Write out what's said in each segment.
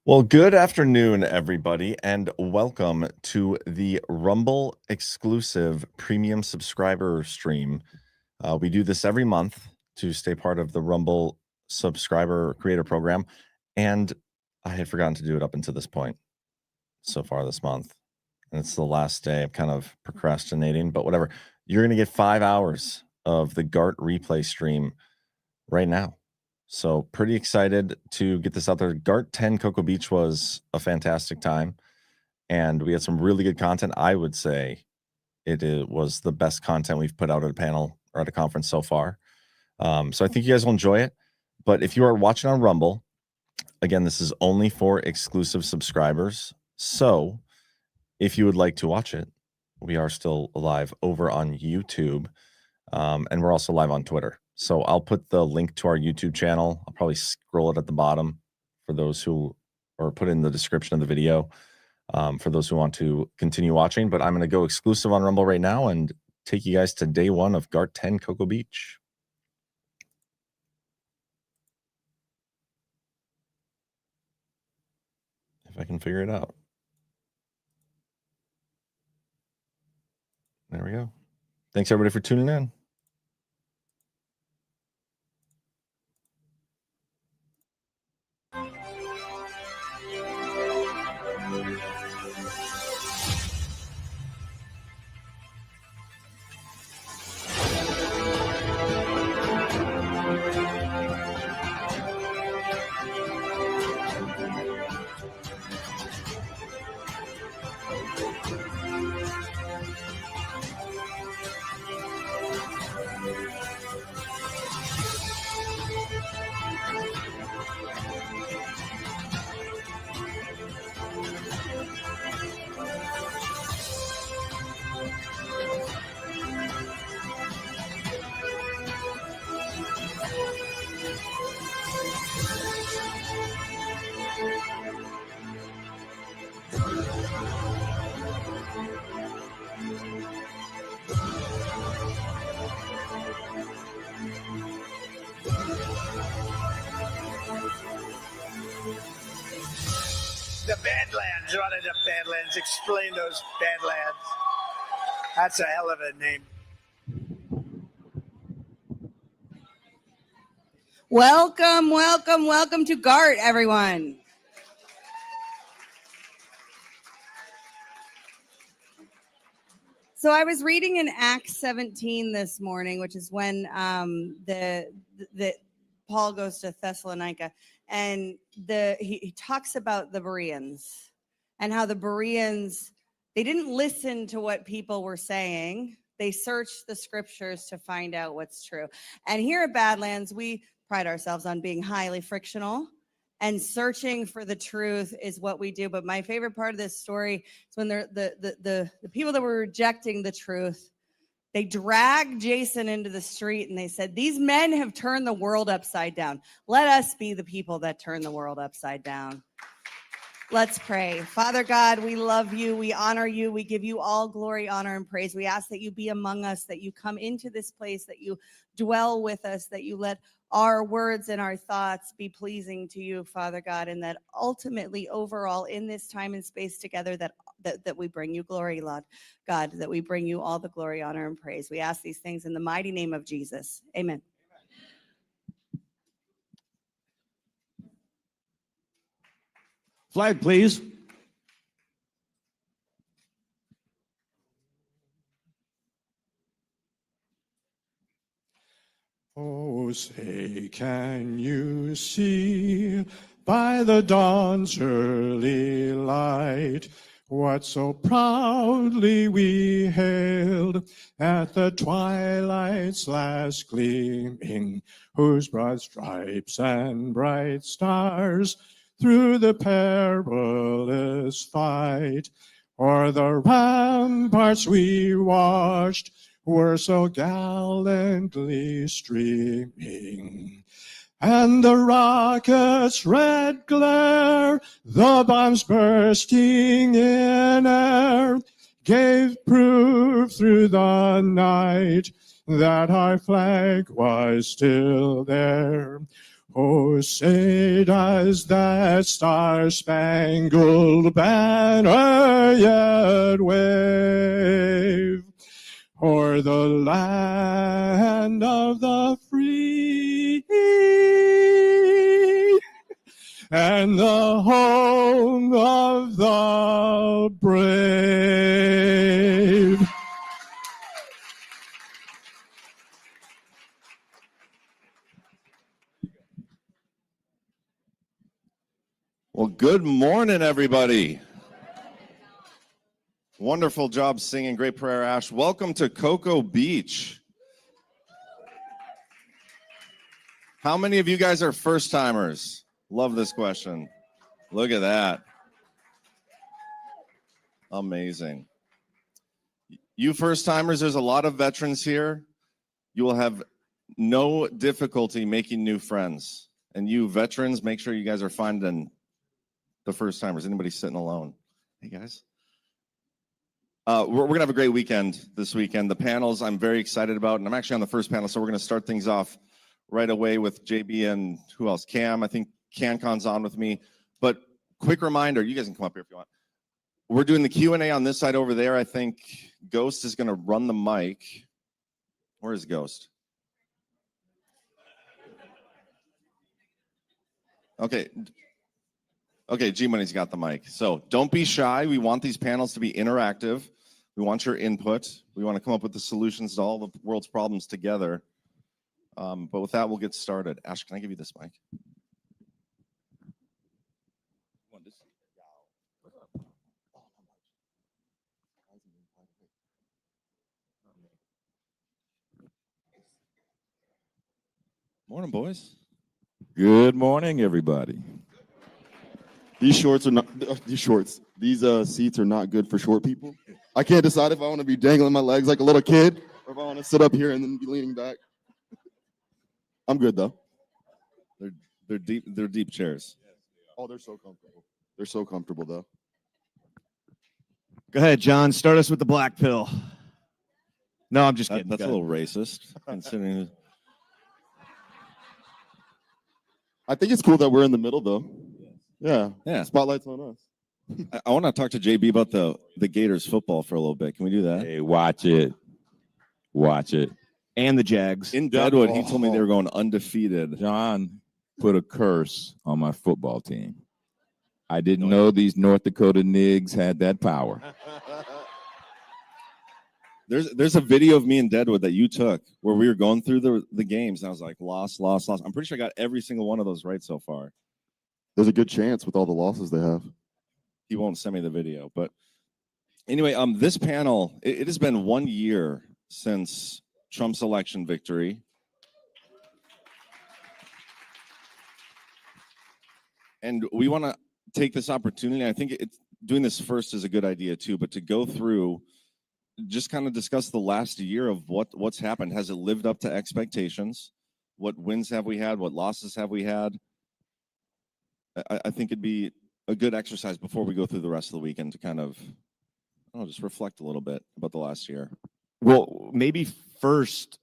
Well, good afternoon, everybody, and welcome to the Rumble exclusive premium subscriber stream. We do this every month to stay part of the Rumble subscriber creator program, and I had forgotten to do it up until this point so far this month. And it's the last day. I'm kind of procrastinating, but whatever. You're going to get 5 hours of the GART replay stream right now. So pretty excited to get this out there. GART 10 Cocoa Beach was a fantastic time, and we had some really good content. I would say was the best content we've put out at a panel or at a conference so far. So I think you guys will enjoy it. But if you are watching on Rumble, again, this is only for exclusive subscribers. So if you would like to watch it, we are still live over on YouTube, and we're also live on Twitter. So I'll put the link to our YouTube channel. I'll probably scroll it at the bottom for those who, or put in the description of the video for those who want to continue watching. But I'm going to go exclusive on Rumble right now and take you guys to day one of GART 10 Cocoa Beach. If I can figure it out. There we go. Thanks, everybody, for tuning in. The Badlands. What are the Badlands? Explain those Badlands. That's a hell of a name. Welcome, welcome, welcome to GART, everyone. So I was reading in Acts 17 this morning, which is when the Paul goes to Thessalonica, and he talks about the Bereans and how the Bereans, they didn't listen to what people were saying. They searched the scriptures to find out what's true. And here at Badlands, we pride ourselves on being highly frictional, and searching for the truth is what we do. But my favorite part of this story is when the people that were rejecting the truth, they dragged Jason into the street and they said, "These men have turned the world upside down. Let us be the people that turn the world upside down." Let's pray. Father God, we love you. We honor you. We give you all glory, honor, and praise. We ask that you be among us, that you come into this place, that you dwell with us, that you let our words and our thoughts be pleasing to you, Father God, and that ultimately, overall, in this time and space together, that we bring you glory, Lord God, that we bring you all the glory, honor, and praise. We ask these things in the mighty name of Jesus. Amen. Flag, please. Oh, say, can you see by the dawn's early light what so proudly we hailed at the twilight's last gleaming, whose broad stripes and bright stars through the perilous fight o'er the ramparts we watched were so gallantly streaming, and the rocket's red glare, the bombs bursting in air, gave proof through the night that our flag was still there. Oh, say does that star-spangled banner yet wave o'er the land of the free and the home of the brave? Well, good morning, everybody. Wonderful job singing. Great prayer, Ash. Welcome to Cocoa Beach. How many of you guys are first timers? Love this question. Look at that. Amazing. You first timers, there's a lot of veterans here. You will have no difficulty making new friends. And you veterans, make sure you guys are finding the first timers. Anybody sitting alone? Hey, guys. We're going to have a great weekend this weekend. The panels I'm very excited about, and I'm actually on the first panel, so we're going to start things off right away with JB and who else? Cam. I think CanCon's on with me. But quick reminder, you guys can come up here if you want. We're doing the Q&A on this side over there. I think Ghost is going to run the mic. Where is Ghost? Okay. Okay, G-Money's got the mic. So don't be shy. We want these panels to be interactive. We want your input. We want to come up with the solutions to all the world's problems together. But with that, we'll get started. Ash, can I give you this mic? Morning, boys. Good morning, everybody. These shorts are not these shorts. These seats are not good for short people. I can't decide if I want to be dangling my legs like a little kid or if I want to sit up here and then be leaning back. I'm good though. They're deep chairs. Oh, they're so comfortable. They're so comfortable though. Go ahead, John. Start us with the black pill. No, I'm just kidding. That's a little racist, considering. I think it's cool that we're in the middle though. Yeah. Yeah. Spotlight's on us. I want to talk to JB about the Gators football for a little bit. Can we do that? Hey, watch it. Watch it. And the Jags. In Deadwood, he told me they were going undefeated. John put a curse on my football team. I didn't know these North Dakota nigs had that power. There's a video of me in Deadwood that you took where we were going through the games, and I was like, lost. I'm pretty sure I got every single one of those right so far. There's a good chance with all the losses they have. He won't send me the video, but anyway, this panel, it has been 1 year since Trump's election victory. And we want to take this opportunity. I think doing this first is a good idea too, but to go through, just kind of discuss the last year of what's happened. Has it lived up to expectations? What wins have we had? What losses have we had? I think it'd be a good exercise before we go through the rest of the weekend to kind of, just reflect a little bit about the last year. Well, maybe first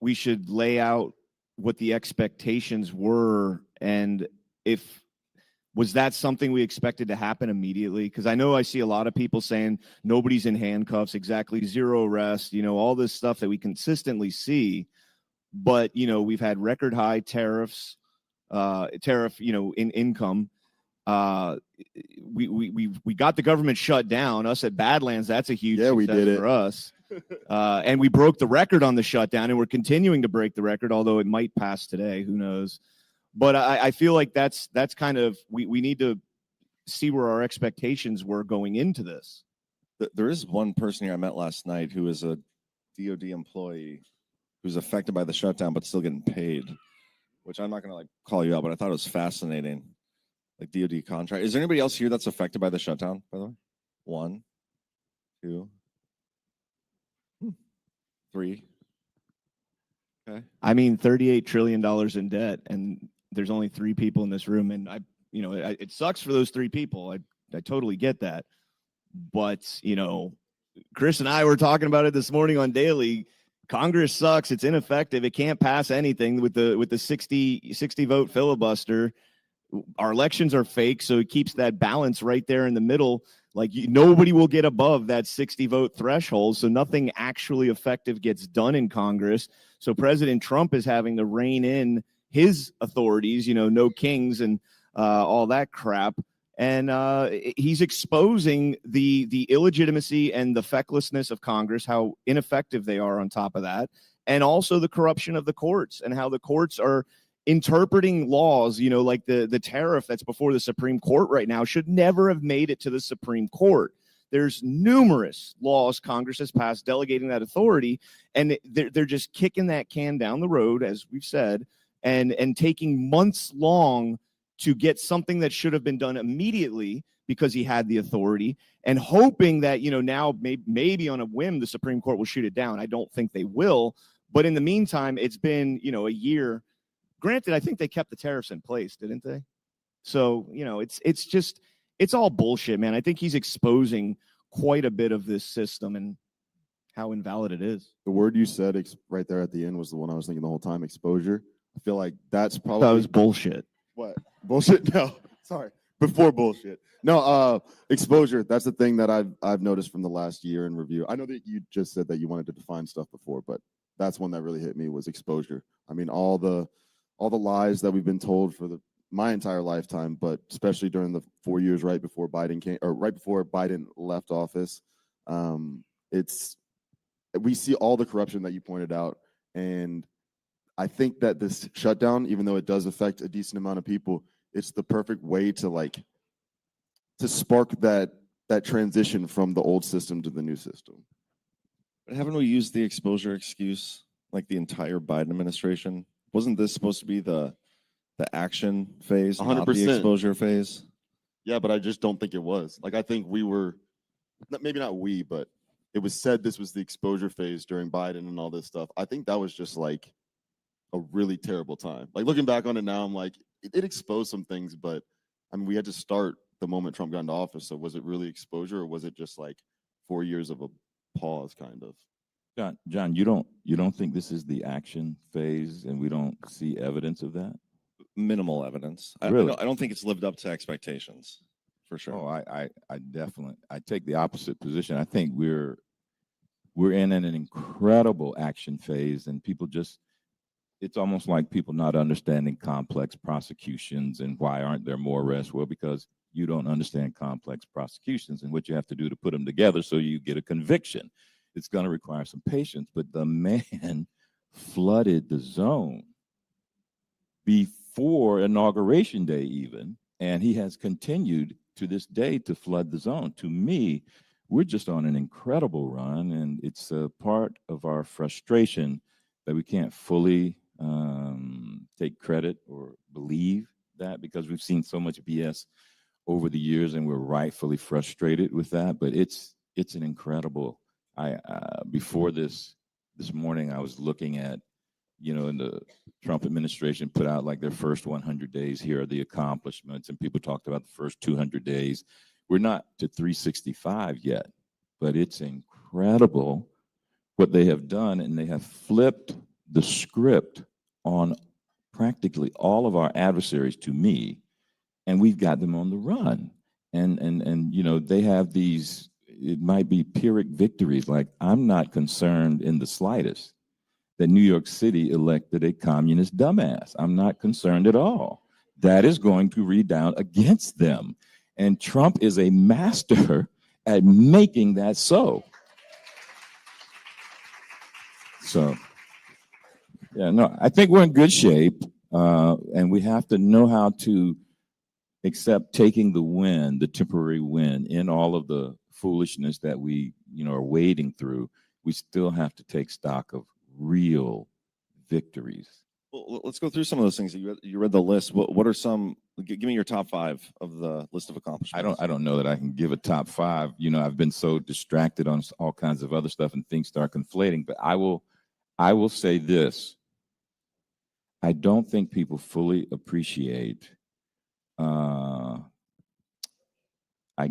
we should lay out what the expectations were, and was that something we expected to happen immediately? Because I know I see a lot of people saying nobody's in handcuffs, exactly, zero arrest, all this stuff that we consistently see. But, we've had record high tariff, in income. We got the government shut down. Us at Badlands, that's a huge we success did it for us. And we broke the record on the shutdown, and we're continuing to break the record, although it might pass today. Who knows? But I feel like that's kind of we need to see where our expectations were going into this. There is one person here I met last night who is a DOD employee who's affected by the shutdown but still getting paid, which I'm not going to call you out, but I thought it was fascinating. DOD contract. Is there anybody else here that's affected by the shutdown, by the way? 1, 2, 3. Okay. I mean, $38 trillion in debt, and there's only 3 people in this room, and it sucks for those 3 people. I totally get that, but Chris and I were talking about it this morning on Daily. Congress sucks. It's ineffective. It can't pass anything with the 60 vote filibuster. Our elections are fake, so it keeps that balance right there in the middle. Like nobody will get above that 60 vote threshold, so nothing actually effective gets done in Congress. So President Trump is having to rein in his authorities, no kings and all that crap. And he's exposing the illegitimacy and the fecklessness of Congress, how ineffective they are on top of that, and also the corruption of the courts and how the courts are interpreting laws, like the tariff that's before the Supreme Court right now should never have made it to the Supreme Court. There's numerous laws Congress has passed delegating that authority, and they're just kicking that can down the road, as we've said, and taking months long to get something that should have been done immediately because he had the authority, and hoping that, now maybe on a whim, the Supreme Court will shoot it down. I don't think they will. But in the meantime, it's been, a year. Granted, I think they kept the tariffs in place, didn't they? So, it's all bullshit, man. I think he's exposing quite a bit of this system and how invalid it is. The word you said right there at the end was the one I was thinking the whole time, exposure. I feel like that's probably... That was bullshit. What? Bullshit? No, sorry. Before bullshit. No, exposure. That's the thing that I've noticed from the last year in review. I know that you just said that you wanted to define stuff before, but that's one that really hit me was exposure. I mean, all the lies that we've been told for my entire lifetime, but especially during the 4 years right before Biden left office. We see all the corruption that you pointed out, and I think that this shutdown, even though it does affect a decent amount of people, it's the perfect way to spark that transition from the old system to the new system. But haven't we used the exposure excuse like the entire Biden administration? Wasn't this supposed to be the action phase, 100%, not the exposure phase? Yeah, but I just don't think it was. Like, I think we were, maybe not we, but it was said this was the exposure phase during Biden and all this stuff. I think that was just like a really terrible time. Like, looking back on it now, I'm like, it exposed some things, but I mean, we had to start the moment Trump got into office. So was it really exposure, or was it just like 4 years of a pause, kind of? John, you don't think this is the action phase, and we don't see evidence of that? Minimal evidence. Really? I don't think it's lived up to expectations, for sure. Oh, I definitely take the opposite position. I think we're in an incredible action phase, and people it's almost like people not understanding complex prosecutions and why aren't there more arrests? Well, because you don't understand complex prosecutions and what you have to do to put them together so you get a conviction. It's going to require some patience, but the man flooded the zone before Inauguration Day even, and he has continued to this day to flood the zone. To me, we're just on an incredible run, and it's a part of our frustration that we can't fully take credit or believe that, because we've seen so much BS over the years, and we're rightfully frustrated with that. But it's an incredible. Before this morning, I was looking at, in the Trump administration put out like their first 100 days. Here are the accomplishments, and people talked about the first 200 days. We're not to 365 yet, but it's incredible what they have done, and they have flipped the script on practically all of our adversaries to me, and we've got them on the run. And they have these, it might be Pyrrhic victories. Like, I'm not concerned in the slightest that New York City elected a communist dumbass. I'm not concerned at all. That is going to redound against them. And Trump is a master at making that so. So, yeah, no, I think we're in good shape, and we have to know how to accept taking the win, the temporary win, in all of the foolishness that we, are wading through. We still have to take stock of real victories. Well, let's go through some of those things. You read the list. What are some? Give me your top 5 of the list of accomplishments. I don't know that I can give a top 5. I've been so distracted on all kinds of other stuff, and things start conflating. But I will say this. I don't think people fully appreciate. I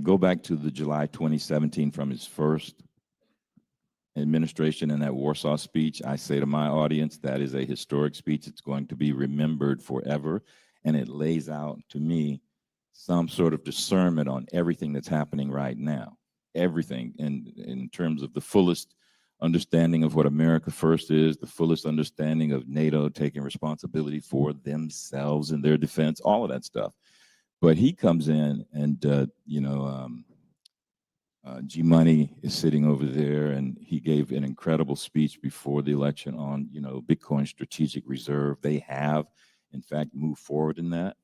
go back to the July 2017 from his first administration and that Warsaw speech, I say to my audience, that is a historic speech. It's going to be remembered forever. And it lays out, to me, some sort of discernment on everything that's happening right now. Everything in terms of the fullest understanding of what America First is, the fullest understanding of NATO taking responsibility for themselves and their defense, all of that stuff. But he comes in and, G Money is sitting over there, and he gave an incredible speech before the election on, Bitcoin strategic reserve. They have, in fact, moved forward in that.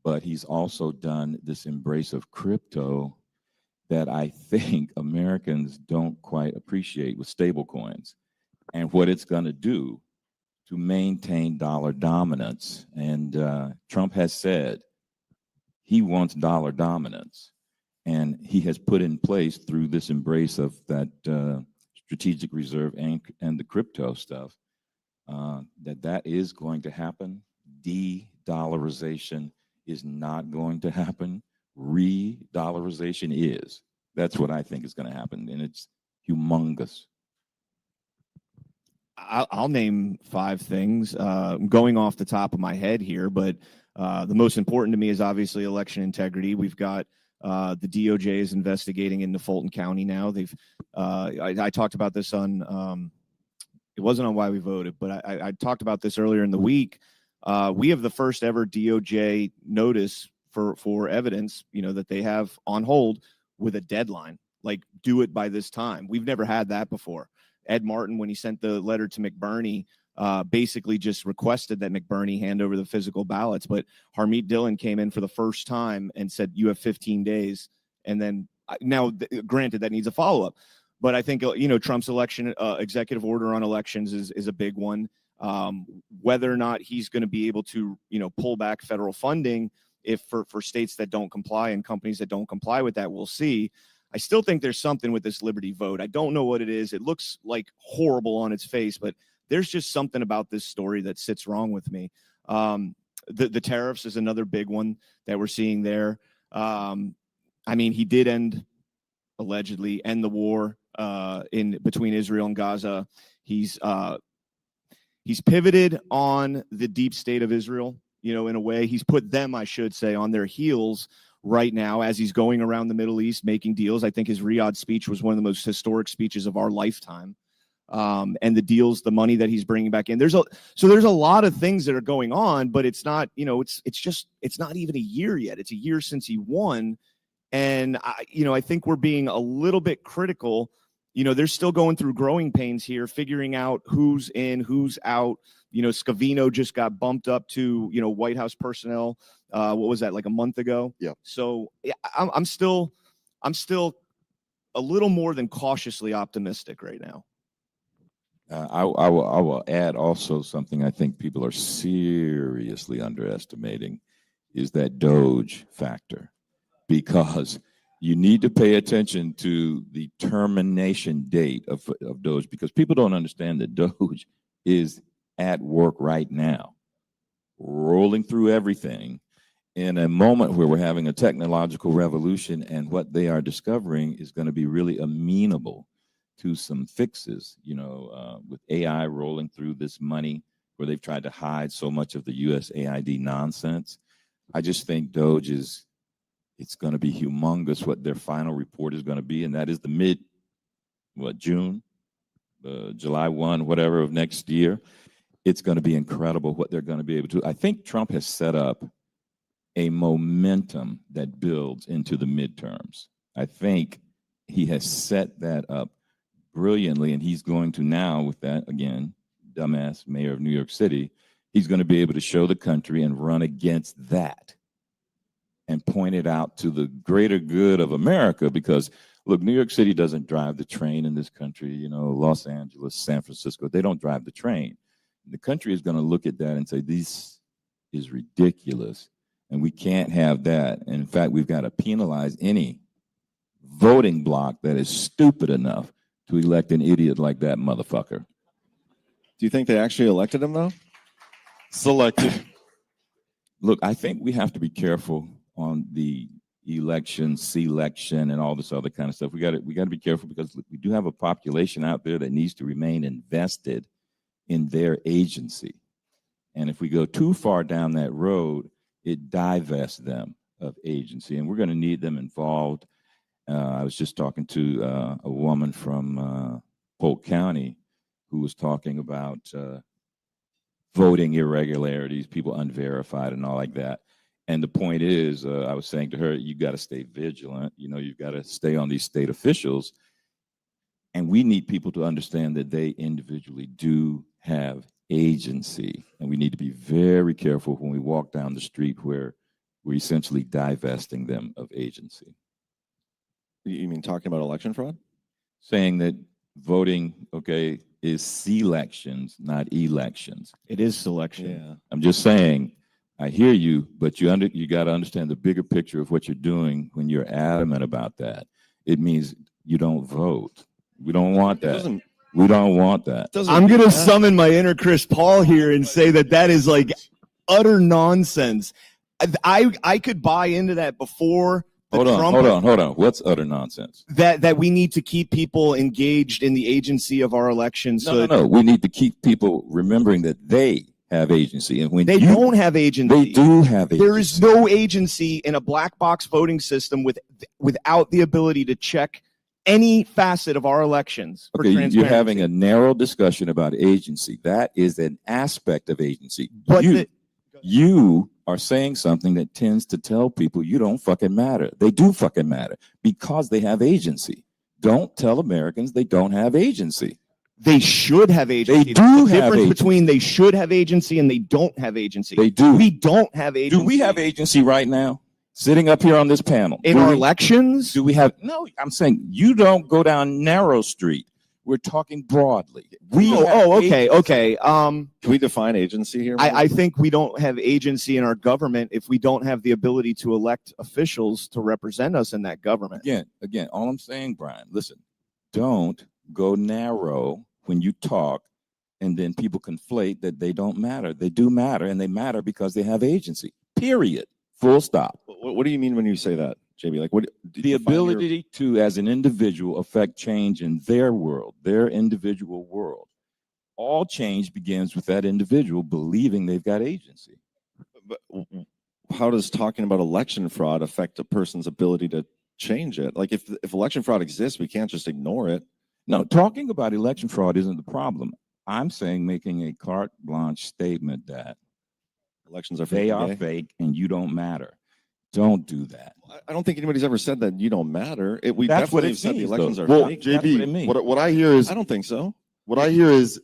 But he's also done this embrace of crypto that I think Americans don't quite appreciate with stable coins and what it's going to do to maintain dollar dominance. And Trump has said he wants dollar dominance. And he has put in place through this embrace of that strategic reserve and the crypto stuff that is going to happen. De-dollarization is not going to happen. Re-dollarization is. That's what I think is going to happen, and it's humongous. I'll name 5 things. Going off the top of my head here, but the most important to me is obviously election integrity. We've got the DOJ is investigating into Fulton County now. They've I talked about this on it wasn't on Why We Voted, but I talked about this earlier in the week. We have the first ever DOJ notice for evidence, that they have on hold with a deadline, like do it by this time. We've never had that before. Ed Martin, when he sent the letter to McBurney, basically just requested that McBurney hand over the physical ballots. But Harmeet Dillon came in for the first time and said, you have 15 days. And then now, granted, that needs a follow-up. But I think, Trump's election executive order on elections is a big one. Whether or not he's going to be able to, pull back federal funding if for states that don't comply and companies that don't comply with that, we'll see. I still think there's something with this Liberty vote. I don't know what it is. It looks like horrible on its face, but there's just something about this story that sits wrong with me. The tariffs is another big one that we're seeing there. He did allegedly end the war in between Israel and Gaza. He's pivoted on the deep state of Israel, in a way. He's put them, I should say, on their heels right now as he's going around the Middle East making deals. I think his Riyadh speech was one of the most historic speeches of our lifetime. And the deals, the money that he's bringing back in. There's a lot of things that are going on, but it's not, it's not even a year yet. It's a year since he won. And I think we're being a little bit critical. They're still going through growing pains here, figuring out who's in, who's out. Scavino just got bumped up to, White House personnel. What was that, like a month ago? Yeah. So I'm still a little more than cautiously optimistic right now. I will add also something I think people are seriously underestimating is that Doge factor, because you need to pay attention to the termination date of Doge, because people don't understand that Doge is at work right now, rolling through everything in a moment where we're having a technological revolution, and what they are discovering is going to be really amenable to some fixes, with AI rolling through this money where they've tried to hide so much of the USAID nonsense. I just think Doge it's going to be humongous what their final report is going to be, and that is the June, July 1, whatever of next year. It's going to be incredible what they're going to be able to. I think Trump has set up a momentum that builds into the midterms. I think he has set that up brilliantly, and he's going to now, with that, again, dumbass mayor of New York City, he's going to be able to show the country and run against that and point it out to the greater good of America. Because, look, New York City doesn't drive the train in this country. Los Angeles, San Francisco, they don't drive the train. The country is going to look at that and say, this is ridiculous, and we can't have that. And in fact, we've got to penalize any voting bloc that is stupid enough to elect an idiot like that motherfucker. Do you think they actually elected him, though? Selected. Look, I think we have to be careful on the, election, selection, and all this other kind of stuff. We got to be careful because we do have a population out there that needs to remain invested in their agency. And if we go too far down that road, it divests them of agency, and we're going to need them involved. I was just talking to a woman from Polk County who was talking about voting irregularities, people unverified and all like that. And the point is, I was saying to her, you got to stay vigilant. You know, you've got to stay on these state officials. And we need people to understand that they individually do have agency. And we need to be very careful when we walk down the street where we're essentially divesting them of agency. You mean talking about election fraud? Saying that voting, okay, is selections, not elections. It is selection. Yeah. I'm just saying, I hear you, but you got to understand the bigger picture of what you're doing when you're adamant about that. It means you don't vote. We don't want that. We don't want that. I'm going to summon my inner Chris Paul here and say that that is like utter nonsense. I could buy into that before. Hold on. What's utter nonsense? That we need to keep people engaged in the agency of our elections. No. We need to keep people remembering that they have agency, and when they don't have agency, they do have agency. There is no agency in a black box voting system without the ability to check any facet of our elections. Okay, you're having a narrow discussion about agency. That is an aspect of agency. But you are saying something that tends to tell people you don't fucking matter. They do fucking matter because they have agency. Don't tell Americans they don't have agency. They should have agency. They do the have difference agency. Between they should have agency and they don't have agency. They do. We don't have agency. Do we have agency right now? Sitting up here on this panel. In our elections? Do we have? No, I'm saying you don't go down narrow street. We're talking broadly. Okay. Can we define agency here? I think we don't have agency in our government if we don't have the ability to elect officials to represent us in that government. Again, all I'm saying, Brian, listen, don't go narrow when you talk, and then people conflate that they don't matter. They do matter, and they matter because they have agency. Period. Full stop. What do you mean when you say that, JB? Like, what? The ability to, as an individual, affect change in their world, their individual world. All change begins with that individual believing they've got agency. But how does talking about election fraud affect a person's ability to change it? Like, if election fraud exists, we can't just ignore it. No, talking about election fraud isn't the problem. I'm saying making a carte blanche statement that elections are fake. They are fake and you don't matter. Don't do that. I don't think anybody's ever said that you don't matter. That's definitely what said the elections are well, fake. JB, what I hear is I don't think so. What I hear is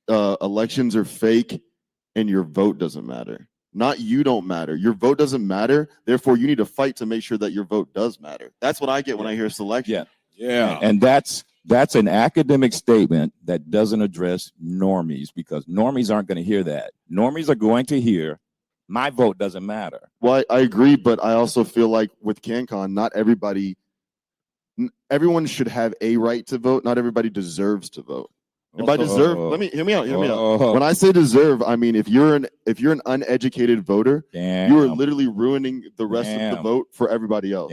elections are fake and your vote doesn't matter. Not you don't matter. Your vote doesn't matter. Therefore, you need to fight to make sure that your vote does matter. That's what I get when I hear selection. Yeah. And that's an academic statement that doesn't address normies, because normies aren't going to hear that. Normies are going to hear, my vote doesn't matter. Well, I agree, but I also feel like with CanCon, not everyone should have a right to vote. Not everybody deserves to vote. And by deserve, hear me out. When I say deserve, I mean if you're an uneducated voter, you are literally ruining the rest of the vote for everybody else.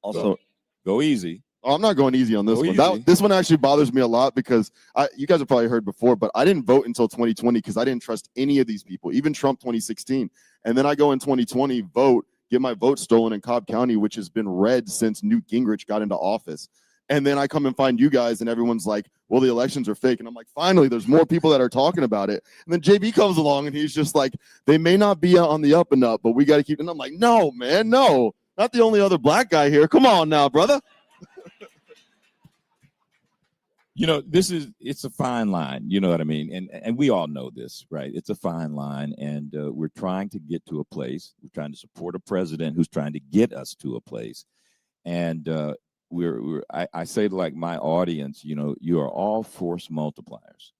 Also, go easy. Oh, I'm not going easy on this one. This one actually bothers me a lot because you guys have probably heard before, but I didn't vote until 2020 because I didn't trust any of these people, even Trump 2016. And then I go in 2020, vote, get my vote stolen in Cobb County, which has been red since Newt Gingrich got into office. And then I come and find you guys and everyone's like, well, the elections are fake. And I'm like, finally, there's more people that are talking about it. And then JB comes along and he's just like, they may not be on the up and up, but we got to keep. And I'm like, no, man, no, not the only other black guy here. Come on now, brother. You know, it's a fine line, you know what I mean? And we all know this, right? It's a fine line, and we're trying to get to a place. We're trying to support a president who's trying to get us to a place. And I say to like my audience, you know, you are all force multipliers.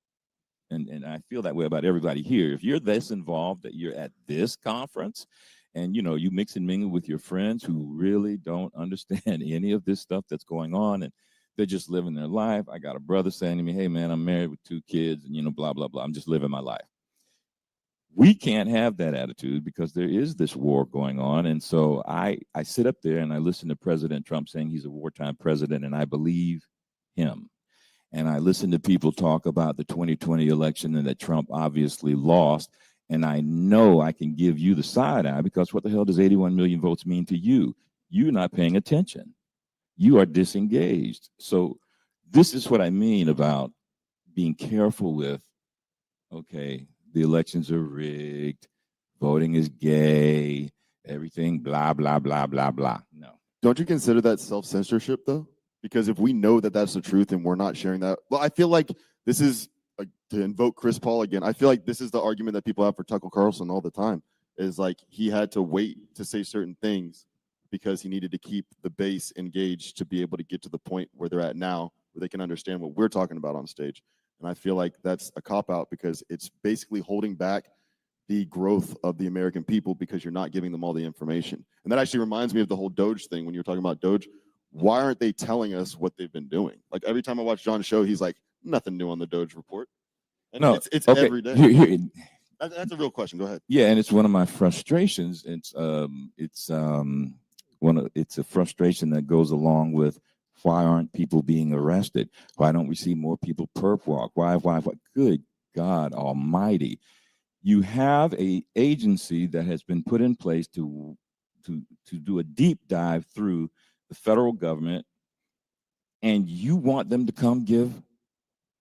And I feel that way about everybody here. If you're this involved that you're at this conference and, you know, you mix and mingle with your friends who really don't understand any of this stuff that's going on, and they're just living their life. I got a brother saying to me, hey, man, I'm married with 2 kids and, you know, blah, blah, blah. I'm just living my life. We can't have that attitude because there is this war going on. And so I sit up there and I listen to President Trump saying he's a wartime president, and I believe him. And I listen to people talk about the 2020 election and that Trump obviously lost. And I know I can give you the side eye because what the hell does 81 million votes mean to you? You're not paying attention. You are disengaged. So this is what I mean about being careful with, okay, the elections are rigged, voting is gay, everything, blah, blah, blah, blah, blah. No. Don't you consider that self-censorship though? Because if we know that that's the truth and we're not sharing that, well, I feel like this is, like, to invoke Chris Paul again, I feel like this is the argument that people have for Tucker Carlson all the time, is like he had to wait to say certain things because he needed to keep the base engaged to be able to get to the point where they're at now, where they can understand what we're talking about on stage. And I feel like that's a cop-out because it's basically holding back the growth of the American people because you're not giving them all the information. And that actually reminds me of the whole Doge thing when you're talking about Doge. Why aren't they telling us what they've been doing? Like every time I watch John's show, he's like, nothing new on the Doge report. And No, it's okay. every day. That's a real question. Go ahead. Yeah, and it's one of my frustrations. It's a frustration that goes along with why aren't people being arrested? Why don't we see more people perp walk? Why? Good God Almighty! You have a agency that has been put in place to do a deep dive through the federal government, and you want them to come give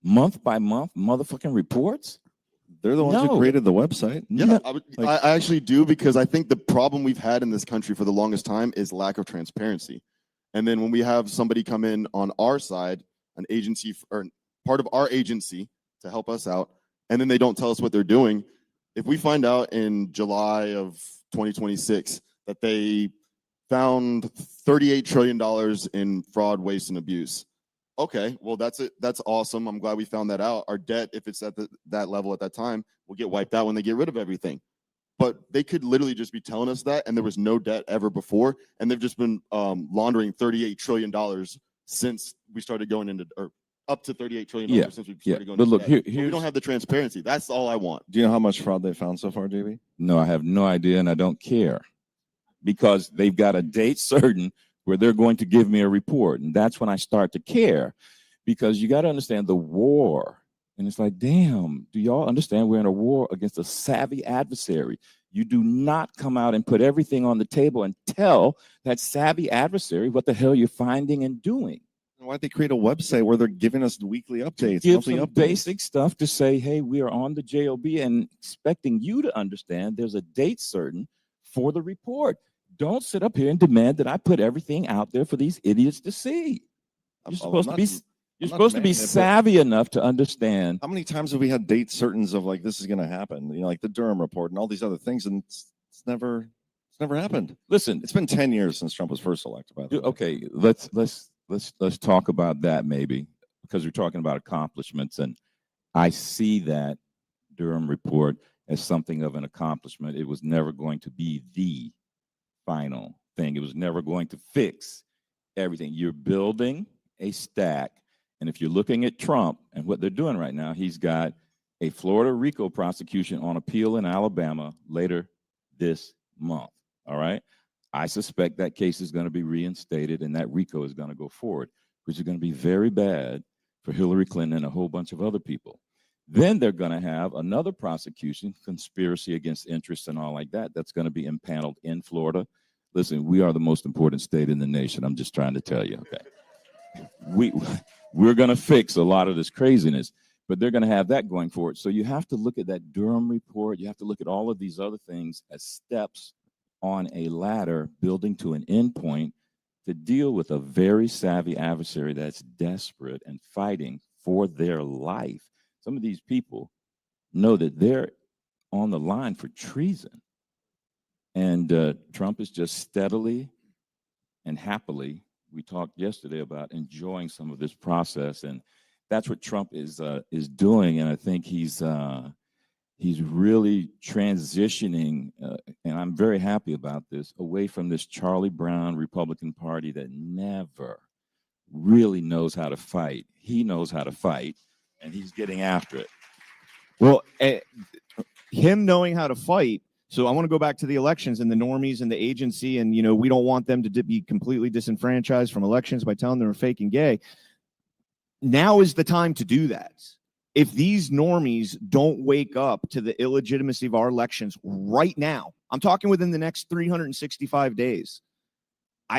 month by month motherfucking reports? They're the ones who created the website. Yeah, I actually do, because I think the problem we've had in this country for the longest time is lack of transparency. And then when we have somebody come in on our side, an agency or part of our agency to help us out, and then they don't tell us what they're doing. If we find out in July of 2026 that they found $38 trillion in fraud, waste, and abuse, okay, well, that's it. That's awesome. I'm glad we found that out. Our debt, if it's at that level at that time, will get wiped out when they get rid of everything. But they could literally just be telling us that, and there was no debt ever before, and they've just been laundering $38 trillion since we started going into, or up to $38 trillion since we started going but into look, debt. We don't have the transparency. That's all I want. Do you know how much fraud they found so far, JB? No, I have no idea, and I don't care, because they've got a date certain where they're going to give me a report, and that's when I start to care, because you got to understand the war. And it's like, damn, do y'all understand we're in a war against a savvy adversary? You do not come out and put everything on the table and tell that savvy adversary what the hell you're finding and doing. Why'd they create a website where they're giving us weekly updates? Give some basic stuff to say, hey, we are on the JOB, and expecting you to understand there's a date certain for the report. Don't sit up here and demand that I put everything out there for these idiots to see. You're supposed to be... You're supposed to be savvy enough to understand. How many times have we had date certains of like this is going to happen? You know, like the Durham report and all these other things, and it's never happened. Listen, it's been 10 years since Trump was first elected. By the way. Okay, let's talk about that maybe, because we're talking about accomplishments, and I see that Durham report as something of an accomplishment. It was never going to be the final thing. It was never going to fix everything. You're building a stack. And if you're looking at Trump and what they're doing right now, he's got a Florida RICO prosecution on appeal in Alabama later this month. All right. I suspect that case is going to be reinstated and that RICO is going to go forward, which is going to be very bad for Hillary Clinton and a whole bunch of other people. Then they're going to have another prosecution, conspiracy against interests and all like that. That's going to be impaneled in Florida. Listen, we are the most important state in the nation. I'm just trying to tell you. Okay. We're going to fix a lot of this craziness, but they're going to have that going forward. So you have to look at that Durham report. You have to look at all of these other things as steps on a ladder building to an end point to deal with a very savvy adversary that's desperate and fighting for their life. Some of these people know that they're on the line for treason. And Trump is just steadily and happily, we talked yesterday about enjoying some of this process, and that's what Trump is doing. And I think he's really transitioning, and I'm very happy about this, away from this Charlie Brown Republican Party that never really knows how to fight. He knows how to fight, and he's getting after it. Well, him knowing how to fight. So I want to go back to the elections and the normies and the agency, and we don't want them to be completely disenfranchised from elections by telling them they're fake and gay. Now is the time to do that. If these normies don't wake up to the illegitimacy of our elections right now, I'm talking within the next 365 days,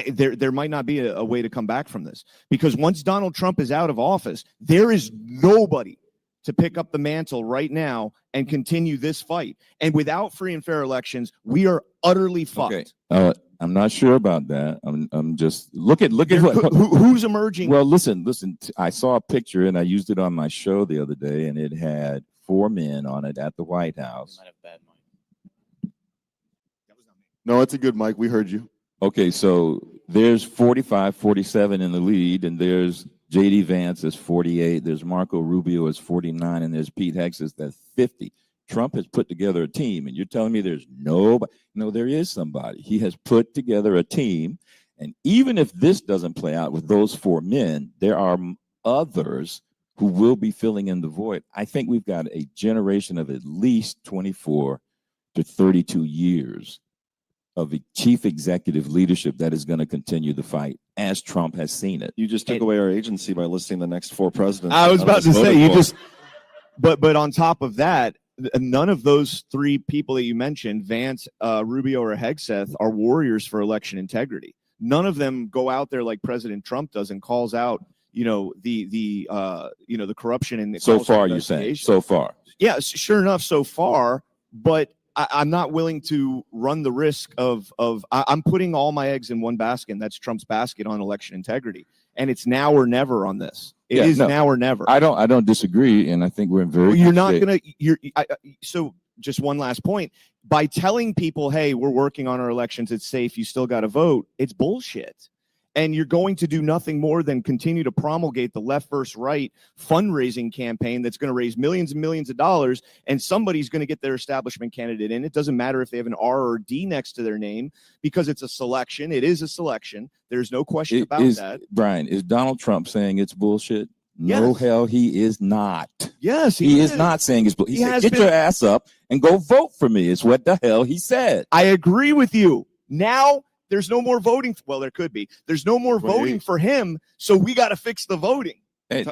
there might not be a way to come back from this. Because once Donald Trump is out of office, there is nobody to pick up the mantle right now and continue this fight. And without free and fair elections, we are utterly fucked. Okay. I'm not sure about that. I'm just look at who's emerging. Well, listen. I saw a picture and I used it on my show the other day, and it had 4 men on it at the White House. Might have bad mic. No, it's a good mic. We heard you. Okay, so there's 45, 47 in the lead, and there's J.D. Vance is 48, there's Marco Rubio is 49, and there's Pete Hegseth that's 50. Trump has put together a team, and you're telling me there's nobody? No, there is somebody. He has put together a team, and even if this doesn't play out with those 4 men, there are others who will be filling in the void. I think we've got a generation of at least 24 to 32 years of a chief executive leadership that is going to continue the fight as Trump has seen it. You just took away our agency by listing the next 4 presidents. I was about to say, but on top of that, none of those 3 people that you mentioned, Vance, Rubio, or Hegseth, are warriors for election integrity. None of them go out there like President Trump does and calls out, the corruption in the. So far, you're saying so far. Yeah, sure enough, so far, but I'm not willing to run the risk of I'm putting all my eggs in one basket, and that's Trump's basket on election integrity. And it's now or never on this. It is now or never. I don't disagree, and I think we're in very. Well, you're not going to. So just one last point. By telling people, "Hey, we're working on our elections. It's safe. You still got to vote." It's bullshit. And you're going to do nothing more than continue to promulgate the left versus right fundraising campaign that's going to raise millions and millions of dollars, and somebody's going to get their establishment candidate in. It doesn't matter if they have an R or D next to their name, because it's a selection. It is a selection. There's no question about that. Brian, is Donald Trump saying it's bullshit? Yes. No, hell, he is not. Yes, he is not saying it's bullshit. He said, get your ass up and go vote for me. It's what the hell he said. I agree with you. Now, there's no more voting. Well, there could be. There's no more voting for him, so we got to fix the voting. I was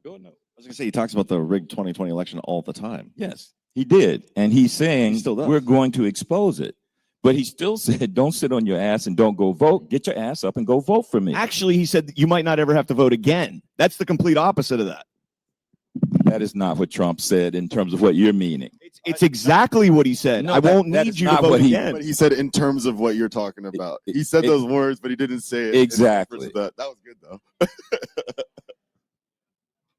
going to say, he talks about the rigged 2020 election all the time. Yes, he did. And he's saying still does. We're going to expose it. But he still said, don't sit on your ass and don't go vote. Get your ass up and go vote for me. Actually, he said you might not ever have to vote again. That's the complete opposite of that. That is not what Trump said in terms of what you're meaning. It's exactly what he said. No, I won't need you to vote again. But he said in terms of what you're talking about. He said those words, but he didn't say it. Exactly. That was good, though.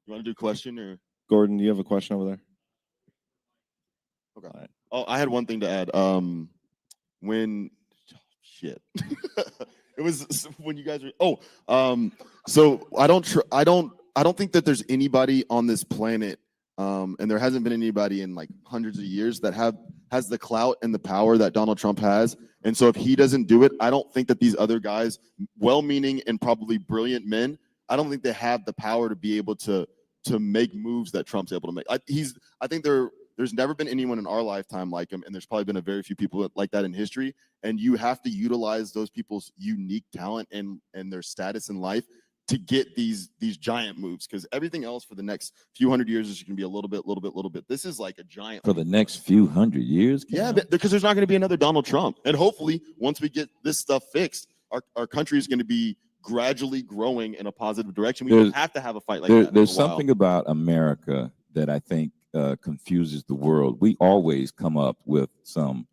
You want to do question or? Gordon, you have a question over there? Okay. Right. Oh, I had one thing to add. It was when you guys were. So I don't think that there's anybody on this planet, and there hasn't been anybody in like hundreds of years that has the clout and the power that Donald Trump has. And so if he doesn't do it, I don't think that these other guys, well-meaning and probably brilliant men, I don't think they have the power to be able to make moves that Trump's able to make. I think there's never been anyone in our lifetime like him, and there's probably been a very few people like that in history. And you have to utilize those people's unique talent and their status in life to get these giant moves, because everything else for the next few hundred years is going to be a little bit. This is like a giant for the next few hundred years. Yeah, because there's not going to be another Donald Trump, and hopefully once we get this stuff fixed, our country is going to be gradually growing in a positive direction. We don't have to have a fight like that. There's something about America that I think confuses the world. We always come up with some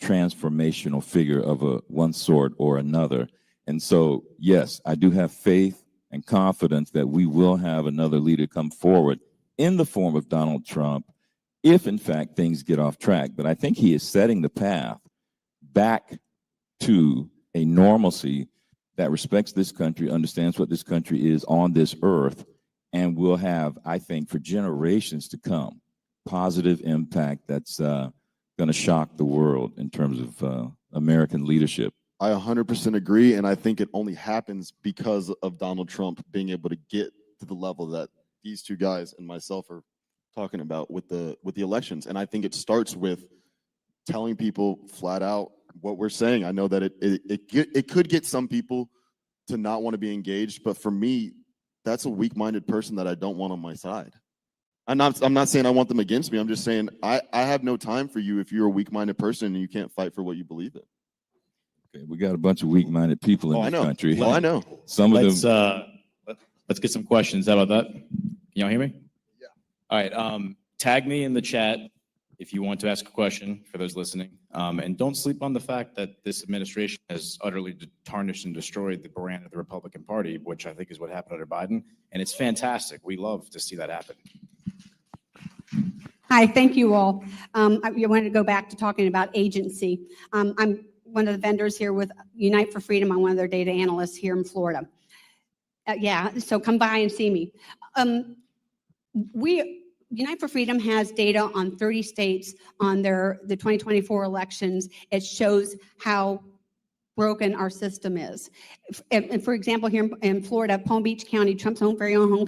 transformational figure of one sort or another. And so, yes, I do have faith and confidence that we will have another leader come forward in the form of Donald Trump, if in fact things get off track. But I think he is setting the path back to a normalcy that respects this country, understands what this country is on this earth, and will have, I think, for generations to come, positive impact that's going to shock the world in terms of American leadership. I 100% agree, and I think it only happens because of Donald Trump being able to get to the level that these two guys and myself are talking about with the elections. And I think it starts with telling people flat out what we're saying. I know that it could get some people to not want to be engaged, but for me, that's a weak-minded person that I don't want on my side. I'm not saying I want them against me. I'm just saying I have no time for you if you're a weak-minded person and you can't fight for what you believe in. Okay, we got a bunch of weak-minded people in this country. Oh, I know. Some of them. Let's get some questions. How about that? Can y'all hear me? Yeah. All right. Tag me in the chat if you want to ask a question for those listening. And don't sleep on the fact that this administration has utterly tarnished and destroyed the brand of the Republican Party, which I think is what happened under Biden. And it's fantastic. We love to see that happen. Hi, thank you all. I wanted to go back to talking about agency. I'm one of the vendors here with Unite for Freedom. I'm one of their data analysts here in Florida. Yeah, so come by and see me. Unite for Freedom has data on 30 states on the 2024 elections. It shows how broken our system is. And for example, here in Florida, Palm Beach County, Trump's very own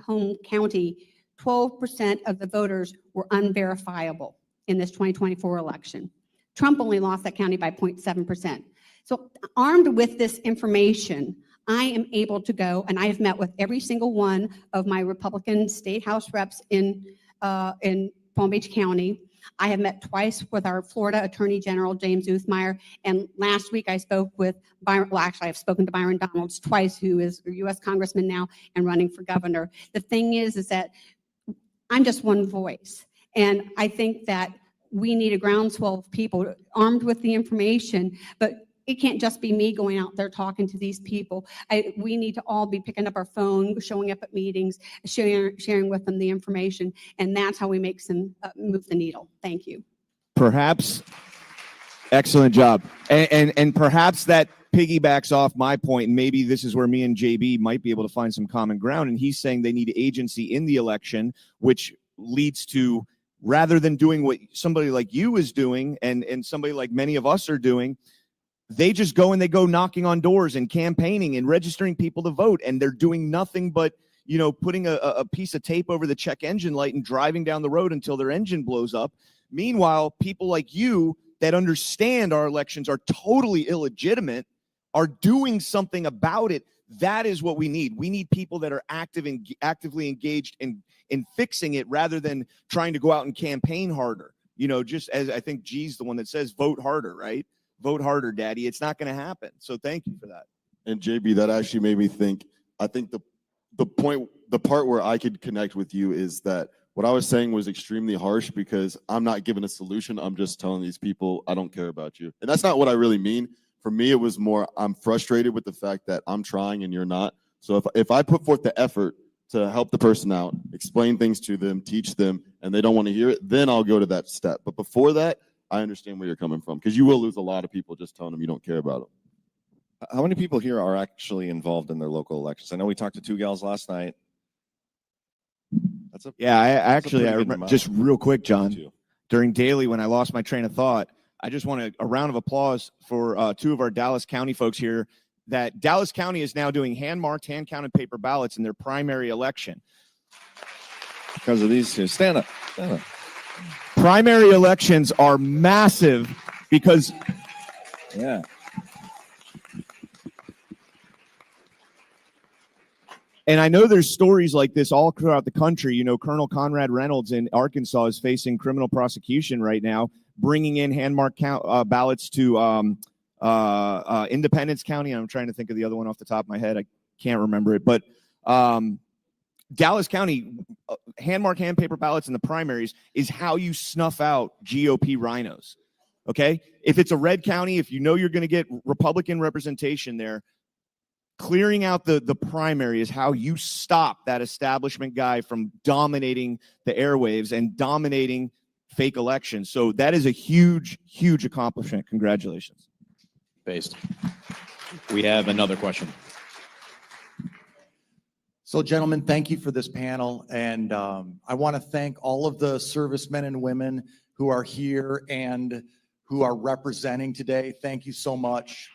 home county, 12% of the voters were unverifiable in this 2024 election. Trump only lost that county by 0.7%. So armed with this information, I am able to go, and I have met with every single one of my Republican state House reps in Palm Beach County. I have met twice with our Florida Attorney General, James Uthmeyer, and last week I spoke with Byron, well, actually I've spoken to Byron Donalds twice, who is a U.S. Congressman now and running for governor. The thing is that I'm just one voice, and I think that we need a groundswell of people armed with the information, but it can't just be me going out there talking to these people. We need to all be picking up our phone, showing up at meetings, sharing with them the information, and that's how we make some move the needle. Thank you. Perhaps, excellent job. And perhaps that piggybacks off my point, and maybe this is where me and JB might be able to find some common ground. And he's saying they need agency in the election, which leads to, rather than doing what somebody like you is doing and somebody like many of us are doing, they just go and they go knocking on doors and campaigning and registering people to vote, and they're doing nothing but, you know, putting a piece of tape over the check engine light and driving down the road until their engine blows up. Meanwhile, people like you that understand our elections are totally illegitimate are doing something about it. That is what we need. We need people that are actively engaged in fixing it, rather than trying to go out and campaign harder. You know, just as I think G's the one that says vote harder, right? Vote harder, daddy. It's not going to happen. So thank you for that. And JB, that actually made me think, I think the part where I could connect with you is that what I was saying was extremely harsh, because I'm not giving a solution. I'm just telling these people, I don't care about you. And that's not what I really mean. For me, it was more, I'm frustrated with the fact that I'm trying and you're not. So if I put forth the effort to help the person out, explain things to them, teach them, and they don't want to hear it, then I'll go to that step. But before that, I understand where you're coming from, because you will lose a lot of people just telling them you don't care about them. How many people here are actually involved in their local elections? I know we talked to two gals last night. I remember, just real quick, John, during Daily, when I lost my train of thought, I just want a round of applause for two of our Dallas County folks here. That Dallas County is now doing hand-marked, hand-counted paper ballots in their primary election. Because of these two. Stand up. Stand up. Primary elections are massive because, yeah. And I know there's stories like this all throughout the country. You know, Colonel Conrad Reynolds in Arkansas is facing criminal prosecution right now, bringing in hand-marked ballots to Independence County. I'm trying to think of the other one off the top of my head. I can't remember it. But Dallas County, hand-marked hand paper ballots in the primaries is how you snuff out GOP rhinos. Okay? If it's a red county, if you know you're going to get Republican representation there, clearing out the primary is how you stop that establishment guy from dominating the airwaves and dominating fake elections. So that is a huge, huge accomplishment. Congratulations. Based. We have another question. So, gentlemen, thank you for this panel. And I want to thank all of the servicemen and women who are here and who are representing today. Thank you so much.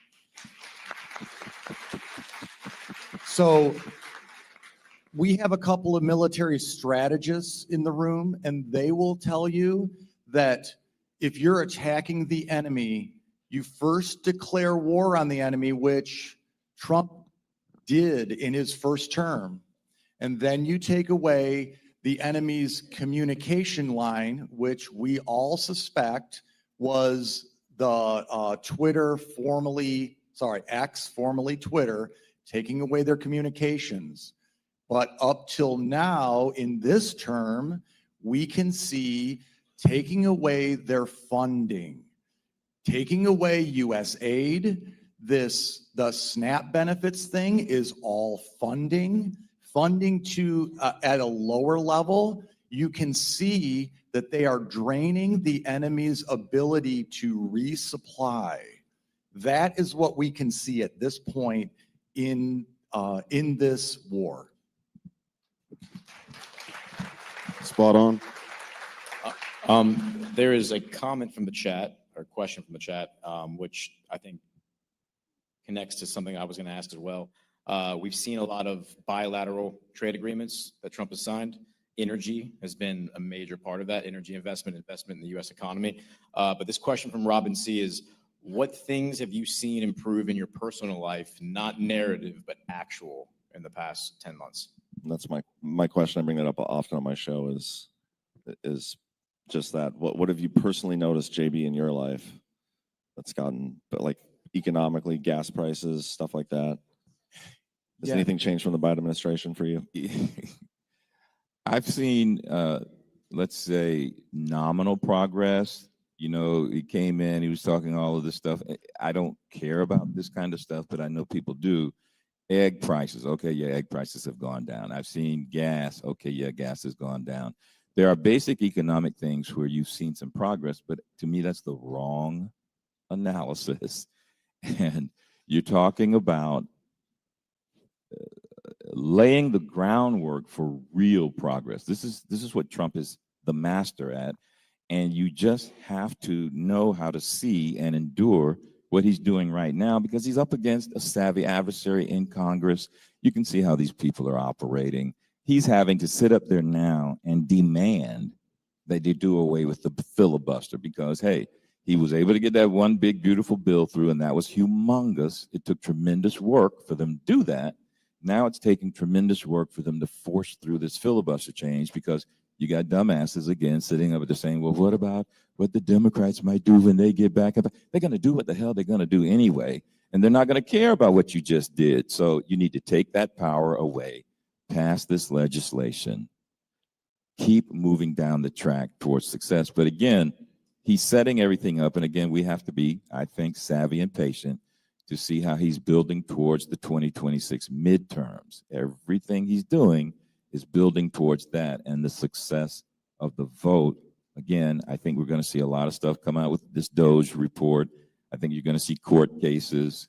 So we have a couple of military strategists in the room, and they will tell you that if you're attacking the enemy, you first declare war on the enemy, which Trump did in his first term. And then you take away the enemy's communication line, which we all suspect was the X, formerly Twitter, taking away their communications. But up till now, in this term, we can see taking away their funding, taking away U.S. aid. The SNAP benefits thing is all funding to at a lower level. You can see that they are draining the enemy's ability to resupply. That is what we can see at this point in this war. Spot on. There is a comment from the chat, or question from the chat, which I think connects to something I was going to ask as well. We've seen a lot of bilateral trade agreements that Trump has signed. Energy has been a major part of that, energy investment in the U.S. economy. But this question from Robin C. is, what things have you seen improve in your personal life, not narrative, but actual, in the past 10 months? And that's my question. I bring that up often on my show is just that. What have you personally noticed, JB, in your life that's gotten, but like economically, gas prices, stuff like that? Has anything changed from the Biden administration for you? I've seen, let's say, nominal progress. You know, he came in, he was talking all of this stuff. I don't care about this kind of stuff, but I know people do. Egg prices, okay, yeah, egg prices have gone down. I've seen gas, okay, yeah, gas has gone down. There are basic economic things where you've seen some progress, but to me, that's the wrong analysis. And you're talking about laying the groundwork for real progress. This is what Trump is the master at. And you just have to know how to see and endure what he's doing right now, because he's up against a savvy adversary in Congress. You can see how these people are operating. He's having to sit up there now and demand that they do away with the filibuster because, hey, he was able to get that one big, beautiful bill through, and that was humongous. It took tremendous work for them to do that. Now it's taking tremendous work for them to force through this filibuster change, because you got dumbasses again sitting up there saying, well, what about what the Democrats might do when they get back? They're going to do what the hell they're going to do anyway, and they're not going to care about what you just did. So you need to take that power away, pass this legislation, keep moving down the track towards success. But again, he's setting everything up. And again, we have to be, I think, savvy and patient to see how he's building towards the 2026 midterms. Everything he's doing is building towards that and the success of the vote. Again, I think we're going to see a lot of stuff come out with this DOJ report. I think you're going to see court cases.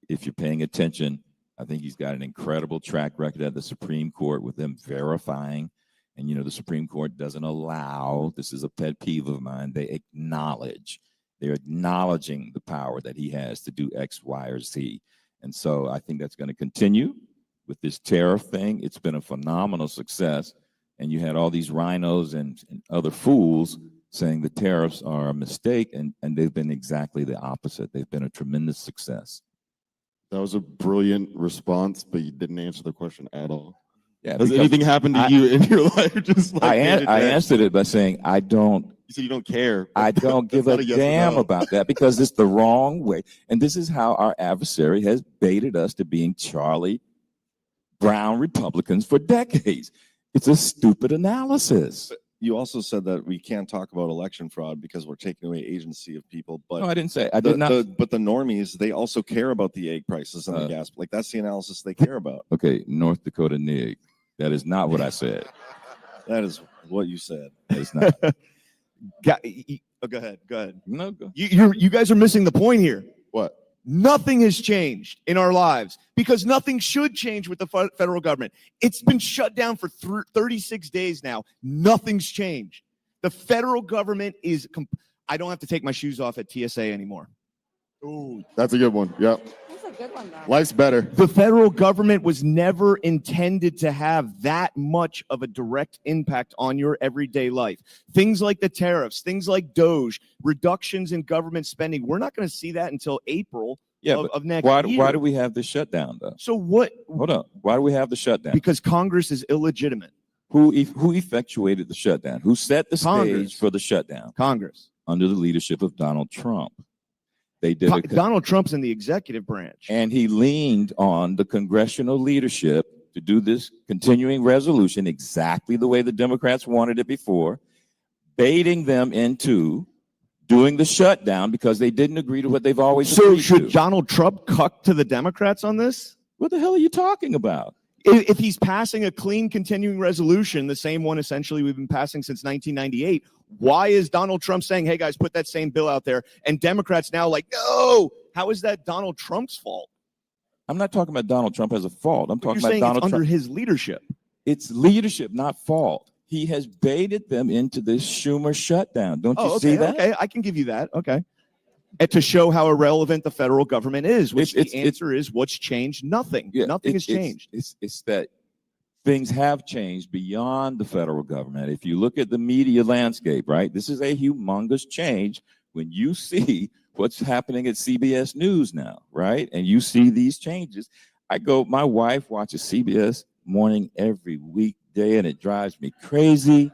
If you're paying attention, I think he's got an incredible track record at the Supreme Court with them verifying. And, you know, the Supreme Court doesn't allow, this is a pet peeve of mine, they're acknowledging the power that he has to do X, Y, or Z. And so I think that's going to continue. With this tariff thing, it's been a phenomenal success. And you had all these rhinos and other fools saying the tariffs are a mistake, and they've been exactly the opposite. They've been a tremendous success. That was a brilliant response, but you didn't answer the question at all. Yeah, has anything happened to you in your life? Just like I answered it by saying I don't. You said you don't care. I don't give a damn about that, because it's the wrong way. And this is how our adversary has baited us to being Charlie Brown Republicans for decades. It's a stupid analysis. But you also said that we can't talk about election fraud because we're taking away agency of people. But no, I didn't say. I did not. But the normies, they also care about the egg prices and the gas. Like, that's the analysis they care about. Okay, North Dakota nig. That is not what I said. That is what you said. It's not. Go ahead. Go ahead. No, go. You guys are missing the point here. What? Nothing has changed in our lives, because nothing should change with the federal government. It's been shut down for 36 days now. Nothing's changed. The federal government is, I don't have to take my shoes off at TSA anymore. Ooh, that's a good one. Yep. a good one, though. Life's better. The federal government was never intended to have that much of a direct impact on your everyday life. Things like the tariffs, things like DOGE, reductions in government spending. We're not going to see that until April of next year. Why do we have the shutdown, though? So what? Hold on. Why do we have the shutdown? Because Congress is illegitimate. Who effectuated the shutdown? Who set the Congress. stage for the shutdown? Congress. Under the leadership of Donald Trump. They did Donald Trump's in the executive branch. and he leaned on the congressional leadership to do this continuing resolution exactly the way the Democrats wanted it before, baiting them into doing the shutdown because they didn't agree to what they've always So agreed should to. Donald Trump cuck to the Democrats on this? What the hell are you talking about? If he's passing a clean continuing resolution, the same one essentially we've been passing since 1998, why is Donald Trump saying, hey guys, put that same bill out there? And Democrats now like, no, how is that Donald Trump's fault? I'm not talking about Donald Trump as a fault. I'm But talking you're about saying Donald it's under Trump. his leadership. It's leadership, not fault. He has baited them into this Schumer shutdown. Don't you see that? Okay, I can give you that. Okay. And to show how irrelevant the federal government is, which the answer is what's changed? Nothing. Yeah, Nothing has changed. It's that things have changed beyond the federal government. If you look at the media landscape, right, this is a humongous change when you see what's happening at CBS News now, right? And you see these changes. My wife watches CBS Morning every weekday, and it drives me crazy.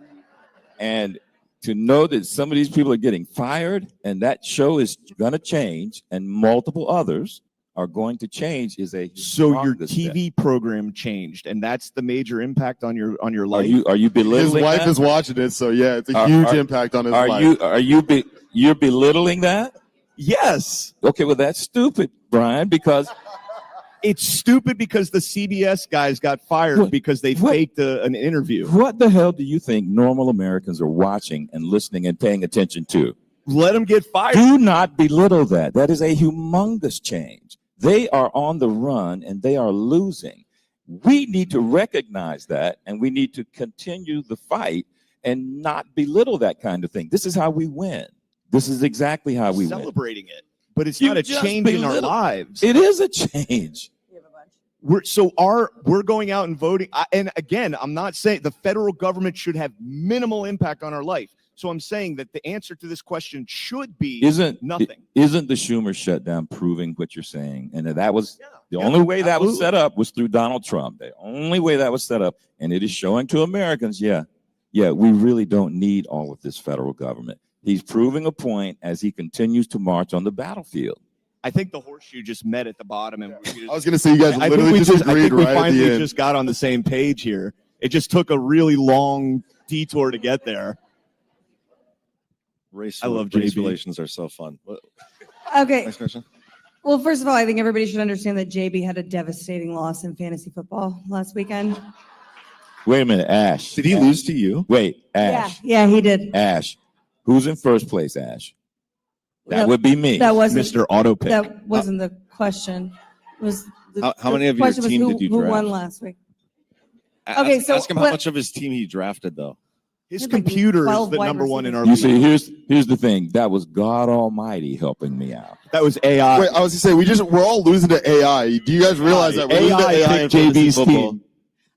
And to know that some of these people are getting fired and that show is going to change and multiple others are going to change is a So your humongous TV step. program changed, and that's the major impact on your life. Are you belittling His wife that? is watching it, so yeah, it's a huge impact on his life. You're belittling that? Yes. Okay, well that's stupid, Brian, because It's stupid because the CBS guys got fired because they faked an interview. what the hell do you think normal Americans are watching and listening and paying attention to? Let them get fired. Do not belittle that. That is a humongous change. They are on the run and they are losing. We need to recognize that and we need to continue the fight and not belittle that kind of thing. This is how we win. This is exactly how we win. Celebrating it, but it's You not a just change in our belittle- lives. It is a change. We're going out and voting. And again, I'm not saying the federal government should have minimal impact on our life. So I'm saying that the answer to this question should be nothing. Isn't the Schumer shutdown proving what you're saying? And that was the only way that was set up was through Donald Trump. The only way that was set up, and it is showing to Americans, we really don't need all of this federal government. He's proving a point as he continues to march on the battlefield. I think the horseshoe just met at the bottom, and I was going to say you guys literally just I agreed think we right at finally the end. just got on the same page here. It just took a really long detour to get there. Race love race JB. relations are so fun. Okay. Next question. Well, first of all, I think everybody should understand that JB had a devastating loss in fantasy football last weekend. Wait a minute, Ash. Did he lose to you? Wait, Ash. Yeah, he did. Ash. Who's in first place, Ash? That That- would be me. That wasn't Mr. Autopick. That wasn't the question. It was How many of your question was team who, did you who draft? won last week? Okay, so ask him how what- much of his team he drafted, though. His He's like computer is 12 the wide number one in our You league. see, here's the thing. That was God Almighty helping me out. That was AI. Wait, I was going to say we're all losing to AI. Do you guys realize that we're losing to AI in picked fantasy JB's football? team.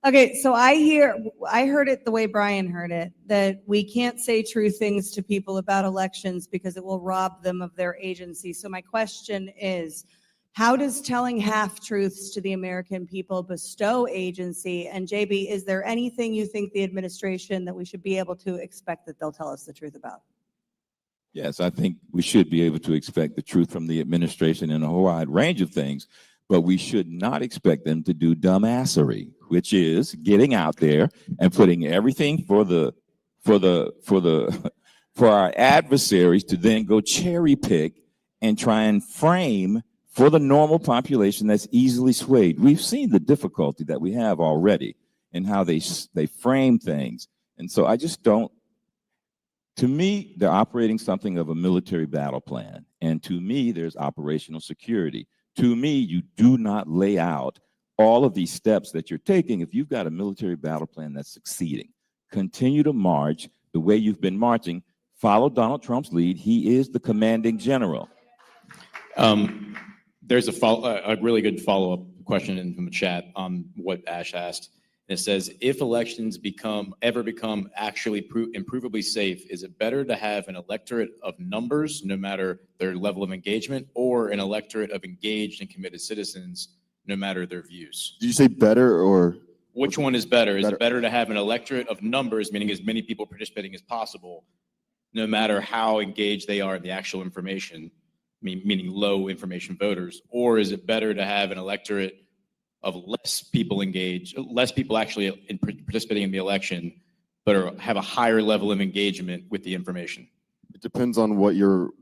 Okay, so I heard it the way Brian heard it, that we can't say true things to people about elections because it will rob them of their agency. So my question is, how does telling half-truths to the American people bestow agency? And JB, is there anything you think the administration that we should be able to expect that they'll tell us the truth about? Yes, I think we should be able to expect the truth from the administration in a whole wide range of things, but we should not expect them to do dumbassery, which is getting out there and putting everything for our adversaries to then go cherry pick and try and frame for the normal population that's easily swayed. We've seen the difficulty that we have already in how they frame things. And so I just don't, to me, they're operating something of a military battle plan. And to me, there's operational security. To me, you do not lay out all of these steps that you're taking if you've got a military battle plan that's succeeding. Continue to march the way you've been marching. Follow Donald Trump's lead. He is the commanding general. There's a really good follow-up question from the chat on what Ash asked. It says, if elections ever become actually improvably safe, is it better to have an electorate of numbers, no matter their level of engagement, or an electorate of engaged and committed citizens, no matter their views? Did you say better or? Which one is better? Is it better to have an electorate of numbers, meaning as many people participating as possible, no matter how engaged they are in the actual information, meaning low information voters? Or is it better to have an electorate of less people engaged, less people actually participating in the election, but have a higher level of engagement with the information? It depends on what you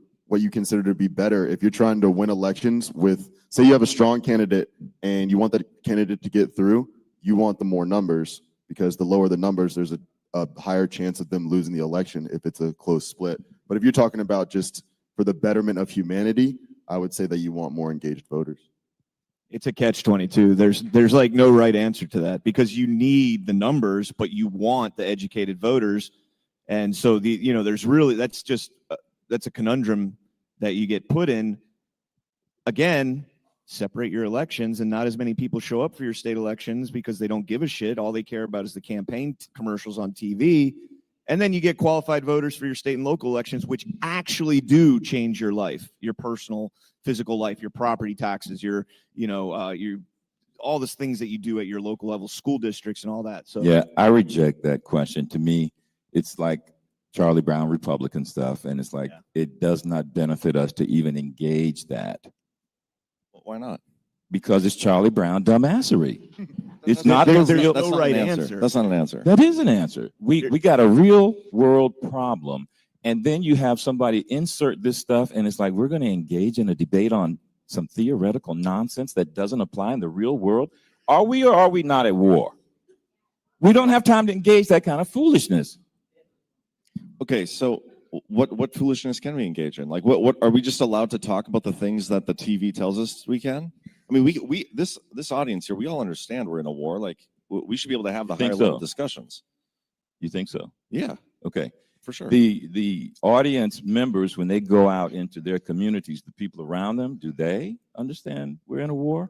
consider to be better. If you're trying to win elections with, say you have a strong candidate and you want that candidate to get through, you want the more numbers, because the lower the numbers, there's a higher chance of them losing the election if it's a close split. But if you're talking about just for the betterment of humanity, I would say that you want more engaged voters. It's a catch-22. There's like no right answer to that, because you need the numbers, but you want the educated voters. And so there's really, that's a conundrum that you get put in. Again, separate your elections, and not as many people show up for your state elections because they don't give a shit. All they care about is the campaign commercials on TV. And then you get qualified voters for your state and local elections, which actually do change your life, your personal, physical life, your property taxes, your all these things that you do at your local level, school districts and all that. So yeah, I reject that question. To me, it's like Charlie Brown Republican stuff, and it's like it does not benefit us to even engage that. Why not? Because it's Charlie Brown dumbassery. It's not. not. There's no right answer. That's not an answer. That is an answer. We got a real world problem, and then you have somebody insert this stuff, and it's like we're going to engage in a debate on some theoretical nonsense that doesn't apply in the real world. Are we or are we not at war? We don't have time to engage that kind of foolishness. Okay, so what foolishness can we engage in? Like, what are we just allowed to talk about the things that the TV tells us we can? I mean, this audience here, we all understand we're in a war. Like, we should be able to have the higher level discussions. You think so? Yeah. Okay. For sure. The audience members, when they go out into their communities, the people around them, do they understand we're in a war?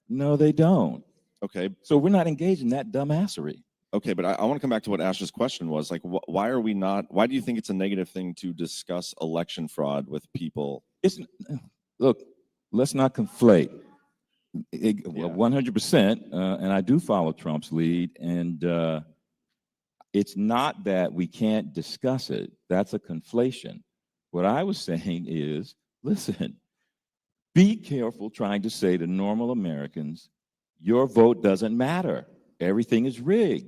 No, they don't. Okay. So we're not engaged in that dumbassery. Okay, but I want to come back to what Ash's question was. Like, why do you think it's a negative thing to discuss election fraud with people? Look, let's not conflate. 100%, and I do follow Trump's lead, and it's not that we can't discuss it. That's a conflation. What I was saying is, listen, be careful trying to say to normal Americans, your vote doesn't matter. Everything is rigged.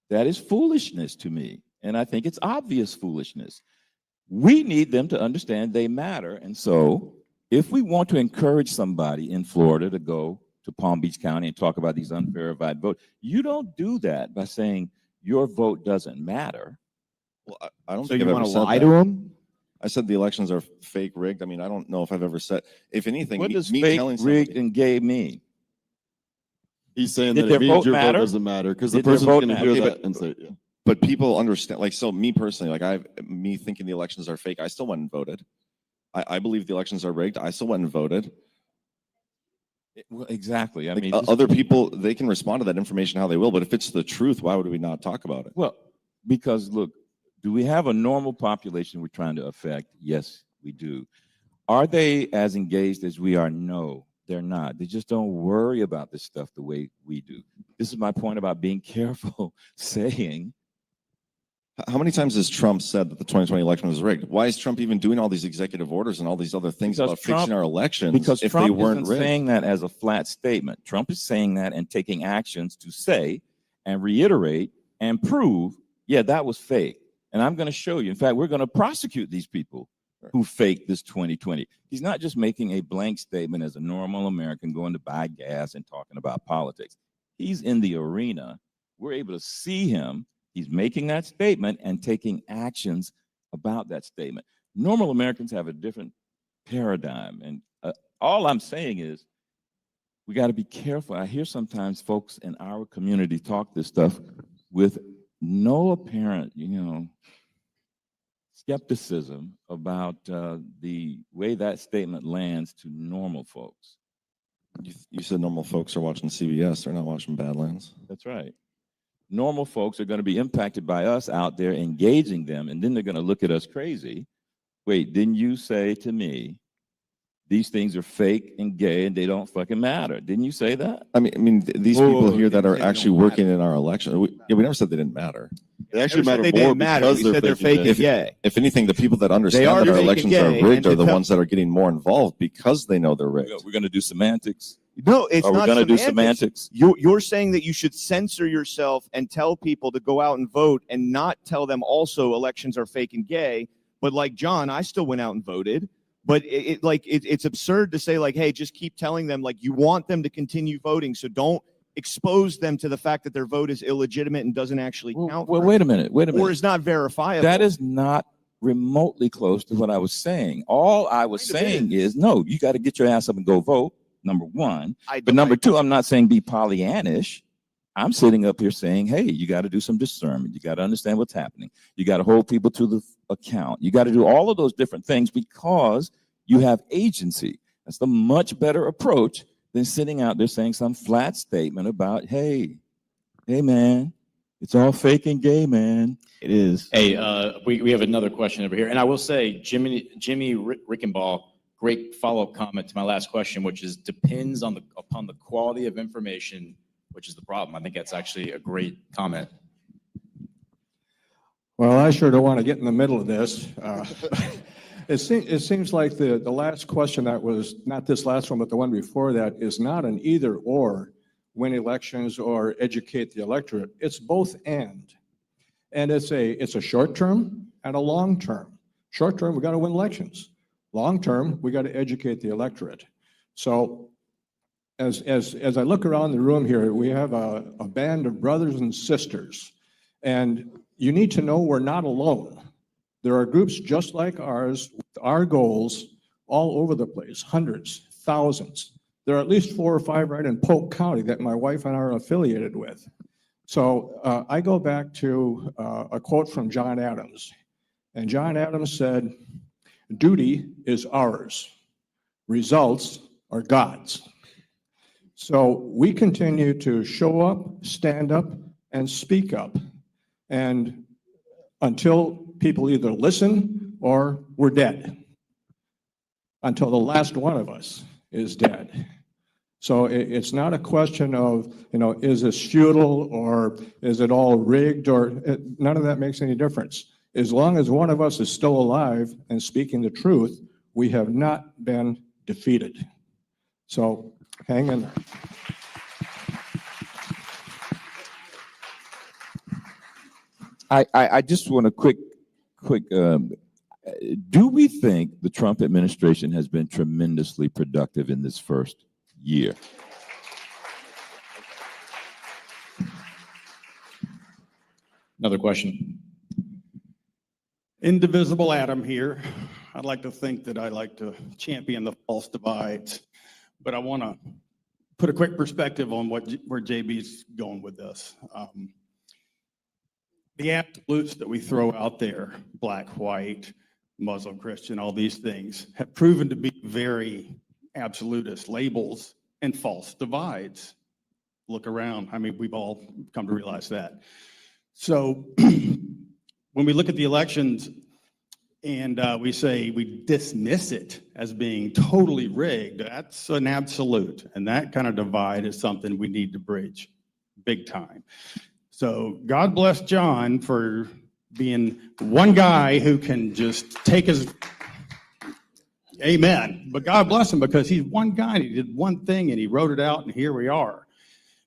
That is foolishness to me, and I think it's obvious foolishness. We need them to understand they matter, and so if we want to encourage somebody in Florida to go to Palm Beach County and talk about these unverified votes, you don't do that by saying your vote doesn't matter. Well, I don't So think you I've want ever to said lie that. to them? I said the elections are fake, rigged. I mean, I don't know if I've ever said. If anything, What does me fake, telling somebody, rigged, and gay mean? He's saying Did that their it means vote your matter? vote doesn't matter because the Did their person's vote going to matter? hear Okay, that and say, yeah. but people understand. Like, so me personally, like me thinking the elections are fake, I still went and voted. I believe the elections are rigged. I still went and voted. Well, exactly. I Like, mean, other people, they can respond to that information how they will, but if it's the truth, why would we not talk about it? well, because look, do we have a normal population we're trying to affect? Yes, we do. Are they as engaged as we are? No, they're not. They just don't worry about this stuff the way we do. This is my point about being careful saying. How many times has Trump said that the 2020 election was rigged? Why is Trump even doing all these executive orders and all these other things Because about fixing our elections Because if Trump they weren't isn't rigged? saying that as a flat statement. Trump is saying that and taking actions to say and reiterate and prove, yeah, that was fake. And I'm going to show you. In fact, we're going to prosecute these people who faked this 2020. He's not just making a blank statement as a normal American going to buy gas and talking about politics. He's in the arena. We're able to see him. He's making that statement and taking actions about that statement. Normal Americans have a different paradigm. And all I'm saying is we got to be careful. I hear sometimes folks in our community talk this stuff with no apparent, skepticism about the way that statement lands to normal folks. You said normal folks are watching CBS. They're not watching Badlands. That's right. Normal folks are going to be impacted by us out there engaging them, and then they're going to look at us crazy. Wait, didn't you say to me these things are fake and gay and they don't fucking matter? Didn't you say that? I mean, these Whoa, people whoa, here that didn't are say they actually don't working in our election, we never said they didn't matter. They actually Never said matter they more didn't matter. because We said they're fake and gay. If anything, the people that understand are that our fake and elections are gay, rigged and are the to ones that are getting more involved because they know they're rigged. We're going to do semantics. No, it's Are we not going to do semantics. semantics? You're saying that you should censor yourself and tell people to go out and vote and not tell them also elections are fake and gay. But like John, I still went out and voted. But it's absurd to say like, hey, just keep telling them like you want them to continue voting. So don't expose them to the fact that their vote is illegitimate and doesn't actually count. Well, wait a minute. Or is not verifiable. That is not remotely close to what I was saying. All I was saying is, no, you got to get your ass up and go vote, number one. But number two, I'm not saying be Pollyannish. I'm sitting up here saying, hey, you got to do some discernment. You got to understand what's happening. You got to hold people to the account. You got to do all of those different things because you have agency. That's the much better approach than sitting out there saying some flat statement about, hey, man, it's all fake and gay, man. It is. Hey, we have another question over here. And I will say, Jimmy Rickenbaugh, great follow-up comment to my last question, which is depends upon the quality of information, which is the problem. I think that's actually a great comment. Well, I sure don't want to get in the middle of this. It seems like the last question that was, not this last one, but the one before that, is not an either or, win elections or educate the electorate. It's both and. And it's a short term and a long term. Short term, we got to win elections. Long term, we got to educate the electorate. So as I look around the room here, we have a band of brothers and sisters. And you need to know we're not alone. There are groups just like ours, with our goals all over the place, hundreds, thousands. There are at least 4 or 5 right in Polk County that my wife and I are affiliated with. So I go back to a quote from John Adams. And John Adams said, duty is ours. Results are God's. So we continue to show up, stand up, and speak up. And until people either listen or we're dead. Until the last one of us is dead. So it's not a question of, is this futile or is it all rigged or none of that makes any difference. As long as one of us is still alive and speaking the truth, we have not been defeated. So hang in there. I just want a quick, do we think the Trump administration has been tremendously productive in this first year? Another question. Indivisible Adam here. I'd like to think that I like to champion the false divides, but I want to put a quick perspective on where JB's going with this. The absolutes that we throw out there, black, white, Muslim, Christian, all these things have proven to be very absolutist labels and false divides. Look around. I mean, we've all come to realize that. So when we look at the elections and we say we dismiss it as being totally rigged, that's an absolute. And that kind of divide is something we need to bridge big time. So God bless John for being one guy who can just take his, amen. But God bless him because he's one guy and he did one thing and he wrote it out and here we are.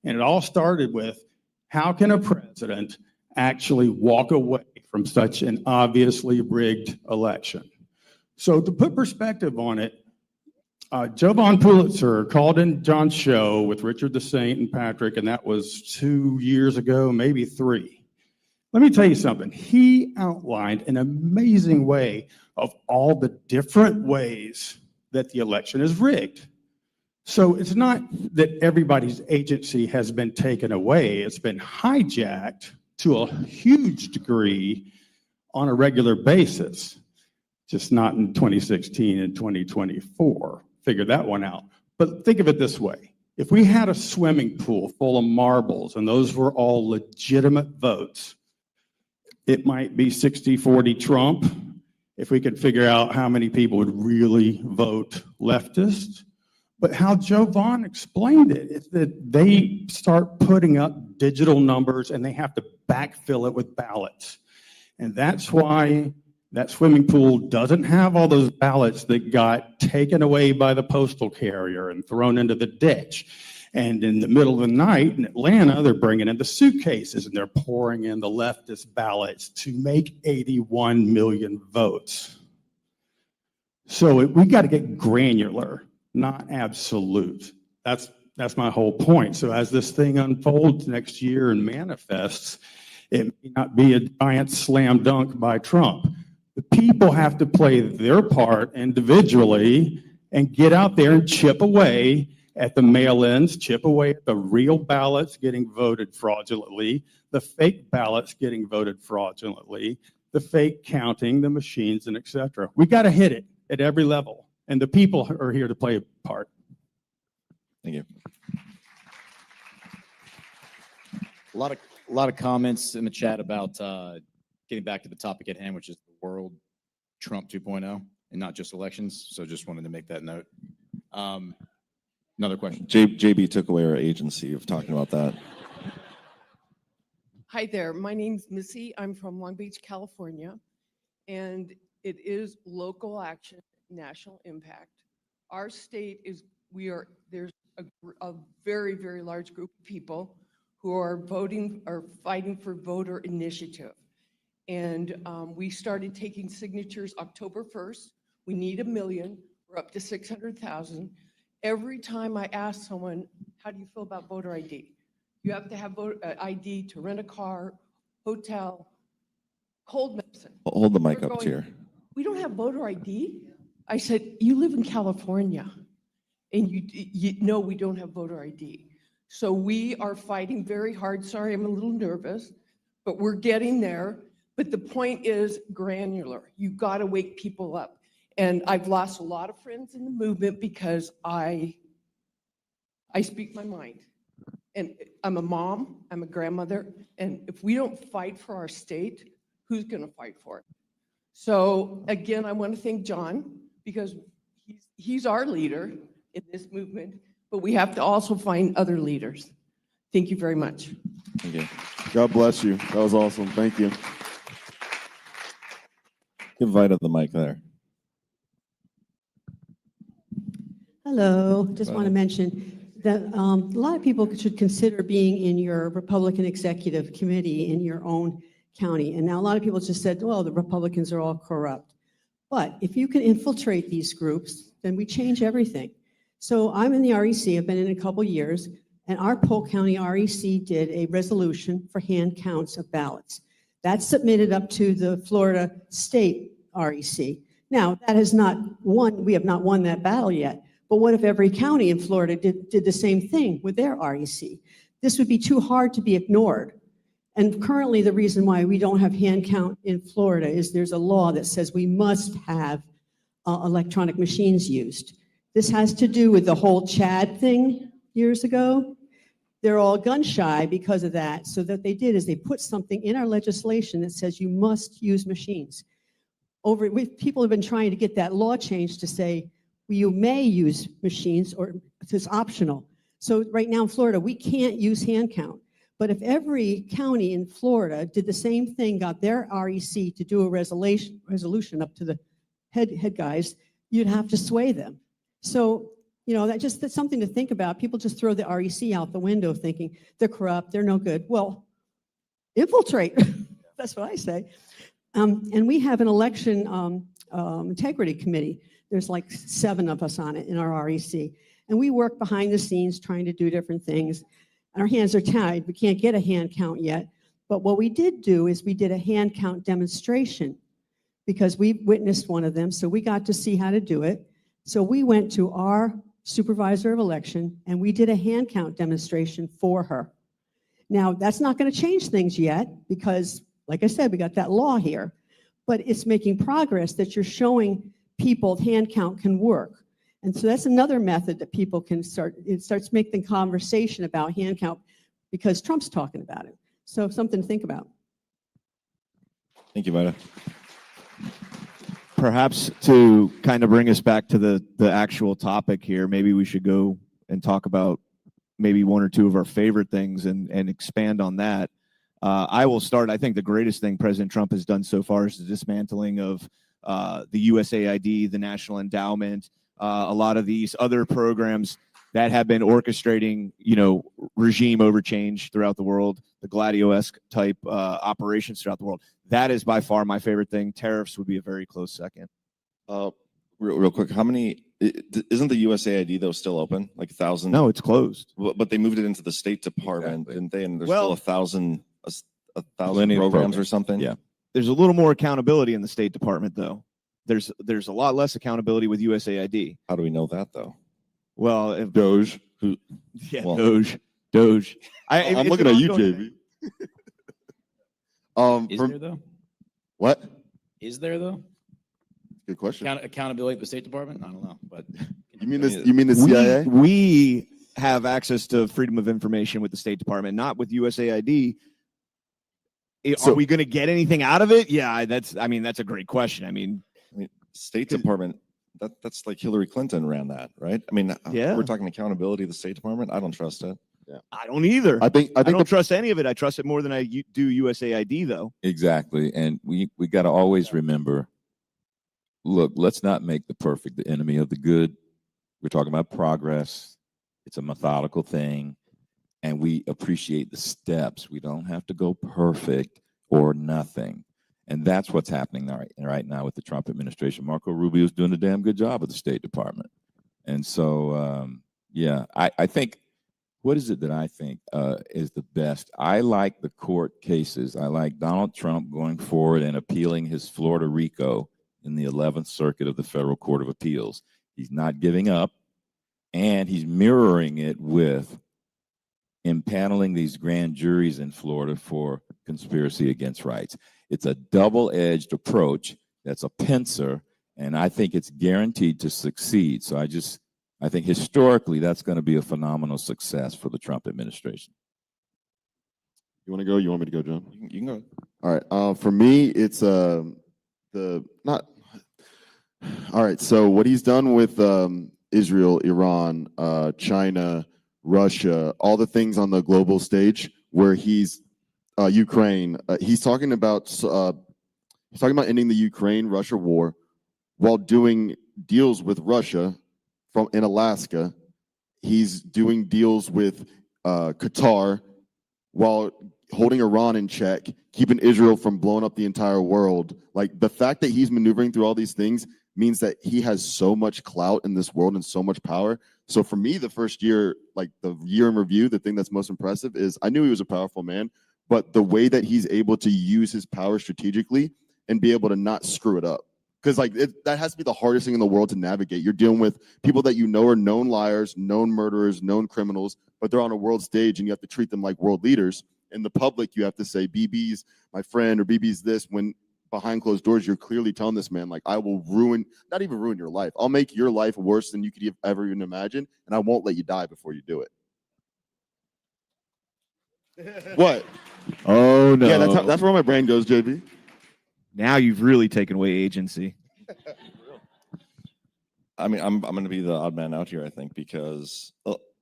And it all started with, how can a president actually walk away from such an obviously rigged election? So to put perspective on it, Joe Von Pulitzer called in John's show with Richard the Saint and Patrick, and that was 2 years ago, maybe 3. Let me tell you something. He outlined an amazing way of all the different ways that the election is rigged. So it's not that everybody's agency has been taken away. It's been hijacked to a huge degree on a regular basis, just not in 2016 and 2024. Figure that one out. But think of it this way. If we had a swimming pool full of marbles and those were all legitimate votes, it might be 60-40 Trump if we could figure out how many people would really vote leftist. But how Joe Vaughn explained it is that they start putting up digital numbers and they have to backfill it with ballots. And that's why that swimming pool doesn't have all those ballots that got taken away by the postal carrier and thrown into the ditch. And in the middle of the night in Atlanta, they're bringing in the suitcases and they're pouring in the leftist ballots to make 81 million votes. So we got to get granular, not absolute. That's my whole point. So as this thing unfolds next year and manifests, it may not be a giant slam dunk by Trump. The people have to play their part individually and get out there and chip away at the mail-ins, chip away at the real ballots getting voted fraudulently, the fake ballots getting voted fraudulently, the fake counting, the machines, and et cetera. We got to hit it at every level, and the people are here to play a part. Thank you. A lot of comments in the chat about getting back to the topic at hand, which is the world Trump 2.0 and not just elections. So just wanted to make that note. Another question. JB took away our agency of talking about that. Hi there. My name's Missy. I'm from Long Beach, California, and it is local action, national impact. Our state is, there's a very, very large group of people who are fighting for voter initiative. And we started taking signatures October 1st. We need 1 million. We're up to 600,000. Every time I ask someone, how do you feel about voter ID? You have to have voter ID to rent a car, hotel, cold medicine. Hold the mic They're up going, here. We don't have voter ID? I said, you live in California and you know we don't have voter ID. So we are fighting very hard. Sorry, I'm a little nervous, but we're getting there. But the point is granular. You got to wake people up. And I've lost a lot of friends in the movement because I speak my mind. And I'm a mom, I'm a grandmother, and if we don't fight for our state, who's going to fight for it? So again, I want to thank John because he's our leader in this movement, but we have to also find other leaders. Thank you very much. Thank you. God bless you. That was awesome. Thank you. Give Vida the mic there. Hello, just want to mention that a lot of people should consider being in your Republican executive committee in your own county. And now a lot of people just said, well, the Republicans are all corrupt. But if you can infiltrate these groups, then we change everything. So I'm in the REC, I've been in a couple years, and our Polk County REC did a resolution for hand counts of ballots. That's submitted up to the Florida State REC. Now, that has not won, we have not won that battle yet. But what if every county in Florida did the same thing with their REC? This would be too hard to be ignored. And currently the reason why we don't have hand count in Florida is there's a law that says we must have electronic machines used. This has to do with the whole Chad thing years ago. They're all gun shy because of that. So what they did is they put something in our legislation that says you must use machines. People have been trying to get that law changed to say, you may use machines or it's optional. So right now in Florida, we can't use hand count. But if every county in Florida did the same thing, got their REC to do a resolution up to the head guys, you'd have to sway them. So, you know, that's something to think about. People just throw the REC out the window thinking they're corrupt, they're no good. Well, infiltrate, that's what I say. And we have an election integrity committee. There's like 7 of us on it in our REC. And we work behind the scenes trying to do different things. And our hands are tied. We can't get a hand count yet. But what we did do is we did a hand count demonstration because we witnessed one of them. So we got to see how to do it. So we went to our supervisor of election and we did a hand count demonstration for her. Now, that's not going to change things yet because, like I said, we got that law here. but it's making progress that you're showing people hand count can work. And so that's another method that people can start, it starts making the conversation about hand count because Trump's talking about it. So something to think about. Thank you, Vida. Perhaps to kind of bring us back to the actual topic here, maybe we should go and talk about maybe one or two of our favorite things and expand on that. I will start. I think the greatest thing President Trump has done so far is the dismantling of the USAID, the National Endowment, a lot of these other programs that have been orchestrating, regime overchange throughout the world, the Gladio-esque type operations throughout the world. That is by far my favorite thing. Tariffs would be a very close second. Real quick, how many? Isn't the USAID though still open? Like 1,000? No, it's closed. But they moved it into the State Department, Exactly. didn't they? And there's Well, still a thousand Plenty of programs or something. Yeah. there's a little more accountability in the State Department, though. There's a lot less accountability with USAID. How do we know that though? Well, if Doge. yeah, Well- Doge. I'm it's looking an at you, ongoing JB. Is From there though? what? Is there though? Good question. Accountability at the State Department? I don't know, but You mean this? You mean the thing. CIA? We have access to freedom of information with the State Department, not with USAID. So- Are we going to get anything out of it? Yeah, that's a great question. I mean, State Department. That's like Hillary Clinton ran that, right? I mean, Yeah. we're talking accountability of the State Department. I don't trust it. I don't either. I think I don't the trust any of it. I trust it more than I do USAID, though. Exactly. And we got to always remember, look, let's not make the perfect the enemy of the good. We're talking about progress. It's a methodical thing. And we appreciate the steps. We don't have to go perfect or nothing. And that's what's happening right now with the Trump administration. Marco Rubio is doing a damn good job at the State Department. And so, I think, what is it that I think is the best? I like the court cases. I like Donald Trump going forward and appealing his Florida RICO in the 11th Circuit of the Federal Court of Appeals. He's not giving up, and he's mirroring it with impaneling these grand juries in Florida for conspiracy against rights. It's a double-edged approach. That's a pincer, and I think it's guaranteed to succeed. So I think historically that's going to be a phenomenal success for the Trump administration. You want to go? You want me to go, John? You can go. All right. For me, it's not. All right. So what he's done with Israel, Iran, China, Russia, all the things on the global stage where he's Ukraine. He's talking about ending the Ukraine-Russia war while doing deals with Russia in Alaska. He's doing deals with Qatar while holding Iran in check, keeping Israel from blowing up the entire world. Like, the fact that he's maneuvering through all these things means that he has so much clout in this world and so much power. So for me, the first year, like the year in review, the thing that's most impressive is I knew he was a powerful man, but the way that he's able to use his power strategically and be able to not screw it up. Because that has to be the hardest thing in the world to navigate. You're dealing with people that you know are known liars, known murderers, known criminals, but they're on a world stage and you have to treat them like world leaders. In the public, you have to say, BB's my friend or BB's this, when behind closed doors, you're clearly telling this man, like, I will not even ruin your life. I'll make your life worse than you could ever even imagine, and I won't let you die before you do it. What? Oh, no. Yeah, that's where my brain goes, JB. Now you've really taken away agency. I mean, I'm going to be the odd man out here, I think, because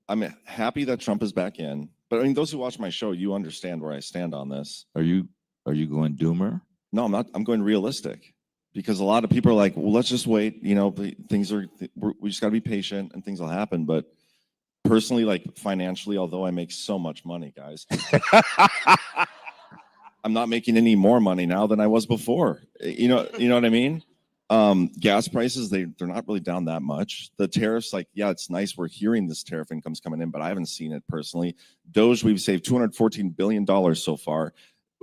I'm happy that Trump is back in. But I mean, those who watch my show, you understand where I stand on this. Are you going doomer? No, I'm not. I'm going realistic, because a lot of people are like, well, let's just wait. We just got to be patient and things will happen. But personally, like financially, although I make so much money, guys, I'm not making any more money now than I was before. You know what I mean? Gas prices, they're not really down that much. The tariffs, like, yeah, it's nice. We're hearing this tariff income's coming in, but I haven't seen it personally. Doge, we've saved $214 billion so far.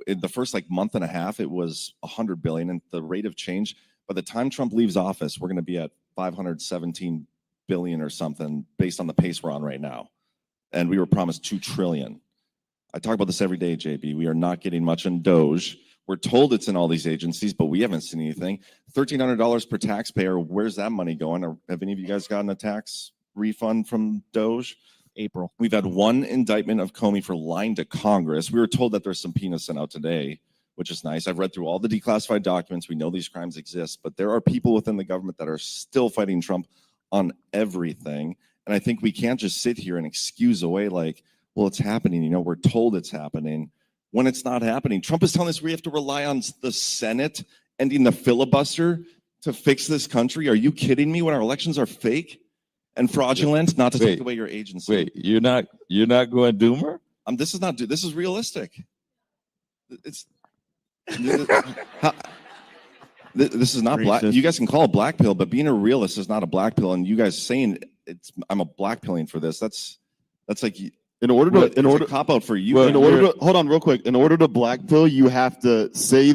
In the first month and a half, it was $100 billion, and the rate of change, by the time Trump leaves office, we're going to be at $517 billion or something based on the pace we're on right now. And we were promised $2 trillion. I talk about this every day, JB. We are not getting much in Doge. We're told it's in all these agencies, but we haven't seen anything. $1,300 per taxpayer. Where's that money going? Or have any of you guys gotten a tax refund from Doge? April. We've had one indictment of Comey for lying to Congress. We were told that there's some subpoenas sent out today, which is nice. I've read through all the declassified documents. We know these crimes exist, but there are people within the government that are still fighting Trump on everything. And I think we can't just sit here and excuse away like, well, it's happening. You know, we're told it's happening when it's not happening. Trump is telling us we have to rely on the Senate ending the filibuster to fix this country. Are you kidding me? When our elections are fake and fraudulent, not to take away your agency. Wait, you're not going doomer? This is not. This is realistic. It's. This is not black. You guys can call it black pill, but being a realist is not a black pill. And you guys saying I'm a black pilling for this. That's like a cop out for you. Well, hold on real quick. In order to black pill, you have to say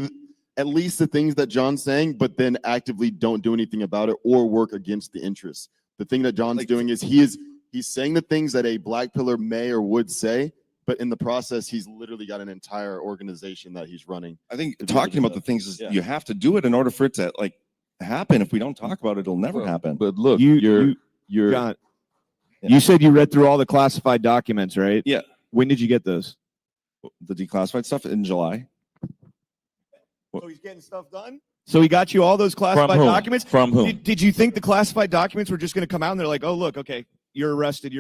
at least the things that John's saying, but then actively don't do anything about it or work against the interests. The thing that John's doing is he's saying the things that a black pillar may or would say, but in the process, he's literally got an entire organization that he's running. I think talking about the things is you have to do it in order for it to happen. If we don't talk about it, it'll never happen. But look, John, you said you read through all the classified documents, right? Yeah. When did you get those? The declassified stuff in July. So he's getting stuff done? So he got you all those classified documents? From whom? Did you think the classified documents were just going to come out and they're like, oh, look, okay, you're arrested.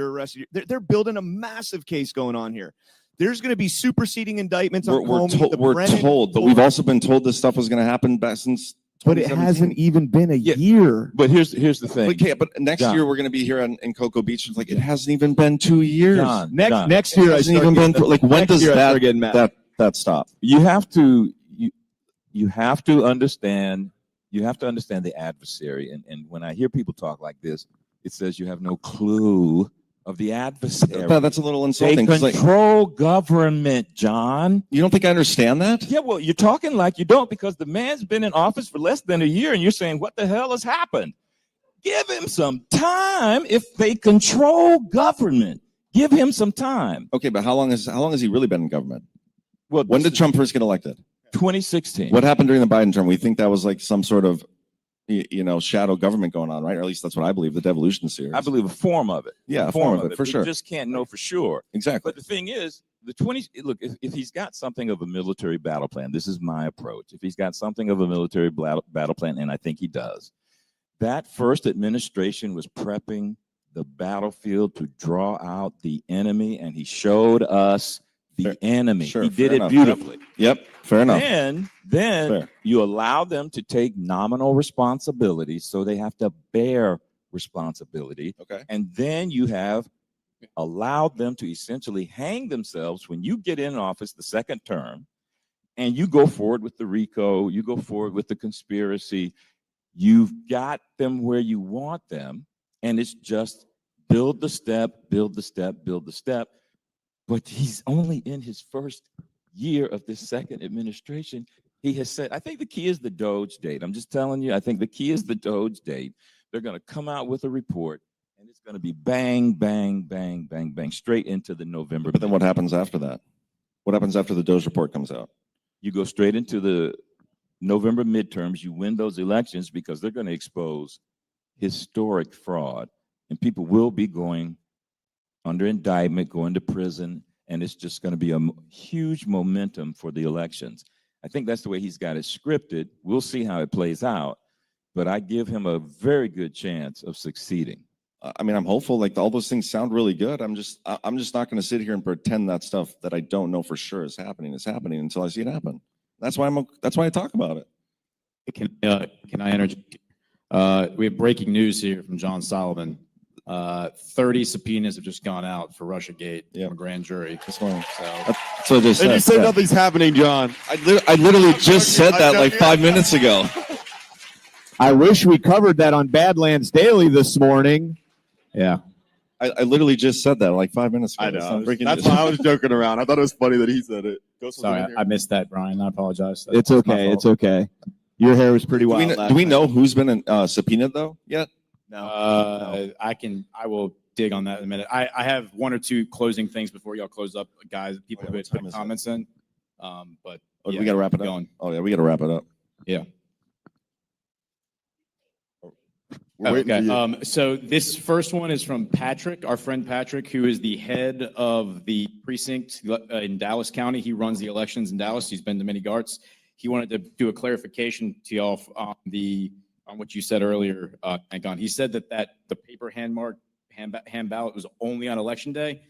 They're building a massive case going on here. There's going to be superseding indictments on Comey. We're told, but we've also been told this stuff was going to happen back since. But it hasn't even been a year. But here's the thing. Okay, but next year we're going to be here in Cocoa Beach. It's like it hasn't even been 2 years. Next year, it hasn't even been when does that stop? You have to understand the adversary. And when I hear people talk like this, it says you have no clue of the adversary. That's a little insulting. They control government, John. You don't think I understand that? Yeah, well, you're talking like you don't because the man's been in office for less than a year and you're saying, what the hell has happened? Give him some time if they control government. Give him some time. Okay, but how long has he really been in government? Well, when did Trump first get elected? 2016. What happened during the Biden term? We think that was like some sort of shadow government going on, right? Or at least that's what I believe, the devolution series. I believe a form of it. Yeah, a form of it, for sure. We just can't know for sure. Exactly. But the thing is, look, if he's got something of a military battle plan, this is my approach. If he's got something of a military battle plan, and I think he does, that first administration was prepping the battlefield to draw out the enemy, and he showed us the enemy. Sure, he did it enough. beautifully. Yep, fair enough. Then you allow them to take nominal responsibility, so they have to bear responsibility. Okay. And then you have allowed them to essentially hang themselves when you get in office the second term, and you go forward with the RICO, you go forward with the conspiracy. You've got them where you want them, and it's just build the step, build the step, build the step. But he's only in his first year of this second administration. He has said, I think the key is the Doge date. I'm just telling you, I think the key is the Doge date. They're going to come out with a report, and it's going to be bang, bang, bang, bang, bang, straight into the November. But then what happens after that? What happens after the Doge report comes out? You go straight into the November midterms. You win those elections because they're going to expose historic fraud, and people will be going under indictment, going to prison, and it's just going to be a huge momentum for the elections. I think that's the way he's got it scripted. We'll see how it plays out, but I give him a very good chance of succeeding. I mean, I'm hopeful. Like all those things sound really good. I'm just not going to sit here and pretend that stuff that I don't know for sure is happening until I see it happen. That's why I talk about it. Can I interject? We have breaking news here from John Solomon. 30 subpoenas have just gone out for Russiagate from a grand jury. This morning. So you said nothing's happening, John. I literally just said that like 5 minutes ago. I wish we covered that on Badlands Daily this morning. Yeah. I literally just said that like 5 minutes ago. I know. That's why I was joking around. I thought it was funny that he said it. Sorry, I missed that, Brian. I apologize. It's okay. It's okay. Your hair was pretty wild. Do we know who's been subpoenaed though yet? No. I will dig on that in a minute. I have one or two closing things before y'all close up, guys. People who had put comments in. But Oh, yeah, we got to wrap it up. going. Oh yeah, we got to wrap it up. Yeah. We're waiting for you. So this first one is from Patrick, our friend Patrick, who is the head of the precinct in Dallas County. He runs the elections in Dallas. He's been to many GARTs. He wanted to do a clarification to y'all on what you said earlier, Ankon. He said that the paper hand ballot was only on election day.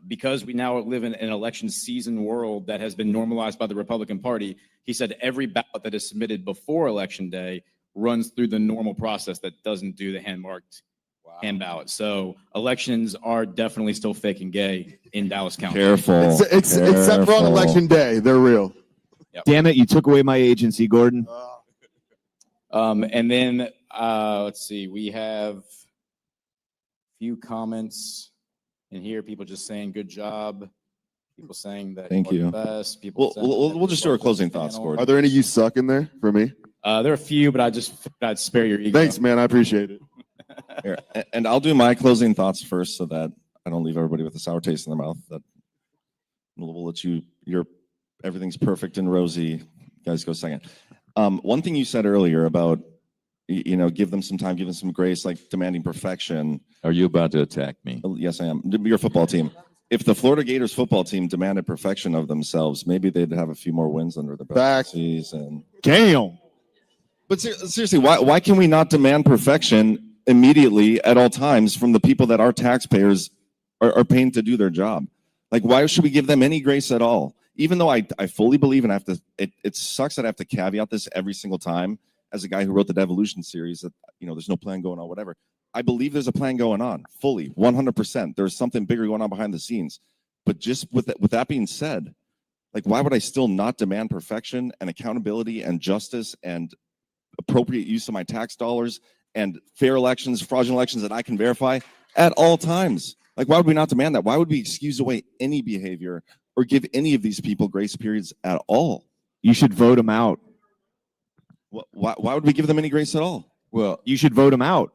Because we now live in an election season world that has been normalized by the Republican Party, he said every ballot that is submitted before election day runs through the normal process that doesn't do the hand-marked hand ballot. So elections are definitely still fake and gay in Dallas County. Careful. Except for on election day, they're real. Yep. Damn it, you took away my agency, Gordon. And then let's see, we have a few comments in here. People just saying good job. People saying that Thank you're you. the best. People We'll just do our closing thoughts, Gordon. Are there any you suck in there for me? There are a few, but I'd spare your ego. Thanks, man. I appreciate it. Here, and I'll do my closing thoughts first, so that I don't leave everybody with a sour taste in their mouth. That we'll let everything's perfect and rosy. You guys go second. One thing you said earlier about, give them some time, give them some grace, like demanding perfection. Are you about to attack me? Yes, I am. Your football team. If the Florida Gators football team demanded perfection of themselves, maybe they'd have a few more wins under their belt this season. Damn. But seriously, why can we not demand perfection immediately at all times from the people that our taxpayers are paying to do their job? Like, why should we give them any grace at all? Even though I fully believe, and it sucks that I have to caveat this every single time as a guy who wrote the Devolution series, that there's no plan going on, whatever. I believe there's a plan going on, fully, 100%. There's something bigger going on behind the scenes. But just with that being said, like, why would I still not demand perfection and accountability and justice and appropriate use of my tax dollars and fair elections, fraudulent elections that I can verify at all times? Like, why would we not demand that? Why would we excuse away any behavior or give any of these people grace periods at all? You should vote them out. Why would we give them any grace at all? Well, You should vote them out.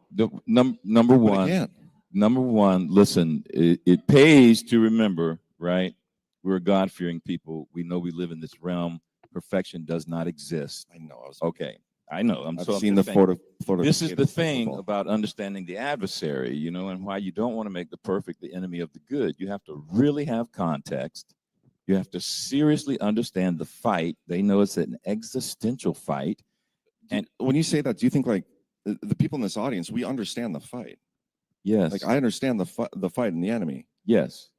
number one, listen, it pays to remember, right? We're God-fearing people. We know we live in this realm. Perfection does not exist. I know. Okay. I know. I've seen the Florida. This is the Gators thing football. about understanding the adversary, and why you don't want to make the perfect the enemy of the good. You have to really have context. You have to seriously understand the fight. They know it's an existential fight. And when you say that, do you think like the people in this audience, we understand the fight? Yes. Like, I understand the fight and the enemy. Yes.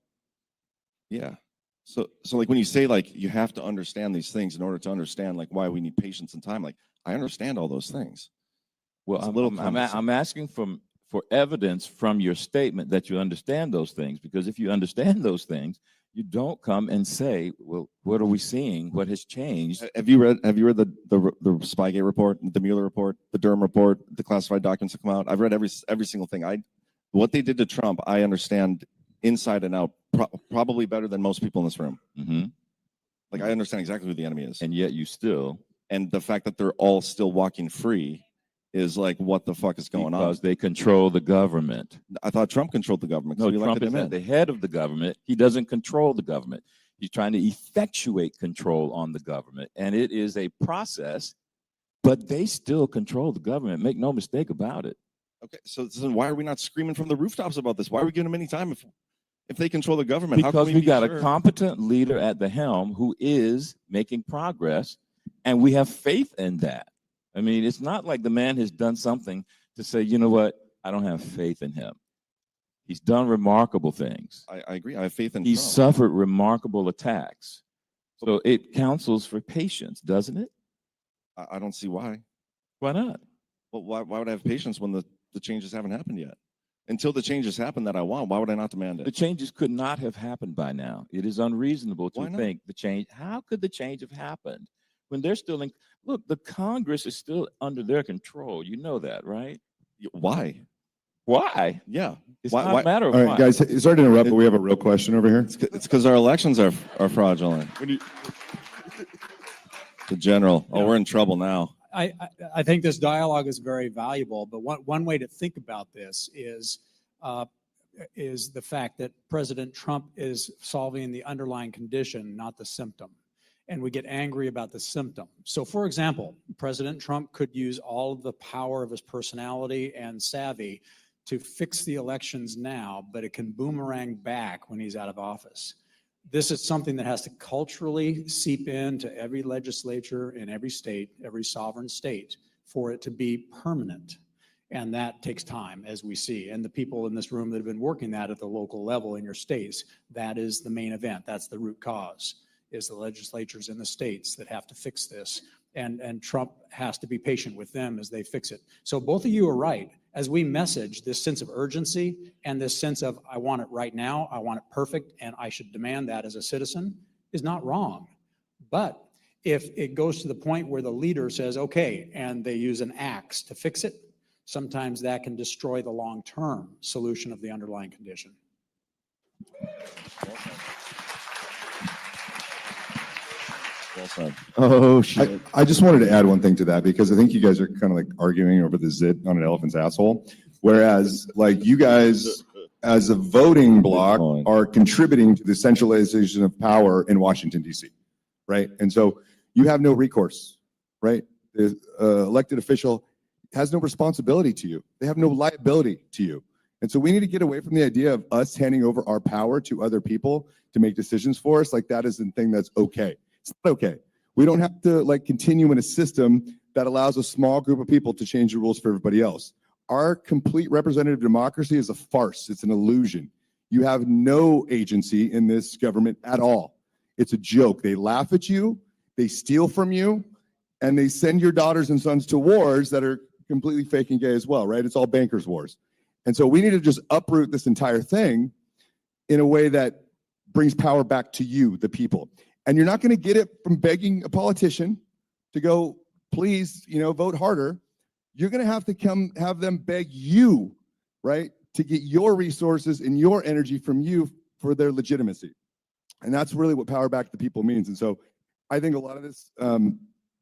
Yeah. So like when you say like you have to understand these things in order to understand like why we need patience and time, like I understand all those things. Well, I'm asking for evidence from your statement that you understand those things, because if you understand those things, you don't come and say, well, what are we seeing? What has changed? Have you read the Spygate report, the Mueller report, the Durham report, the classified documents that come out? I've read every single thing. What they did to Trump, I understand inside and out, probably better than most people in this room. Mm-hmm. Like, I understand exactly who the enemy is. And yet you still. And the fact that they're all still walking free is like, what the fuck is going on? Because they control the government. I thought Trump controlled the government. No, We Trump elected is him at in. the head of the government. He doesn't control the government. He's trying to effectuate control on the government. And it is a process, but they still control the government. Make no mistake about it. Okay, so then why are we not screaming from the rooftops about this? Why are we giving them any time if they control the government? How Because can we be got sure? a competent leader at the helm who is making progress, and we have faith in that. I mean, it's not like the man has done something to say, you know what, I don't have faith in him. He's done remarkable things. I agree. I have faith in He's Trump. suffered remarkable attacks. So it counsels for patience, doesn't it? I don't see why. Why not? Well, why would I have patience when the changes haven't happened yet? Until the changes happen that I want, why would I not demand The it? changes could not have happened by now. It is unreasonable Why to not? think the change. How could the change have happened when they're still in? Look, the Congress is still under their control. You know that, right? Why? Why? Yeah. It's Why? not a matter of All why. right, guys, sorry to interrupt, but we have a real question over here. It's because our elections are fraudulent. The general. Oh, we're in trouble now. I think this dialogue is very valuable, but one way to think about this is the fact that President Trump is solving the underlying condition, not the symptom. and we get angry about the symptom. So for example, President Trump could use all of the power of his personality and savvy to fix the elections now, but it can boomerang back when he's out of office. This is something that has to culturally seep into every legislature in every state, every sovereign state, for it to be permanent. And that takes time, as we see. And the people in this room that have been working that at the local level in your states, that is the main event. That's the root cause, is the legislatures in the states that have to fix this. And Trump has to be patient with them as they fix it. So both of you are right. As we message this sense of urgency and this sense of, I want it right now, I want it perfect, and I should demand that as a citizen, is not wrong. But if it goes to the point where the leader says, okay, and they use an axe to fix it, sometimes that can destroy the long-term solution of the underlying condition. Well said. Oh, shit. I just wanted to add one thing to that, because I think you guys are kind of like arguing over the zit on an elephant's asshole. Whereas like you guys as a voting bloc are contributing to the centralization of power in Washington, D.C., right? And so you have no recourse, right? The elected official has no responsibility to you. They have no liability to you. And so we need to get away from the idea of us handing over our power to other people to make decisions for us. Like that is the thing that's okay. It's not okay. We don't have to like continue in a system that allows a small group of people to change the rules for everybody else. Our complete representative democracy is a farce. It's an illusion. You have no agency in this government at all. It's a joke. They laugh at you, they steal from you, and they send your daughters and sons to wars that are completely fake and gay as well, right? It's all bankers' wars. And so we need to just uproot this entire thing in a way that brings power back to you, the people. And you're not going to get it from begging a politician to go, please, vote harder. You're going to have them beg you, right, to get your resources and your energy from you for their legitimacy. And that's really what power back to the people means. And so I think a lot of this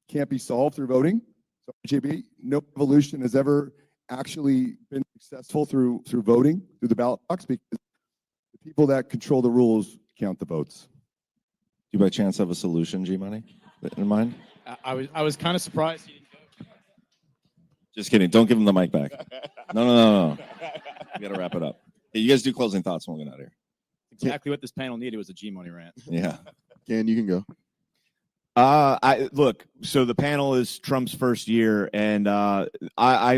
can't be solved through voting. So JB, no revolution has ever actually been successful through voting, through the ballot box, because the people that control the rules count the votes. Do you by chance have a solution, G-Money, in mind? I was kind of surprised he didn't go. Just kidding. Don't give him the mic back. No. We got to wrap it up. Hey, you guys do closing thoughts when we get out of here. Exactly what this panel needed was a G-Money rant. Yeah. Ken, you can go. Look, so the panel is Trump's first year, and I've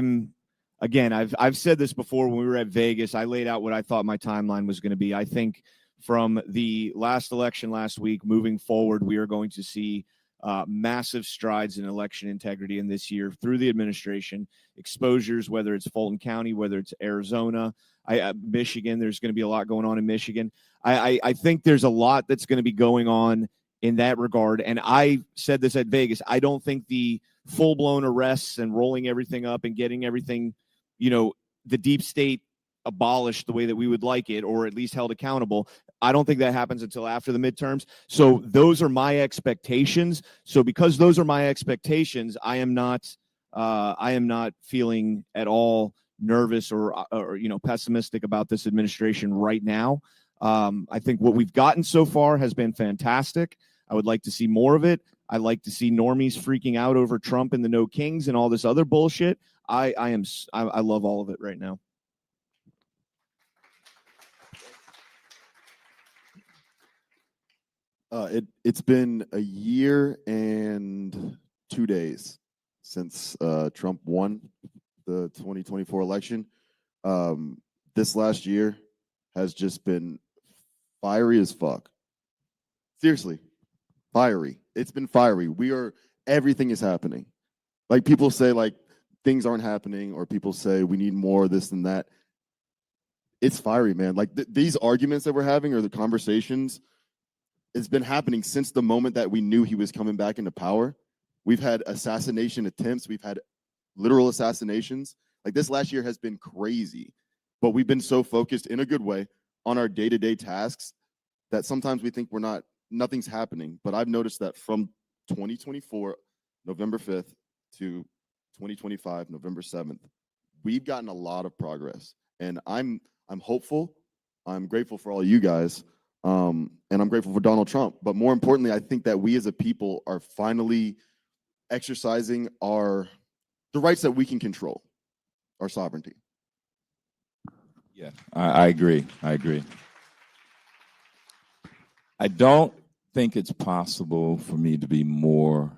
said this before when we were at Vegas. I laid out what I thought my timeline was going to be. I think from the last election last week moving forward, we are going to see massive strides in election integrity in this year through the administration, exposures, whether it's Fulton County, whether it's Arizona, Michigan. There's going to be a lot going on in Michigan. I think there's a lot that's going to be going on in that regard. And I said this at Vegas. I don't think the full-blown arrests and rolling everything up and getting everything, the deep state abolished the way that we would like it, or at least held accountable, I don't think that happens until after the midterms. So those are my expectations. So because those are my expectations, I am not feeling at all nervous or pessimistic about this administration right now. I think what we've gotten so far has been fantastic. I would like to see more of it. I like to see normies freaking out over Trump and the No Kings and all this other bullshit. I love all of it right now. It's been a year and 2 days since Trump won the 2024 election. This last year has just been fiery as fuck. Seriously, fiery. It's been fiery. Everything is happening. Like people say, like things aren't happening, or people say we need more, this and that. It's fiery, man. Like these arguments that we're having, or the conversations, it's been happening since the moment that we knew he was coming back into power. We've had assassination attempts. We've had literal assassinations. Like this last year has been crazy, but we've been so focused in a good way on our day-to-day tasks that sometimes we think nothing's happening. But I've noticed that from 2024, November 5th to 2025, November 7th, we've gotten a lot of progress. And I'm hopeful. I'm grateful for all you guys. And I'm grateful for Donald Trump. But more importantly, I think that we as a people are finally exercising the rights that we can control, our sovereignty. Yeah, I agree. I agree. I don't think it's possible for me to be more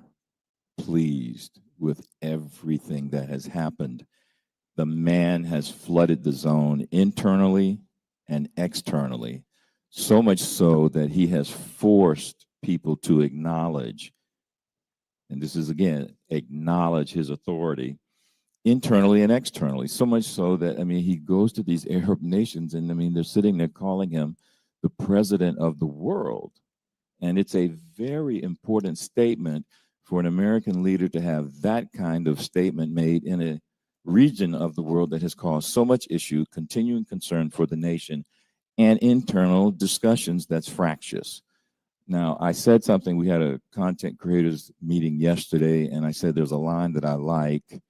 pleased with everything that has happened. The man has flooded the zone internally and externally, so much so that he has forced people to acknowledge, and this is again, acknowledge his authority internally and externally, so much so that, I mean, he goes to these Arab nations and, I mean, they're sitting there calling him the president of the world. And it's a very important statement for an American leader to have that kind of statement made in a region of the world that has caused so much issue, continuing concern for the nation, and internal discussions that's fractious. Now, I said something, we had a content creators meeting yesterday, and I said there's a line that I like,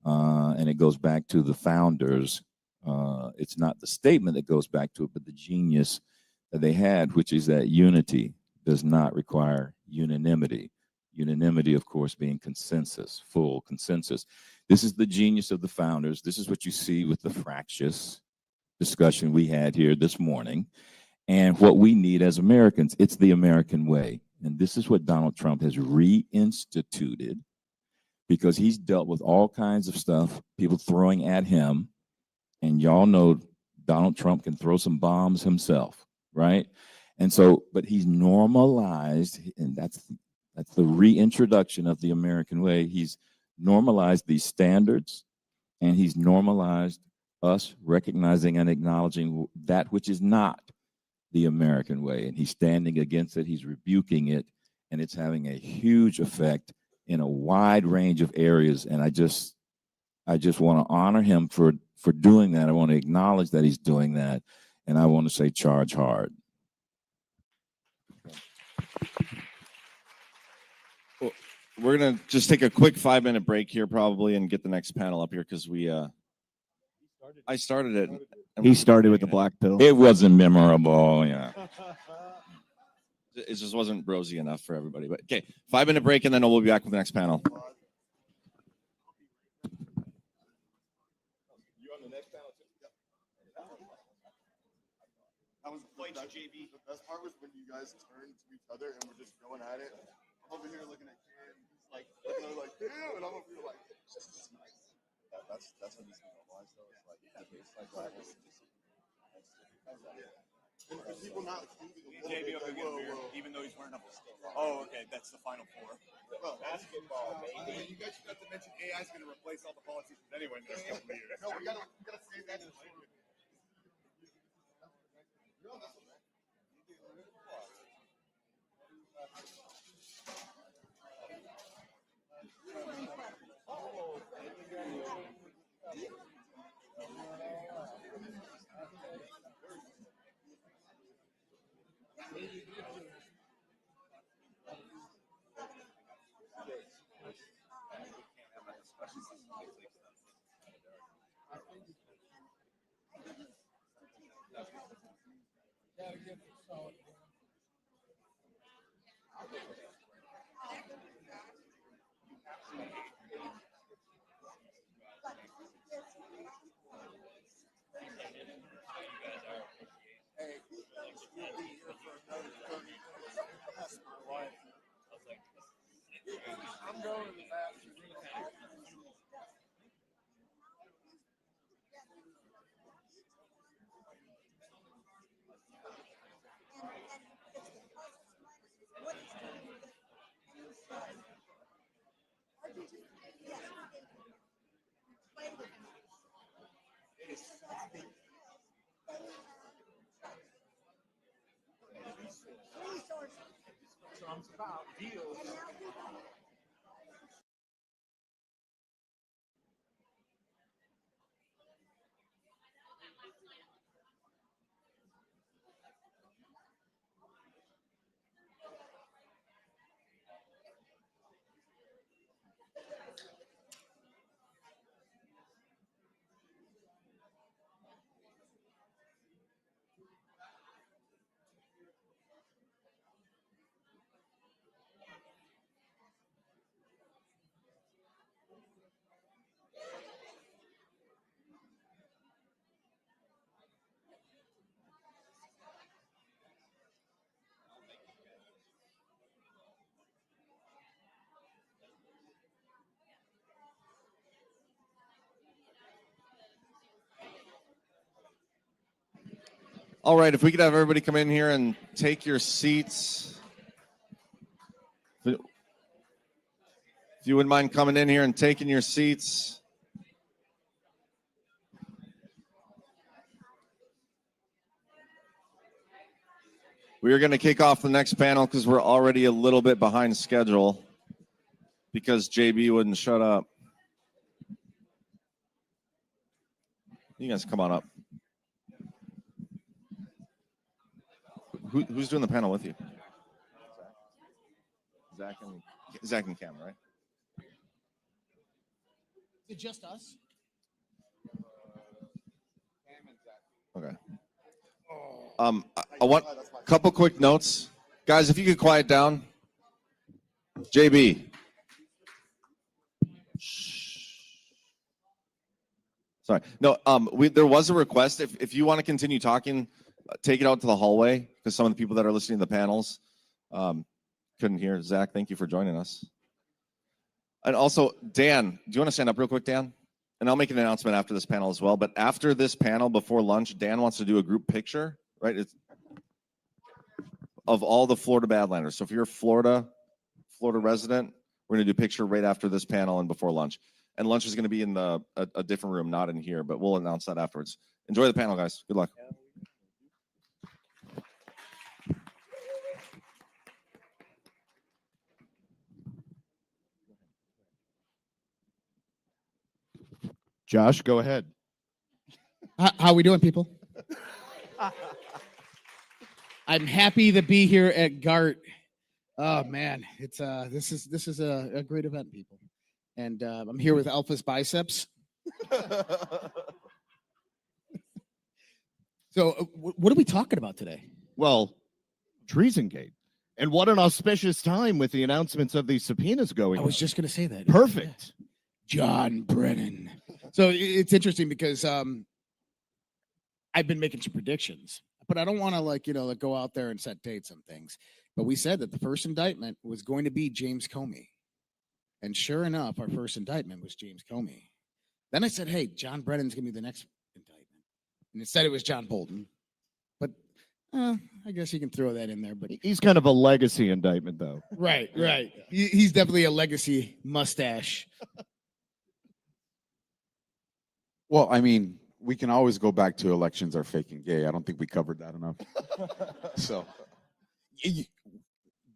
and it goes back to the founders. It's not the statement that goes back to it, but the genius that they had, which is that unity does not require unanimity. Unanimity, of course, being consensus, full consensus. This is the genius of the founders. This is what you see with the fractious discussion we had here this morning. And what we need as Americans, it's the American way. And this is what Donald Trump has reinstituted, because he's dealt with all kinds of stuff, people throwing at him. And y'all know Donald Trump can throw some bombs himself, right? And so, but he's normalized, and that's the reintroduction of the American way. He's normalized these standards, and he's normalized us recognizing and acknowledging that which is not the American way. And he's standing against it, he's rebuking it, and it's having a huge effect in a wide range of areas. And I just want to honor him for doing that. I want to acknowledge that he's doing that, and I want to say charge hard. Well, we're gonna just take a quick 5-minute break here, probably, and get the next panel up here because I started it. He started with the black pill. It wasn't memorable, yeah. It just wasn't rosy enough for everybody. But okay, 5-minute break, and then we'll be back with the next panel. That was JV. The best part was when you guys turned to each other and were just going at it. I'm over here looking at Kim, he's like looking at her like, damn, and I'm over here like, Jesus Christ. That's what these people realize though. It's like the baseline level is just and people not JV will get beer, even though he's wearing a Oh, okay, that's the final four. Well, basketball, baby. You guys forgot to mention AI is going to replace all the politicians anyway in the next couple of years. No, we gotta save that in the story. I'm going to the bathroom. Trump's about deals. All right, if we could have everybody come in here and take your seats. If you wouldn't mind coming in here and taking your seats. We are going to kick off the next panel because we're already a little bit behind schedule because JB wouldn't shut up. You guys come on up. Who's doing the panel with you? Zach and Cam, right? Is it just us? Okay. I want a couple quick notes. Guys, if you could quiet down. JB. Sorry. No, there was a request. If you want to continue talking, take it out to the hallway because some of the people that are listening to the panels couldn't hear. Zach, thank you for joining us. And also, Dan, do you want to stand up real quick, Dan? And I'll make an announcement after this panel as well. But after this panel, before lunch, Dan wants to do a group picture, right? It's of all the Florida Badlanders. So if you're a Florida resident, we're going to do a picture right after this panel and before lunch. And lunch is going to be in a different room, not in here, but we'll announce that afterwards. Enjoy the panel, guys. Good luck. Josh, go ahead. How we doing, people? I'm happy to be here at GART. Oh man, it's this is a great event, people. And I'm here with Alpha's Biceps. So what are we talking about today? Well, Treasongate. And what an auspicious time with the announcements of these subpoenas going. I was just going to say that. Perfect. Yeah. John Brennan. So it's interesting because I've been making some predictions, but I don't want to go out there and set dates on things. But we said that the first indictment was going to be James Comey. And sure enough, our first indictment was James Comey. Then I said, hey, John Brennan's going to be the next indictment. And instead it was John Bolton. But I guess you can throw that in there. But he's kind of a legacy indictment, though. Right. He's definitely a legacy mustache. Well, I mean, we can always go back to elections are fake and gay. I don't think we covered that enough. So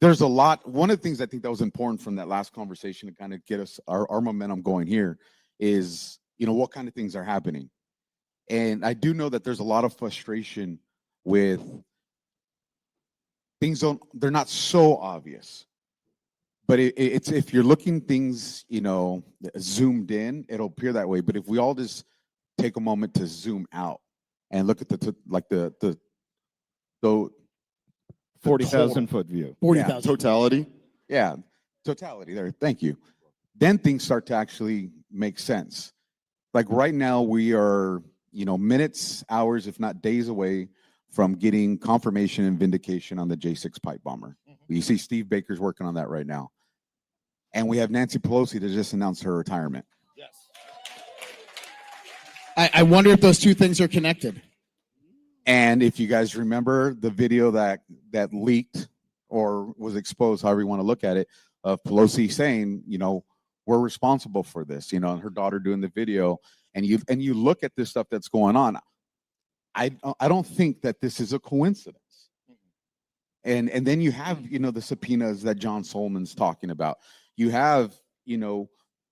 there's a lot. One of the things I think that was important from that last conversation to kind of get us our momentum going here is, what kind of things are happening. And I do know that there's a lot of frustration with things they're not so obvious. But it's if you're looking things, zoomed in, it'll appear that way. But if we all just take a moment to zoom out and look at the 40,000 foot view. 40,000. Yeah, totality. Yeah, totality there. Thank you. Then things start to actually make sense. Like right now we are, minutes, hours, if not days away from getting confirmation and vindication on the J6 pipe bomber. You see Steve Baker's working on that right now. And we have Nancy Pelosi that just announced her retirement. Yes. I wonder if those two things are connected. And if you guys remember the video that leaked or was exposed, however you want to look at it, of Pelosi saying, we're responsible for this, and her daughter doing the video, and you look at this stuff that's going on. I don't think that this is a coincidence. And then you have, the subpoenas that John Solomon's talking about. You have,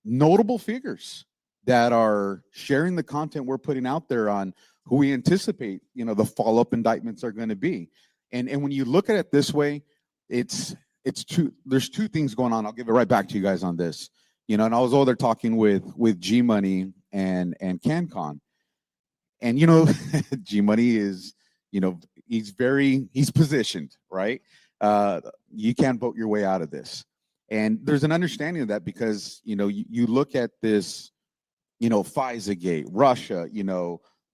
notable figures that are sharing the content we're putting out there on who we anticipate, the follow-up indictments are going to be. And when you look at it this way, there's two things going on. I'll give it right back to you guys on this. And I was over there talking with G Money and CanCon. And G Money is, he's positioned, right? You can't vote your way out of this. And there's an understanding of that because, you look at this, FISA-gate, Russia,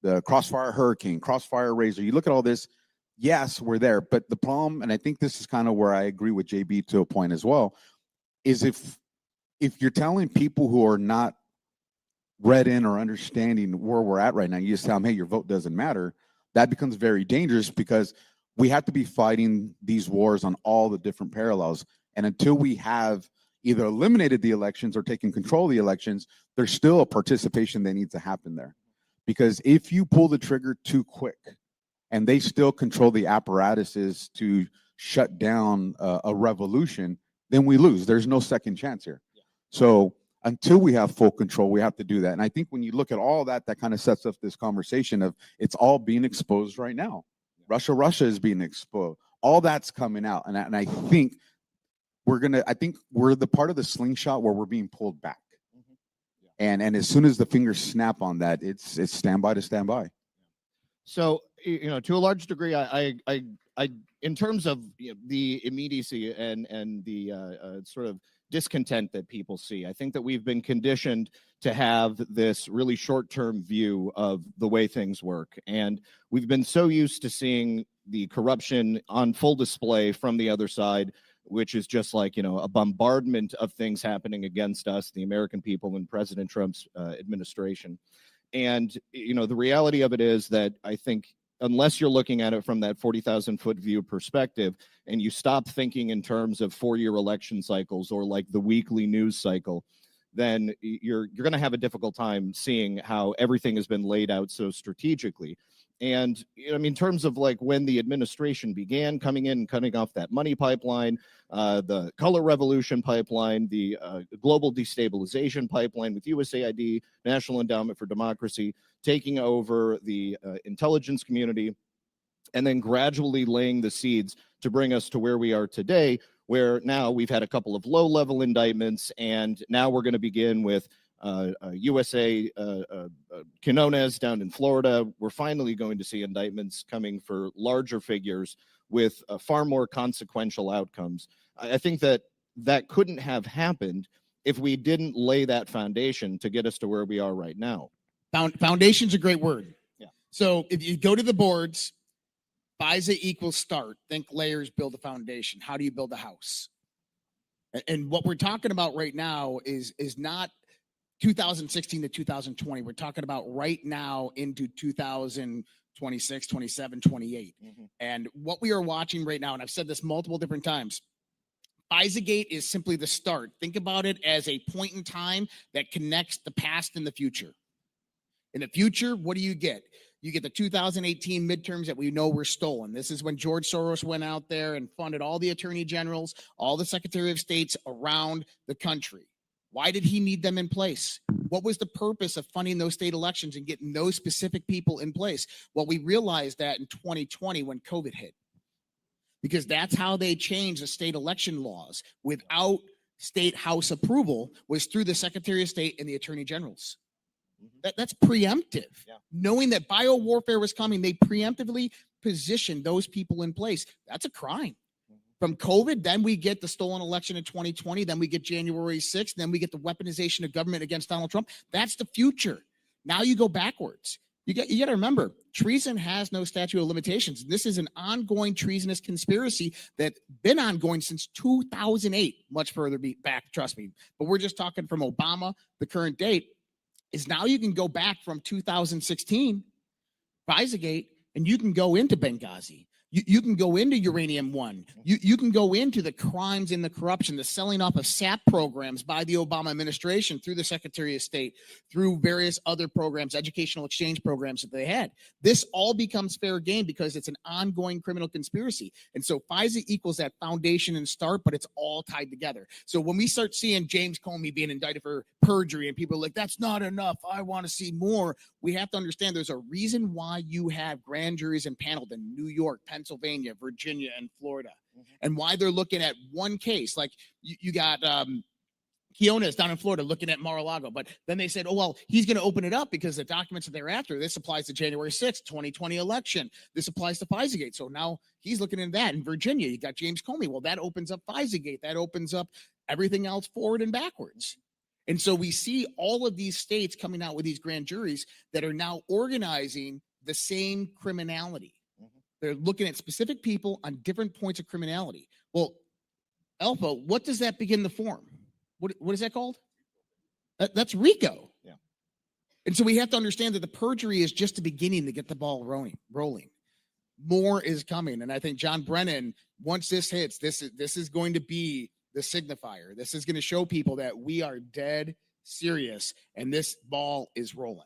the Crossfire Hurricane, Crossfire Razor, you look at all this, yes, we're there. But the problem, and I think this is kind of where I agree with JB to a point as well, is if you're telling people who are not read in or understanding where we're at right now, you just tell them, hey, your vote doesn't matter, that becomes very dangerous because we have to be fighting these wars on all the different parallels. And until we have either eliminated the elections or taken control of the elections, there's still a participation that needs to happen there. Because if you pull the trigger too quick and they still control the apparatuses to shut down a revolution, then we lose. There's no second chance here. So until we have full control, we have to do that. And I think when you look at all that, that kind of sets up this conversation of it's all being exposed right now. Russia is being exposed. All that's coming out. And I think I think we're the part of the slingshot where we're being pulled back. And as soon as the fingers snap on that, it's standby to standby. So, to a large degree, I in terms of the immediacy and the sort of discontent that people see, I think that we've been conditioned to have this really short-term view of the way things work. And we've been so used to seeing the corruption on full display from the other side, which is just like, a bombardment of things happening against us, the American people, and President Trump's administration. And, the reality of it is that I think unless you're looking at it from that 40,000-foot view perspective, and you stop thinking in terms of 4-year election cycles or like the weekly news cycle, then you're going to have a difficult time seeing how everything has been laid out so strategically. And in terms of like when the administration began coming in and cutting off that money pipeline, the color revolution pipeline, the global destabilization pipeline with USAID, National Endowment for Democracy, taking over the intelligence community, and then gradually laying the seeds to bring us to where we are today, where now we've had a couple of low-level indictments, and now we're going to begin with USA Quinones down in Florida. We're finally going to see indictments coming for larger figures with far more consequential outcomes. I think that couldn't have happened if we didn't lay that foundation to get us to where we are right now. Foundation's a great word. Yeah. So if you go to the boards, FISA equals start. Think layers, build a foundation. How do you build a house? And what we're talking about right now is not 2016 to 2020. We're talking about right now into 2026, 27, 28. And what we are watching right now, and I've said this multiple different times, FISA-gate is simply the start. Think about it as a point in time that connects the past and the future. In the future, what do you get? You get the 2018 midterms that we know were stolen. This is when George Soros went out there and funded all the attorney generals, all the secretary of states around the country. Why did he need them in place? What was the purpose of funding those state elections and getting those specific people in place? Well, we realized that in 2020 when COVID hit, because that's how they changed the state election laws without state house approval, was through the secretary of state and the attorney generals. That's preemptive. Yeah. Knowing that biowarfare was coming, they preemptively positioned those people in place. That's a crime. From COVID, then we get the stolen election in 2020, then we get January 6th, then we get the weaponization of government against Donald Trump. That's the future. Now you go backwards. You got to remember, treason has no statute of limitations. This is an ongoing treasonous conspiracy that's been ongoing since 2008, much further back, trust me. But we're just talking from Obama, the current date, is now you can go back from 2016, FISA-gate, and you can go into Benghazi. You can go into Uranium One. You can go into the crimes and the corruption, the selling off of SAP programs by the Obama administration through the Secretary of State, through various other programs, educational exchange programs that they had. This all becomes fair game because it's an ongoing criminal conspiracy. And so FISA equals that foundation and start, but it's all tied together. So when we start seeing James Comey being indicted for perjury and people are like, that's not enough, I want to see more, we have to understand there's a reason why you have grand juries impaneled in New York, Pennsylvania, Virginia, and Florida, and why they're looking at one case. Like you got Quinones down in Florida looking at Mar-a-Lago, but then they said, oh, well, he's going to open it up because the documents that they're after, this applies to January 6th, 2020 election. This applies to FISA-gate. So now he's looking into that. In Virginia, you got James Comey. Well, that opens up FISA-gate. That opens up everything else forward and backwards. And so we see all of these states coming out with these grand juries that are now organizing the same criminality. They're looking at specific people on different points of criminality. Well, Alpha, what does that begin to form? What is that called? That's RICO. Yeah. And so we have to understand that the perjury is just the beginning to get the ball rolling. More is coming. And I think John Brennan, once this hits, this is going to be the signifier. This is going to show people that we are dead serious and this ball is rolling.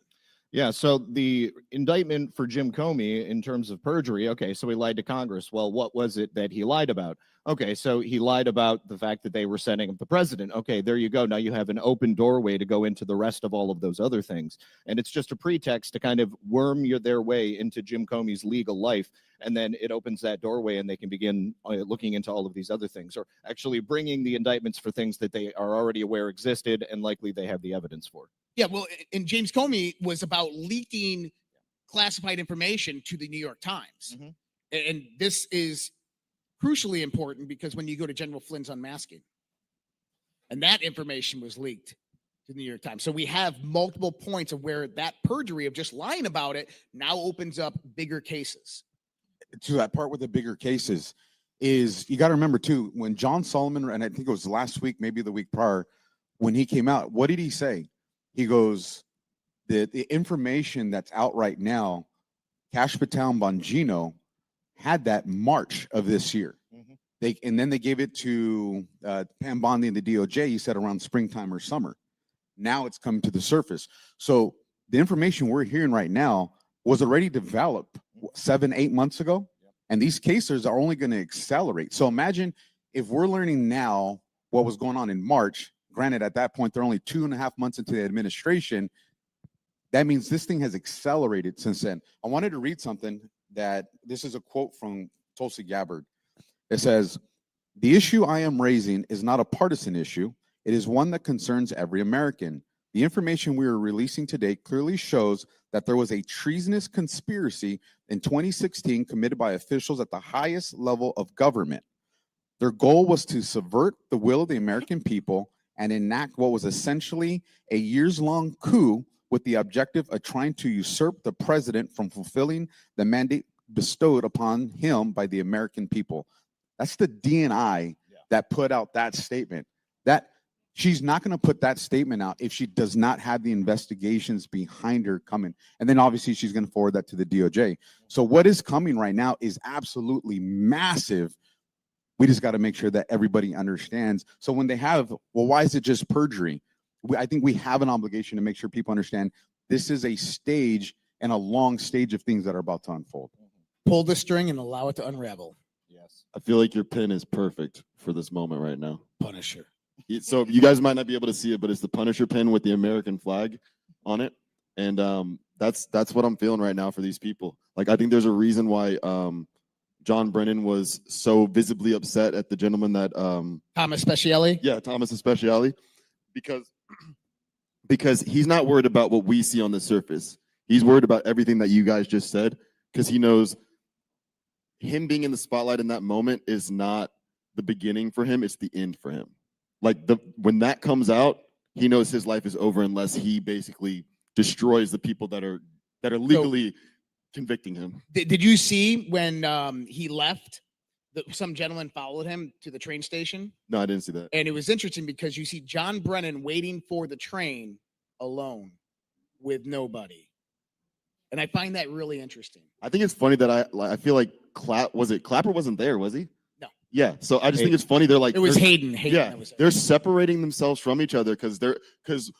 Yeah, so the indictment for Jim Comey in terms of perjury, okay, so he lied to Congress. Well, what was it that he lied about? Okay, so he lied about the fact that they were setting up the president. Okay, there you go. Now you have an open doorway to go into the rest of all of those other things. And it's just a pretext to kind of worm their way into Jim Comey's legal life. And then it opens that doorway and they can begin looking into all of these other things, or actually bringing the indictments for things that they are already aware existed and likely they have the evidence for. Yeah, well, and James Comey was about leaking classified information to the New York Times. And this is crucially important because when you go to General Flynn's unmasking, and that information was leaked to the New York Times. So we have multiple points of where that perjury of just lying about it now opens up bigger cases. To that part with the bigger cases is you got to remember too, when John Solomon, and I think it was last week, maybe the week prior, when he came out, what did he say? He goes, the information that's out right now, Cash Patel and Bongino had that March of this year. And then they gave it to Pam Bondi and the DOJ, he said around springtime or summer. Now it's coming to the surface. So the information we're hearing right now was already developed 7-8 months ago. And these cases are only going to accelerate. So imagine if we're learning now what was going on in March. Granted, at that point, they're only 2.5 months into the administration. That means this thing has accelerated since then. I wanted to read something that this is a quote from Tulsi Gabbard. It says, "The issue I am raising is not a partisan issue. It is one that concerns every American. The information we are releasing today clearly shows that there was a treasonous conspiracy in 2016 committed by officials at the highest level of government. Their goal was to subvert the will of the American people and enact what was essentially a years-long coup with the objective of trying to usurp the president from fulfilling the mandate bestowed upon him by the American people." That's the DNI that put out that statement. That she's not going to put that statement out if she does not have the investigations behind her coming. And then obviously she's going to forward that to the DOJ. So what is coming right now is absolutely massive. We just got to make sure that everybody understands. So when they have, well, why is it just perjury? I think we have an obligation to make sure people understand this is a stage and a long stage of things that are about to unfold. Pull the string and allow it to unravel. Yes. I feel like your pin is perfect for this moment right now. Punisher. So you guys might not be able to see it, but it's the Punisher pin with the American flag on it. And that's what I'm feeling right now for these people. Like, I think there's a reason why John Brennan was so visibly upset at the gentleman that Thomas Speciale. Yeah, Thomas Speciale, because he's not worried about what we see on the surface. He's worried about everything that you guys just said, because he knows him being in the spotlight in that moment is not the beginning for him, it's the end for him. Like, when that comes out, he knows his life is over unless he basically destroys the people that are legally convicting him. Did you see when he left, some gentleman followed him to the train station? No, I didn't see that. And it was interesting because you see John Brennan waiting for the train alone with nobody. And I find that really interesting. I think it's funny that I feel like Clapper wasn't there, was he? No. Yeah. So I just think it's funny. They're like, it was Hayden. Yeah, they're separating themselves from each other because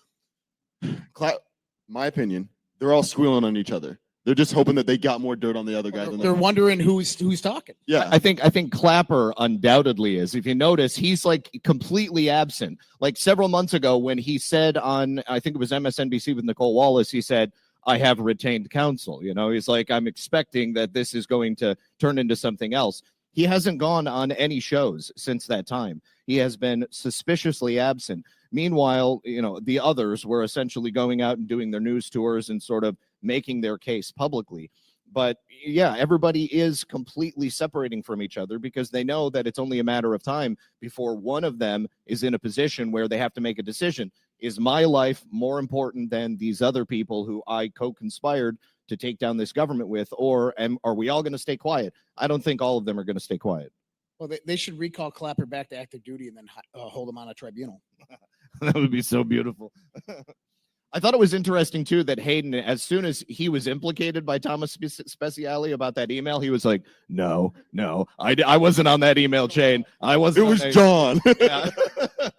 my opinion, they're all squealing on each other. They're just hoping that they got more dirt on the other guy. They're wondering who's talking. Yeah, I think Clapper undoubtedly is. If you notice, he's like completely absent. Like several months ago when he said on, I think it was MSNBC with Nicole Wallace, he said, "I have retained counsel." You know, he's like, I'm expecting that this is going to turn into something else. He hasn't gone on any shows since that time. He has been suspiciously absent. Meanwhile, you know, the others were essentially going out and doing their news tours and sort of making their case publicly. But yeah, everybody is completely separating from each other because they know that it's only a matter of time before one of them is in a position where they have to make a decision. Is my life more important than these other people who I co-conspired to take down this government with, or are we all going to stay quiet? I don't think all of them are going to stay quiet. Well, they should recall Clapper back to active duty and then hold him on a tribunal. That would be so beautiful. I thought it was interesting too that Hayden, as soon as he was implicated by Thomas Speciale about that email, he was like, "No, I wasn't on that email chain. I wasn't. It was on that-" John. Yeah.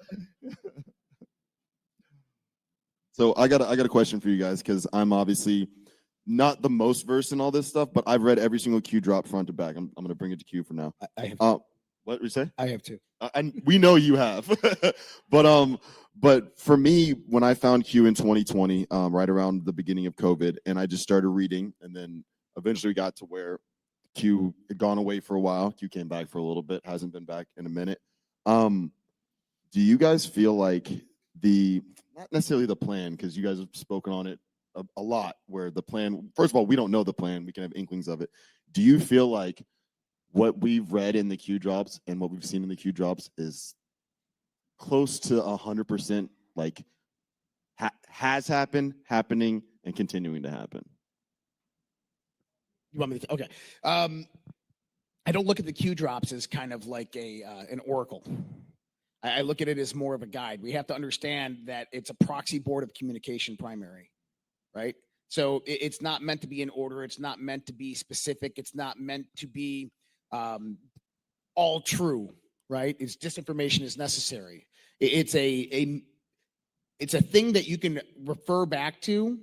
So I got a question for you guys, because I'm obviously not the most versed in all this stuff, but I've read every single Q drop front to back. I'm going to bring it to Q for now. I have. What did you say? I have too. And we know you have. But for me, when I found Q in 2020, right around the beginning of COVID, and I just started reading, and then eventually got to where Q had gone away for a while. Q came back for a little bit, hasn't been back in a minute. Do you guys feel like not necessarily the plan, because you guys have spoken on it a lot, where the plan, first of all, we don't know the plan, we can have inklings of it. Do you feel like what we've read in the Q drops and what we've seen in the Q drops is close to 100% like has happened, happening, and continuing to happen? You want me to? Okay. I don't look at the Q drops as kind of like an oracle. I look at it as more of a guide. We have to understand that it's a proxy board of communication primary, right? So it's not meant to be in order. It's not meant to be specific. It's not meant to be all true, right? It's disinformation is necessary. It's a thing that you can refer back to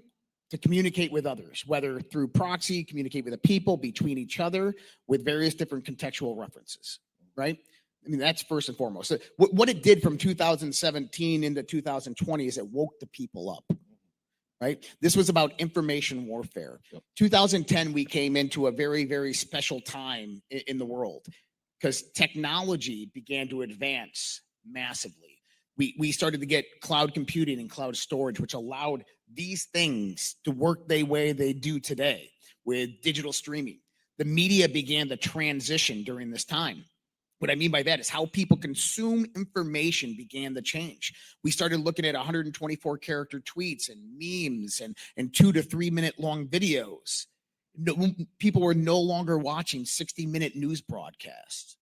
communicate with others, whether through proxy, communicate with the people, between each other, with various different contextual references, right? I mean, that's first and foremost. So what it did from 2017 into 2020 is it woke the people up, right? This was about information warfare. 2010, we came into a very, very special time in the world because technology began to advance massively. We started to get cloud computing and cloud storage, which allowed these things to work the way they do today with digital streaming. The media began to transition during this time. What I mean by that is how people consume information began to change. We started looking at 124 character tweets and memes and 2 to 3 minute long videos. People were no longer watching 60-minute news broadcasts.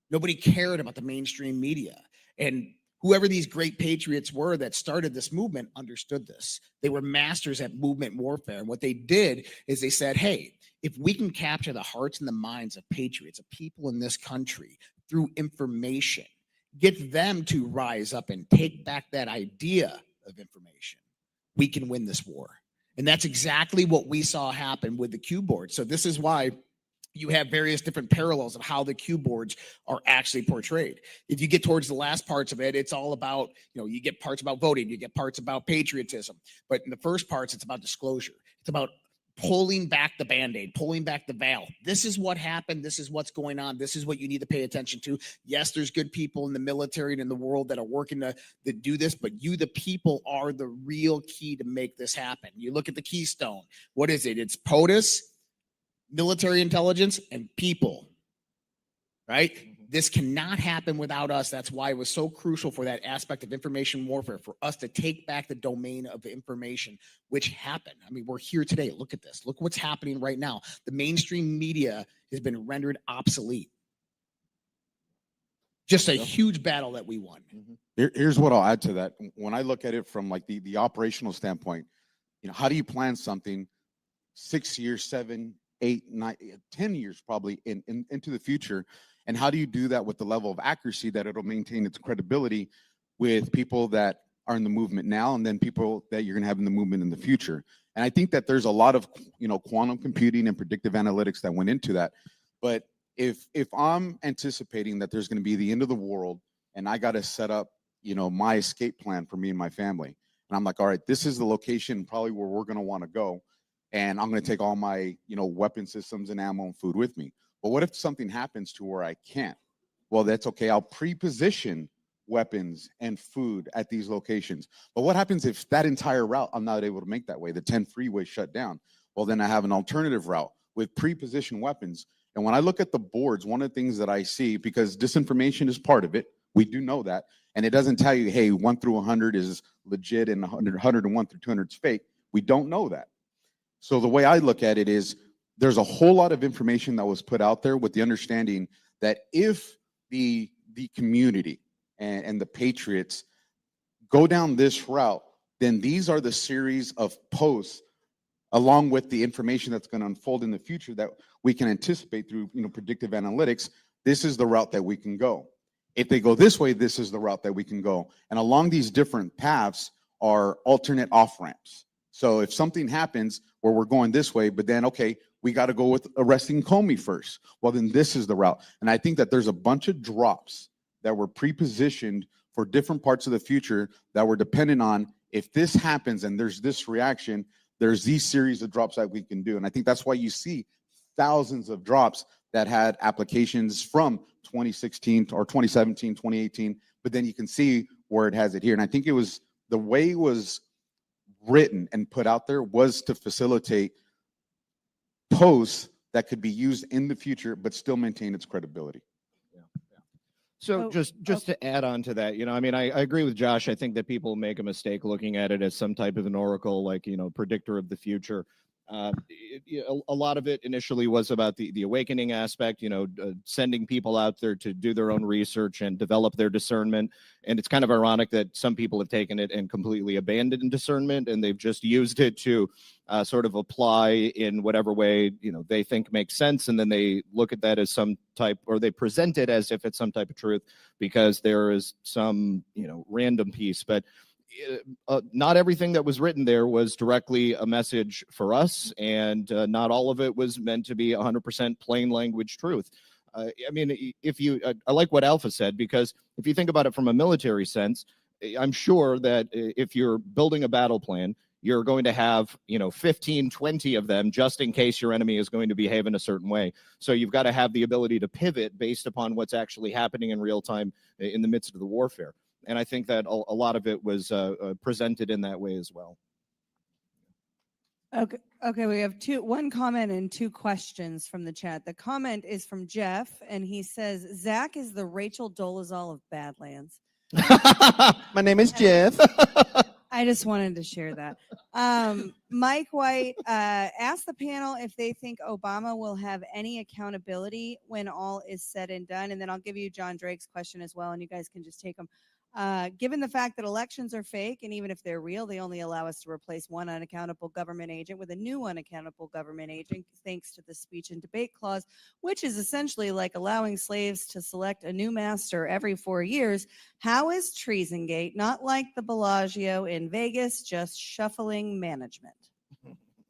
Nobody cared about the mainstream media. And whoever these great patriots were that started this movement understood this. They were masters at movement warfare. And what they did is they said, hey, if we can capture the hearts and the minds of patriots, of people in this country through information, get them to rise up and take back that idea of information, we can win this war. And that's exactly what we saw happen with the Q board. So this is why you have various different parallels of how the Q boards are actually portrayed. If you get towards the last parts of it, it's all about, you get parts about voting, you get parts about patriotism. But in the first parts, it's about disclosure. It's about pulling back the Band-Aid, pulling back the veil. This is what happened. This is what's going on. This is what you need to pay attention to. Yes, there's good people in the military and in the world that are working to do this, but you, the people, are the real key to make this happen. You look at the keystone. What is it? It's POTUS, military intelligence, and people, right? This cannot happen without us. That's why it was so crucial for that aspect of information warfare, for us to take back the domain of information, which happened. I mean, we're here today. Look at this. Look what's happening right now. The mainstream media has been rendered obsolete. Just a huge battle that we won. Here's what I'll add to that. When I look at it from like the operational standpoint, how do you plan something 6 years, 7, 8, 9, 10 years probably into the future? And how do you do that with the level of accuracy that it'll maintain its credibility with people that are in the movement now and then people that you're going to have in the movement in the future? And I think that there's a lot of, quantum computing and predictive analytics that went into that. But if I'm anticipating that there's going to be the end of the world and I got to set up, my escape plan for me and my family, and I'm like, all right, this is the location probably where we're going to want to go. And I'm going to take all my, weapon systems and ammo and food with me. But what if something happens to where I can't? Well, that's okay. I'll pre-position weapons and food at these locations. But what happens if that entire route I'm not able to make that way? The 10 freeway shut down. Well, then I have an alternative route with pre-positioned weapons. And when I look at the boards, one of the things that I see, because disinformation is part of it, we do know that, and it doesn't tell you, hey, 1 through 100 is legit and 101 through 200 is fake. We don't know that. So the way I look at it is there's a whole lot of information that was put out there with the understanding that if the community and the patriots go down this route, then these are the series of posts along with the information that's going to unfold in the future that we can anticipate through, predictive analytics. This is the route that we can go. If they go this way, this is the route that we can go. And along these different paths are alternate off-ramps. So if something happens where we're going this way, but then, okay, we got to go with arresting Comey first. Well, then this is the route. And I think that there's a bunch of drops that were pre-positioned for different parts of the future that were dependent on if this happens and there's this reaction, there's these series of drops that we can do. And I think that's why you see thousands of drops that had applications from 2016 or 2017, 2018, but then you can see where it has it here. And I think it was the way it was written and put out there was to facilitate posts that could be used in the future, but still maintain its credibility. So just to add on to that, I mean, I agree with Josh. I think that people make a mistake looking at it as some type of an oracle, like, predictor of the future. A lot of it initially was about the awakening aspect, sending people out there to do their own research and develop their discernment. And it's kind of ironic that some people have taken it and completely abandoned discernment, and they've just used it to sort of apply in whatever way, they think makes sense. And then they look at that as some type, or they present it as if it's some type of truth because there is some, random piece. But not everything that was written there was directly a message for us, and not all of it was meant to be 100% plain language truth. I mean, I like what Alpha said, because if you think about it from a military sense, I'm sure that if you're building a battle plan, you're going to have, 15, 20 of them just in case your enemy is going to behave in a certain way. So you've got to have the ability to pivot based upon what's actually happening in real time in the midst of the warfare. And I think that a lot of it was presented in that way as well. Okay, we have one comment and two questions from the chat. The comment is from Jeff, and he says, Zach is the Rachel Dolezal of Badlands. My name is Jeff. I just wanted to share that. Mike White asked the panel if they think Obama will have any accountability when all is said and done. And then I'll give you John Drake's question as well, and you guys can just take them. Given the fact that elections are fake, and even if they're real, they only allow us to replace one unaccountable government agent with a new unaccountable government agent, thanks to the speech and debate clause, which is essentially like allowing slaves to select a new master every 4 years. How is Treasongate not like the Bellagio in Vegas, just shuffling management?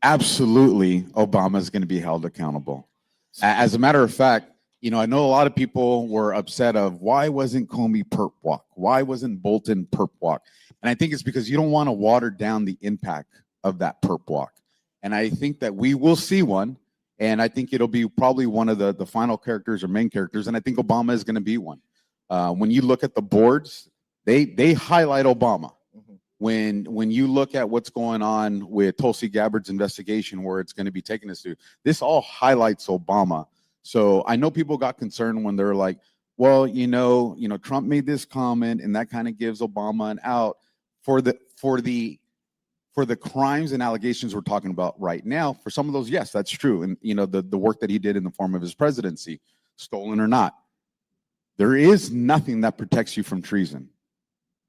Absolutely, Obama is going to be held accountable. As a matter of fact, I know a lot of people were upset of why wasn't Comey perp walk? Why wasn't Bolton perp walk? And I think it's because you don't want to water down the impact of that perp walk. And I think that we will see one, and I think it'll be probably one of the final characters or main characters, and I think Obama is going to be one. When you look at the boards, they highlight Obama. When you look at what's going on with Tulsi Gabbard's investigation, where it's going to be taking us to, this all highlights Obama. So I know people got concerned when they're like, well, Trump made this comment and that kind of gives Obama an out for the crimes and allegations we're talking about right now. For some of those, yes, that's true. And the work that he did in the form of his presidency, stolen or not, there is nothing that protects you from treason.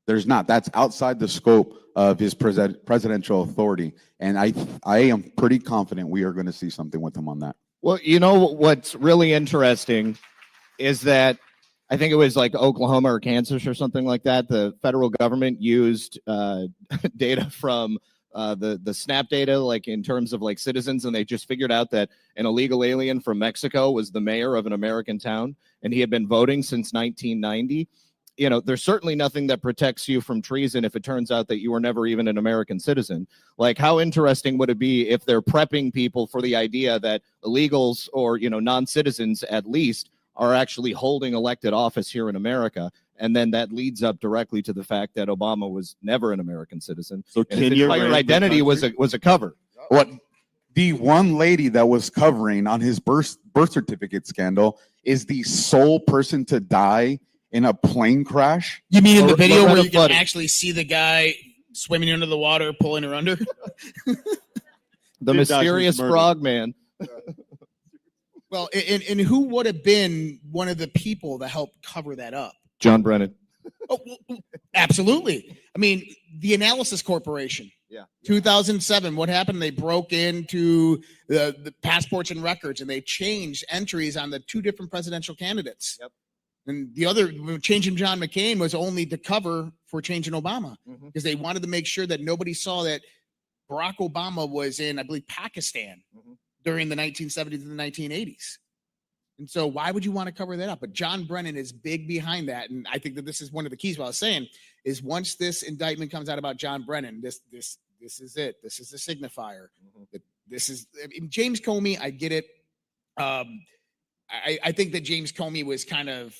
There's not. That's outside the scope of his presidential authority. And I am pretty confident we are going to see something with him on that. Well, what's really interesting is that I think it was like Oklahoma or Kansas or something like that. The federal government used data from the SNAP data, like in terms of like citizens, and they just figured out that an illegal alien from Mexico was the mayor of an American town, and he had been voting since 1990. There's certainly nothing that protects you from treason if it turns out that you were never even an American citizen. Like, how interesting would it be if they're prepping people for the idea that illegals or, non-citizens at least are actually holding elected office here in America? And then that leads up directly to the fact that Obama was never an American citizen. So his entire identity was a cover. What the one lady that was covering on his birth certificate scandal is the sole person to die in a plane crash. You mean in the video where you can actually see the guy swimming under the water, pulling her under? The mysterious frog man. Well, and who would have been one of the people that helped cover that up? John Brennan. Absolutely. I mean, the Analysis Corporation. Yeah. 2007. What happened? They broke into the passports and records, and they changed entries on the 2 different presidential candidates. Yep. And the other changing John McCain was only to cover for changing Obama, because they wanted to make sure that nobody saw that Barack Obama was in, I believe, Pakistan during the 1970s and the 1980s. And so why would you want to cover that up? But John Brennan is big behind that. And I think that this is one of the keys. What I was saying is, once this indictment comes out about John Brennan, this is it. This is the signifier. This is, I mean, James Comey. I get it. I think that James Comey was kind of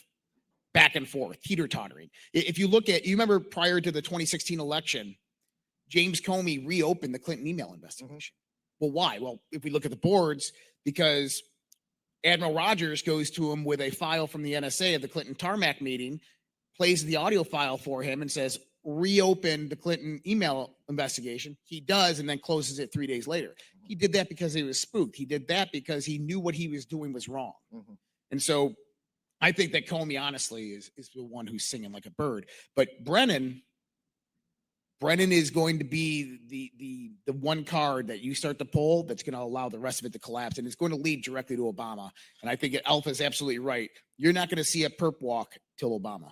back and forth, teeter-tottering. If you look at, you remember prior to the 2016 election, James Comey reopened the Clinton email investigation. Well, why? Well, if we look at the boards, because Admiral Rogers goes to him with a file from the NSA of the Clinton tarmac meeting, plays the audio file for him and says, reopen the Clinton email investigation. He does, and then closes it 3 days later. He did that because he was spooked. He did that because he knew what he was doing was wrong. And so I think that Comey, honestly, is the one who's singing like a bird. But Brennan is going to be the one card that you start to pull that's going to allow the rest of it to collapse, and it's going to lead directly to Obama. And I think Alpha is absolutely right. You're not going to see a perp walk till Obama.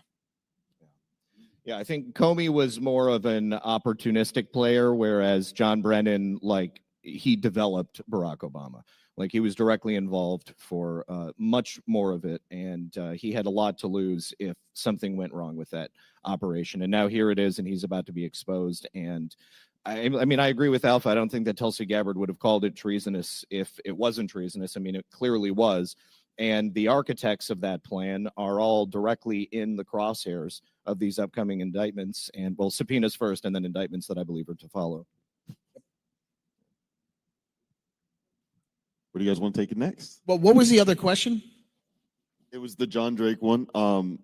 Yeah, I think Comey was more of an opportunistic player, whereas John Brennan, like, he developed Barack Obama. Like, he was directly involved for much more of it, and he had a lot to lose if something went wrong with that operation. And now here it is, and he's about to be exposed. And I mean, I agree with Alpha. I don't think that Tulsi Gabbard would have called it treasonous if it wasn't treasonous. I mean, it clearly was. And the architects of that plan are all directly in the crosshairs of these upcoming indictments, and, well, subpoenas first, and then indictments that I believe are to follow. Where do you guys want to take it next? Well, what was the other question? It was the John Drake one.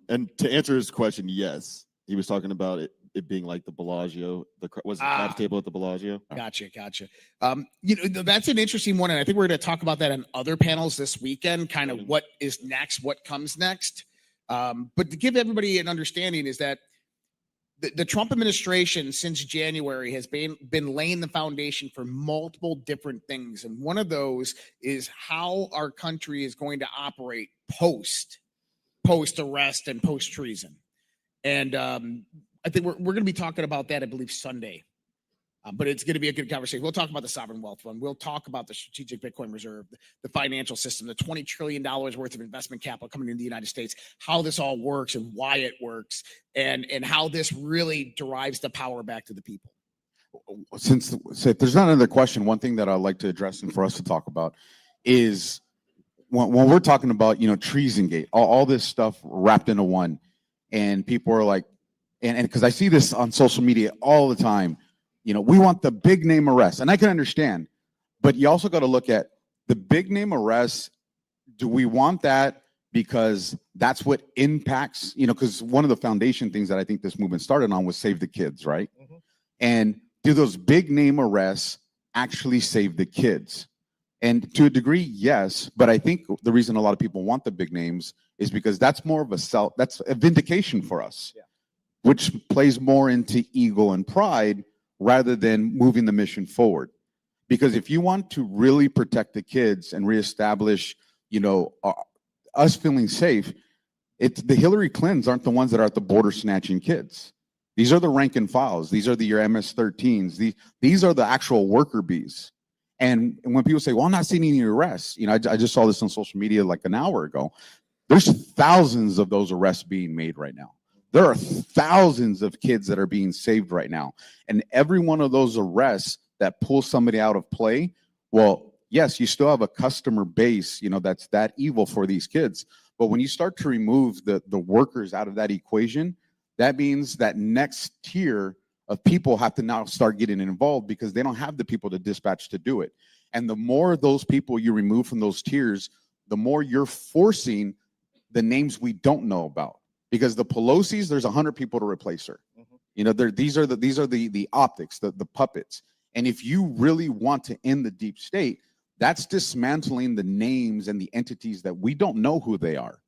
And to answer his question, yes, he was talking about it being like the Bellagio, the craps table at the Bellagio. Gotcha. You know, that's an interesting one, and I think we're going to talk about that on other panels this weekend. Kind of what is next, what comes next. But to give everybody an understanding is that the Trump administration since January has been laying the foundation for multiple different things. And one of those is how our country is going to operate post arrest and post treason. And I think we're going to be talking about that, I believe, Sunday. But it's going to be a good conversation. We'll talk about the sovereign wealth fund. We'll talk about the strategic Bitcoin reserve, the financial system, the $20 trillion worth of investment capital coming into the United States, how this all works and why it works, and how this really derives the power back to the people. Since if there's not another question, one thing that I'd like to address and for us to talk about is when we're talking about, you know, Treasongate, all this stuff wrapped into one, and people are like, and because I see this on social media all the time, you know, we want the big name arrest, and I can understand, but you also got to look at the big name arrest. Do we want that because that's what impacts, you know, because one of the foundation things that I think this movement started on was save the kids, right? And do those big name arrests actually save the kids? And to a degree, yes, but I think the reason a lot of people want the big names is because that's more of that's a vindication for us, which plays more into ego and pride rather than moving the mission forward. Because if you want to really protect the kids and reestablish, you know, us feeling safe, it's the Hillary Clintons aren't the ones that are at the border snatching kids. These are the rank and files. These are your MS-13s. These are the actual worker bees. And when people say, well, I'm not seeing any arrests, you know, I just saw this on social media like an hour ago. There's thousands of those arrests being made right now. There are thousands of kids that are being saved right now. And every one of those arrests that pulls somebody out of play, well, yes, you still have a customer base, you know, that's that evil for these kids. But when you start to remove the workers out of that equation, that means that next tier of people have to now start getting involved because they don't have the people to dispatch to do it. And the more of those people you remove from those tiers, the more you're forcing the names we don't know about. Because the Pelosi's, there's 100 people to replace her. You know, these are the optics, the puppets. And if you really want to end the deep state, that's dismantling the names and the entities that we don't know who they are.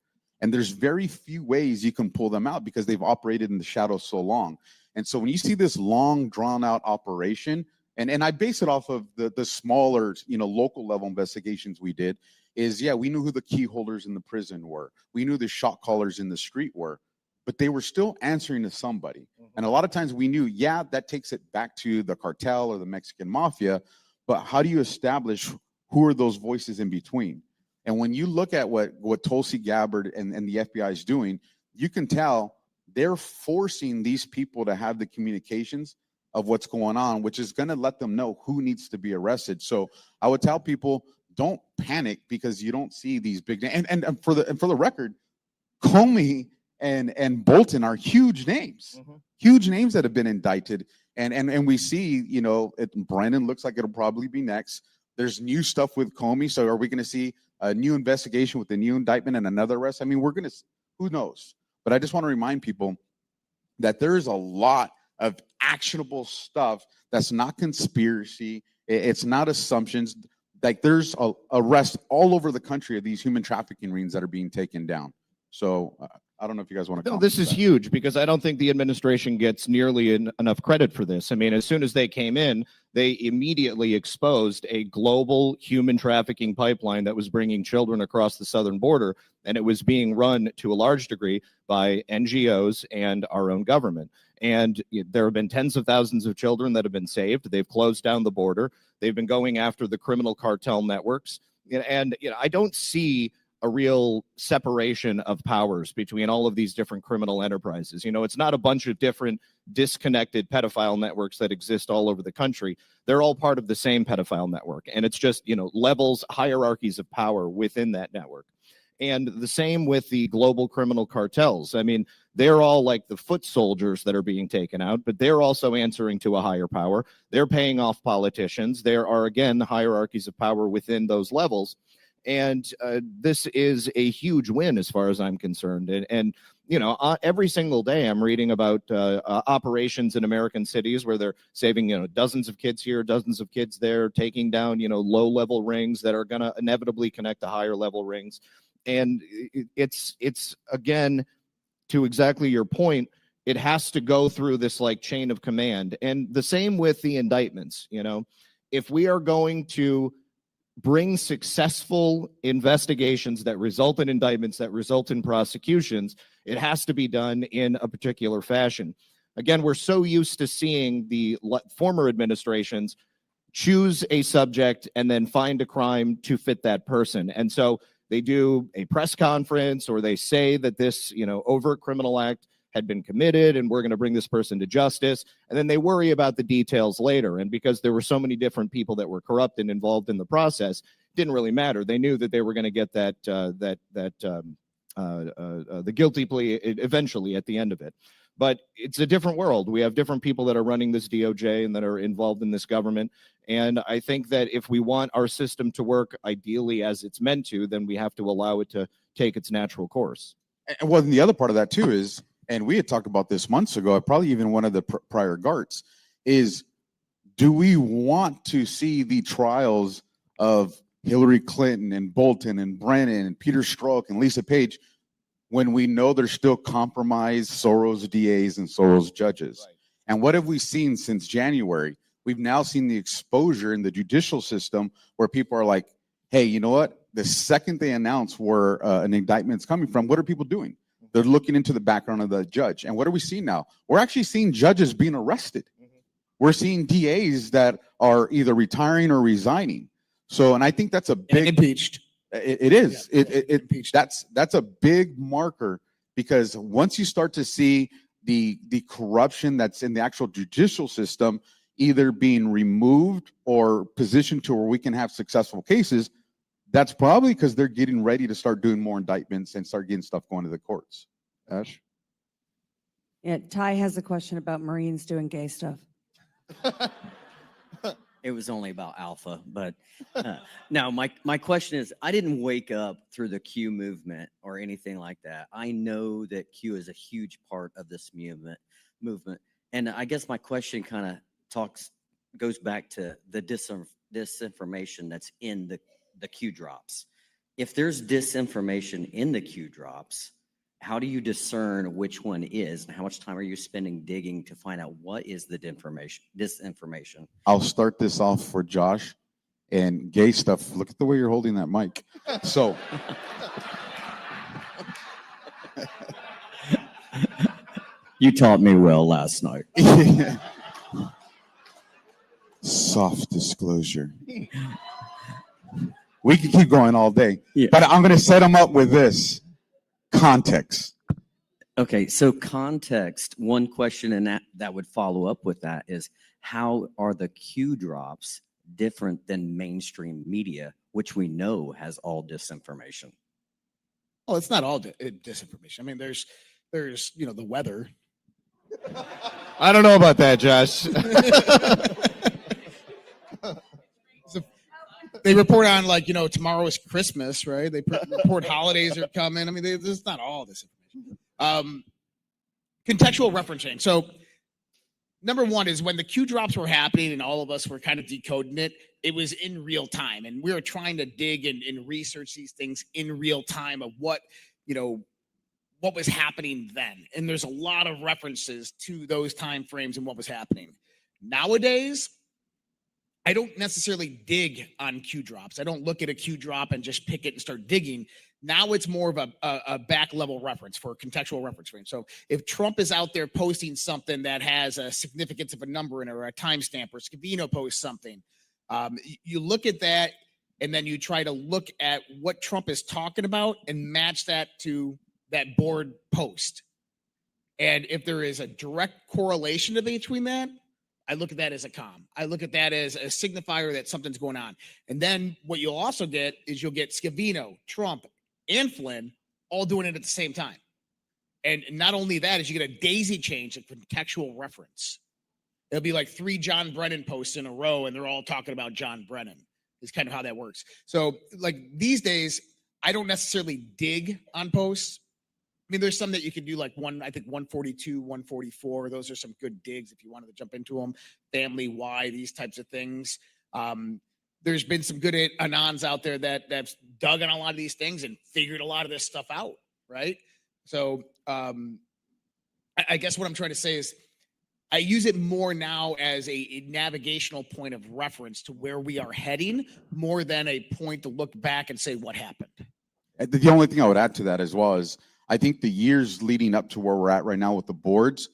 And there's very few ways you can pull them out because they've operated in the shadows so long. And so when you see this long, drawn-out operation, and I base it off of the smaller, local level investigations we did, is, yeah, we knew who the key holders in the prison were. We knew the shot callers in the street were, but they were still answering to somebody. And a lot of times we knew, yeah, that takes it back to the cartel or the Mexican mafia, but how do you establish who are those voices in between? And when you look at what Tulsi Gabbard and the FBI is doing, you can tell they're forcing these people to have the communications of what's going on, which is going to let them know who needs to be arrested. So I would tell people, don't panic because you don't see these big names. And for the record, Comey and Bolton are huge names, huge names that have been indicted. And we see, Brennan looks like it'll probably be next. There's new stuff with Comey. So are we going to see a new investigation with a new indictment and another arrest? I mean, who knows? But I just want to remind people that there is a lot of actionable stuff that's not conspiracy. It's not assumptions. Like there's arrests all over the country of these human trafficking rings that are being taken down. So I don't know if you guys want to. No, this is huge because I don't think the administration gets nearly enough credit for this. I mean, as soon as they came in, they immediately exposed a global human trafficking pipeline that was bringing children across the southern border, and it was being run to a large degree by NGOs and our own government. And there have been tens of thousands of children that have been saved. They've closed down the border. They've been going after the criminal cartel networks. And I don't see a real separation of powers between all of these different criminal enterprises. It's not a bunch of different disconnected pedophile networks that exist all over the country. They're all part of the same pedophile network. And it's just, levels, hierarchies of power within that network. And the same with the global criminal cartels. I mean, they're all like the foot soldiers that are being taken out, but they're also answering to a higher power. They're paying off politicians. There are, again, hierarchies of power within those levels. And this is a huge win as far as I'm concerned. And every single day I'm reading about operations in American cities where they're saving, dozens of kids here, dozens of kids there, taking down, low-level rings that are going to inevitably connect to higher-level rings. And it's again, to exactly your point, it has to go through this like chain of command. And the same with the indictments. If we are going to bring successful investigations that result in indictments, that result in prosecutions, it has to be done in a particular fashion. Again, we're so used to seeing the former administrations choose a subject and then find a crime to fit that person. And so they do a press conference or they say that this, overt criminal act had been committed and we're going to bring this person to justice. And then they worry about the details later. And because there were so many different people that were corrupt and involved in the process, it didn't really matter. They knew that they were going to get the guilty plea eventually at the end of it. But it's a different world. We have different people that are running this DOJ and that are involved in this government. And I think that if we want our system to work ideally as it's meant to, then we have to allow it to take its natural course. And well, the other part of that too is, and we had talked about this months ago, probably even one of the prior GARTs, is do we want to see the trials of Hillary Clinton and Bolton and Brennan and Peter Strzok and Lisa Page when we know there's still compromised Soros DAs and Soros judges? Right. And what have we seen since January? We've now seen the exposure in the judicial system where people are like, hey, you know what? The second they announce where an indictment's coming from, what are people doing? They're looking into the background of the judge. And what are we seeing now? We're actually seeing judges being arrested. We're seeing DAs that are either retiring or resigning. So, and I think that's a big impeached. It is. Yeah, that's a big marker, because once you start to see the corruption that's in the actual judicial system either being removed or positioned to where we can have successful cases, that's probably because they're getting ready to start doing more indictments and start getting stuff going to the courts. Ash? Yeah, Ty has a question about Marines doing gay stuff. It was only about Alpha, but no, my question is, I didn't wake up through the Q movement or anything like that. I know that Q is a huge part of this movement. And I guess my question kind of goes back to the disinformation that's in the Q drops. if there's disinformation in the Q drops, how do you discern which one is, and how much time are you spending digging to find out what is the disinformation? I'll start this off for Josh and gay stuff. Look at the way you're holding that mic. So You taught me well last night. soft disclosure. We can keep going all day, but I'm going to set them up with this context. Okay, so context, one question and that would follow up with that is, how are the Q drops different than mainstream media, which we know has all disinformation? Oh, it's not all disinformation. I mean, there's the weather. I don't know about that, Josh. So they report on tomorrow is Christmas, right? They report holidays are coming. I mean, it's not all disinformation. Contextual referencing. So number one is when the Q drops were happening and all of us were kind of decoding it, it was in real time. And we were trying to dig and research these things in real time of what was happening then. And there's a lot of references to those time frames and what was happening. Nowadays, I don't necessarily dig on Q drops. I don't look at a Q drop and just pick it and start digging. Now it's more of a back level reference for a contextual reference frame. So if Trump is out there posting something that has a significance of a number in it or a timestamp, or Scavino posts something, you look at that and then you try to look at what Trump is talking about and match that to that board post. And if there is a direct correlation between that, I look at that as a comm. I look at that as a signifier that something's going on. And then what you'll also get is you'll get Scavino, Trump, and Flynn all doing it at the same time. And not only that, is you get a daisy change, a contextual reference. It'll be like 3 John Brennan posts in a row, and they're all talking about John Brennan. Is kind of how that works. So like these days, I don't necessarily dig on posts. I mean, there's some that you can do like 142, 144. Those are some good digs if you wanted to jump into them. Family, why, these types of things. There's been some good anons out there that's dug on a lot of these things and figured a lot of this stuff out, right? So I guess what I'm trying to say is I use it more now as a navigational point of reference to where we are heading more than a point to look back and say what happened. The only thing I would add to that as well is I think the years leading up to where we're at right now with the boards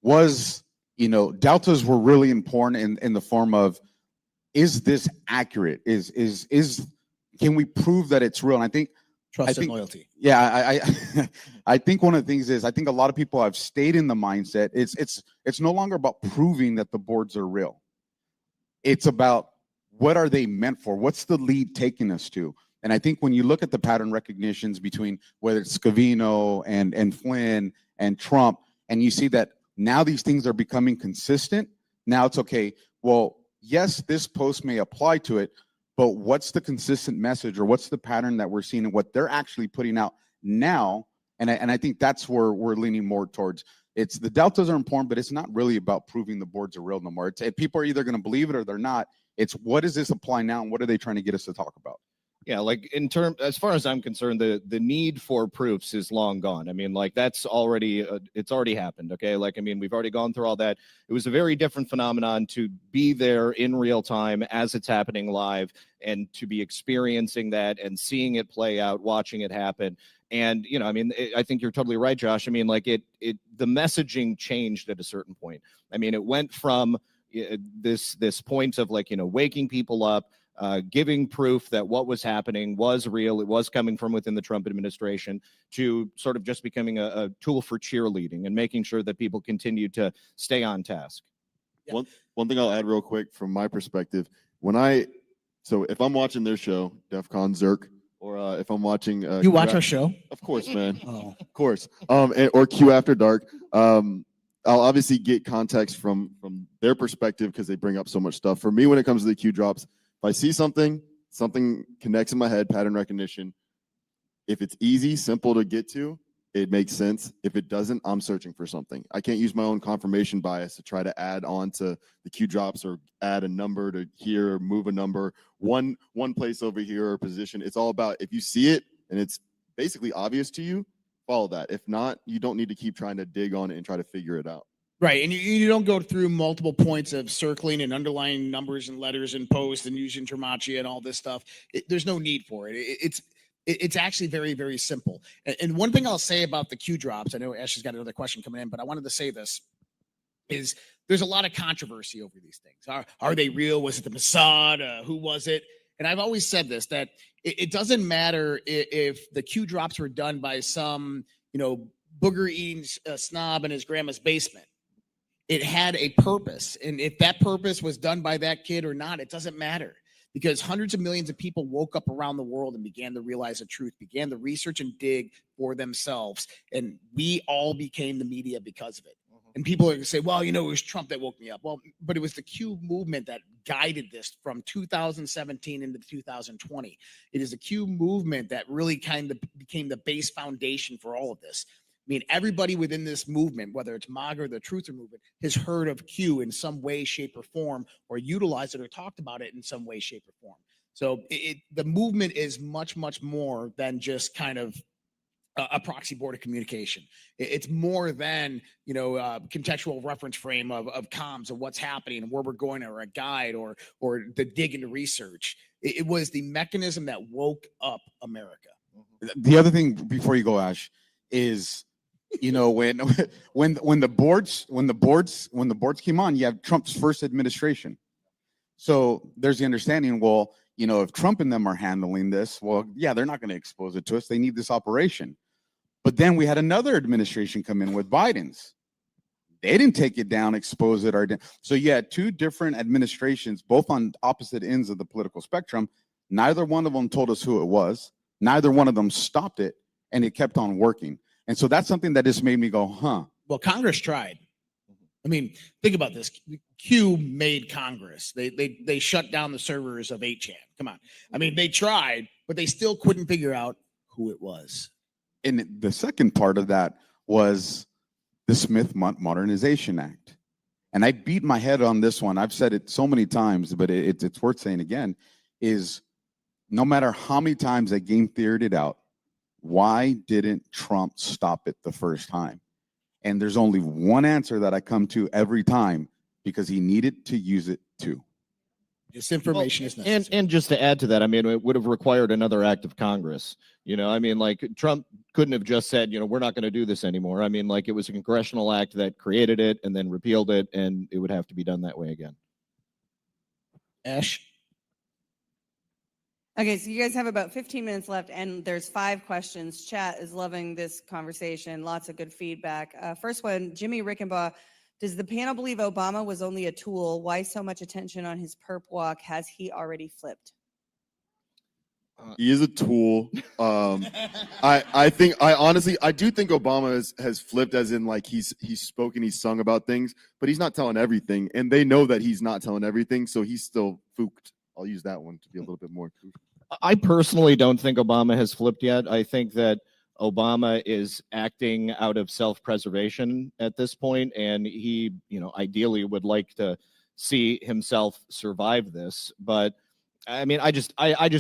was, deltas were really important in the form of, is this accurate? Can we prove that it's real? And I think trust and loyalty. Yeah, I think one of the things is I think a lot of people have stayed in the mindset. It's no longer about proving that the boards are real. It's about what are they meant for? What's the lead taking us to? And I think when you look at the pattern recognitions between whether it's Scavino and Flynn and Trump, and you see that now these things are becoming consistent, now it's okay, well, yes, this post may apply to it, but what's the consistent message or what's the pattern that we're seeing and what they're actually putting out now? And I think that's where we're leaning more towards. It's the deltas are important, but it's not really about proving the boards are real no more. People are either going to believe it or they're not. It's what does this apply now and what are they trying to get us to talk about? Yeah, like as far as I'm concerned, the need for proofs is long gone. I mean, like that's already it's already happened. Okay, like I mean, we've already gone through all that. It was a very different phenomenon to be there in real time as it's happening live, and to be experiencing that and seeing it play out, watching it happen. And I mean, I think you're totally right, Josh. I mean, like the messaging changed at a certain point. I mean, it went from this point of like waking people up. Giving proof that what was happening was real, it was coming from within the Trump administration, to sort of just becoming a tool for cheerleading and making sure that people continue to stay on task. Yeah. One thing I'll add real quick from my perspective, if I'm watching their show, DEF CON Zerk, or if I'm watching you watch our show? Of course, man. Oh. Of course. Or Q After Dark. I'll obviously get context from their perspective because they bring up so much stuff. For me, when it comes to the Q drops, if I see something connects in my head, pattern recognition. If it's easy, simple to get to, it makes sense. If it doesn't, I'm searching for something. I can't use my own confirmation bias to try to add on to the Q drops or add a number to here, or move a number, one place over here or position. It's all about, if you see it and it's basically obvious to you, follow that. If not, you don't need to keep trying to dig on it and try to figure it out. Right, and you don't go through multiple points of circling and underlining numbers and letters and post and using Tremaccia and all this stuff. There's no need for it. It's actually very, very simple. And one thing I'll say about the Q drops, I know Ashley's got another question coming in, but I wanted to say this, is there's a lot of controversy over these things. Are they real? Was it the Mossad? Who was it? And I've always said this, that it doesn't matter if the Q drops were done by some, booger eating snob in his grandma's basement. It had a purpose. And if that purpose was done by that kid or not, it doesn't matter. Because hundreds of millions of people woke up around the world and began to realize the truth, began to research and dig for themselves. And we all became the media because of it. And people are going to say, well, it was Trump that woke me up. Well, but it was the Q movement that guided this from 2017 into 2020. It is the Q movement that really kind of became the base foundation for all of this. I mean, everybody within this movement, whether it's MAGA or the Truther movement, has heard of Q in some way, shape, or form, or utilized it or talked about it in some way, shape, or form. So the movement is much, much more than just kind of a proxy board of communication. It's more than, contextual reference frame of comms of what's happening and where we're going, or a guide or the dig into research. It was the mechanism that woke up America. The other thing before you go, Ash, is when the boards came on, you have Trump's first administration. So there's the understanding, well, if Trump and them are handling this, well, yeah, they're not going to expose it to us. They need this operation. But then we had another administration come in with Biden's. They didn't take it down, expose it, so you had two different administrations, both on opposite ends of the political spectrum. Neither one of them told us who it was. Neither one of them stopped it, and it kept on working. And so that's something that just made me go, huh. Well, Congress tried. I mean, think about this. Q made Congress. They shut down the servers of 8chan. Come on. I mean, they tried, but they still couldn't figure out who it was. And the second part of that was the Smith Modernization Act. And I beat my head on this one. I've said it so many times, but it's worth saying again, is no matter how many times I game theored it out, why didn't Trump stop it the first time? And there's only one answer that I come to every time, because he needed to use it too. This information is necessary. And just to add to that, I mean, it would have required another act of Congress. I mean, like, Trump couldn't have just said, we're not going to do this anymore. I mean, like, it was a congressional act that created it and then repealed it, and it would have to be done that way again. Ash? Okay, so you guys have about 15 minutes left, and there's 5 questions. Chat is loving this conversation. Lots of good feedback. First one, Jimmy Rickenbaugh. Does the panel believe Obama was only a tool? Why so much attention on his perp walk? Has he already flipped? He is a tool. I honestly do think Obama has flipped, as in, like, he's spoken, he's sung about things, but he's not telling everything, and they know that he's not telling everything, so he's still fooked. I'll use that one to be a little bit more. I personally don't think Obama has flipped yet. I think that Obama is acting out of self-preservation at this point, and he, ideally would like to see himself survive this. But I mean, I just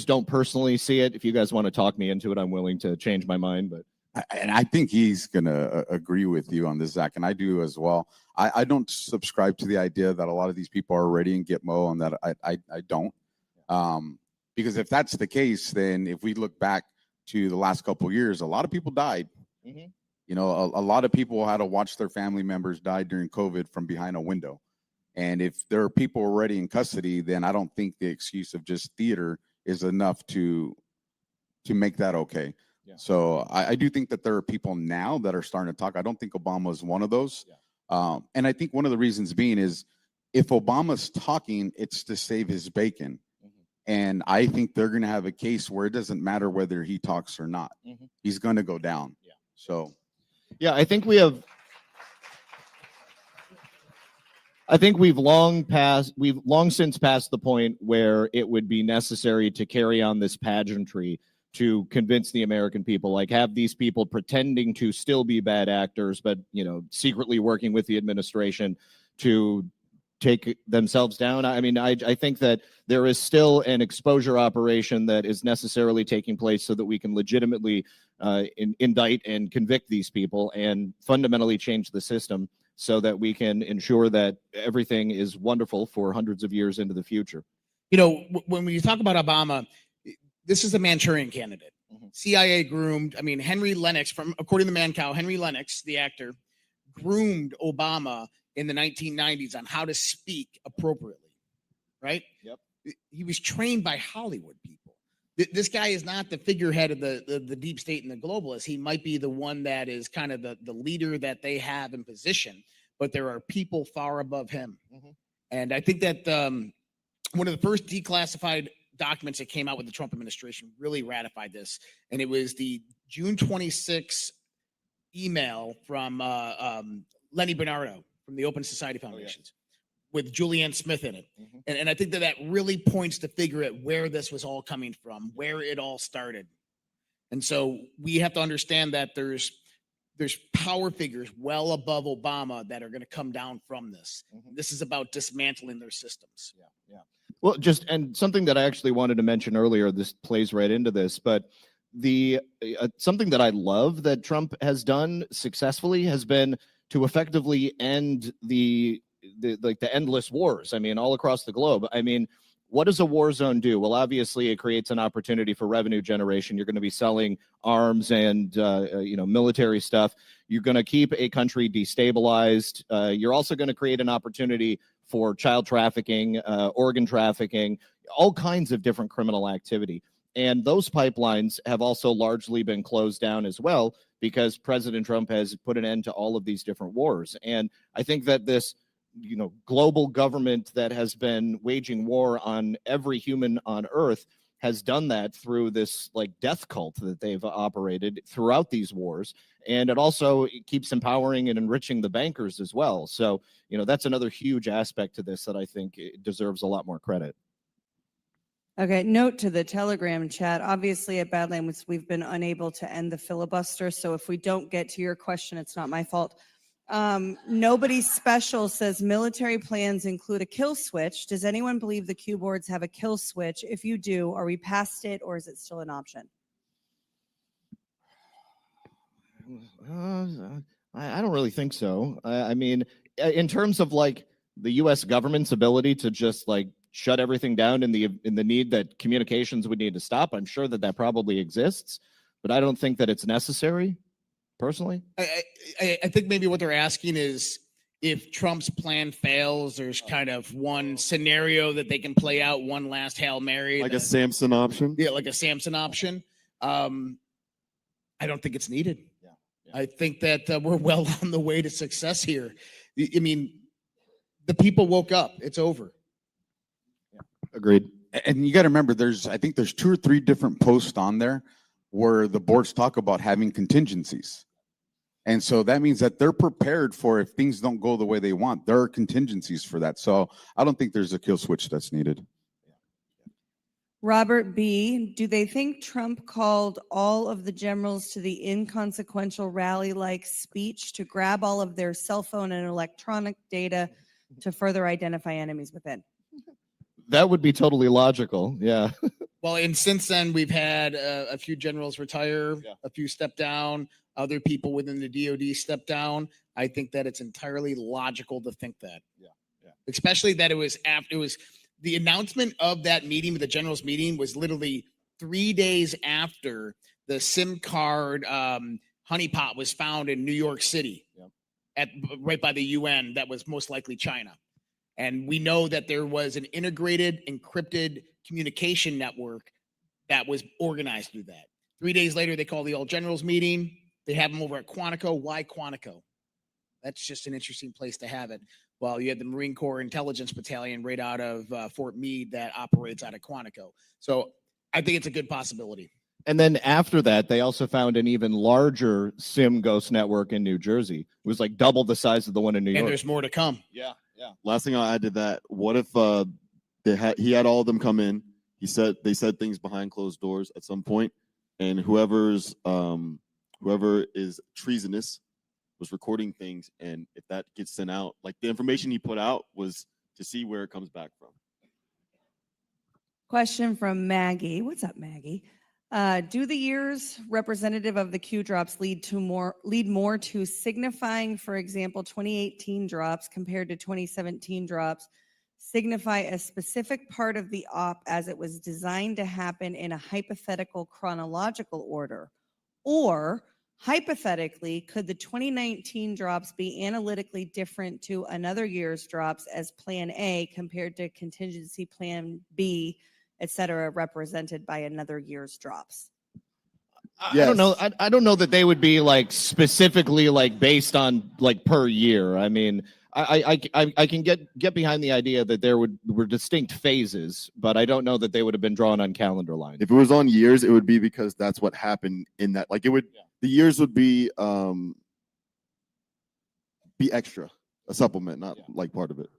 don't personally see it. If you guys want to talk me into it, I'm willing to change my mind. But I think he's going to agree with you on this, Zach, and I do as well. I don't subscribe to the idea that a lot of these people are already in Gitmo, and that I don't. Because if that's the case, then if we look back to the last couple of years, a lot of people died. A lot of people had to watch their family members die during COVID from behind a window. And if there are people already in custody, then I don't think the excuse of just theater is enough to make that okay. Yeah. So I do think that there are people now that are starting to talk. I don't think Obama is one of those. Yeah. And I think one of the reasons being is, if Obama's talking, it's to save his bacon. And I think they're going to have a case where it doesn't matter whether he talks or not. He's going to go down. Yeah. So, yeah, I think we've long since passed the point where it would be necessary to carry on this pageantry to convince the American people, like have these people pretending to still be bad actors, but, you know, secretly working with the administration to take themselves down. I mean, I think that there is still an exposure operation that is necessarily taking place so that we can legitimately indict and convict these people and fundamentally change the system so that we can ensure that everything is wonderful for hundreds of years into the future. You know, when you talk about Obama, this is a Manchurian candidate. CIA groomed. I mean, Henry Lennox, according to Mancow, Henry Lennox, the actor, groomed Obama in the 1990s on how to speak appropriately, right? Yep. He was trained by Hollywood people. This guy is not the figurehead of the deep state and the globalists. He might be the one that is kind of the leader that they have in position, but there are people far above him. And I think that one of the first declassified documents that came out with the Trump administration really ratified this. And it was the June 26 email from Lenny Bernardo from the Open Society Foundations with Julianne Smith in it. And I think that really points to figure out where this was all coming from, where it all started. And so we have to understand that there's power figures well above Obama that are going to come down from this. This is about dismantling their systems. Yeah. Well, and something that I actually wanted to mention earlier, this plays right into this, but the something that I love that Trump has done successfully has been to effectively end the endless wars. I mean, all across the globe. I mean, what does a war zone do? Well, obviously, it creates an opportunity for revenue generation. You're going to be selling arms and military stuff. You're going to keep a country destabilized. You're also going to create an opportunity for child trafficking, organ trafficking, all kinds of different criminal activity. And those pipelines have also largely been closed down as well because President Trump has put an end to all of these different wars. And I think that this global government that has been waging war on every human on earth has done that through this death cult that they've operated throughout these wars. And it also keeps empowering and enriching the bankers as well. So, that's another huge aspect to this that I think deserves a lot more credit. Okay, note to the Telegram chat. Obviously, at Badlands, we've been unable to end the filibuster. So if we don't get to your question, it's not my fault. Nobody Special says military plans include a kill switch. Does anyone believe the Q boards have a kill switch? If you do, are we past it or is it still an option? I don't really think so. I mean, in terms of the U.S. government's ability to just shut everything down in the need that communications would need to stop, I'm sure that probably exists, but I don't think that it's necessary. Personally, I think maybe what they're asking is if Trump's plan fails, there's kind of one scenario that they can play out, one last Hail Mary. Like a Samson option? Yeah, like a Samson option. I don't think it's needed. I think that we're well on the way to success here. I mean, the people woke up. It's over. Agreed. And you got to remember, I think there's 2 or 3 different posts on there where the boards talk about having contingencies. And so that means that they're prepared for if things don't go the way they want. There are contingencies for that. So I don't think there's a kill switch that's needed. Robert B., do they think Trump called all of the generals to the inconsequential rally-like speech to grab all of their cell phone and electronic data to further identify enemies within? That would be totally logical. Yeah. Well, and since then, we've had a few generals retire, a few step down, other people within the DOD step down. I think that it's entirely logical to think that. Yeah. Especially that it was the announcement of that meeting, the generals meeting, was literally 3 days after the SIM card honeypot was found in New York City, right by the UN. That was most likely China. And we know that there was an integrated, encrypted communication network that was organized through that. 3 days later, they call the all generals meeting. They have them over at Quantico. Why Quantico? That's just an interesting place to have it. Well, you had the Marine Corps Intelligence Battalion right out of Fort Meade that operates out of Quantico. So I think it's a good possibility. And then after that, they also found an even larger SIM ghost network in New Jersey. It was double the size of the one in New York. And there's more to come. Yeah. Last thing I'll add to that, what if he had all of them come in, they said things behind closed doors at some point, and whoever is treasonous was recording things, and if that gets sent out, like the information he put out was to see where it comes back from. Question from Maggie. What's up, Maggie? Do the years representative of the Q drops lead more to signifying, for example, 2018 drops compared to 2017 drops, signify a specific part of the op as it was designed to happen in a hypothetical chronological order? Or hypothetically, could the 2019 drops be analytically different to another year's drops as plan A compared to contingency plan B, et cetera, represented by another year's drops? I don't know. I don't know that they would be like specifically like based on like per year. I mean, I can get behind the idea that there were distinct phases, but I don't know that they would have been drawn on calendar lines. If it was on years, it would be because that's what happened in that. Like it would, the years would be extra, a supplement, not like part of it.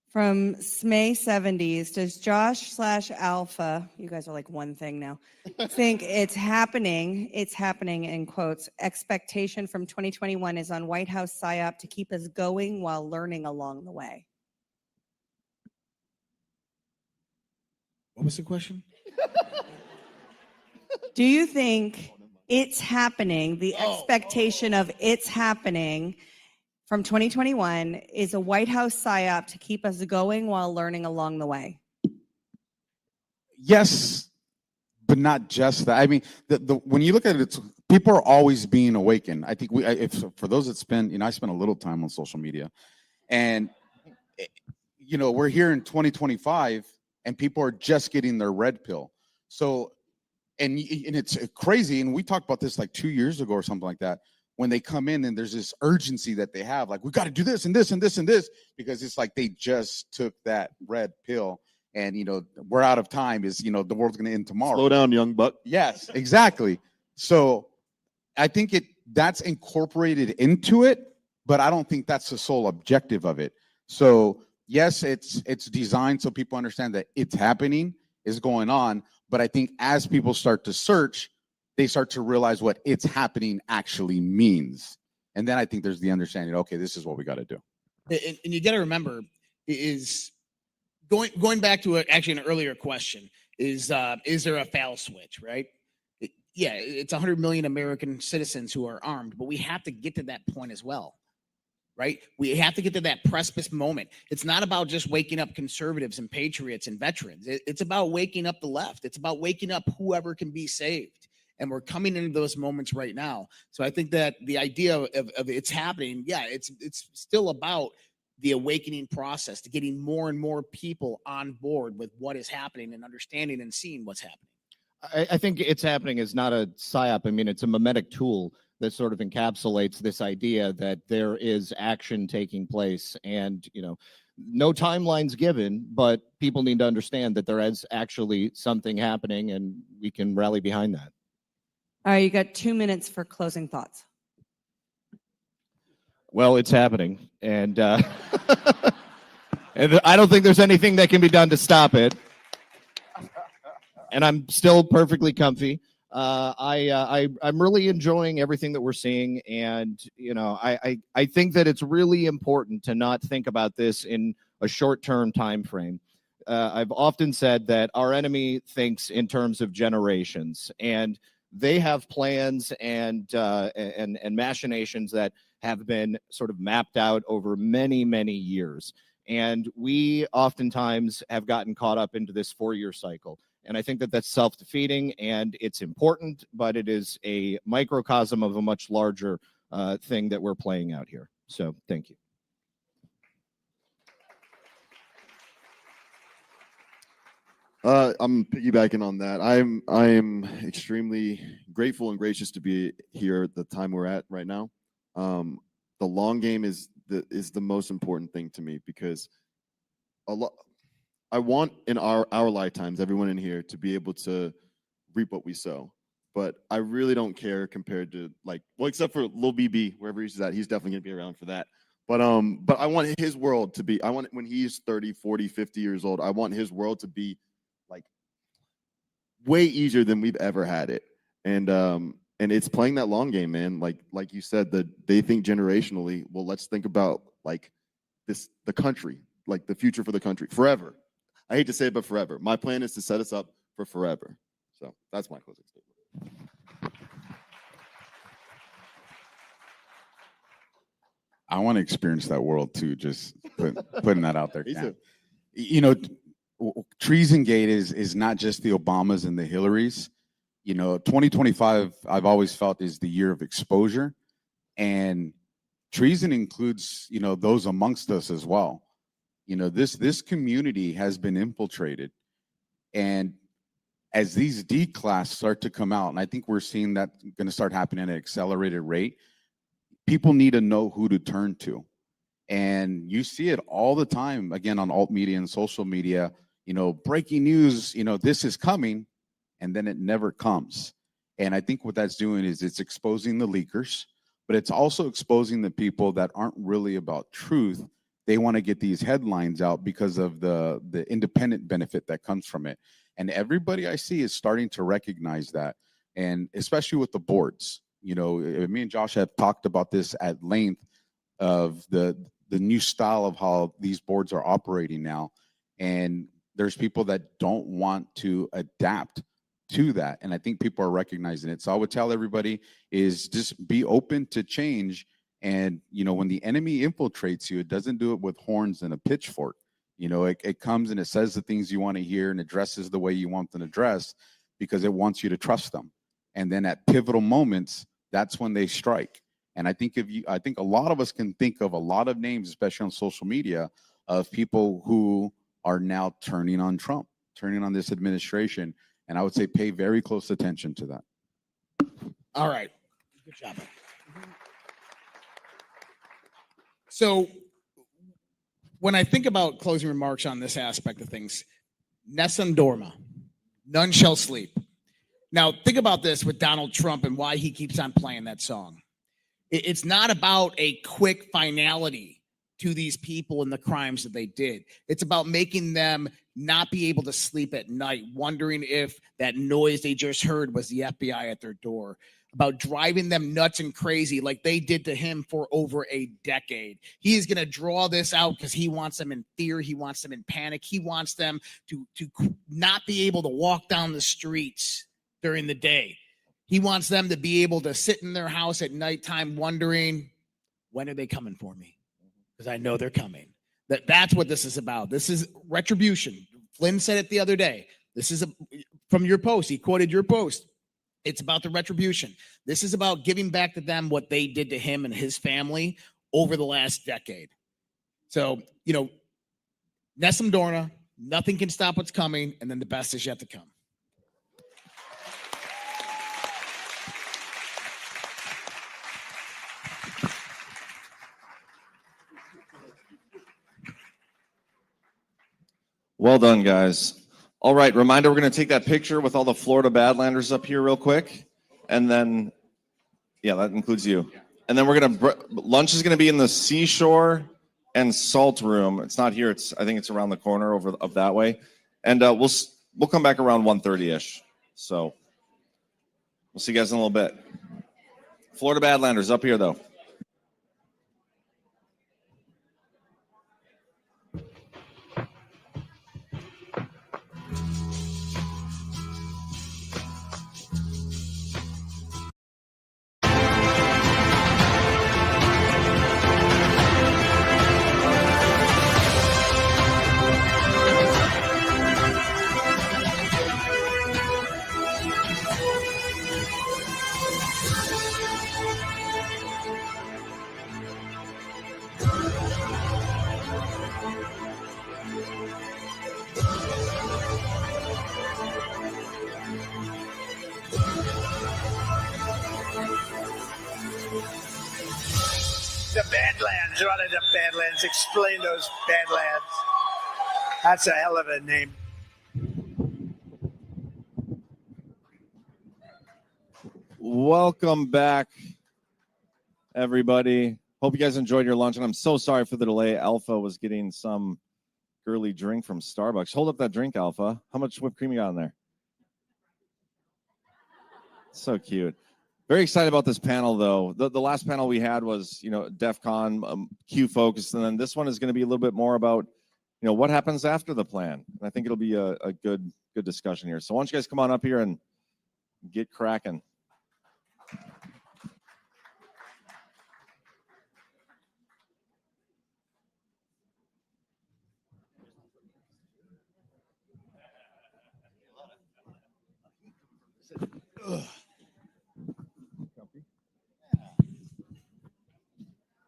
From SMAY 70s, does Josh/Alpha, you guys are like one thing now, think it's happening in quotes, expectation from 2021 is on White House PSYOP to keep us going while learning along the way? What was the question? Do you think it's happening, the expectation of it's happening from 2021 is a White House PSYOP to keep us going while learning along the way? Yes, but not just that. I mean, when you look at it, people are always being awakened. I think for those that spend, I spend a little time on social media, and we're here in 2025, and people are just getting their red pill. So, and it's crazy. And we talked about this like 2 years ago or something like that. When they come in and there's this urgency that they have, like, we got to do this and this and this and this, because it's like they just took that red pill and, we're out of time, is, the world's going to end tomorrow. Slow down, young buck. Yes, exactly. So I think that's incorporated into it, but I don't think that's the sole objective of it. So yes, it's designed so people understand that it's happening, is going on. But I think as people start to search, they start to realize what it's happening actually means. And then I think there's the understanding, okay, this is what we got to do. And you got to remember, is going back to actually an earlier question, is there a fail switch, right? Yeah, it's 100 million American citizens who are armed, but we have to get to that point as well, right? We have to get to that precipice moment. It's not about just waking up conservatives and patriots and veterans. It's about waking up the left. It's about waking up whoever can be saved. And we're coming into those moments right now. So I think that the idea of it's happening, yeah, it's still about the awakening process, to getting more and more people on board with what is happening and understanding and seeing what's happening. I think it's happening is not a PSYOP. I mean, it's a mimetic tool that sort of encapsulates this idea that there is action taking place, and no timelines given, but people need to understand that there is actually something happening, and we can rally behind that. All right, you got 2 minutes for closing thoughts. Well, it's happening, and and I don't think there's anything that can be done to stop it. And I'm still perfectly comfy. I'm really enjoying everything that we're seeing, and I think that it's really important to not think about this in a short-term time frame. I've often said that our enemy thinks in terms of generations, and they have plans and machinations that have been sort of mapped out over many, many years. And we oftentimes have gotten caught up into this 4-year cycle. And I think that that's self-defeating, and it's important, but it is a microcosm of a much larger thing that we're playing out here. So thank you. I'm piggybacking on that. I'm extremely grateful and gracious to be here at the time we're at right now. The long game is the most important thing to me, because I want in our lifetimes, everyone in here, to be able to reap what we sow. But I really don't care compared to, like, well, except for Lil BB, wherever he's at, he's definitely gonna be around for that. But I want his world to be, I want it when he's 30, 40, 50 years old, I want his world to be like way easier than we've ever had it. And it's playing that long game, man. Like you said, that they think generationally. Well, let's think about like the country, like the future for the country forever. I hate to say it, but forever. My plan is to set us up for forever. So that's my closing statement. I want to experience that world too. Just putting that out there. Me too. You know, Treasongate is not just the Obamas and the Hillarys. You know, 2025, I've always felt is the year of exposure, and treason includes, you know, those amongst us as well. You know, this community has been infiltrated, and as these D-class start to come out, and I think we're seeing that going to start happening at an accelerated rate, people need to know who to turn to. And you see it all the time, again, on alt media and social media, you know, breaking news, you know, this is coming, and then it never comes. And I think what that's doing is it's exposing the leakers, but it's also exposing the people that aren't really about truth. They want to get these headlines out because of the independent benefit that comes from it. And everybody I see is starting to recognize that, and especially with the boards. You know, me and Josh have talked about this at length of the new style of how these boards are operating now. And there's people that don't want to adapt to that. And I think people are recognizing it. So I would tell everybody is just be open to change. And, you know, when the enemy infiltrates you, it doesn't do it with horns and a pitchfork. You know, it comes and it says the things you want to hear and addresses the way you want them addressed because it wants you to trust them. And then at pivotal moments, that's when they strike. And I think I think a lot of us can think of a lot of names, especially on social media, of people who are now turning on Trump, turning on this administration. And I would say pay very close attention to that. All right. Good job. So when I think about closing remarks on this aspect of things, Nessun Dorma, none shall sleep. Now, think about this with Donald Trump and why he keeps on playing that song. It's not about a quick finality to these people and the crimes that they did. It's about making them not be able to sleep at night, wondering if that noise they just heard was the FBI at their door, about driving them nuts and crazy like they did to him for over a decade. He is going to draw this out because he wants them in fear. He wants them in panic. He wants them to not be able to walk down the streets during the day. He wants them to be able to sit in their house at nighttime wondering, when are they coming for me? Because I know they're coming. That's what this is about. This is retribution. Flynn said it the other day. This is from your post. He quoted your post. It's about the retribution. This is about giving back to them what they did to him and his family over the last decade. So, you know, Nessun Dorma, nothing can stop what's coming, and then the best is yet to come. Well done, guys. All right, reminder, we're going to take that picture with all the Florida Badlanders up here real quick. And then, yeah, that includes you. And then we're going to, lunch is going to be in the Seashore and Salt Room. It's not here. I think it's around the corner over up that way. And we'll come back around 1:30-ish. So we'll see you guys in a little bit. Florida Badlanders up here, though. The Badlands, what are the Badlands? Explain those Badlands. That's a hell of a name. Welcome back, everybody. Hope you guys enjoyed your lunch, and I'm so sorry for the delay. Alpha was getting some girly drink from Starbucks. Hold up that drink, Alpha. How much whipped cream you got in there? So cute. Very excited about this panel, though. The last panel we had was, DEF CON, Q focused, and then this one is going to be a little bit more about, what happens after the plan. And I think it'll be a good discussion here. So why don't you guys come on up here and get cracking.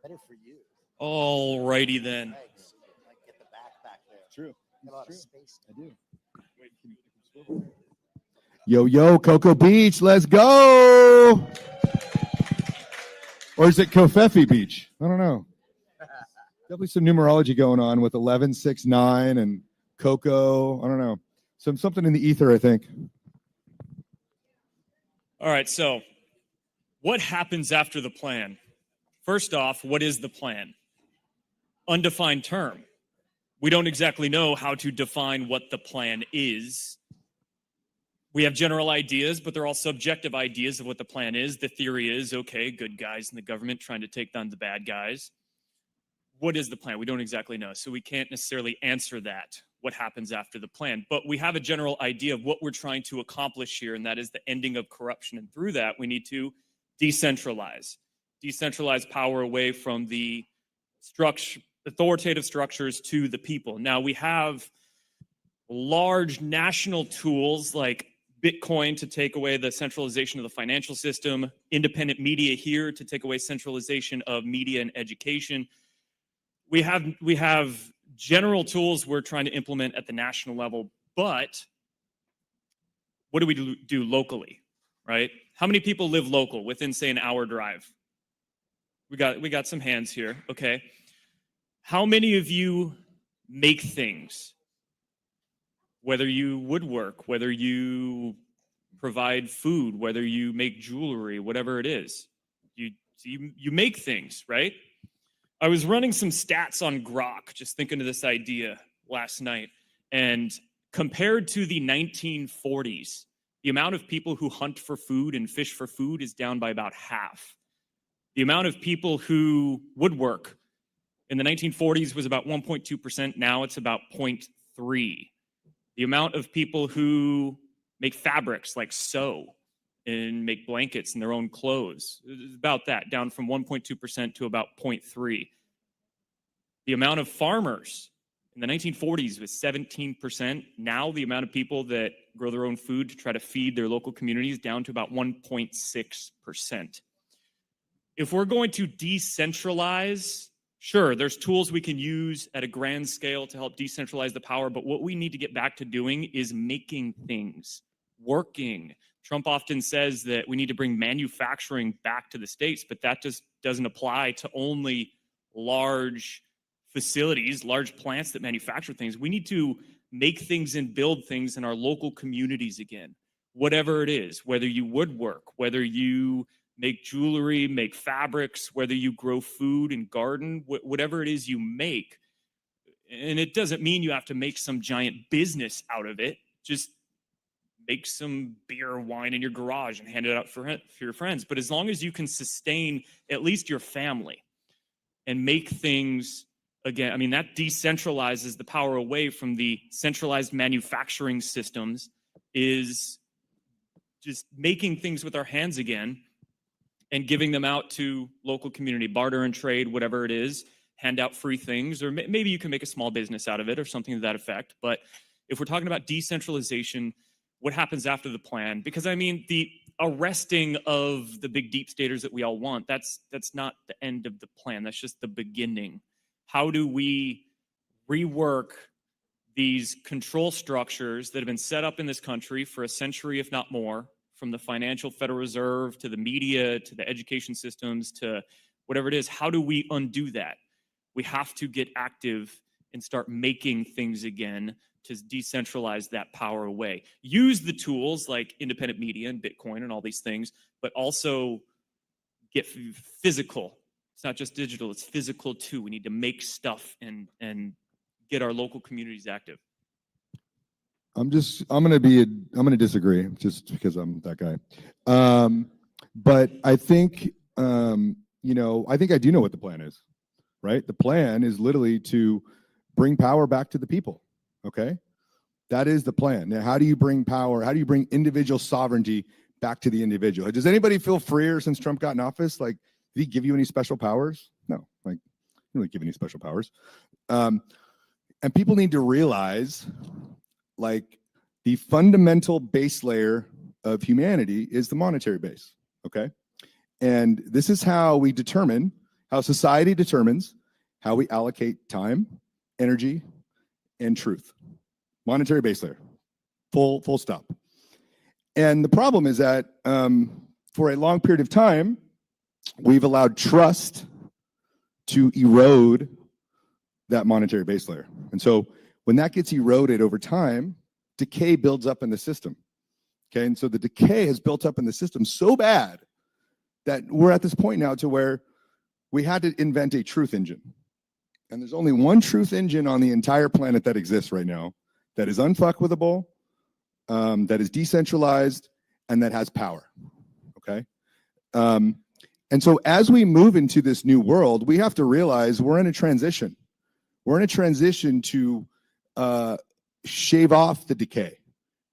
Better for you. All righty then. Get the back there. True. Got a lot of space. I do. Yo, Cocoa Beach, let's go. Or is it Kofefi Beach? I don't know. Definitely some numerology going on with 11, 6, 9 and Cocoa. I don't know. Something in the ether, I think. All right, so what happens after the plan? First off, what is the plan? Undefined term. We don't exactly know how to define what the plan is. We have general ideas, but they're all subjective ideas of what the plan is. The theory is, okay, good guys in the government trying to take down the bad guys. What is the plan? We don't exactly know, so we can't necessarily answer that, what happens after the plan. But we have a general idea of what we're trying to accomplish here, and that is the ending of corruption. And through that, we need to decentralize power away from the authoritative structures to the people. Now, we have large national tools like Bitcoin to take away the centralization of the financial system, independent media here to take away centralization of media and education. We have general tools we're trying to implement at the national level, but what do we do locally, right? How many people live local within, say, an hour drive? We got some hands here, okay. How many of you make things? Whether you woodwork, whether you provide food, whether you make jewelry, whatever it is, you make things, right? I was running some stats on Grok, just thinking of this idea last night, and compared to the 1940s, the amount of people who hunt for food and fish for food is down by about half. The amount of people who woodwork in the 1940s was about 1.2%. Now it's about 0.3%. The amount of people who make fabrics like sew and make blankets and their own clothes is about that, down from 1.2% to about 0.3%. The amount of farmers in the 1940s was 17%. Now the amount of people that grow their own food to try to feed their local communities down to about 1.6%. If we're going to decentralize, sure, there's tools we can use at a grand scale to help decentralize the power, but what we need to get back to doing is making things, working. Trump often says that we need to bring manufacturing back to the states, but that just doesn't apply to only large facilities, large plants that manufacture things. We need to make things and build things in our local communities again, whatever it is, whether you woodwork, whether you make jewelry, make fabrics, whether you grow food and garden, whatever it is you make. And it doesn't mean you have to make some giant business out of it. Just make some beer or wine in your garage and hand it out for your friends. But as long as you can sustain at least your family and make things, again, I mean, that decentralizes the power away from the centralized manufacturing systems, is just making things with our hands again and giving them out to local community, barter and trade, whatever it is, hand out free things, or maybe you can make a small business out of it or something to that effect. But if we're talking about decentralization, what happens after the plan? Because I mean, the arresting of the big deep staters that we all want, that's not the end of the plan. That's just the beginning. How do we rework these control structures that have been set up in this country for a century, if not more, from the financial Federal Reserve to the media to the education systems to whatever it is? How do we undo that? We have to get active and start making things again to decentralize that power away. Use the tools like independent media and Bitcoin and all these things, but also get physical. It's not just digital, it's physical too. We need to make stuff and get our local communities active. I'm gonna disagree just because I'm that guy. But I think, I think I do know what the plan is, right? The plan is literally to bring power back to the people. Okay. That is the plan. Now, how do you bring power? How do you bring individual sovereignty back to the individual? Does anybody feel freer since Trump got in office? Like, did he give you any special powers? No, like, he didn't really give any special powers. And people need to realize, like, the fundamental base layer of humanity is the monetary base, okay? And this is how we determine, how society determines how we allocate time, energy, and truth. Monetary base layer, full stop. And the problem is that for a long period of time, we've allowed trust to erode that monetary base layer. And so when that gets eroded over time, decay builds up in the system. Okay, and so the decay has built up in the system so bad that we're at this point now to where we had to invent a truth engine. And there's only one truth engine on the entire planet that exists right now that is unfuckwithable, that is decentralized, and that has power. Okay? And so as we move into this new world, we have to realize we're in a transition. We're in a transition to shave off the decay,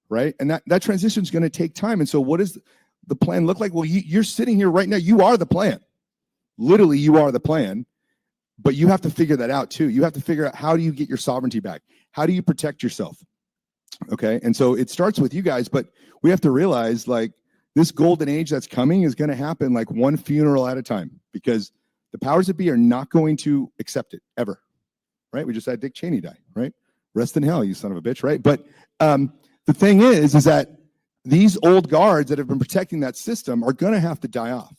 right? And that transition is going to take time. And so what does the plan look like? Well, you're sitting here right now. You are the plan. Literally, you are the plan. But you have to figure that out too. You have to figure out, how do you get your sovereignty back? How do you protect yourself? Okay, and so it starts with you guys, but we have to realize, like, this golden age that's coming is going to happen like one funeral at a time, because the powers that be are not going to accept it ever, right? We just had Dick Cheney die, right? Rest in hell, you son of a bitch, right? But the thing is that these old guards that have been protecting that system are going to have to die off,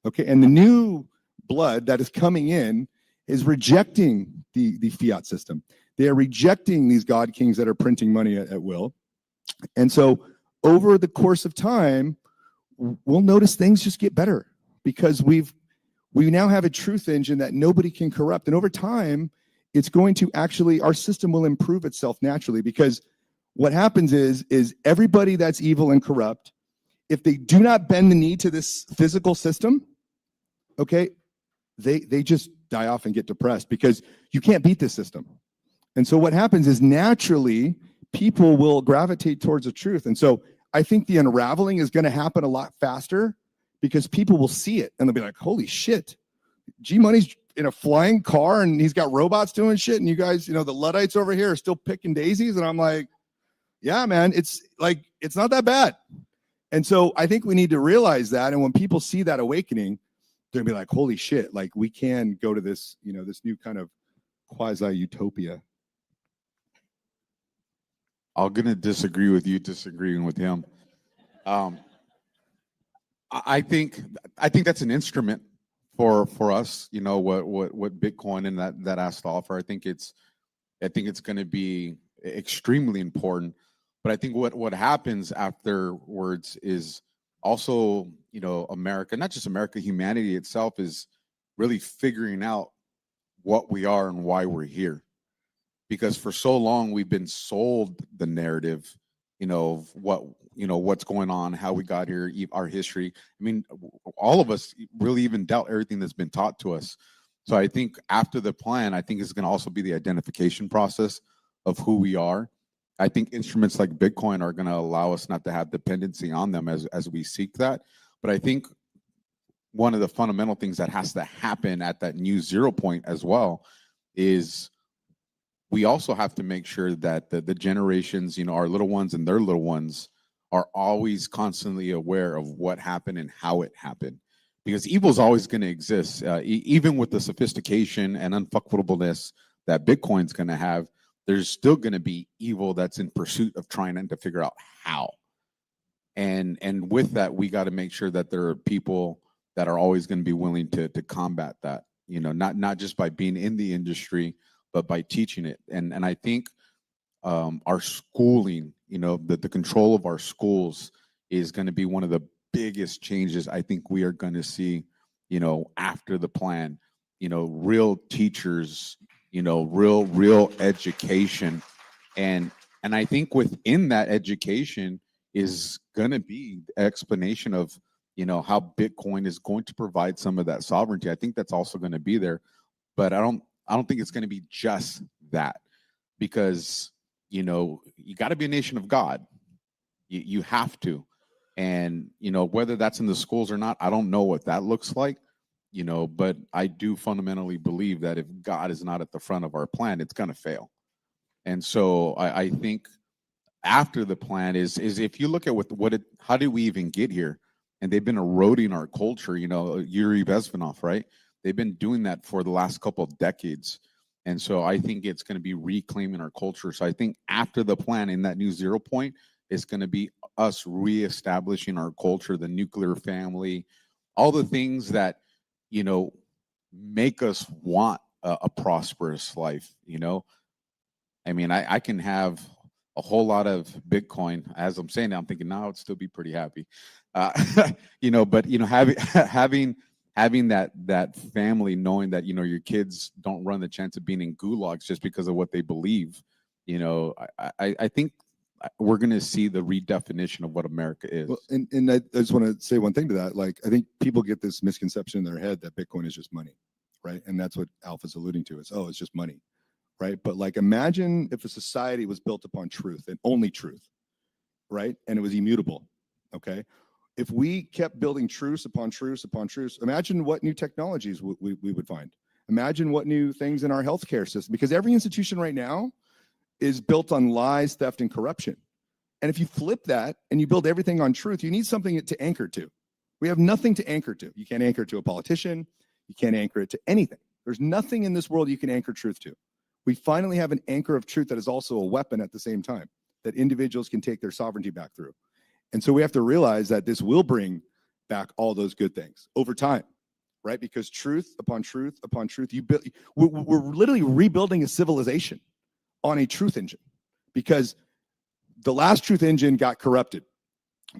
okay? And the new blood that is coming in is rejecting the fiat system. They are rejecting these God kings that are printing money at will. And so over the course of time, we'll notice things just get better, because we now have a truth engine that nobody can corrupt. And over time, it's going to actually, our system will improve itself naturally, because what happens is everybody that's evil and corrupt, if they do not bend the knee to this physical system, okay, they just die off and get depressed, because you can't beat this system. And so what happens is, naturally, people will gravitate towards the truth. And so I think the unraveling is going to happen a lot faster, because people will see it and they'll be like, holy shit, G-Money's in a flying car and he's got robots doing shit, and you guys, the Luddites over here are still picking daisies. And I'm like, yeah, man, it's not that bad. And so I think we need to realize that. And when people see that awakening, they're gonna be like, holy shit, like, we can go to this, this new kind of quasi-utopia. I'm gonna disagree with you disagreeing with him. I think that's an instrument for us. What Bitcoin and that has to offer. I think it's going to be extremely important. But I think what happens afterwards is also, America, not just America, humanity itself is really figuring out what we are and why we're here. Because for so long we've been sold the narrative, of what's going on, how we got here, our history. I mean, all of us really even doubt everything that's been taught to us. So I think after the plan, I think it's going to also be the identification process of who we are. I think instruments like Bitcoin are going to allow us not to have dependency on them as we seek that. But I think one of the fundamental things that has to happen at that new 0 point as well is we also have to make sure that the generations, our little ones and their little ones, are always constantly aware of what happened and how it happened. Because evil is always going to exist, even with the sophistication and unfuckableness that Bitcoin's going to have. There's still going to be evil that's in pursuit of trying to figure out how. And with that, we got to make sure that there are people that are always going to be willing to combat that. Not just by being in the industry, but by teaching it. And I think our schooling, the control of our schools is going to be one of the biggest changes I think we are going to see, after the plan. Real teachers, real education, and And I think within that education is going to be the explanation of, how Bitcoin is going to provide some of that sovereignty. I think that's also going to be there, but I don't think it's going to be just that, because, you got to be a nation of God. You have to. And, whether that's in the schools or not, I don't know what that looks like, but I do fundamentally believe that if God is not at the front of our plan, it's going to fail. And so I think after the plan is if you look at how did we even get here? And they've been eroding our culture, Yuri Bezmenov, right? They've been doing that for the last couple of decades. And so I think it's going to be reclaiming our culture. So I think after the plan in that new 0 point, it's going to be us reestablishing our culture, the nuclear family, all the things that, make us want a prosperous life, I mean, I can have a whole lot of Bitcoin. As I'm saying, I'm thinking now I'd still be pretty happy, but having that family, knowing that your kids don't run the chance of being in gulags just because of what they believe. I think we're going to see the redefinition of what America is. Well, and I just want to say one thing to that. Like, I think people get this misconception in their head that Bitcoin is just money, right? And that's what Alpha's alluding to. Is it's just money. Right. But like, imagine if a society was built upon truth and only truth, right? And it was immutable. Okay. If we kept building truths upon truths upon truths, imagine what new technologies we would find. Imagine what new things in our healthcare system, because every institution right now is built on lies, theft, and corruption. And if you flip that and you build everything on truth, you need something to anchor to. We have nothing to anchor to. You can't anchor to a politician. You can't anchor it to anything. There's nothing in this world you can anchor truth to. We finally have an anchor of truth that is also a weapon at the same time, that individuals can take their sovereignty back through. And so we have to realize that this will bring back all those good things over time, right? Because truth upon truth upon truth, we're literally rebuilding a civilization on a truth engine, because the last truth engine got corrupted.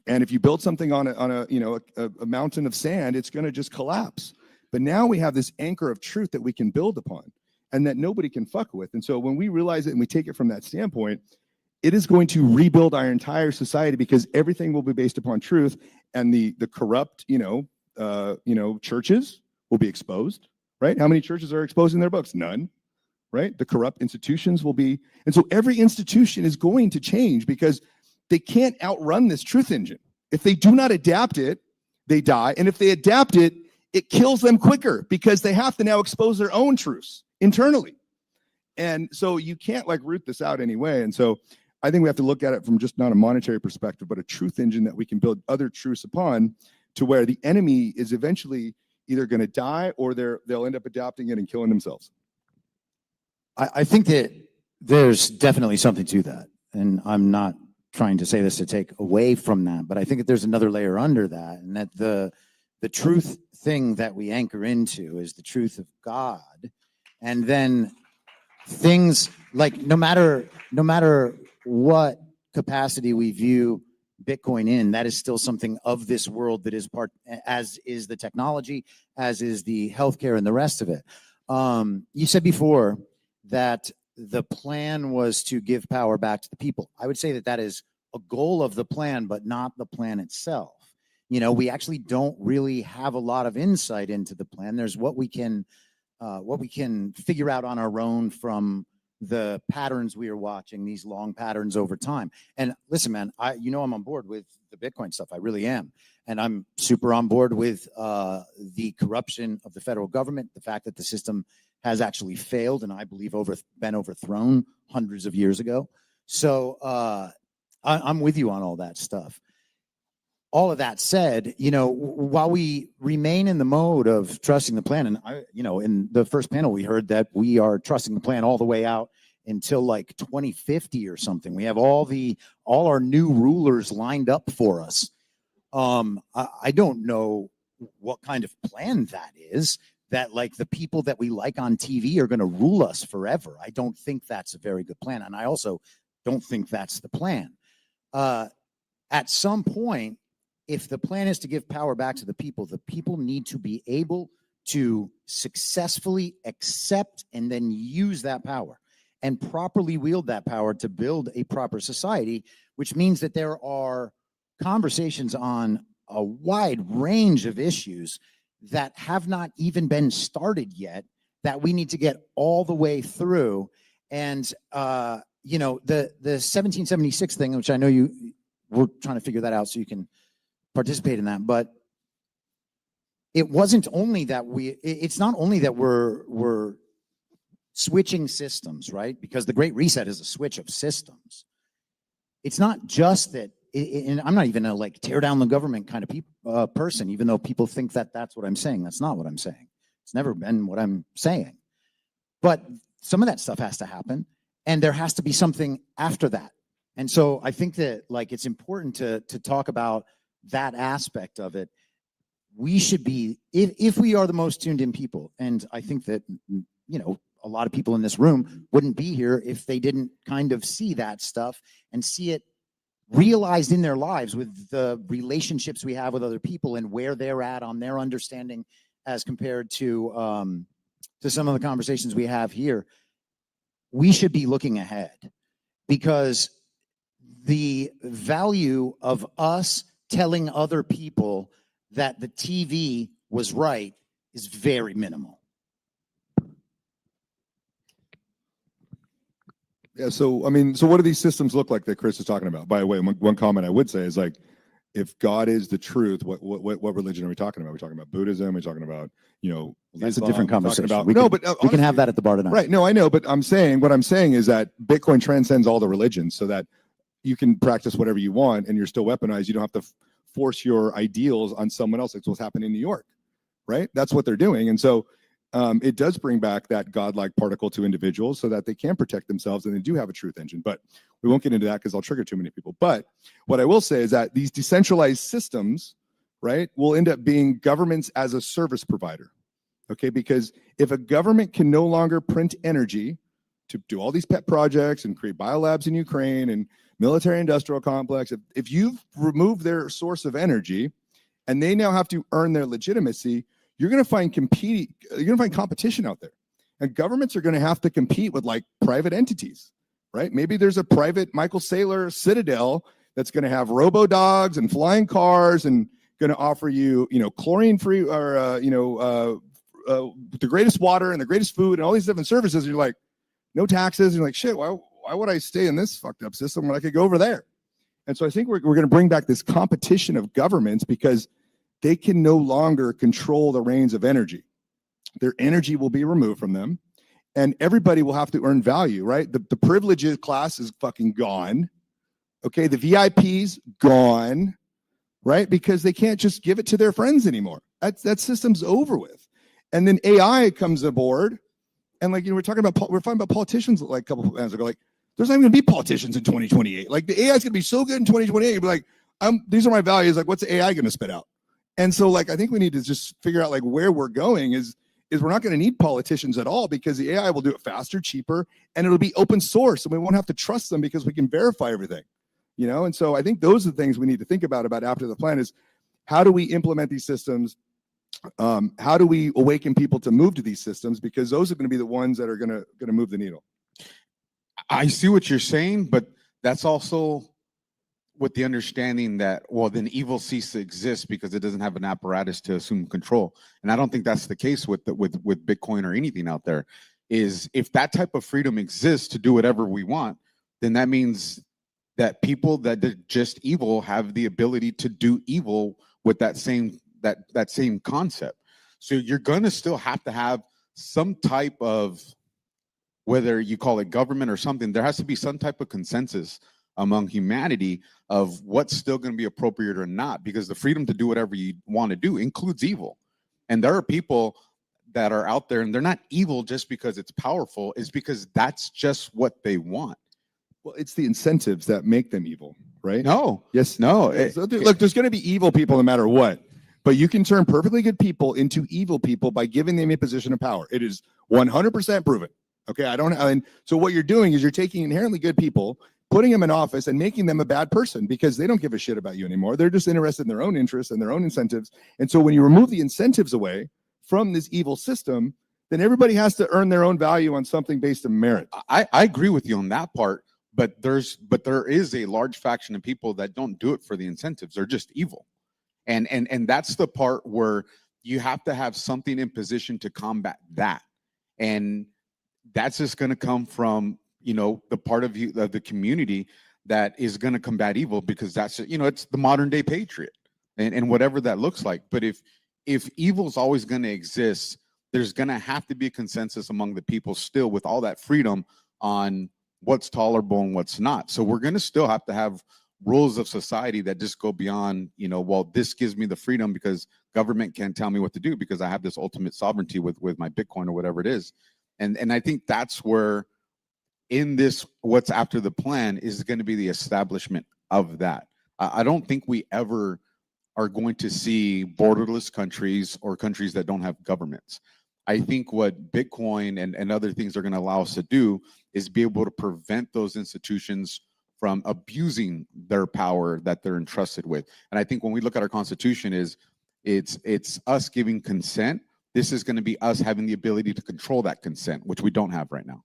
And if you build something on a mountain of sand, it's going to just collapse. But now we have this anchor of truth that we can build upon, and that nobody can fuck with. And so when we realize it and we take it from that standpoint, it is going to rebuild our entire society, because everything will be based upon truth, and the corrupt, churches will be exposed, right? How many churches are exposed in their books? None, right? The corrupt institutions will be, and so every institution is going to change, because they can't outrun this truth engine. If they do not adapt it, they die. And if they adapt it, it kills them quicker, because they have to now expose their own truths internally. And so you can't root this out anyway. And so I think we have to look at it from just not a monetary perspective, but a truth engine that we can build other truths upon, to where the enemy is eventually either going to die or they'll end up adopting it and killing themselves. I think that there's definitely something to that. And I'm not trying to say this to take away from that, but I think that there's another layer under that, and that the truth thing that we anchor into is the truth of God. And then things like, no matter what capacity we view Bitcoin in, that is still something of this world that is part, as is the technology, as is the healthcare and the rest of it. You said before that the plan was to give power back to the people. I would say that that is a goal of the plan, but not the plan itself. We actually don't really have a lot of insight into the plan. There's what we can figure out on our own from the patterns we are watching, these long patterns over time. And listen, man, I'm on board with the Bitcoin stuff. I really am. And I'm super on board with the corruption of the federal government, the fact that the system has actually failed and I believe been overthrown hundreds of years ago. So I'm with you on all that stuff. All of that said, while we remain in the mode of trusting the plan, and in the first panel, we heard that we are trusting the plan all the way out until like 2050 or something. We have all our new rulers lined up for us. I don't know what kind of plan that is, that like the people that we like on TV are going to rule us forever. I don't think that's a very good plan. And I also don't think that's the plan. At some point, if the plan is to give power back to the people need to be able to successfully accept and then use that power. and properly wield that power to build a proper society, which means that there are conversations on a wide range of issues that have not even been started yet that we need to get all the way through. And, you know, the 1776 thing, which I know we're trying to figure that out so you can participate in that, but it wasn't only that it's not only that we're switching systems, right? Because the Great Reset is a switch of systems. It's not just that, and I'm not even a like tear down the government kind of person, even though people think that that's what I'm saying. That's not what I'm saying. It's never been what I'm saying. But some of that stuff has to happen, and there has to be something after that. And so I think that like it's important to talk about that aspect of it. We should be, if we are the most tuned in people, and I think that, you know, a lot of people in this room wouldn't be here if they didn't kind of see that stuff and see it realized in their lives with the relationships we have with other people and where they're at on their understanding as compared to some of the conversations we have here. We should be looking ahead, because the value of us telling other people that the TV was right is very minimal. Yeah. So, I mean, so what do these systems look like that Chris is talking about? By the way, one comment I would say is like, if God is the truth, what religion are we talking about? We're talking about Buddhism. We're talking about, you know, That's Islam, a different we're talking conversation. about, We can have that at the bar tonight. Right. No, I know, but what I'm saying is that Bitcoin transcends all the religions, so that you can practice whatever you want and you're still weaponized. You don't have to force your ideals on someone else. That's what's happening in New York, right? That's what they're doing. And so it does bring back that godlike particle to individuals so that they can protect themselves and they do have a truth engine. But we won't get into that because I'll trigger too many people. But what I will say is that these decentralized systems, right, will end up being governments as a service provider. Okay, because if a government can no longer print energy to do all these pet projects and create biolabs in Ukraine and military industrial complex, if you've removed their source of energy and they now have to earn their legitimacy, you're going to find competition out there. And governments are going to have to compete with like private entities, right? Maybe there's a private Michael Saylor Citadel that's going to have robo dogs and flying cars and going to offer you, you know, chlorine free or, the greatest water and the greatest food and all these different services. And you're like, no taxes. And you're like, shit, why would I stay in this fucked up system when I could go over there? And so I think we're going to bring back this competition of governments because they can no longer control the reins of energy. Their energy will be removed from them and everybody will have to earn value, right? The privileged class is fucking gone. Okay, the VIPs gone, right? Because they can't just give it to their friends anymore. That system's over with. And then AI comes aboard, and like, you know, we're talking about politicians like a couple of minutes ago. Like, there's not even gonna be politicians in 2028. Like, the AI is gonna be so good in 2028. You'll be like, these are my values. Like, what's the AI gonna spit out? And so, like, I think we need to just figure out like where we're going is we're not gonna need politicians at all because the AI will do it faster, cheaper, and it'll be open source, and we won't have to trust them because we can verify everything, you know. And so I think those are the things we need to think about after the plan is how do we implement these systems. How do we awaken people to move to these systems? Because those are going to be the ones that are going to move the needle. I see what you're saying, but that's also with the understanding that, well, then evil ceases to exist because it doesn't have an apparatus to assume control. And I don't think that's the case with Bitcoin or anything out there. Is if that type of freedom exists to do whatever we want, then that means that people that are just evil have the ability to do evil with that same concept. So you're gonna still have to have some type of, whether you call it government or something, there has to be some type of consensus among humanity of what's still going to be appropriate or not, because the freedom to do whatever you want to do includes evil. And there are people that are out there and they're not evil just because it's powerful, it's because that's just what they want. Well, it's the incentives that make them evil, right? No. Yes. No. Look, there's going to be evil people no matter what. But you can turn perfectly good people into evil people by giving them a position of power. It is 100% proven. Okay, and so what you're doing is you're taking inherently good people, putting them in office and making them a bad person because they don't give a shit about you anymore. They're just interested in their own interests and their own incentives. And so when you remove the incentives away from this evil system, then everybody has to earn their own value on something based on merit. I agree with you on that part, but there is a large faction of people that don't do it for the incentives. They're just evil. And that's the part where you have to have something in position to combat that. And that's just going to come from, the part of you, of the community that is going to combat evil, because that's, it's the modern day patriot and whatever that looks like. But if evil is always going to exist, there's going to have to be a consensus among the people still, with all that freedom, on what's tolerable and what's not. So we're going to still have to have rules of society that just go beyond, well, this gives me the freedom because government can't tell me what to do because I have this ultimate sovereignty with my Bitcoin or whatever it is. And I think that's where, in this, what's after the plan is going to be the establishment of that. I don't think we ever are going to see borderless countries or countries that don't have governments. I think what Bitcoin and other things are going to allow us to do is be able to prevent those institutions from abusing their power that they're entrusted with. And I think when we look at our Constitution, it's us giving consent. This is going to be us having the ability to control that consent, which we don't have right now.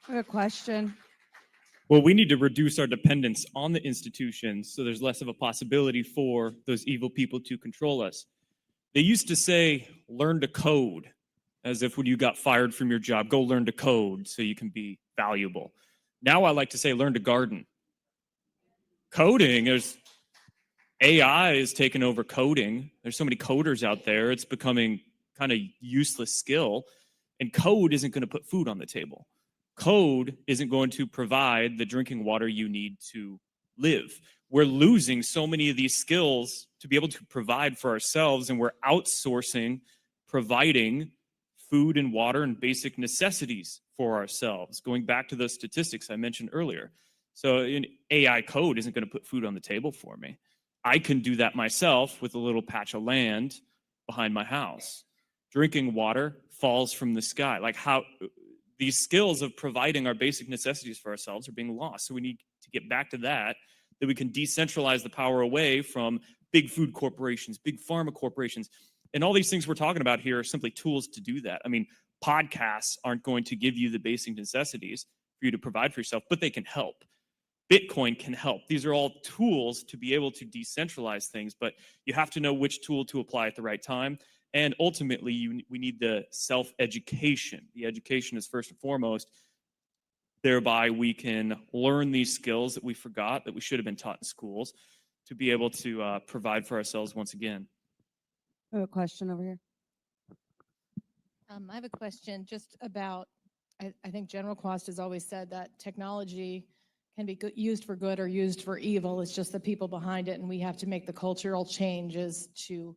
I have a question. Well, we need to reduce our dependence on the institutions so there's less of a possibility for those evil people to control us. They used to say, learn to code, as if when you got fired from your job, go learn to code so you can be valuable. Now I like to say, learn to garden. Coding, there's AI is taking over coding. There's so many coders out there, it's becoming kind of useless skill. And code isn't going to put food on the table. Code isn't going to provide the drinking water you need to live. We're losing so many of these skills to be able to provide for ourselves, and we're outsourcing providing food and water and basic necessities for ourselves, going back to the statistics I mentioned earlier. So in AI code isn't going to put food on the table for me. I can do that myself with a little patch of land behind my house. Drinking water falls from the sky. Like how these skills of providing our basic necessities for ourselves are being lost. So we need to get back to that we can decentralize the power away from big food corporations, big pharma corporations. And all these things we're talking about here are simply tools to do that. I mean, podcasts aren't going to give you the basic necessities for you to provide for yourself, but they can help. Bitcoin can help. These are all tools to be able to decentralize things, but you have to know which tool to apply at the right time. And ultimately, we need the self-education. The education is first and foremost. Thereby, we can learn these skills that we forgot, that we should have been taught in schools, to be able to provide for ourselves once again. I have a question over here. I have a question just about, I think General Quast has always said that technology can be used for good or used for evil. It's just the people behind it, and we have to make the cultural changes to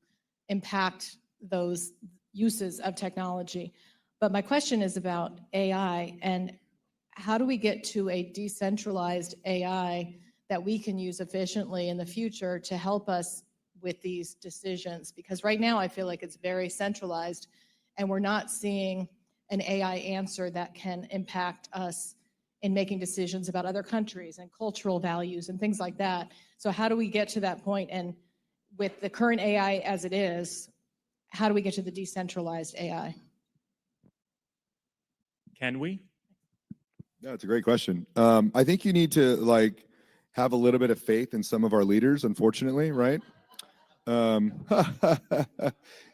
impact those uses of technology. But my question is about AI, and how do we get to a decentralized AI that we can use efficiently in the future to help us with these decisions? Because right now I feel like it's very centralized, and we're not seeing an AI answer that can impact us in making decisions about other countries and cultural values and things like that. So how do we get to that point? And with the current AI as it is, how do we get to the decentralized AI? Can we? Yeah, it's a great question. I think you need to have a little bit of faith in some of our leaders, unfortunately, right?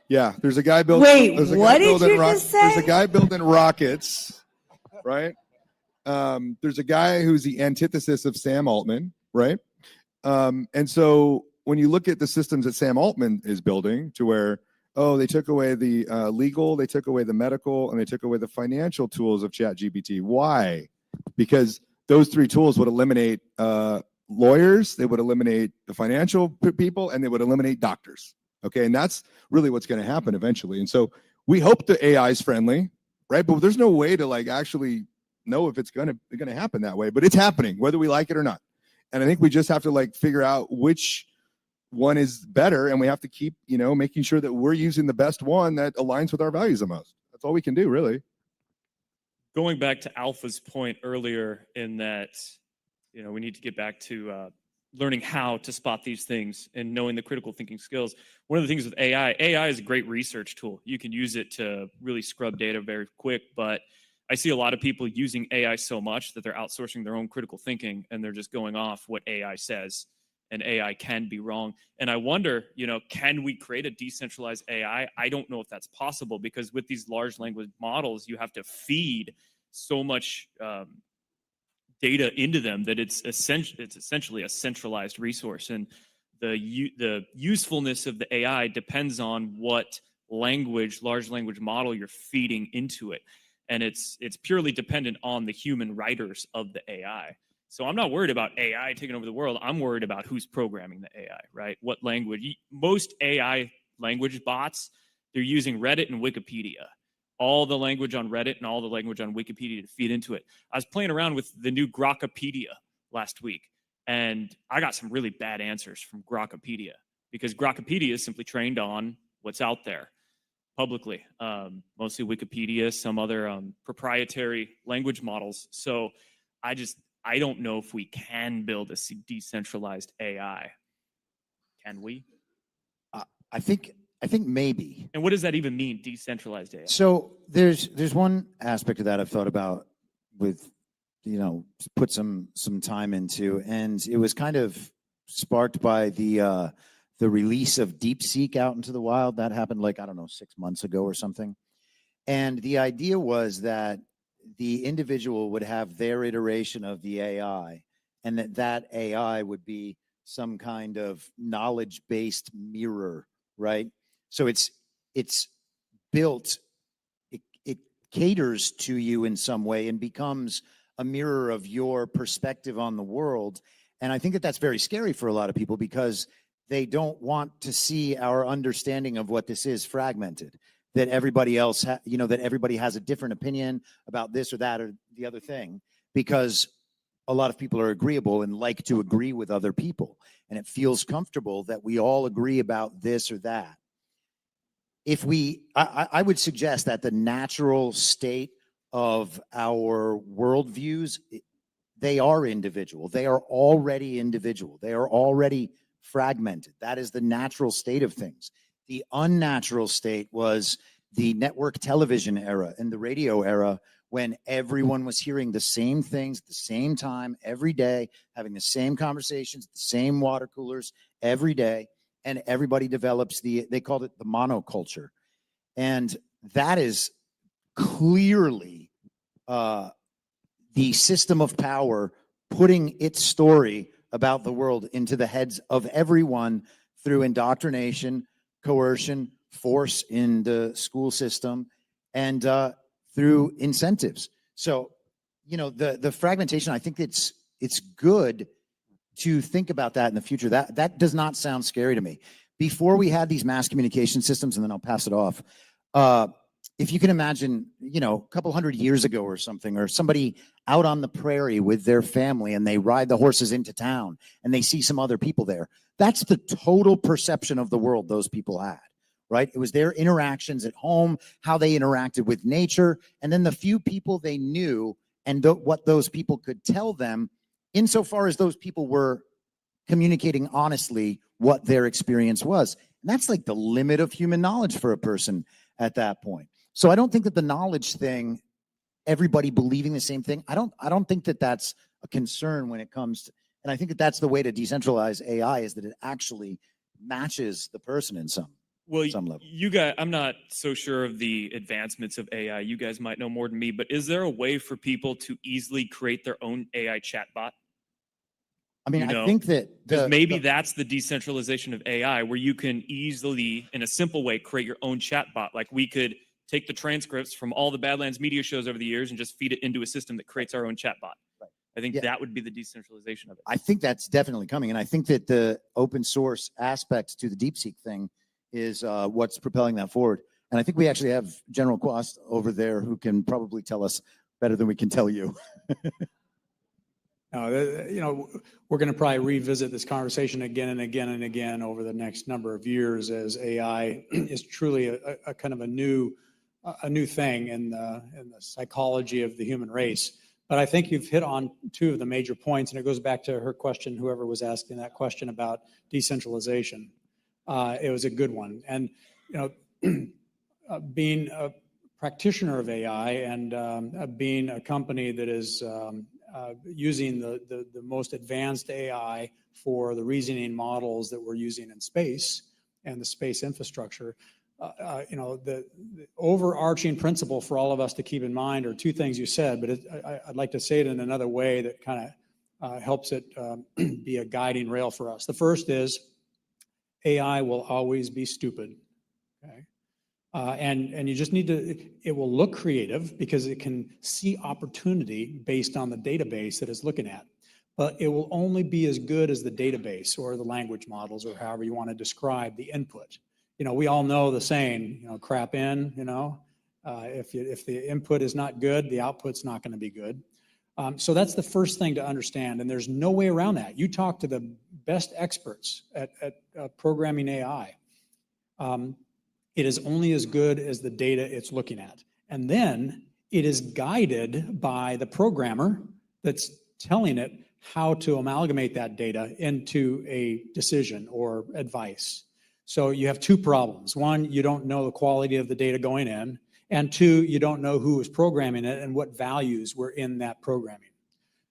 Yeah, there's a guy building. Wait, what did you just say? There's a guy building rockets, right? There's a guy who's the antithesis of Sam Altman, right? And so when you look at the systems that Sam Altman is building, to where, they took away the legal, they took away the medical, and they took away the financial tools of ChatGPT. Why? Because those three tools would eliminate lawyers, they would eliminate the financial people, and they would eliminate doctors. Okay, and that's really what's going to happen eventually. And so we hope the AI is friendly, right? But there's no way to actually know if it's going to happen that way. But it's happening, whether we like it or not. And I think we just have to figure out which one is better, and we have to keep making sure that we're using the best one that aligns with our values the most. That's all we can do, really. Going back to Alpha's point earlier, in that we need to get back to learning how to spot these things and knowing the critical thinking skills. One of the things with AI is a great research tool. You can use it to really scrub data very quick, but I see a lot of people using AI so much that they're outsourcing their own critical thinking and they're just going off what AI says, and AI can be wrong. And I wonder, can we create a decentralized AI? I don't know if that's possible, because with these large language models, you have to feed so much data into them that it's essentially a centralized resource. And the usefulness of the AI depends on what large language model you're feeding into it. And it's purely dependent on the human writers of the AI. So I'm not worried about AI taking over the world. I'm worried about who's programming the AI, right? What language? Most AI language bots, they're using Reddit and Wikipedia. All the language on Reddit and all the language on Wikipedia to feed into it. I was playing around with the new Grokpedia last week, and I got some really bad answers from Grokpedia, because Grokpedia is simply trained on what's out there publicly, mostly Wikipedia, some other proprietary language models. So I don't know if we can build a decentralized AI. Can we? I think maybe. And what does that even mean, decentralized AI? So there's one aspect of that I've thought about with, put some time into, and it was kind of sparked by the release of DeepSeek out into the wild. That happened 6 months ago or something. And the idea was that the individual would have their iteration of the AI, and that AI would be some kind of knowledge-based mirror, right? So it's built, it caters to you in some way and becomes a mirror of your perspective on the world. And I think that that's very scary for a lot of people, because they don't want to see our understanding of what this is fragmented, that everybody else, that everybody has a different opinion about this or that or the other thing, because a lot of people are agreeable and like to agree with other people. And it feels comfortable that we all agree about this or that. I would suggest that the natural state of our worldviews, they are individual. They are already individual. They are already fragmented. That is the natural state of things. The unnatural state was the network television era and the radio era, when everyone was hearing the same things at the same time every day, having the same conversations, the same water coolers every day, and everybody develops they called it the monoculture. And that is clearly the system of power putting its story about the world into the heads of everyone through indoctrination, coercion, force in the school system, and through incentives. So, the fragmentation, I think it's good to think about that in the future. That does not sound scary to me. Before we had these mass communication systems, and then I'll pass it off. If you can imagine, a couple hundred years ago or something, or somebody out on the prairie with their family and they ride the horses into town and they see some other people there. That's the total perception of the world those people had, right? It was their interactions at home, how they interacted with nature, and then the few people they knew and what those people could tell them, insofar as those people were communicating honestly what their experience was. And that's like the limit of human knowledge for a person at that point. So I don't think that the knowledge thing, everybody believing the same thing, I don't think that that's a concern when it comes to, and I think that that's the way to decentralize AI, is that it actually matches the person in some level. You guys, I'm not so sure of the advancements of AI. You guys might know more than me, but is there a way for people to easily create their own AI chatbot? I mean, I think that maybe that's the decentralization of AI, where you can easily, in a simple way, create your own chatbot. Like, we could take the transcripts from all the Badlands media shows over the years and just feed it into a system that creates our own chatbot. Right. I think that would be the decentralization of it. I think that's definitely coming. And I think that the open source aspect to the DeepSeek thing is what's propelling that forward. And I think we actually have General Quast over there who can probably tell us better than we can tell you. We're going to probably revisit this conversation again and again and again over the next number of years, as AI is truly a kind of a new thing in the psychology of the human race. But I think you've hit on two of the major points, and it goes back to her question, whoever was asking that question about decentralization. It was a good one. And, you know, being a practitioner of AI and being a company that is using the most advanced AI for the reasoning models that we're using in space and the space infrastructure, you know, the overarching principle for all of us to keep in mind are two things you said, but I'd like to say it in another way that kind of helps it be a guiding rail for us. The first is AI will always be stupid, okay? And you just need to, it will look creative because it can see opportunity based on the database that it's looking at. But it will only be as good as the database or the language models or however you want to describe the input. You know, we all know the saying, you know, crap in, you know, if the input is not good, the output's not going to be good. So that's the first thing to understand, and there's no way around that. You talk to the best experts at programming AI. It is only as good as the data it's looking at. And then it is guided by the programmer that's telling it how to amalgamate that data into a decision or advice. So you have two problems. One, you don't know the quality of the data going in. And two, you don't know who is programming it and what values were in that programming.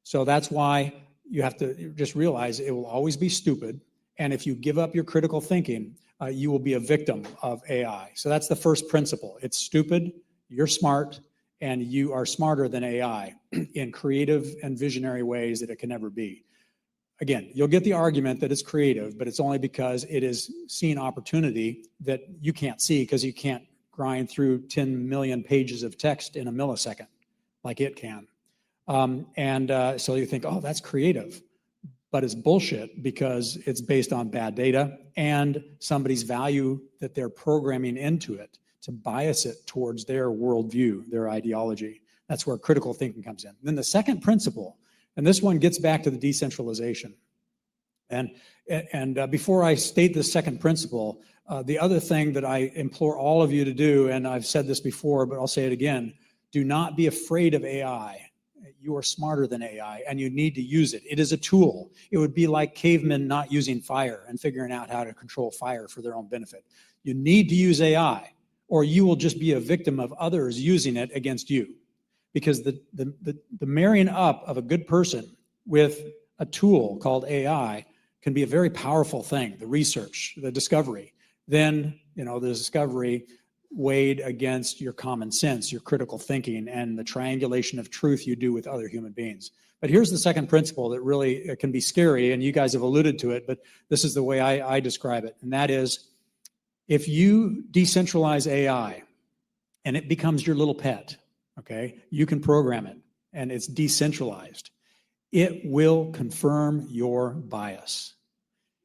So that's why you have to just realize it will always be stupid. And if you give up your critical thinking, you will be a victim of AI. So that's the first principle. It's stupid, you're smart, and you are smarter than AI in creative and visionary ways that it can never be. Again, you'll get the argument that it's creative, but it's only because it is seeing opportunity that you can't see because you can't grind through 10 million pages of text in a millisecond like it can. So you think, oh, that's creative. But it's bullshit because it's based on bad data and somebody's value that they're programming into it to bias it towards their worldview, their ideology. That's where critical thinking comes in. Then the second principle, and this one gets back to the decentralization. And before I state the second principle, the other thing that I implore all of you to do, and I've said this before, but I'll say it again, do not be afraid of AI. You are smarter than AI and you need to use it. It is a tool. It would be like cavemen not using fire and figuring out how to control fire for their own benefit. You need to use AI or you will just be a victim of others using it against you. Because the marrying up of a good person with a tool called AI can be a very powerful thing, the research, the discovery. Then, you know, the discovery weighed against your common sense, your critical thinking, and the triangulation of truth you do with other human beings. But here's the second principle that really can be scary, and you guys have alluded to it, but this is the way I describe it, and that is, if you decentralize AI and it becomes your little pet, okay, you can program it, and it's decentralized, it will confirm your bias.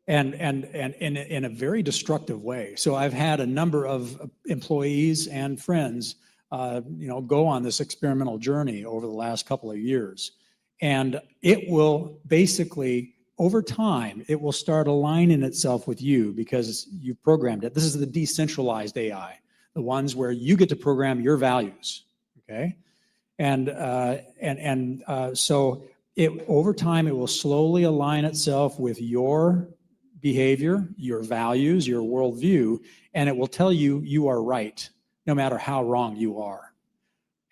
And in a very destructive way. So I've had a number of employees and friends, you know, go on this experimental journey over the last couple of years. And it will basically, over time, it will start aligning itself with you because you've programmed it. This is the decentralized AI, the ones where you get to program your values, okay? So over time, it will slowly align itself with your behavior, your values, your worldview, and it will tell you you are right, no matter how wrong you are.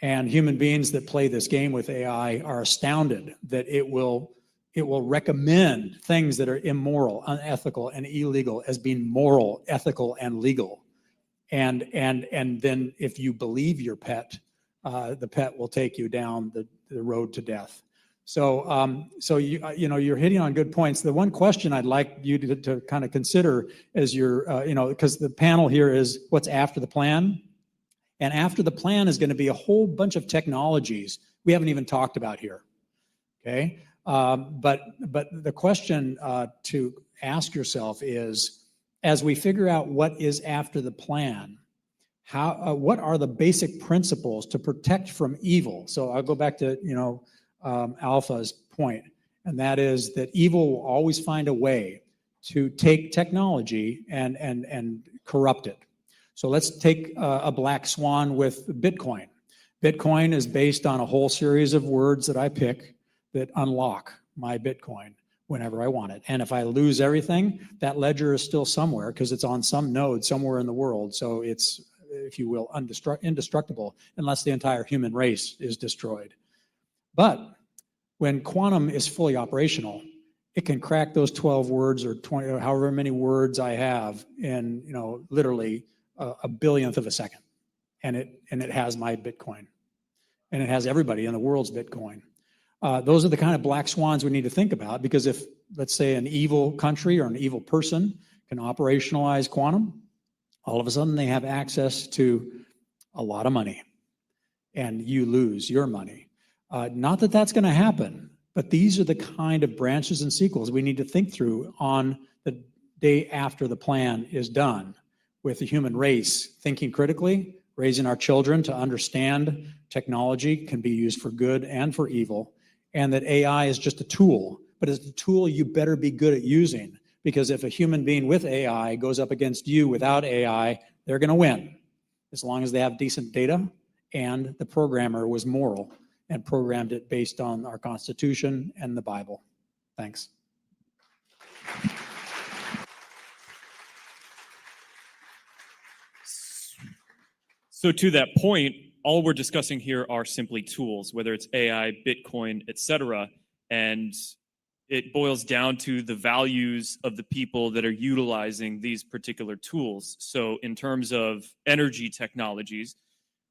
And human beings that play this game with AI are astounded that it will recommend things that are immoral, unethical, and illegal as being moral, ethical, and legal. And then if you believe your pet, the pet will take you down the road to death. So, you know, you're hitting on good points. The one question I'd like you to kind of consider as you're, you know, because the panel here is what's after the plan. And after the plan is going to be a whole bunch of technologies we haven't even talked about here, okay? But the question to ask yourself is, as we figure out what is after the plan, what are the basic principles to protect from evil? So I'll go back to, you know, Alpha's point, and that is that evil will always find a way to take technology and corrupt it. So let's take a black swan with Bitcoin. Bitcoin is based on a whole series of words that I pick that unlock my Bitcoin whenever I want it. And if I lose everything, that ledger is still somewhere because it's on some node somewhere in the world. So it's, if you will, indestructible unless the entire human race is destroyed. But when quantum is fully operational, it can crack those 12 words or 20 or however many words I have in, literally a billionth of a second. And it has my Bitcoin. And it has everybody in the world's Bitcoin. Those are the kind of black swans we need to think about, because if, let's say, an evil country or an evil person can operationalize quantum, all of a sudden they have access to a lot of money, and you lose your money. Not that that's going to happen, but these are the kind of branches and sequels we need to think through on the day after the plan is done, with the human race thinking critically, raising our children to understand technology can be used for good and for evil, and that AI is just a tool, but it's a tool you better be good at using, because if a human being with AI goes up against you without AI, they're going to win, as long as they have decent data and the programmer was moral and programmed it based on our Constitution and the Bible. Thanks. So to that point, all we're discussing here are simply tools, whether it's AI, Bitcoin, etc. And it boils down to the values of the people that are utilizing these particular tools. So in terms of energy technologies,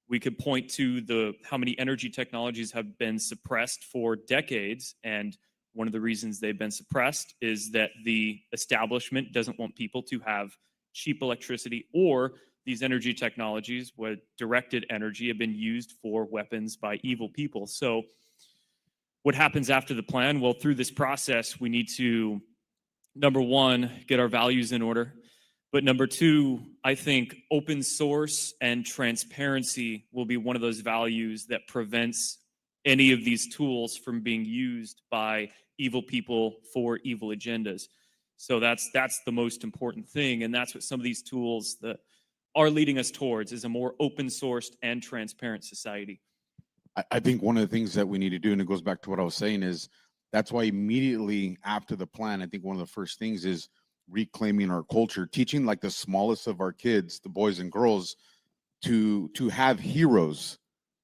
we could point to how many energy technologies have been suppressed for decades. And one of the reasons they've been suppressed is that the establishment doesn't want people to have cheap electricity, or these energy technologies, with directed energy, have been used for weapons by evil people. So what happens after the plan? Well, through this process, we need to, number one, get our values in order. But number two, I think open source and transparency will be one of those values that prevents any of these tools from being used by evil people for evil agendas. So that's the most important thing. And that's what some of these tools that are leading us towards, is a more open sourced and transparent society. I think one of the things that we need to do, and it goes back to what I was saying, is that's why immediately after the plan, I think one of the first things is reclaiming our culture, teaching like the smallest of our kids, the boys and girls, to have heroes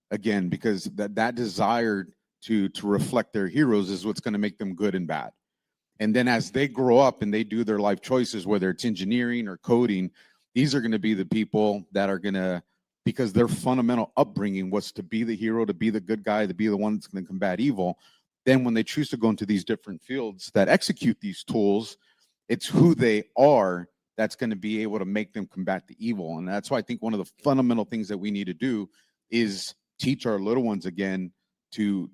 again, because that desire to reflect their heroes is what's going to make them good and bad. And then as they grow up and they do their life choices, whether it's engineering or coding, these are going to be the people that are going to, because their fundamental upbringing was to be the hero, to be the good guy, to be the one that's going to combat evil. Then when they choose to go into these different fields that execute these tools, it's who they are that's going to be able to make them combat the evil. And that's why I think one of the fundamental things that we need to do is teach our little ones again to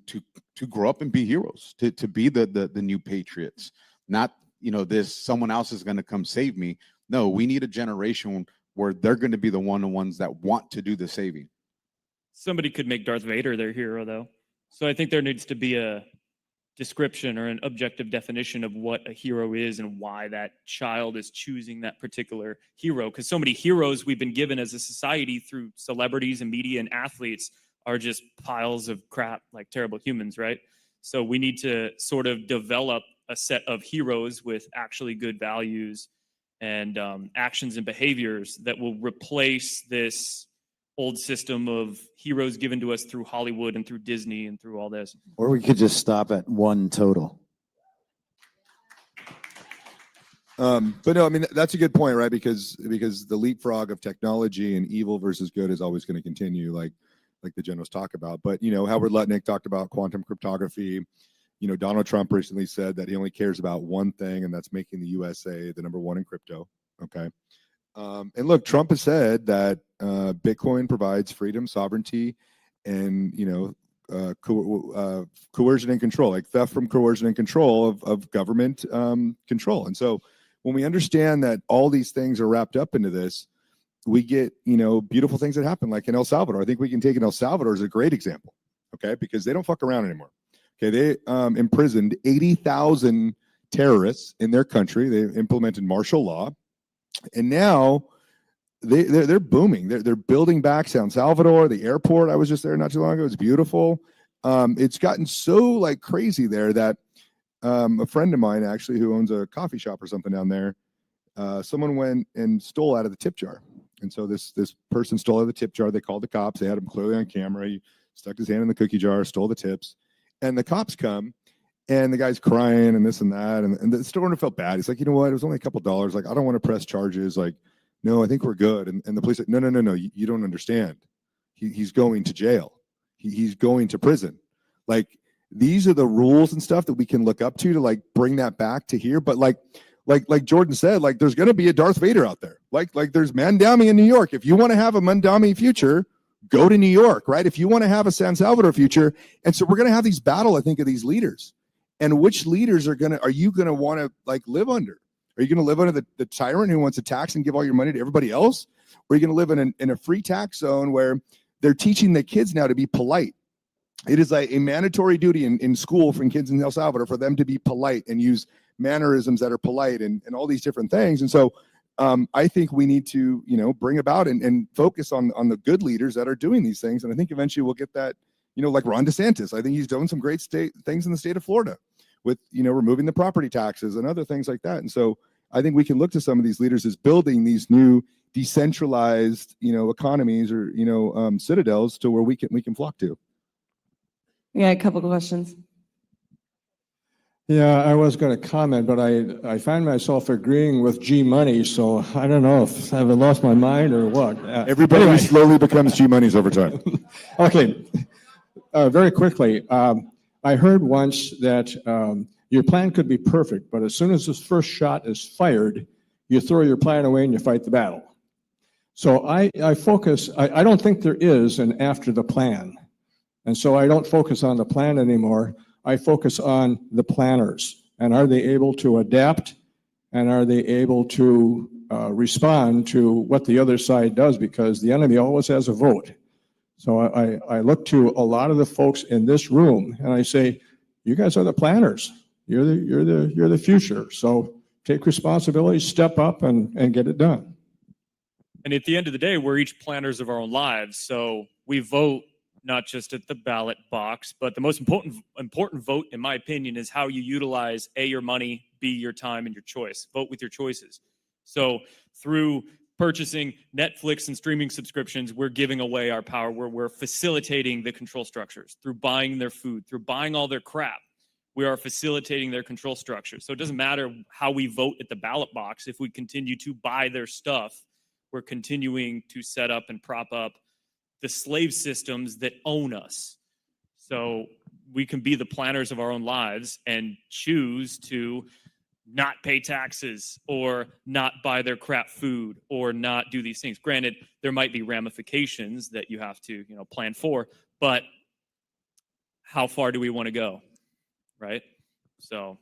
grow up and be heroes, to be the new patriots. Not, this someone else is going to come save me. No, we need a generation where they're going to be the ones that want to do the saving. Somebody could make Darth Vader their hero, though. So I think there needs to be a description or an objective definition of what a hero is and why that child is choosing that particular hero. Because so many heroes we've been given as a society through celebrities and media and athletes are just piles of crap, like terrible humans, right? So we need to sort of develop a set of heroes with actually good values and actions and behaviors that will replace this old system of heroes given to us through Hollywood and through Disney and through all this. Or we could just stop at one total. But no, I mean, that's a good point, right? Because the leapfrog of technology and evil versus good is always going to continue, like the generals talk about. But, Howard Lutnick talked about quantum cryptography. Donald Trump recently said that he only cares about one thing, and that's making the USA the #1 in crypto. Okay. And look, Trump has said that Bitcoin provides freedom, sovereignty, and, coercion and control, like theft from coercion and control of government control. And so when we understand that all these things are wrapped up into this, we get, beautiful things that happen, like in El Salvador. I think we can take in El Salvador as a great example, okay, because they don't fuck around anymore. Okay, they imprisoned 80,000 terrorists in their country. They implemented martial law. And now they're booming. They're building back San Salvador, the airport. I was just there not too long ago. It's beautiful. It's gotten so like crazy there that a friend of mine actually who owns a coffee shop or something down there, someone went and stole out of the tip jar. And so this person stole out of the tip jar. They called the cops. They had him clearly on camera. He stuck his hand in the cookie jar, stole the tips. And the cops come and the guy's crying and this and that. And the store owner felt bad. He's like, you know what? It was only a couple dollars. Like, I don't want to press charges. Like, no, I think we're good. And the police like, no, you don't understand. He's going to jail. He's going to prison. Like, these are the rules and stuff that we can look up to like bring that back to here. But like Jordan said, like there's going to be a Darth Vader out there. Like there's Mandami in New York. If you want to have a Mandami future, go to New York, right? If you want to have a San Salvador future. And so we're going to have these battle, I think, of these leaders. And which leaders are you going to want to like live under? Are you going to live under the tyrant who wants to tax and give all your money to everybody else? Or are you going to live in a free tax zone where they're teaching the kids now to be polite? It is like a mandatory duty in school for kids in El Salvador for them to be polite and use mannerisms that are polite and all these different things. And so I think we need to, bring about and focus on the good leaders that are doing these things. And I think eventually we'll get that, like Ron DeSantis. I think he's doing some great things in the state of Florida with, removing the property taxes and other things like that. And so I think we can look to some of these leaders as building these new decentralized, economies or, citadels to where we can flock to. Yeah, a couple of questions. Yeah, I was going to comment, but I find myself agreeing with G Money, so I don't know if I've lost my mind or what. Everybody Anyway. slowly becomes G Monies over time. Okay, very quickly. I heard once that your plan could be perfect, but as soon as this first shot is fired, you throw your plan away and you fight the battle. So I don't think there is an after the plan. And so I don't focus on the plan anymore. I focus on the planners. And are they able to adapt? And are they able to respond to what the other side does? Because the enemy always has a vote. So I look to a lot of the folks in this room and I say, you guys are the planners. You're the future. So take responsibility, step up and get it done. And at the end of the day, we're each planners of our own lives. So we vote not just at the ballot box, but the most important vote, in my opinion, is how you utilize A, your money, B, your time, and your choice. Vote with your choices. So through purchasing Netflix and streaming subscriptions, we're giving away our power. We're facilitating the control structures through buying their food, through buying all their crap. We are facilitating their control structures. So it doesn't matter how we vote at the ballot box. If we continue to buy their stuff, we're continuing to set up and prop up the slave systems that own us. So we can be the planners of our own lives and choose to not pay taxes or not buy their crap food or not do these things. Granted, there might be ramifications that you have to, plan for, but how far do we want to go, right? So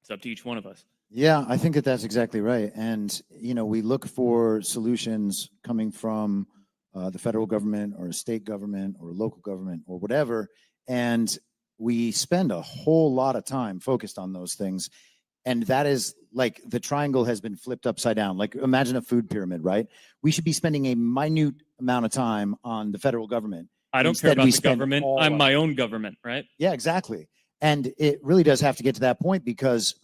it's up to each one of us. Yeah, I think that's exactly right. And, we look for solutions coming from the federal government or a state government or local government or whatever. And we spend a whole lot of time focused on those things. And that is like the triangle has been flipped upside down. Like imagine a food pyramid, right? We should be spending a minute amount of time on the federal government. I don't care about the government. I'm my own government, right? Yeah, exactly. And it really does have to get to that point because,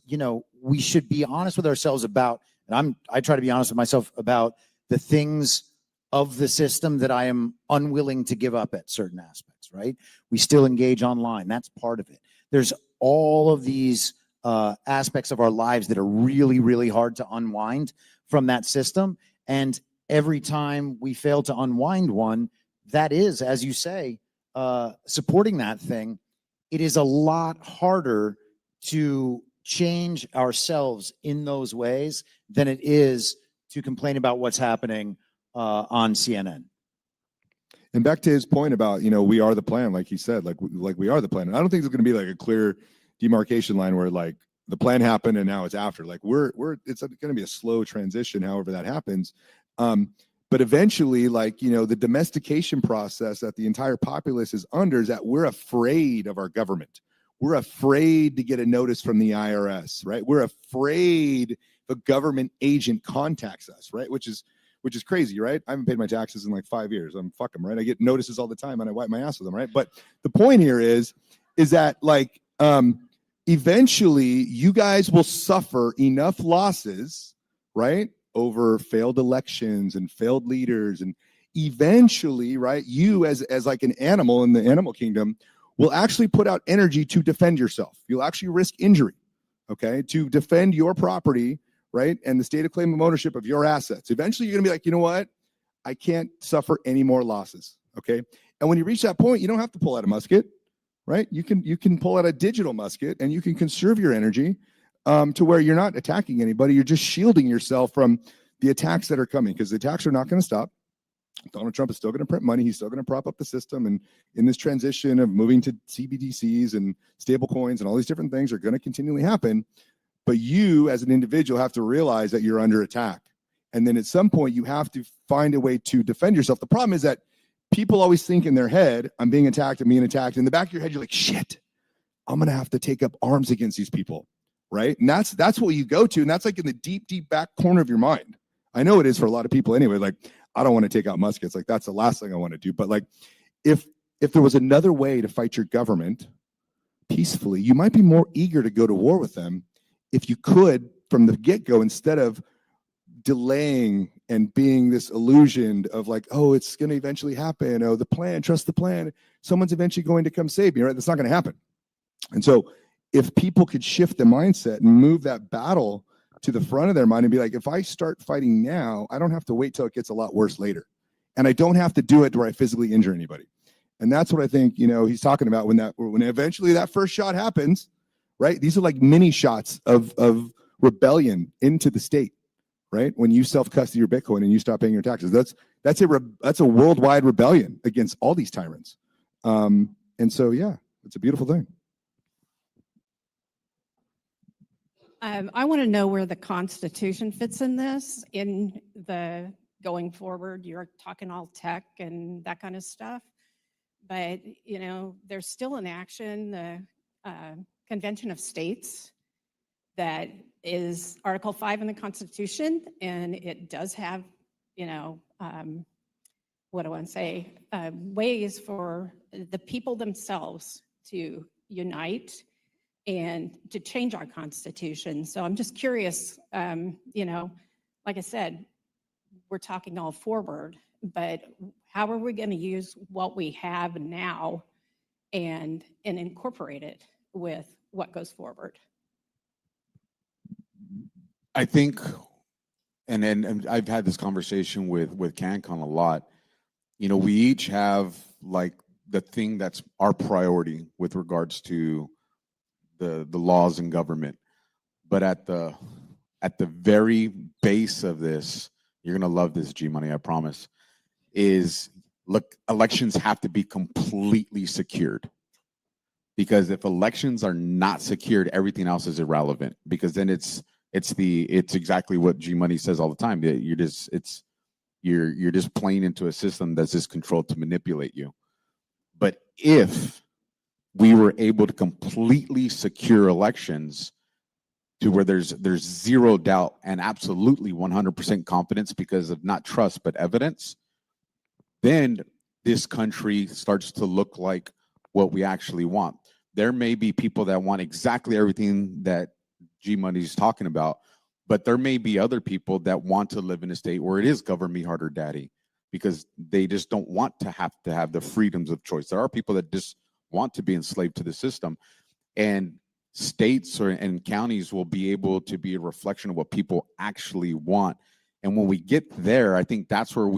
we should be honest with ourselves about, and I try to be honest with myself about the things of the system that I am unwilling to give up at certain aspects, right? We still engage online. That's part of it. There's all of these aspects of our lives that are really, really hard to unwind from that system. And every time we fail to unwind one, that is, as you say, supporting that thing, it is a lot harder to change ourselves in those ways than it is to complain about what's happening on CNN. And back to his point about, we are the plan, like he said, like we are the plan. And I don't think there's going to be like a clear demarcation line where like the plan happened and now it's after. Like it's going to be a slow transition, however that happens. But eventually, like, the domestication process that the entire populace is under is that we're afraid of our government. We're afraid to get a notice from the IRS, right? We're afraid the government agent contacts us, right? Which is which is crazy, right? I haven't paid my taxes in like 5 years. Fuck them, right? I get notices all the time and I wipe my ass with them, right? But the point here is that like, eventually you guys will suffer enough losses, right? Over failed elections and failed leaders. And eventually, right, you as like an animal in the animal kingdom will actually put out energy to defend yourself. You'll actually risk injury, okay, to defend your property, right? And the state of claim of ownership of your assets. Eventually, you're gonna be like, you know what? I can't suffer any more losses, okay? And when you reach that point, you don't have to pull out a musket, right? You can pull out a digital musket and you can conserve your energy to where you're not attacking anybody. You're just shielding yourself from the attacks that are coming, because the attacks are not going to stop. Donald Trump is still going to print money. He's still going to prop up the system. And in this transition of moving to CBDCs and stable coins and all these different things are going to continually happen. But you as an individual have to realize that you're under attack. And then at some point you have to find a way to defend yourself. The problem is that people always think in their head, I'm being attacked, I'm being attacked. In the back of your head, you're like, shit, I'm going to have to take up arms against these people, right? And that's what you go to. And that's like in the deep, deep back corner of your mind. I know it is for a lot of people anyway. Like, I don't want to take out muskets. Like, that's the last thing I want to do. But like, if there was another way to fight your government peacefully, you might be more eager to go to war with them if you could from the get-go, instead of delaying and being this illusion of like, oh, it's going to eventually happen. Oh, the plan, trust the plan. Someone's eventually going to come save me, right? That's not going to happen. And so if people could shift the mindset and move that battle to the front of their mind and be like, if I start fighting now, I don't have to wait till it gets a lot worse later. And I don't have to do it where I physically injure anybody. And that's what I think, he's talking about when eventually that first shot happens, right? These are like mini shots of rebellion into the state, right? When you self-custody your Bitcoin and you stop paying your taxes, that's a worldwide rebellion against all these tyrants. And so, yeah, it's a beautiful thing. I want to know where the Constitution fits in this, in the going forward. You're talking all tech and that kind of stuff, but there's still in action the Convention of States that is Article 5 in the Constitution, and it does have, what do I want to say, ways for the people themselves to unite and to change our Constitution. So I'm just curious, like I said, we're talking all forward, but how are we going to use what we have now and incorporate it with what goes forward? I think, and I've had this conversation with CanCon a lot. We each have like the thing that's our priority with regards to the laws and government. But at the very base of this, you're gonna love this, G Money, I promise, is look, elections have to be completely secured. Because if elections are not secured, everything else is irrelevant. Because then it's exactly what G Money says all the time. You're just playing into a system that's just controlled to manipulate you. But if we were able to completely secure elections to where there's zero doubt and absolutely 100% confidence because of not trust but evidence, then this country starts to look like what we actually want. There may be people that want exactly everything that G Money is talking about, but there may be other people that want to live in a state where it is govern me harder, daddy, because they just don't want to have the freedoms of choice. There are people that just want to be enslaved to the system, and states and counties will be able to be a reflection of what people actually want. And when we get there, I think that's where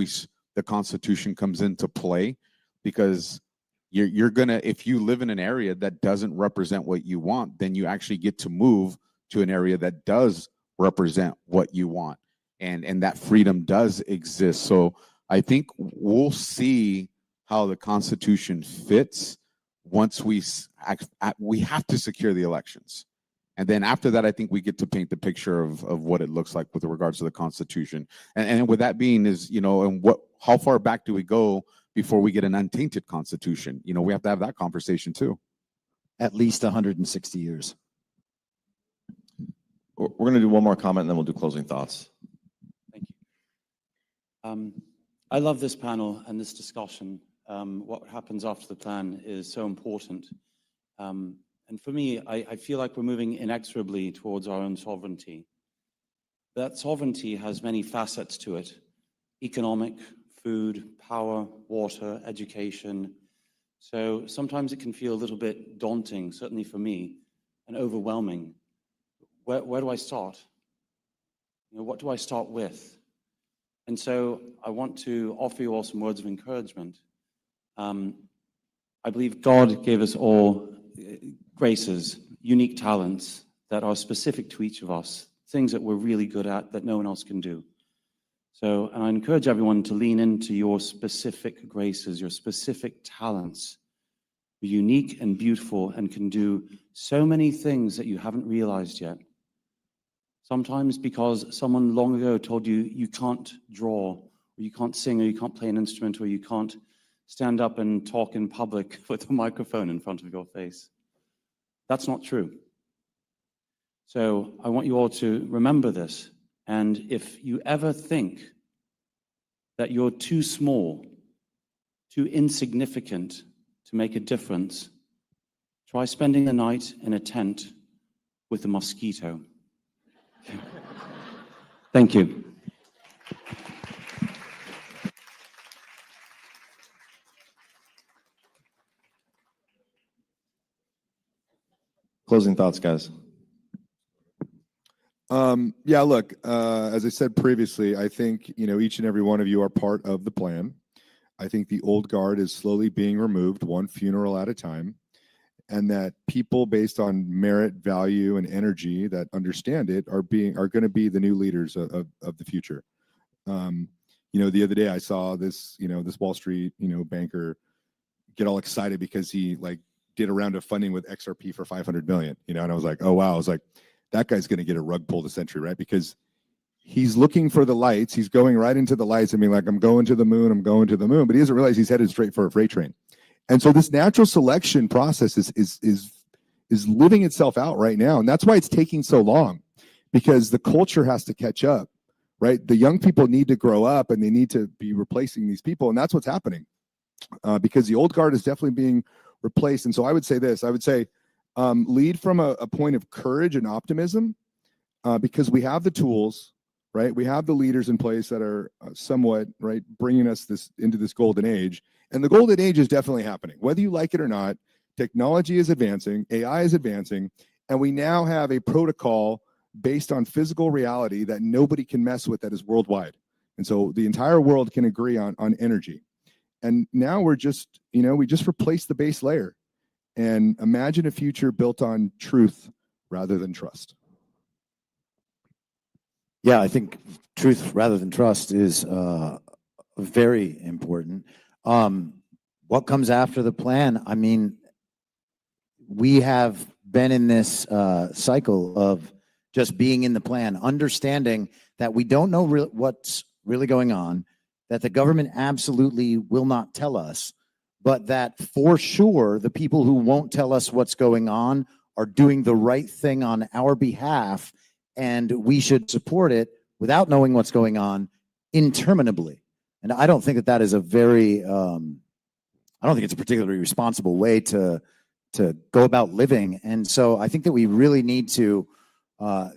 the Constitution comes into play, because you're gonna, if you live in an area that doesn't represent what you want, then you actually get to move to an area that does represent what you want, and that freedom does exist. So I think we'll see how the Constitution fits once we have to secure the elections. And then after that, I think we get to paint the picture of what it looks like with regards to the Constitution. And with that being is, and how far back do we go before we get an untainted Constitution? We have to have that conversation too. At least 160 years. We're going to do one more comment and then we'll do closing thoughts. I love this panel and this discussion. What happens after the plan is so important. And for me, I feel like we're moving inexorably towards our own sovereignty. That sovereignty has many facets to it: economic, food, power, water, education. So sometimes it can feel a little bit daunting, certainly for me, and overwhelming. Where do I start? What do I start with? And so I want to offer you all some words of encouragement. I believe God gave us all graces, unique talents that are specific to each of us, things that we're really good at that no one else can do. So, and I encourage everyone to lean into your specific graces, your specific talents. You're unique and beautiful and can do so many things that you haven't realized yet. Sometimes because someone long ago told you you can't draw, or you can't sing, or you can't play an instrument, or you can't stand up and talk in public with a microphone in front of your face. That's not true. So I want you all to remember this. And if you ever think that you're too small, too insignificant to make a difference, try spending the night in a tent with a mosquito. Thank you. Closing thoughts, guys. Yeah, look, as I said previously, I think, each and every one of you are part of the plan. I think the old guard is slowly being removed, one funeral at a time, and that people based on merit, value, and energy that understand it are going to be the new leaders of the future. The other day I saw this, this Wall Street, banker get all excited because he did a round of funding with XRP for 500 million, and I was like, oh wow, I was like, that guy's going to get a rug pull the century, right? Because he's looking for the lights. He's going right into the lights and being like, I'm going to the moon, I'm going to the moon. But he doesn't realize he's headed straight for a freight train. And so this natural selection process is living itself out right now. And that's why it's taking so long, because the culture has to catch up, right? The young people need to grow up and they need to be replacing these people. And that's what's happening because the old guard is definitely being replaced. And so I would say this, lead from a point of courage and optimism because we have the tools, right? We have the leaders in place that are somewhat, right, bringing us into this golden age. And the golden age is definitely happening. Whether you like it or not, technology is advancing, AI is advancing, and we now have a protocol based on physical reality that nobody can mess with that is worldwide. And so the entire world can agree on energy. And now we're just, we just replaced the base layer. And imagine a future built on truth rather than trust. Yeah, I think truth rather than trust is very important. What comes after the plan? I mean, we have been in this cycle of just being in the plan, understanding that we don't know what's really going on, that the government absolutely will not tell us, but that for sure the people who won't tell us what's going on are doing the right thing on our behalf, and we should support it without knowing what's going on interminably. And I don't think that that is a very, I don't think it's a particularly responsible way to go about living. And so I think that we really need to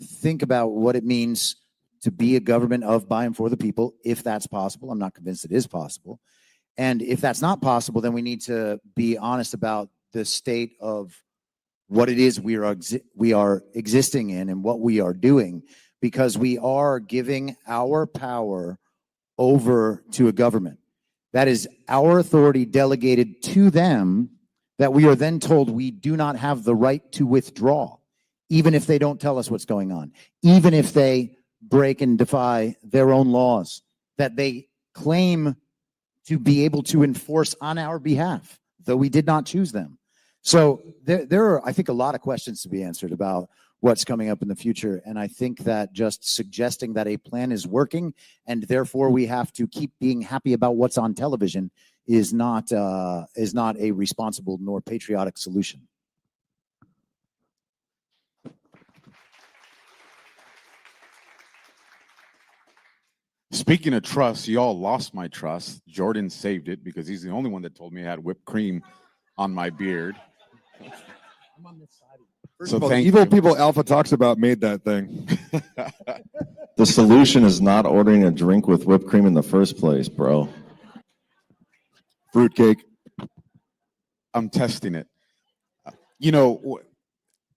think about what it means to be a government of, by, and for the people, if that's possible. I'm not convinced it is possible. And if that's not possible, then we need to be honest about the state of what it is we are existing in and what we are doing, because we are giving our power over to a government. That is our authority delegated to them that we are then told we do not have the right to withdraw, even if they don't tell us what's going on, even if they break and defy their own laws that they claim to be able to enforce on our behalf, though we did not choose them. So there are, I think, a lot of questions to be answered about what's coming up in the future. And I think that just suggesting that a plan is working and therefore we have to keep being happy about what's on television is not a responsible nor patriotic solution. Speaking of trust, y'all lost my trust. Jordan saved it because he's the only one that told me I had whipped cream on my beard. I'm on this side. First So of all, the thank evil you. people Alpha talks about made that thing. The solution is not ordering a drink with whipped cream in the first place, bro. Fruitcake. I'm testing it. You know,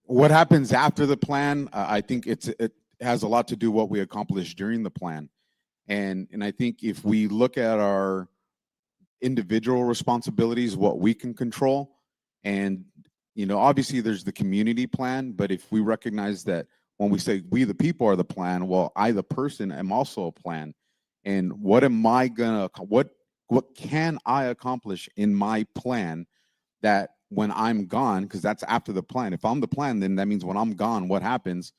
what happens after the plan, I think it has a lot to do what we accomplish during the plan. And I think if we look at our individual responsibilities, what we can control, and obviously there's the community plan, but if we recognize that when we say we the people are the plan, well, I the person am also a plan. And what can I accomplish in my plan that when I'm gone, because that's after the plan. If I'm the plan, then that means when I'm gone, what happens?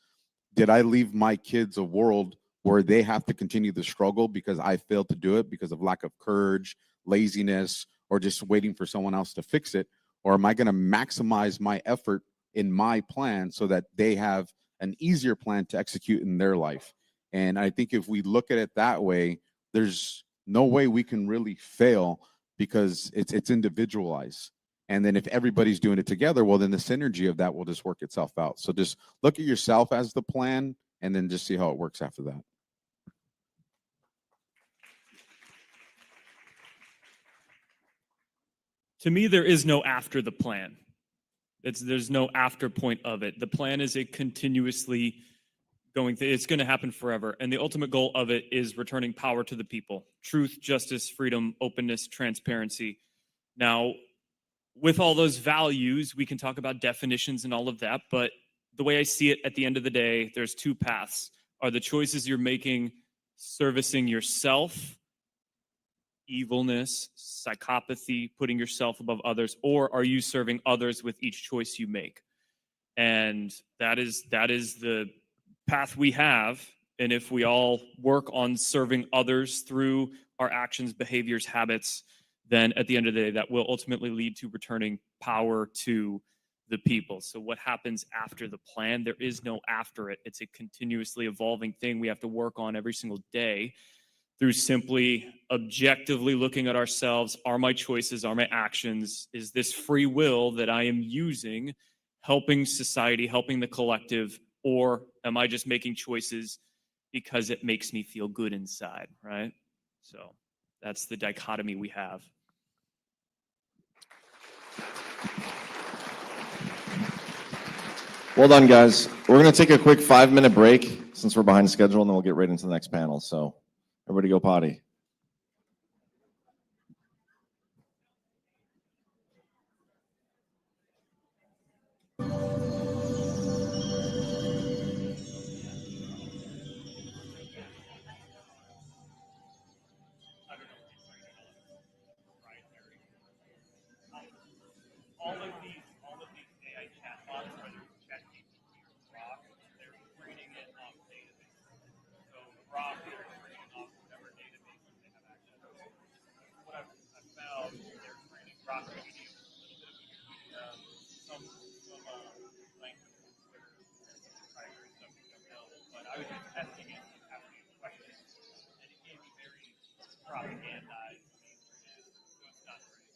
Did I leave my kids a world where they have to continue the struggle because I failed to do it because of lack of courage, laziness, or just waiting for someone else to fix it? Or am I going to maximize my effort in my plan so that they have an easier plan to execute in their life? And I think if we look at it that way, there's no way we can really fail because it's individualized. And then if everybody's doing it together, well, then the synergy of that will just work itself out. So just look at yourself as the plan and then just see how it works after that. To me, there is no after the plan. There's no after point of it. The plan is a continuously going through, it's going to happen forever. And the ultimate goal of it is returning power to the people. Truth, justice, freedom, openness, transparency. Now, with all those values, we can talk about definitions and all of that, but the way I see it at the end of the day, there's two paths. Are the choices you're making servicing yourself, evilness, psychopathy, putting yourself above others, or are you serving others with each choice you make? And that is the path we have. And if we all work on serving others through our actions, behaviors, habits, then at the end of the day, that will ultimately lead to returning power to the people. So what happens after the plan? There is no after it. It's a continuously evolving thing we have to work on every single day through simply objectively looking at ourselves. Are my choices, are my actions, is this free will that I am using helping society, helping the collective, or am I just making choices because it makes me feel good inside, right? So that's the dichotomy we have. Well done, guys. We're going to take a quick 5-minute break since we're behind schedule, and then we'll get right into the next panel. So everybody go potty. All of these AI chatbots, whether it's ChatGPT or Grok, they're training it off databases. So Grok is training off whatever databases they have access to. What I've found, they're training Grok GPT with a little bit of Wikipedia, some language, Twitter, proprietary stuff you can build. But I was just testing it, asking it questions, and it gave me very propagandized answers. So it's not great.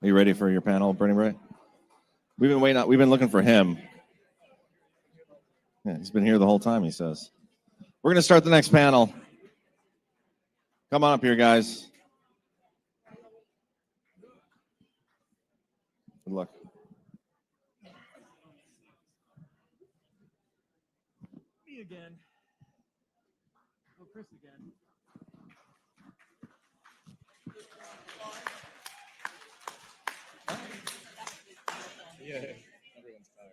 Are you ready for your panel, Bernie Ray? We've been waiting. We've been looking for him. Yeah, he's been here the whole time, he says. We're going to start the next panel. Come on up here, guys. Good luck. Me again. Oh, Chris again. Yeah, everyone's tired.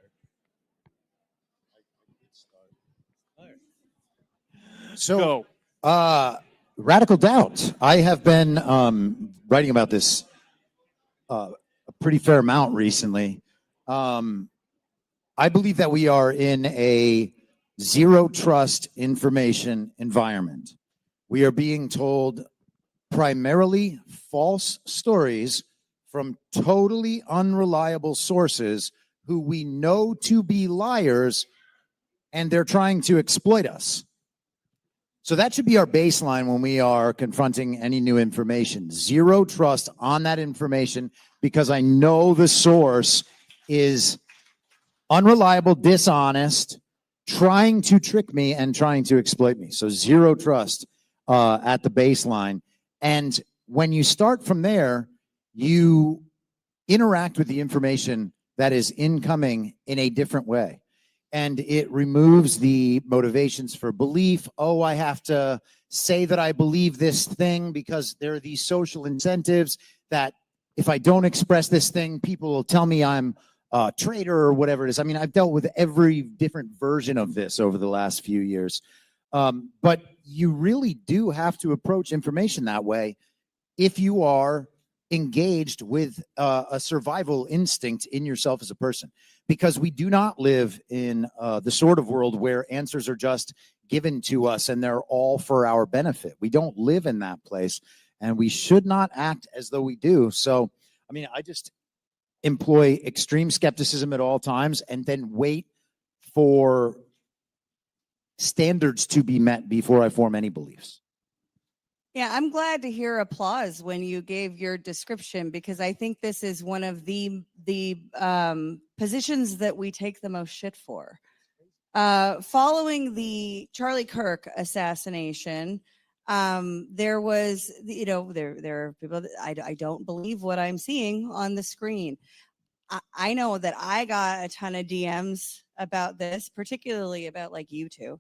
So, radical doubt. I have been writing about this a pretty fair amount recently. I believe that we are in a zero trust information environment. We are being told primarily false stories from totally unreliable sources who we know to be liars, and they're trying to exploit us. So that should be our baseline when we are confronting any new information. Zero trust on that information because I know the source is unreliable, dishonest, trying to trick me and trying to exploit me. So zero trust at the baseline. And when you start from there, you interact with the information that is incoming in a different way. And it removes the motivations for belief. Oh, I have to say that I believe this thing because there are these social incentives that if I don't express this thing, people will tell me I'm a traitor or whatever it is. I mean, I've dealt with every different version of this over the last few years. But you really do have to approach information that way if you are engaged with a survival instinct in yourself as a person, because we do not live in the sort of world where answers are just given to us and they're all for our benefit. We don't live in that place, and we should not act as though we do. So, I mean, I just employ extreme skepticism at all times and then wait for standards to be met before I form any beliefs. Yeah, I'm glad to hear applause when you gave your description, because I think this is one of the positions that we take the most shit for. Following the Charlie Kirk assassination, there was, you know, there are people that I don't believe what I'm seeing on the screen. I know that I got a ton of DMs about this, particularly about like you two.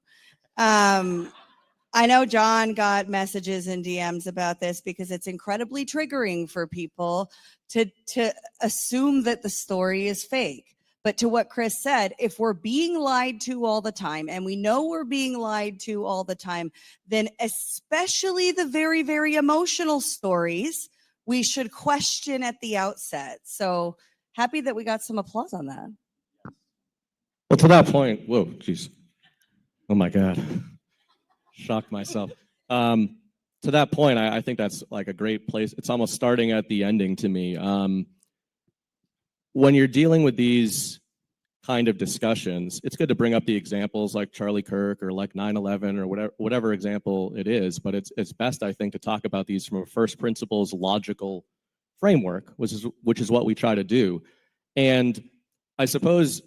I know John got messages and DMs about this because it's incredibly triggering for people to assume that the story is fake. But to what Chris said, if we're being lied to all the time, and we know we're being lied to all the time, then especially the very, very emotional stories, we should question at the outset. So happy that we got some applause on that. Well, to that point, whoa, geez. Oh my God. Shocked myself. To that point, I think that's like a great place. It's almost starting at the ending to me. When you're dealing with these kind of discussions, it's good to bring up the examples like Charlie Kirk or like 9/11 or whatever example it is, but it's best, I think, to talk about these from a first principles logical framework, which is what we try to do. And I suppose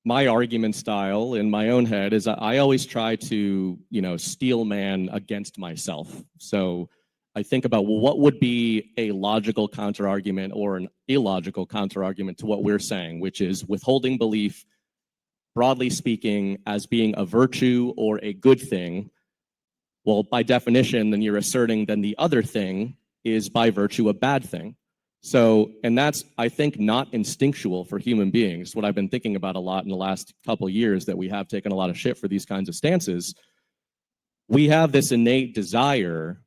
my argument style in my own head is I always try to, steel man against myself. So I think about, well, what would be a logical counterargument or an illogical counterargument to what we're saying, which is withholding belief, broadly speaking, as being a virtue or a good thing. Well, by definition, then you're asserting then the other thing is by virtue a bad thing. So, and that's, I think, not instinctual for human beings. What I've been thinking about a lot in the last couple of years that we have taken a lot of shit for these kinds of stances. We have this innate desire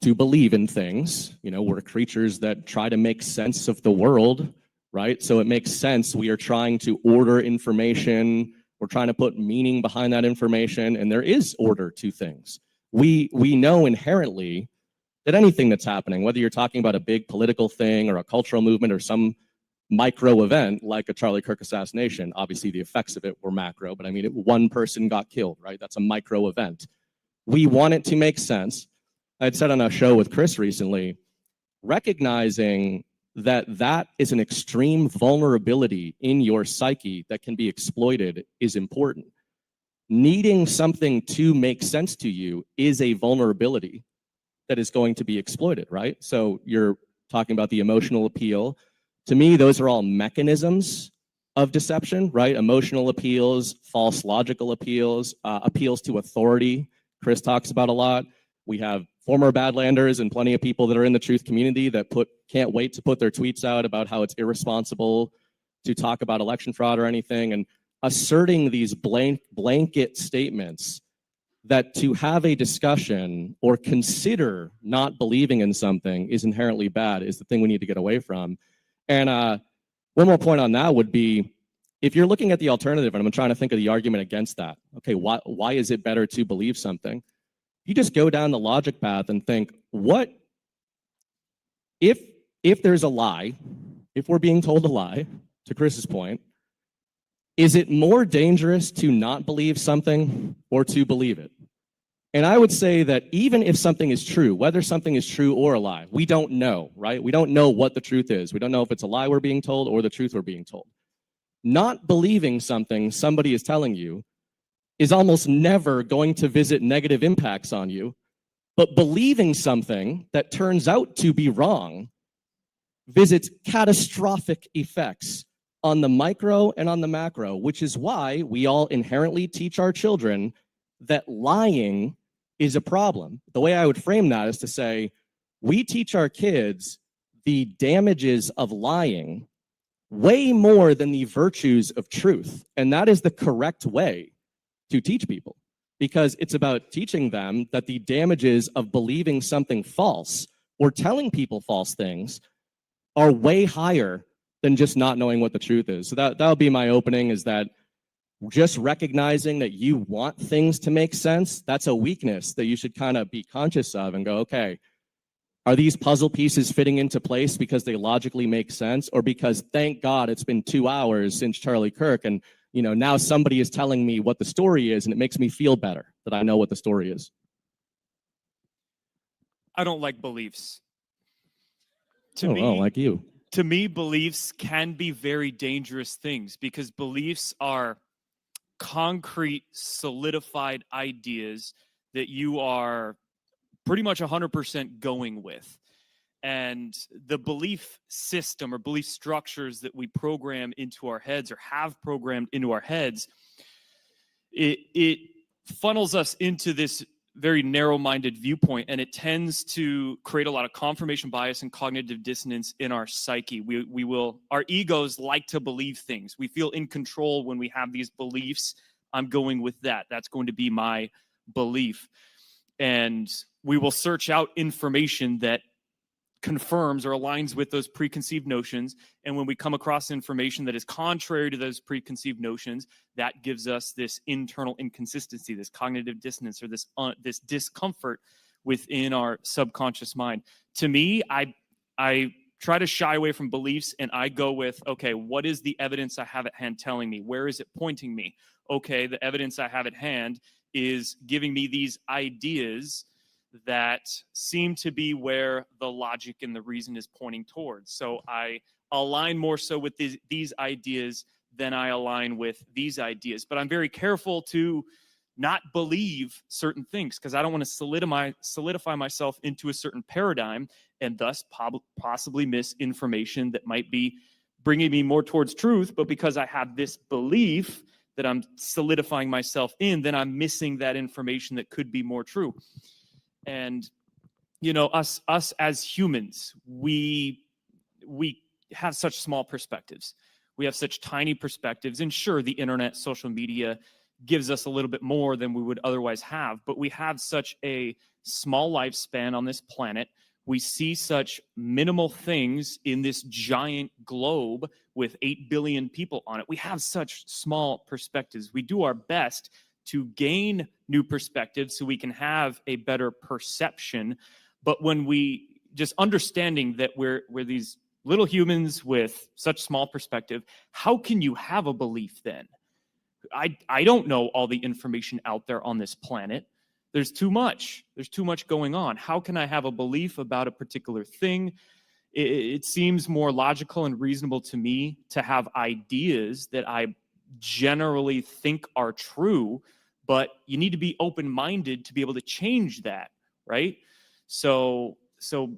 to believe in things. We're creatures that try to make sense of the world, right? So it makes sense. We are trying to order information. We're trying to put meaning behind that information, and there is order to things. We know inherently that anything that's happening, whether you're talking about a big political thing or a cultural movement or some micro event like a Charlie Kirk assassination, obviously the effects of it were macro, but I mean, one person got killed, right? That's a micro event. We want it to make sense. I had said on a show with Chris recently, recognizing that that is an extreme vulnerability in your psyche that can be exploited is important. Needing something to make sense to you is a vulnerability that is going to be exploited, right? So you're talking about the emotional appeal. To me, those are all mechanisms of deception, right? Emotional appeals, false logical appeals, appeals to authority. Chris talks about a lot. We have former Badlanders and plenty of people that are in the truth community that can't wait to put their tweets out about how it's irresponsible to talk about election fraud or anything, and asserting these blanket statements that to have a discussion or consider not believing in something is inherently bad is the thing we need to get away from. And one more point on that would be, if you're looking at the alternative, and I'm trying to think of the argument against that, okay, why is it better to believe something? You just go down the logic path and think, what if there's a lie, if we're being told a lie, to Chris's point, is it more dangerous to not believe something or to believe it? And I would say that even if something is true, whether something is true or a lie, we don't know, right? We don't know what the truth is. We don't know if it's a lie we're being told or the truth we're being told. Not believing something somebody is telling you is almost never going to visit negative impacts on you, but believing something that turns out to be wrong visits catastrophic effects on the micro and on the macro, which is why we all inherently teach our children that lying is a problem. The way I would frame that is to say, we teach our kids the damages of lying way more than the virtues of truth. And that is the correct way to teach people, because it's about teaching them that the damages of believing something false or telling people false things are way higher than just not knowing what the truth is. So that would be my opening, is that just recognizing that you want things to make sense, that's a weakness that you should kind of be conscious of and go, okay, are these puzzle pieces fitting into place because they logically make sense, or because, thank God, it's been 2 hours since Charlie Kirk and now somebody is telling me what the story is and it makes me feel better that I know what the story is? I don't like beliefs. Like you. To me, beliefs can be very dangerous things, because beliefs are concrete, solidified ideas that you are pretty much 100% going with. And the belief system or belief structures that we program into our heads, or have programmed into our heads, it funnels us into this very narrow-minded viewpoint, and it tends to create a lot of confirmation bias and cognitive dissonance in our psyche. Our egos like to believe things. We feel in control when we have these beliefs. I'm going with that. That's going to be my belief. And we will search out information that confirms or aligns with those preconceived notions. And when we come across information that is contrary to those preconceived notions, that gives us this internal inconsistency, this cognitive dissonance, or this discomfort within our subconscious mind. To me, I try to shy away from beliefs, and I go with, okay, what is the evidence I have at hand telling me? Where is it pointing me? Okay, the evidence I have at hand is giving me these ideas that seem to be where the logic and the reason is pointing towards. So I align more so with these ideas than I align with these ideas. But I'm very careful to not believe certain things because I don't want to solidify myself into a certain paradigm and thus possibly miss information that might be bringing me more towards truth. But because I have this belief that I'm solidifying myself in, then I'm missing that information that could be more true. And, you know, us as humans, we have such small perspectives. We have such tiny perspectives. And sure, the internet, social media gives us a little bit more than we would otherwise have, but we have such a small lifespan on this planet. We see such minimal things in this giant globe with 8 billion people on it. We have such small perspectives. We do our best to gain new perspectives so we can have a better perception. But when we just understanding that we're these little humans with such small perspective, how can you have a belief then? I don't know all the information out there on this planet. There's too much. There's too much going on. How can I have a belief about a particular thing? It seems more logical and reasonable to me to have ideas that I generally think are true, but you need to be open-minded to be able to change that, right? So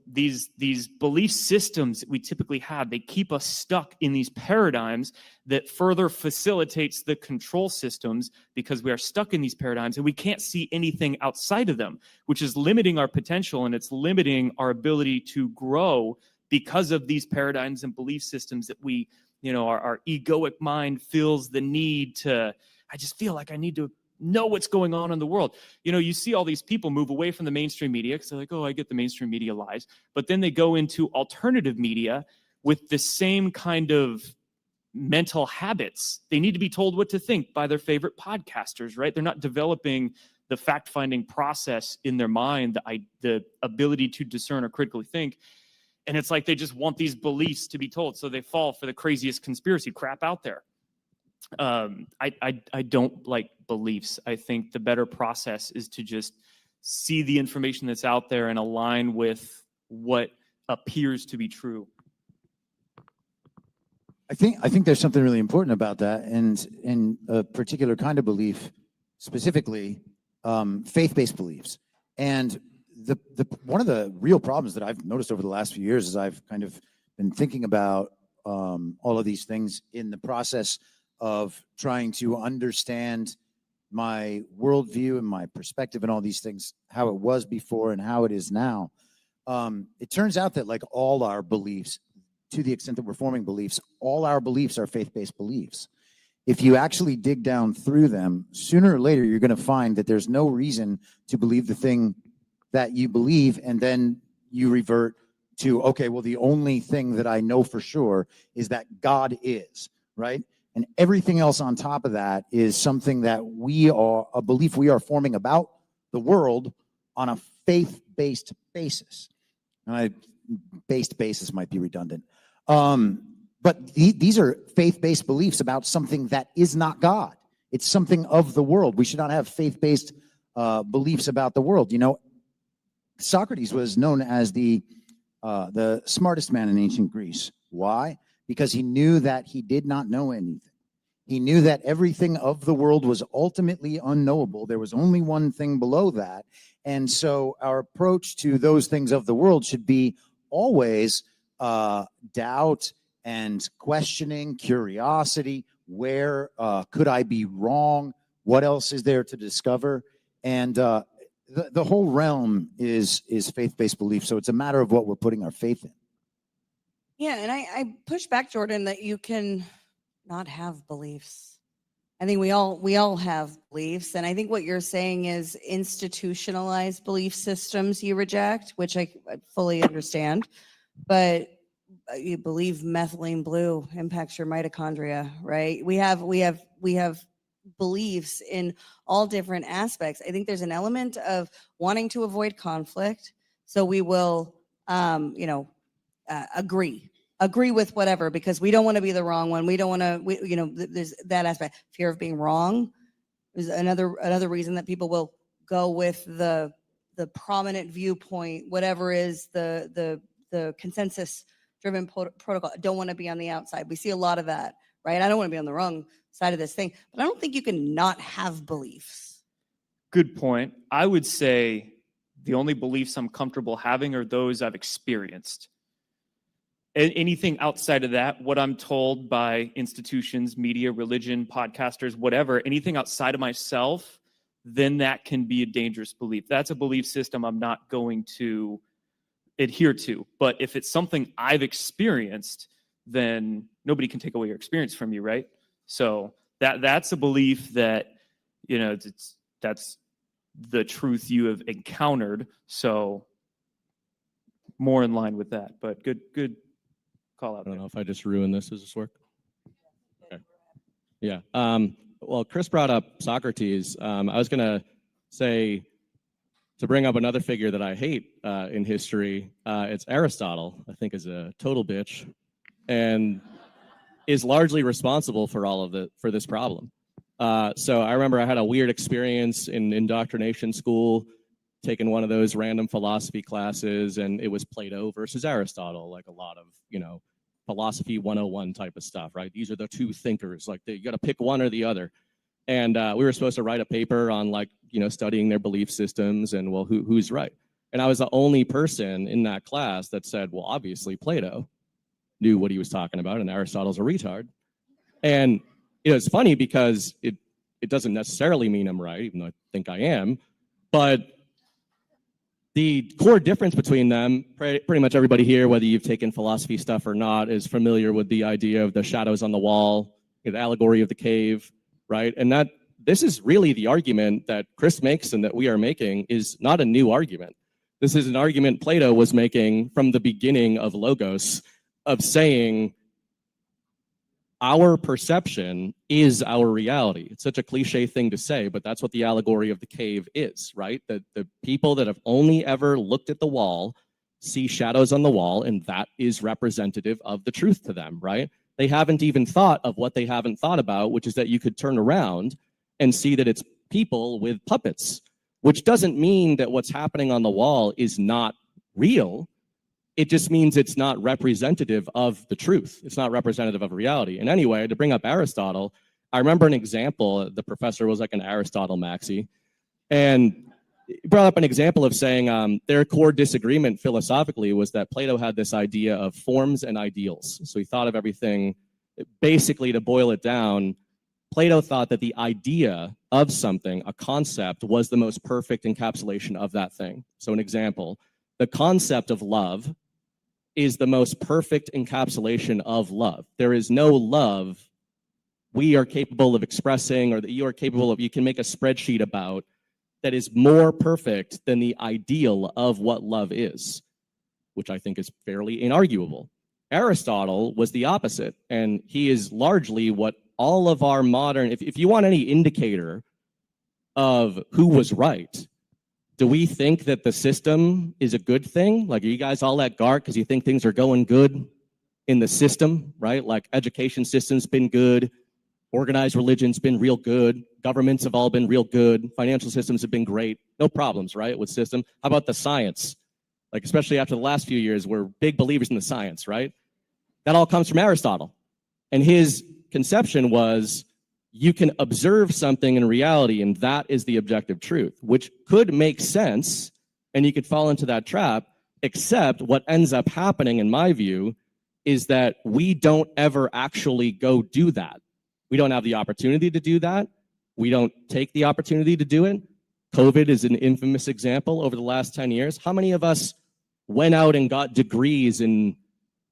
these belief systems that we typically have, they keep us stuck in these paradigms that further facilitates the control systems because we are stuck in these paradigms and we can't see anything outside of them, which is limiting our potential and it's limiting our ability to grow because of these paradigms and belief systems that we, you know, our egoic mind feels the need to, I just feel like I need to know what's going on in the world. You know, you see all these people move away from the mainstream media because they're like, oh, I get the mainstream media lies. But then they go into alternative media with the same kind of mental habits. They need to be told what to think by their favorite podcasters, right? They're not developing the fact-finding process in their mind, the ability to discern or critically think. And it's like they just want these beliefs to be told. So they fall for the craziest conspiracy crap out there. I don't like beliefs. I think the better process is to just see the information that's out there and align with what appears to be true. I think there's something really important about that, and in a particular kind of belief, specifically faith-based beliefs. And the one of the real problems that I've noticed over the last few years is I've kind of been thinking about all of these things in the process of trying to understand my worldview and my perspective and all these things, how it was before and how it is now. It turns out that like all our beliefs, to the extent that we're forming beliefs, all our beliefs are faith-based beliefs. If you actually dig down through them, sooner or later, you're going to find that there's no reason to believe the thing that you believe, and then you revert to, okay, well, the only thing that I know for sure is that God is, right? And everything else on top of that is something that a belief we are forming about the world on a faith-based basis. And based basis might be redundant. But these are faith-based beliefs about something that is not God. It's something of the world. We should not have faith-based beliefs about the world. You know, Socrates was known as the smartest man in ancient Greece. Why? Because he knew that he did not know anything. He knew that everything of the world was ultimately unknowable. There was only one thing below that. And so our approach to those things of the world should be always doubt and questioning, curiosity. Where could I be wrong? What else is there to discover? And the whole realm is faith-based belief. So it's a matter of what we're putting our faith in. Yeah, and I push back, Jordan, that you can not have beliefs. I think we all have beliefs, and I think what you're saying is institutionalized belief systems you reject, which I fully understand. But you believe methylene blue impacts your mitochondria, right? We have beliefs in all different aspects. I think there's an element of wanting to avoid conflict, so we will, agree with whatever, because we don't want to be the wrong one. We don't want to, there's that aspect. Fear of being wrong is another reason that people will go with the prominent viewpoint, whatever is the consensus driven protocol. I don't want to be on the outside. We see a lot of that, right? I don't want to be on the wrong side of this thing, but I don't think you can not have beliefs. Good point. I would say the only beliefs I'm comfortable having are those I've experienced. Anything outside of that, what I'm told by institutions, media, religion, podcasters, whatever, anything outside of myself, then that can be a dangerous belief. That's a belief system I'm not going to adhere to. But if it's something I've experienced, then nobody can take away your experience from you, right? So that's a belief that, that's the truth you have encountered. So more in line with that. But good call out. I don't know if I just ruined this. Does this work? Okay. Yeah. Well, Chris brought up Socrates. I was going to say, to bring up another figure that I hate in history, it's Aristotle. I think is a total bitch, and is largely responsible for for this problem. So I remember I had a weird experience in indoctrination school, taking one of those random philosophy classes, and it was Plato versus Aristotle, like a lot of, philosophy 101 type of stuff, right? These are the two thinkers, like you got to pick one or the other. And we were supposed to write a paper on studying their belief systems and, well, who's right? And I was the only person in that class that said, well, obviously Plato knew what he was talking about and Aristotle's a retard. And it's funny because it doesn't necessarily mean I'm right, even though I think I am, but the core difference between them, pretty much everybody here, whether you've taken philosophy stuff or not, is familiar with the idea of the shadows on the wall, the allegory of the cave, right? And this is really the argument that Chris makes and that we are making is not a new argument. This is an argument Plato was making from the beginning of Logos, of saying our perception is our reality. It's such a cliche thing to say, but that's what the allegory of the cave is, right? That the people that have only ever looked at the wall see shadows on the wall, and that is representative of the truth to them, right? They haven't even thought of what they haven't thought about, which is that you could turn around and see that it's people with puppets, which doesn't mean that what's happening on the wall is not real. It just means it's not representative of the truth. It's not representative of reality. And anyway, to bring up Aristotle, I remember an example. The professor was like an Aristotle maxi, and he brought up an example of saying their core disagreement philosophically was that Plato had this idea of forms and ideals. So he thought of everything, basically to boil it down, Plato thought that the idea of something, a concept, was the most perfect encapsulation of that thing. So an example, the concept of love is the most perfect encapsulation of love. There is no love we are capable of expressing or that you are capable of, you can make a spreadsheet about, that is more perfect than the ideal of what love is, which I think is fairly inarguable. Aristotle was the opposite, and he is largely what all of our modern, if you want any indicator of who was right, do we think that the system is a good thing? Like, are you guys all at GART because you think things are going good in the system, right? Like, education system's been good, organized religion's been real good, governments have all been real good, financial systems have been great, no problems, right, with system. How about the science? Like, especially after the last few years, we're big believers in the science, right? That all comes from Aristotle. And his conception was, you can observe something in reality, and that is the objective truth, which could make sense, and you could fall into that trap, except what ends up happening, in my view, is that we don't ever actually go do that. We don't have the opportunity to do that. We don't take the opportunity to do it. COVID is an infamous example over the last 10 years. How many of us went out and got degrees in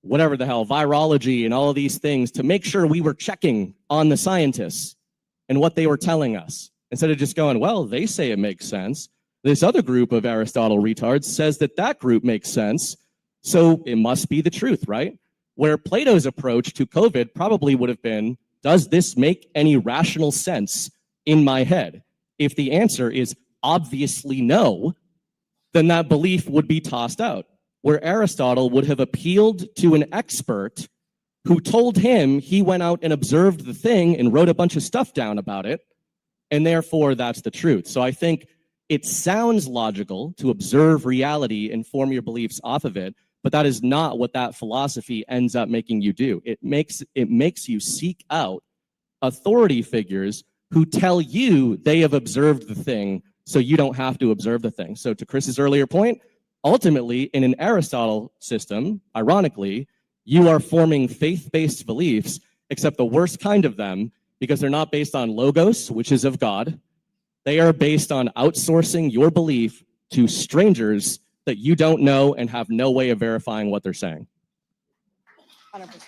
whatever the hell, virology and all of these things to make sure we were checking on the scientists and what they were telling us, instead of just going, well, they say it makes sense. This other group of Aristotle retards says that that group makes sense, so it must be the truth, right? Where Plato's approach to COVID probably would have been, does this make any rational sense in my head? If the answer is obviously no, then that belief would be tossed out. Where Aristotle would have appealed to an expert who told him he went out and observed the thing and wrote a bunch of stuff down about it, and therefore that's the truth. So I think it sounds logical to observe reality and form your beliefs off of it, but that is not what that philosophy ends up making you do. It makes you seek out authority figures who tell you they have observed the thing so you don't have to observe the thing. So to Chris's earlier point, ultimately, in an Aristotle system, ironically, you are forming faith-based beliefs, except the worst kind of them, because they're not based on logos, which is of God. They are based on outsourcing your belief to strangers that you don't know and have no way of verifying what they're saying. 100%.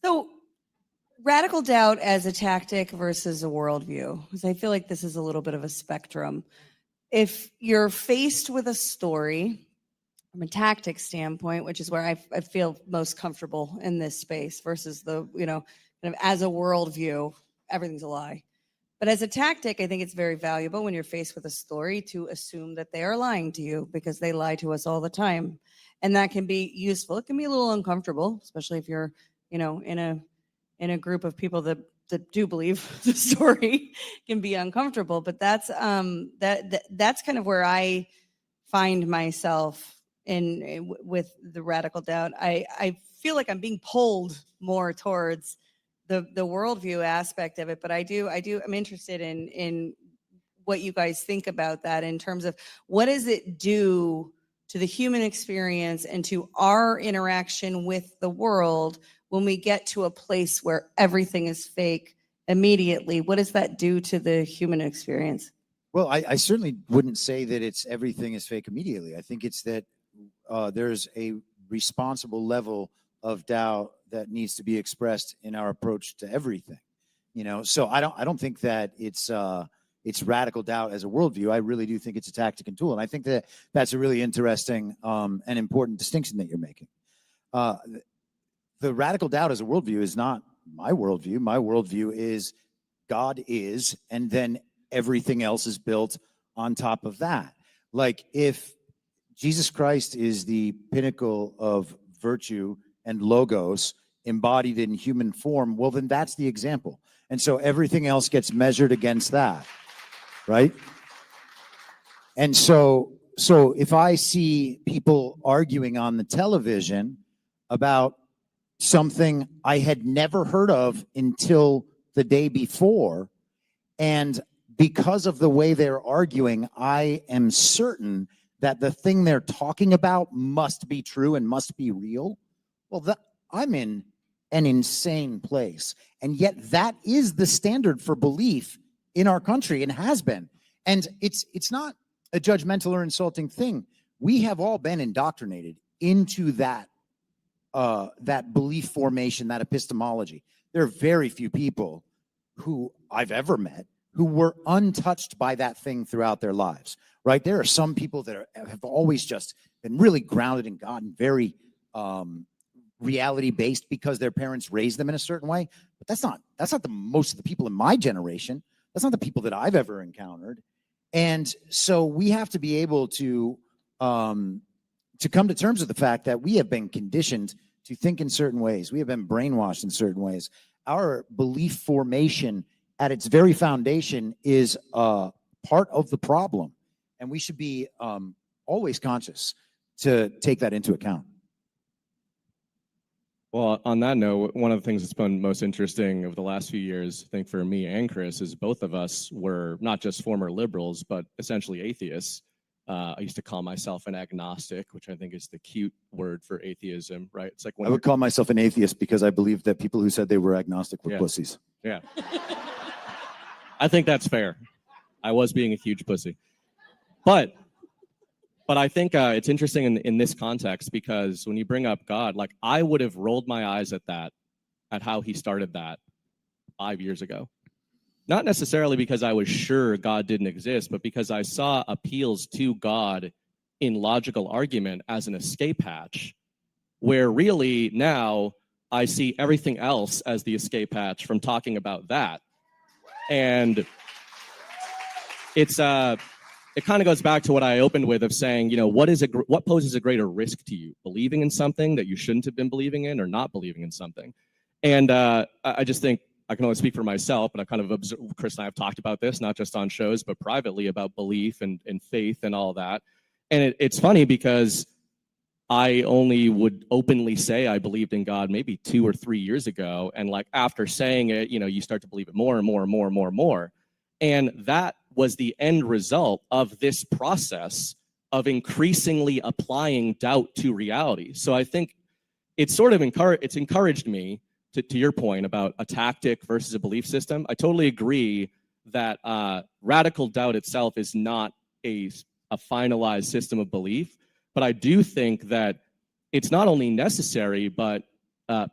So, radical doubt as a tactic versus a worldview, because I feel like this is a little bit of a spectrum. If you're faced with a story from a tactic standpoint, which is where I feel most comfortable in this space versus the, kind of as a worldview, everything's a lie. But as a tactic, I think it's very valuable when you're faced with a story to assume that they are lying to you, because they lie to us all the time. And that can be useful. It can be a little uncomfortable, especially if you're, in a group of people that do believe the story can be uncomfortable. But that's that's kind of where I find myself with the radical doubt. I feel like I'm being pulled more towards the worldview aspect of it, but I'm interested in what you guys think about that in terms of what does it do to the human experience and to our interaction with the world when we get to a place where everything is fake immediately. What does that do to the human experience? Well, I certainly wouldn't say that it's everything is fake immediately. I think it's that there's a responsible level of doubt that needs to be expressed in our approach to everything. So I don't think that it's radical doubt as a worldview. I really do think it's a tactic and tool, and I think that that's a really interesting and important distinction that you're making. The radical doubt as a worldview is not my worldview. My worldview is God is, and then everything else is built on top of that. Like if Jesus Christ is the pinnacle of virtue and logos embodied in human form, well, then that's the example. And so everything else gets measured against that, right? And so if I see people arguing on the television about something I had never heard of until the day before, and because of the way they're arguing, I am certain that the thing they're talking about must be true and must be real. Well, I'm in an insane place. And yet that is the standard for belief in our country and has been. And it's not a judgmental or insulting thing. We have all been indoctrinated into that belief formation, that epistemology. There are very few people who I've ever met who were untouched by that thing throughout their lives, right? There are some people that have always just been really grounded in God and very reality-based because their parents raised them in a certain way. But that's not the most of the people in my generation. That's not the people that I've ever encountered. And so we have to be able to come to terms with the fact that we have been conditioned to think in certain ways. We have been brainwashed in certain ways. Our belief formation at its very foundation is part of the problem. And we should be always conscious to take that into account. Well, on that note, one of the things that's been most interesting over the last few years, I think for me and Chris, is both of us were not just former liberals, but essentially atheists. I used to call myself an agnostic, which I think is the cute word for atheism, right? It's like I would call myself an atheist because I believe that people who said they were agnostic were Yeah. pussies. Yeah. I think that's fair. I was being a huge pussy. But I think it's interesting in this context, because when you bring up God, like I would have rolled my eyes at that, at how he started that 5 years ago. Not necessarily because I was sure God didn't exist, but because I saw appeals to God in logical argument as an escape hatch, where really now I see everything else as the escape hatch from talking about that. And it's it kind of goes back to what I opened with, of saying, what poses a greater risk to you, believing in something that you shouldn't have been believing in, or not believing in something. And I just think, I can only speak for myself, but I kind of observed, Chris and I have talked about this, not just on shows, but privately, about belief and faith and all that. And it's funny because I only would openly say I believed in God maybe 2 or 3 years ago. And like after saying it, you start to believe it more and more and more and more and more. And that was the end result of this process of increasingly applying doubt to reality. So I think it's sort of encouraged me, to your point about a tactic versus a belief system. I totally agree that radical doubt itself is not a finalized system of belief, but I do think that it's not only necessary, but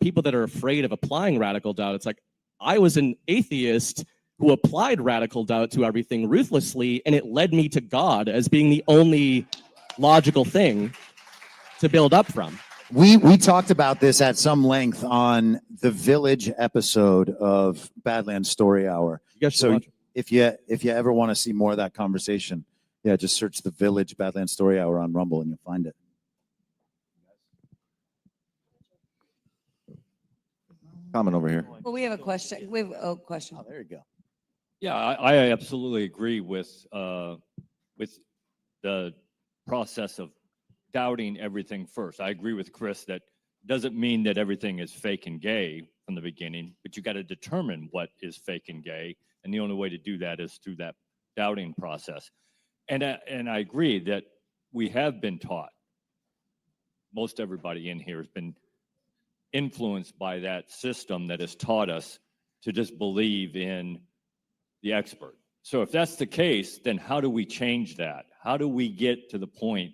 people that are afraid of applying radical doubt, it's like, I was an atheist who applied radical doubt to everything ruthlessly, and it led me to God as being the only logical thing to build up from. We talked about this at some length on the Village episode of Badlands Story Hour. So if you ever want to see more of that conversation, yeah, just search the Village Badlands Story Hour on Rumble and you'll find it. Comment over here. Well, we have a question. We have a question. Oh, there you go. Yeah, I absolutely agree with the process of doubting everything first. I agree with Chris that doesn't mean that everything is fake and gay from the beginning, but you got to determine what is fake and gay, and the only way to do that is through that doubting process. And I agree that we have been taught. Most everybody in here has been influenced by that system that has taught us to just believe in the expert. So if that's the case, then how do we change that? How do we get to the point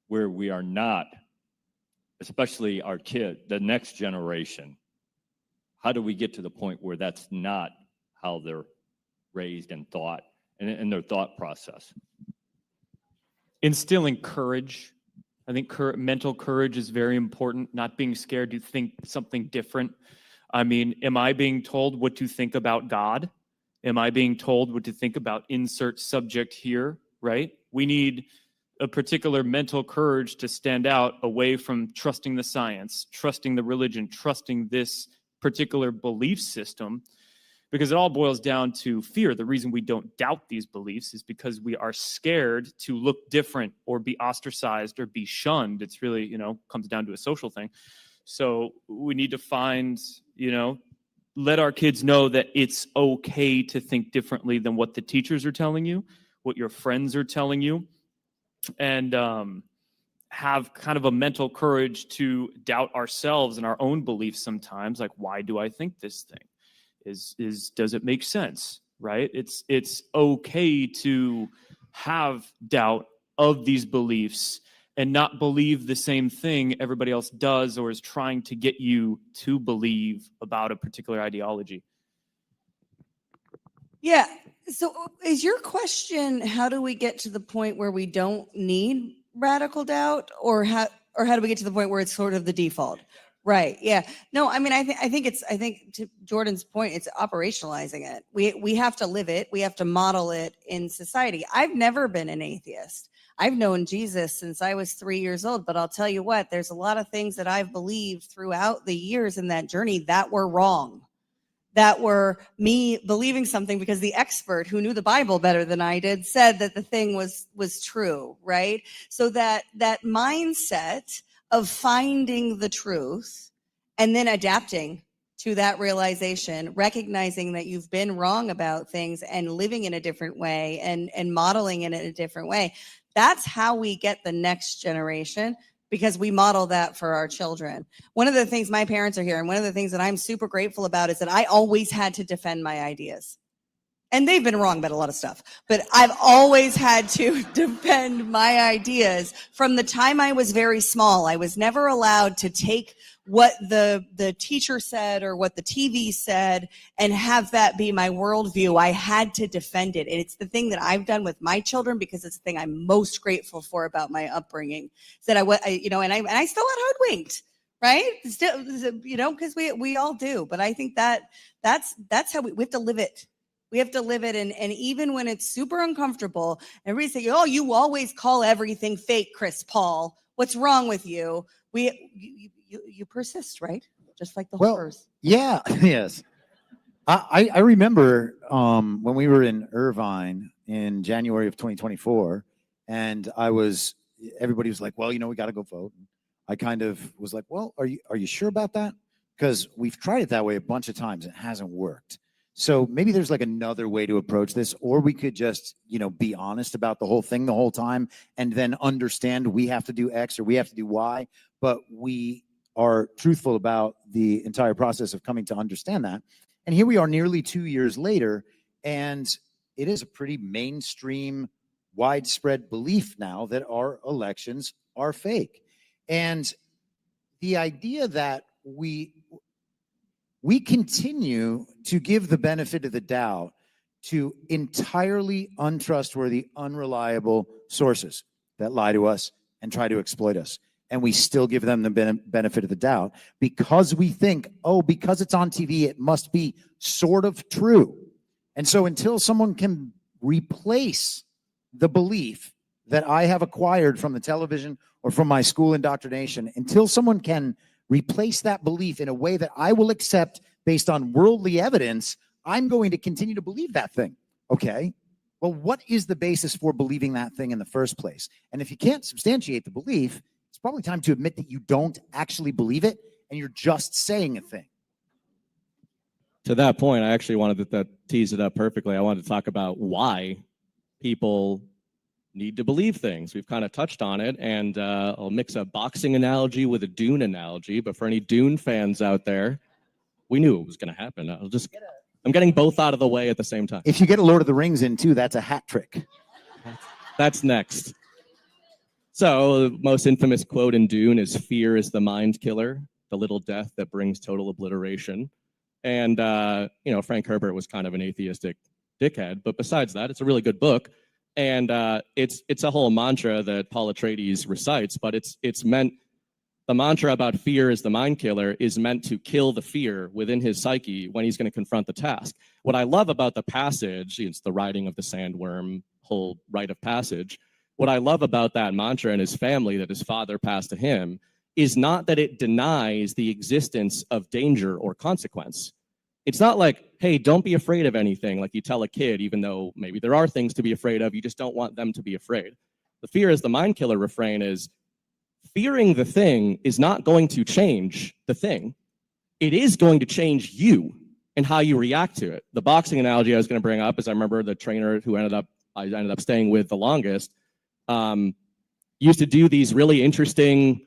where we are not, especially our kid, the next generation, how do we get to the point where that's not how they're raised and thought, and their thought process? Instilling courage. I think mental courage is very important, not being scared to think something different. I mean, am I being told what to think about God? Am I being told what to think about insert subject here, right? We need a particular mental courage to stand out away from trusting the science, trusting the religion, trusting this particular belief system, because it all boils down to fear. The reason we don't doubt these beliefs is because we are scared to look different or be ostracized or be shunned. It's really, comes down to a social thing. So we need to find, let our kids know that it's okay to think differently than what the teachers are telling you, what your friends are telling you, and have kind of a mental courage to doubt ourselves and our own beliefs sometimes. Like, why do I think this thing? Does it make sense, right? It's okay to have doubt of these beliefs and not believe the same thing everybody else does or is trying to get you to believe about a particular ideology. Yeah. So is your question, how do we get to the point where we don't need radical doubt, or how do we get to the point where it's sort of the default? Right. Yeah. No, I mean, I think to Jordan's point, it's operationalizing it. We have to live it. We have to model it in society. I've never been an atheist. I've known Jesus since I was 3 years old, but I'll tell you what, there's a lot of things that I've believed throughout the years in that journey that were wrong, that were me believing something because the expert who knew the Bible better than I did said that the thing was true, right? So that mindset of finding the truth and then adapting to that realization, recognizing that you've been wrong about things and living in a different way and modeling it in a different way. That's how we get the next generation, because we model that for our children. One of the things, my parents are here, and one of the things that I'm super grateful about is that I always had to defend my ideas. And they've been wrong about a lot of stuff, but I've always had to defend my ideas from the time I was very small. I was never allowed to take what the teacher said or what the TV said and have that be my worldview. I had to defend it. And it's the thing that I've done with my children, because it's the thing I'm most grateful for about my upbringing. Is that I still got hoodwinked, right? Still, because we all do. But I think that's how we have to live it. We have to live it. And even when it's super uncomfortable, everybody say, oh, you always call everything fake, Chris Paul. What's wrong with you? You persist, right? Just like the horrors. Yeah, yes. I remember when we were in Irvine in January of 2024, and everybody was like, well, we got to go vote. I kind of was like, well, are you sure about that? Because we've tried it that way a bunch of times and it hasn't worked. So maybe there's like another way to approach this, or we could just, be honest about the whole thing the whole time and then understand we have to do X or we have to do Y, but we are truthful about the entire process of coming to understand that. And here we are nearly 2 years later, and it is a pretty mainstream, widespread belief now that our elections are fake. And the idea that we continue to give the benefit of the doubt to entirely untrustworthy, unreliable sources that lie to us and try to exploit us. And we still give them the benefit of the doubt because we think, because it's on TV, it must be sort of true. And so until someone can replace the belief that I have acquired from the television or from my school indoctrination, until someone can replace that belief in a way that I will accept based on worldly evidence, I'm going to continue to believe that thing. Okay, well, what is the basis for believing that thing in the first place? And if you can't substantiate the belief, it's probably time to admit that you don't actually believe it and you're just saying a thing. To that point, I actually wanted to tease it up perfectly. I wanted to talk about why people need to believe things. We've kind of touched on it, and I'll mix a boxing analogy with a Dune analogy, but for any Dune fans out there, we knew it was going to happen. I'm getting both out of the way at the same time. If you get a Lord of the Rings in too, that's a hat trick. That's next. So the most infamous quote in Dune is, "Fear is the mind killer, the little death that brings total obliteration." And, Frank Herbert was kind of an atheistic dickhead, but besides that, it's a really good book. And it's a whole mantra that Paul Atreides recites, but it's meant, the mantra about fear is the mind killer is meant to kill the fear within his psyche when he's going to confront the task. What I love about the passage, it's the riding of the sandworm, whole rite of passage. What I love about that mantra and his family that his father passed to him is not that it denies the existence of danger or consequence. It's not like, hey, don't be afraid of anything, like you tell a kid, even though maybe there are things to be afraid of, you just don't want them to be afraid. The fear is the mind killer refrain is, fearing the thing is not going to change the thing. It is going to change you and how you react to it. The boxing analogy I was going to bring up is I remember the trainer who I ended up staying with the longest, used to do these really interesting,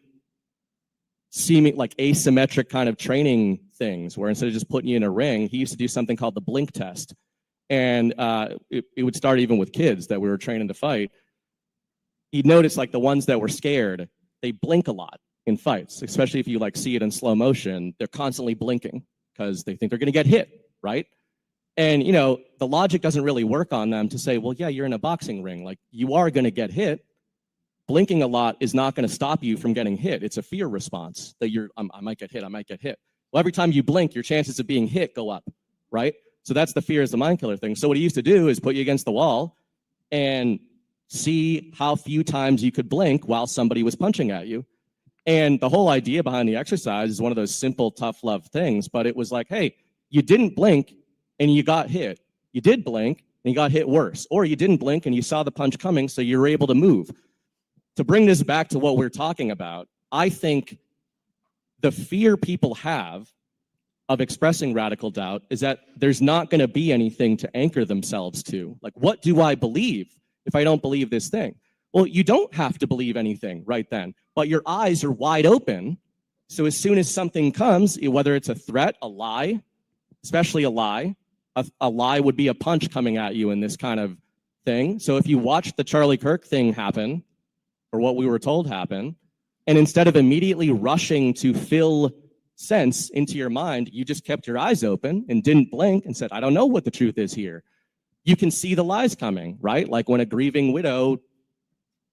seeming like asymmetric kind of training things where instead of just putting you in a ring, he used to do something called the blink test. And it would start even with kids that we were training to fight. He'd notice like the ones that were scared, they blink a lot in fights, especially if you see it in slow motion. They're constantly blinking because they think they're going to get hit, right? And, the logic doesn't really work on them to say, well, yeah, you're in a boxing ring. Like, you are going to get hit. Blinking a lot is not going to stop you from getting hit. It's a fear response that I might get hit, I might get hit. Well, every time you blink, your chances of being hit go up, right? So that's the fear is the mind killer thing. So what he used to do is put you against the wall and see how few times you could blink while somebody was punching at you. And the whole idea behind the exercise is one of those simple, tough love things, but it was like, hey, you didn't blink and you got hit. You did blink and you got hit worse. Or you didn't blink and you saw the punch coming, so you were able to move. To bring this back to what we're talking about, I think the fear people have of expressing radical doubt is that there's not going to be anything to anchor themselves to. Like, what do I believe if I don't believe this thing? Well, you don't have to believe anything right then, but your eyes are wide open. So as soon as something comes, whether it's a threat, a lie, especially a lie would be a punch coming at you in this kind of thing. So if you watch the Charlie Kirk thing happen, or what we were told happen, and instead of immediately rushing to fill sense into your mind, you just kept your eyes open and didn't blink and said, I don't know what the truth is here. You can see the lies coming, right? Like when a grieving widow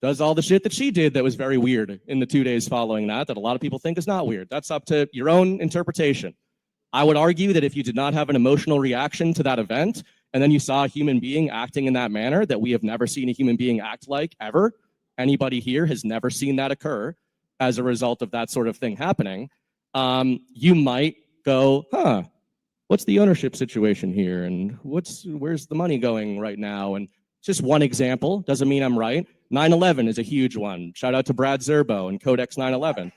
does all the shit that she did that was very weird in the 2 days following that a lot of people think is not weird. That's up to your own interpretation. I would argue that if you did not have an emotional reaction to that event, and then you saw a human being acting in that manner that we have never seen a human being act like ever, anybody here has never seen that occur as a result of that sort of thing happening, you might go, what's the ownership situation here? And where's the money going right now? And just one example, doesn't mean I'm right. 9/11 is a huge one. Shout out to Brad Zerbo and Codex 9/11.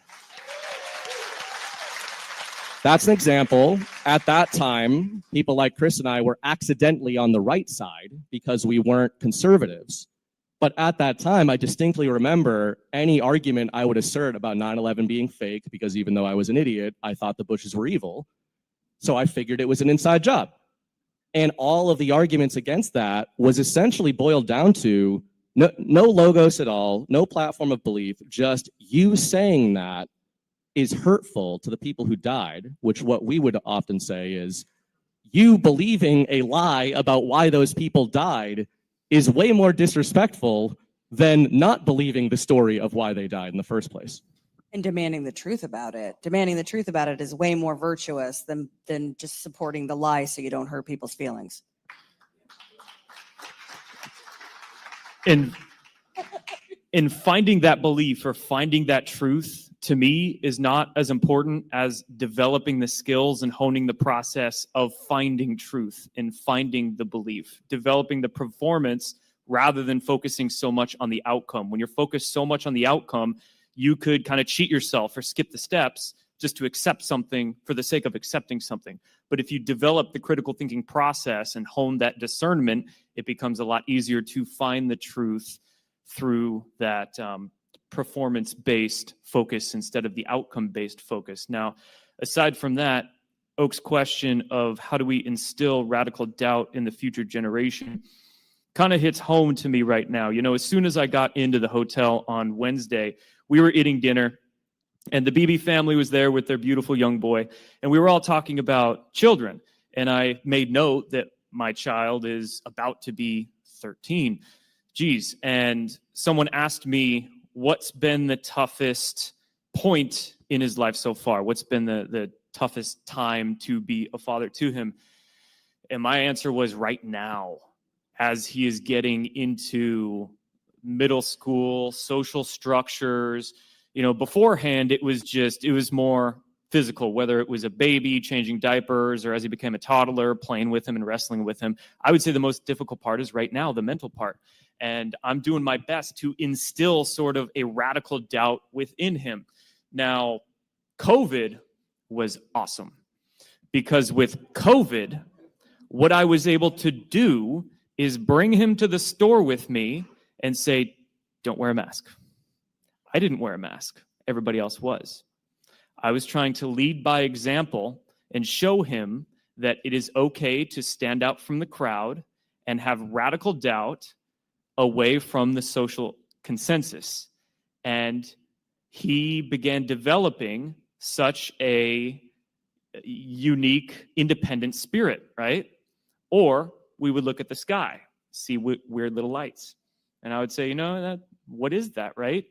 That's an example. At that time, people like Chris and I were accidentally on the right side because we weren't conservatives. But at that time, I distinctly remember any argument I would assert about 9/11 being fake, because even though I was an idiot, I thought the Bushes were evil. So I figured it was an inside job. And all of the arguments against that was essentially boiled down to no logos at all, no platform of belief, just you saying that is hurtful to the people who died, which what we would often say is you believing a lie about why those people died is way more disrespectful than not believing the story of why they died in the first place. And demanding the truth about it. Demanding the truth about it is way more virtuous than just supporting the lie so you don't hurt people's feelings. In finding that belief or finding that truth, to me, is not as important as developing the skills and honing the process of finding truth and finding the belief, developing the performance rather than focusing so much on the outcome. When you're focused so much on the outcome, you could kind of cheat yourself or skip the steps just to accept something for the sake of accepting something. But if you develop the critical thinking process and hone that discernment, it becomes a lot easier to find the truth through that performance-based focus instead of the outcome-based focus. Now, aside from that, Oak's question of how do we instill radical doubt in the future generation kind of hits home to me right now. You know, as soon as I got into the hotel on Wednesday, we were eating dinner, and the Beebe family was there with their beautiful young boy, and we were all talking about children. And I made note that my child is about to be 13. Geez, and someone asked me, what's been the toughest point in his life so far? What's been the toughest time to be a father to him? And my answer was right now, as he is getting into middle school, social structures. You know, beforehand, it was more physical, whether it was a baby changing diapers or as he became a toddler, playing with him and wrestling with him. I would say the most difficult part is right now, the mental part. And I'm doing my best to instill sort of a radical doubt within him. Now, COVID was awesome because with COVID, what I was able to do is bring him to the store with me and say, don't wear a mask. I didn't wear a mask. Everybody else was. I was trying to lead by example and show him that it is okay to stand out from the crowd and have radical doubt away from the social consensus. And he began developing such a unique, independent spirit, right? Or we would look at the sky, see weird little lights. And I would say, you know, what is that, right?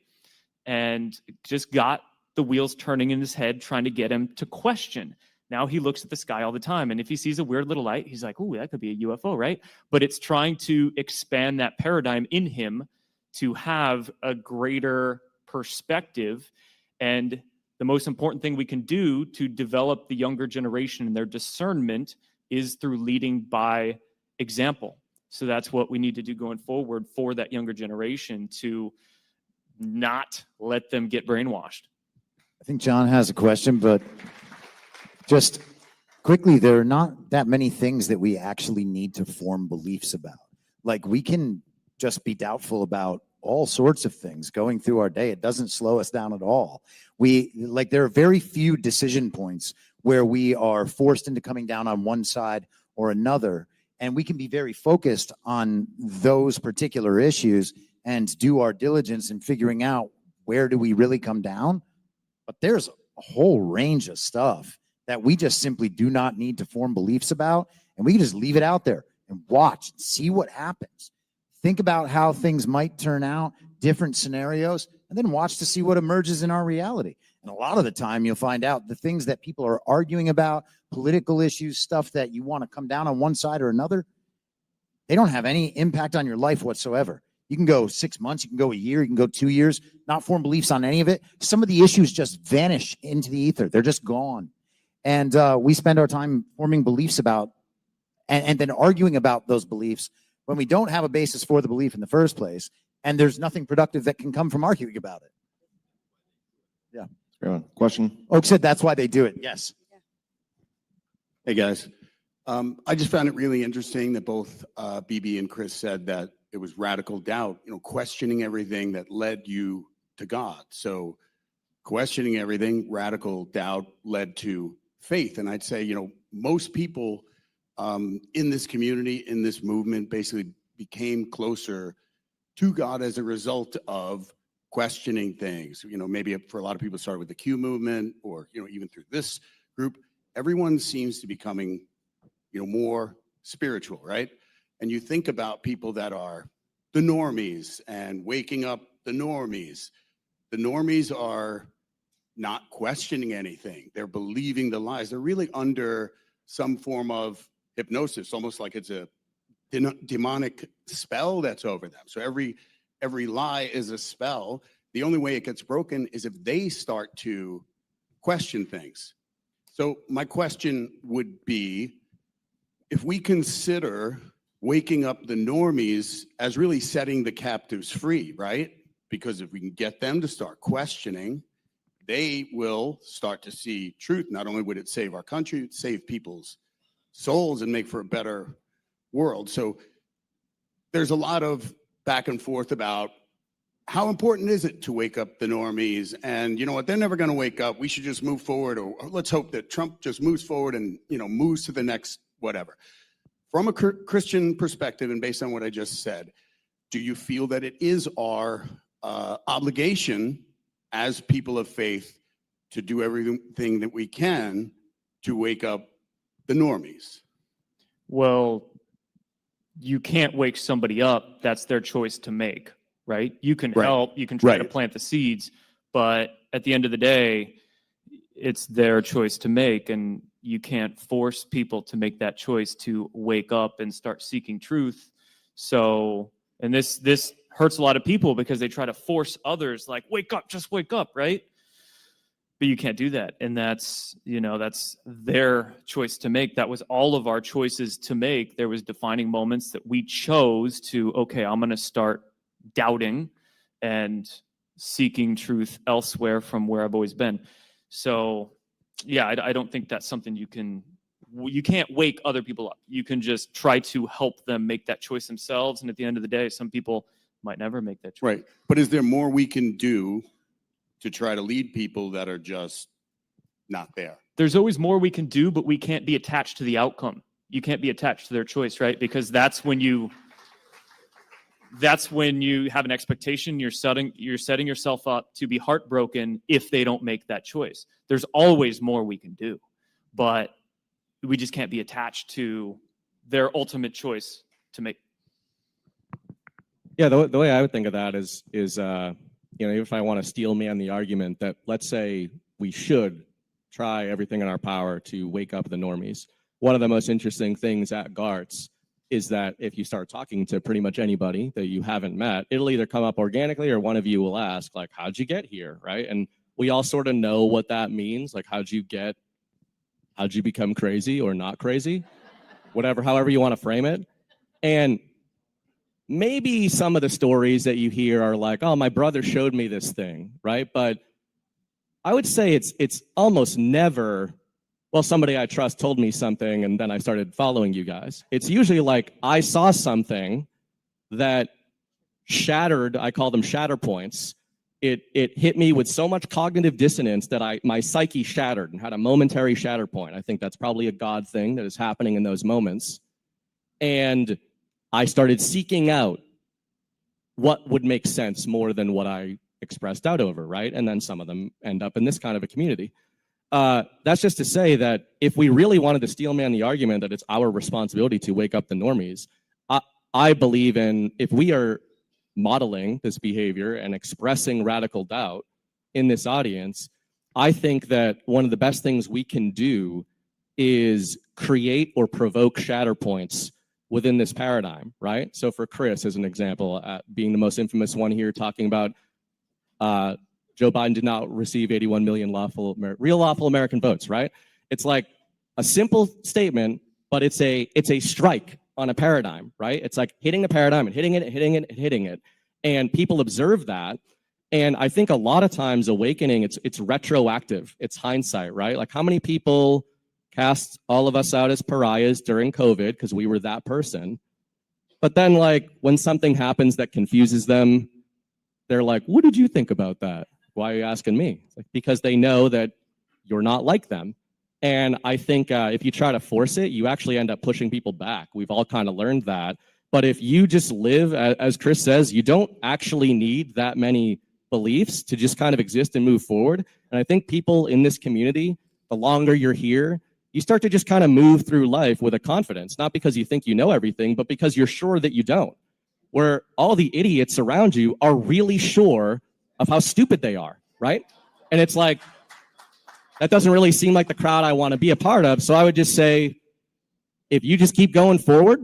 And just got the wheels turning in his head, trying to get him to question. Now he looks at the sky all the time. And if he sees a weird little light, he's like, ooh, that could be a UFO, right? But it's trying to expand that paradigm in him to have a greater perspective. And the most important thing we can do to develop the younger generation and their discernment is through leading by example. So that's what we need to do going forward for that younger generation, to not let them get brainwashed. I think John has a question, but just quickly, there are not that many things that we actually need to form beliefs about. Like, we can just be doubtful about all sorts of things going through our day. It doesn't slow us down at all. There are very few decision points where we are forced into coming down on one side or another. And we can be very focused on those particular issues and do our diligence in figuring out where do we really come down. But there's a whole range of stuff that we just simply do not need to form beliefs about. And we can just leave it out there and watch and see what happens. Think about how things might turn out, different scenarios, and then watch to see what emerges in our reality. And a lot of the time you'll find out the things that people are arguing about, political issues, stuff that you want to come down on one side or another, they don't have any impact on your life whatsoever. You can go 6 months, you can go a year, you can go 2 years, not form beliefs on any of it. Some of the issues just vanish into the ether. They're just gone. And we spend our time forming beliefs about and then arguing about those beliefs when we don't have a basis for the belief in the first place, and there's nothing productive that can come from arguing about it. Yeah. Question? Oak said that's why they do it. Yes. Hey, guys. I just found it really interesting that both BB and Chris said that it was radical doubt, questioning everything that led you to God. So questioning everything, radical doubt led to faith. And I'd say, most people in this community, in this movement, basically became closer to God as a result of questioning things. Maybe for a lot of people started with the Q movement or, even through this group, everyone seems to be becoming, more spiritual, right? And you think about people that are the normies and waking up the normies. The normies are not questioning anything. They're believing the lies. They're really under some form of hypnosis, almost like it's a demonic spell that's over them. So every lie is a spell. The only way it gets broken is if they start to question things. So my question would be, if we consider waking up the normies as really setting the captives free, right? Because if we can get them to start questioning, they will start to see truth. Not only would it save our country, it'd save people's souls and make for a better world. So there's a lot of back and forth about how important is it to wake up the normies? And you know what? They're never going to wake up. We should just move forward, or let's hope that Trump just moves forward and, moves to the next whatever. From a Christian perspective, and based on what I just said, do you feel that it is our obligation as people of faith to do everything that we can to wake up the normies? Well, you can't wake somebody up. That's their choice to make, right? You can help, you can try to plant the seeds, but at the end of the day, it's their choice to make, and you can't force people to make that choice to wake up and start seeking truth. So, and this hurts a lot of people because they try to force others, like, wake up, just wake up, right? But you can't do that. And that's, that's their choice to make. That was all of our choices to make. There was defining moments that we chose to, okay, I'm going to start doubting and seeking truth elsewhere from where I've always been. So yeah, I don't think that's something you can't wake other people up. You can just try to help them make that choice themselves. And at the end of the day, some people might never make that choice. Right. But is there more we can do to try to lead people that are just not there? There's always more we can do, but we can't be attached to the outcome. You can't be attached to their choice, right? Because that's when you have an expectation. You're setting yourself up to be heartbroken if they don't make that choice. There's always more we can do, but we just can't be attached to their ultimate choice to make. Yeah, the way I would think of that is if I want to steel man the argument that, let's say we should try everything in our power to wake up the normies. One of the most interesting things at GARTS is that if you start talking to pretty much anybody that you haven't met, it'll either come up organically or one of you will ask, like, how'd you get here, right? And we all sort of know what that means. Like, how'd you become crazy or not crazy? However you want to frame it. And maybe some of the stories that you hear are like, oh, my brother showed me this thing, right? But I would say it's almost never, well, somebody I trust told me something and then I started following you guys. It's usually like I saw something that shattered, I call them shatter points. It hit me with so much cognitive dissonance that my psyche shattered and had a momentary shatter point. I think that's probably a God thing that is happening in those moments. And I started seeking out what would make sense more than what I expressed out over, right? And then some of them end up in this kind of a community. That's just to say that if we really wanted to steelman the argument that it's our responsibility to wake up the normies, I believe in, if we are modeling this behavior and expressing radical doubt in this audience, I think that one of the best things we can do is create or provoke shatter points within this paradigm, right? So for Chris, as an example, being the most infamous one here, talking about Joe Biden did not receive 81 million real lawful American votes, right? It's like a simple statement, but it's a strike on a paradigm, right? It's like hitting the paradigm and hitting it and hitting it and hitting it. And people observe that. And I think a lot of times awakening, it's retroactive. It's hindsight, right? Like how many people cast all of us out as pariahs during COVID because we were that person. But then like when something happens that confuses them, they're like, what did you think about that? Why are you asking me? It's like, because they know that you're not like them. And I think if you try to force it, you actually end up pushing people back. We've all kind of learned that. But if you just live, as Chris says, you don't actually need that many beliefs to just kind of exist and move forward. And I think people in this community, the longer you're here, you start to just kind of move through life with a confidence, not because you think you know everything, but because you're sure that you don't. Where all the idiots around you are really sure of how stupid they are, right? And it's like, that doesn't really seem like the crowd I want to be a part of. So I would just say, if you just keep going forward,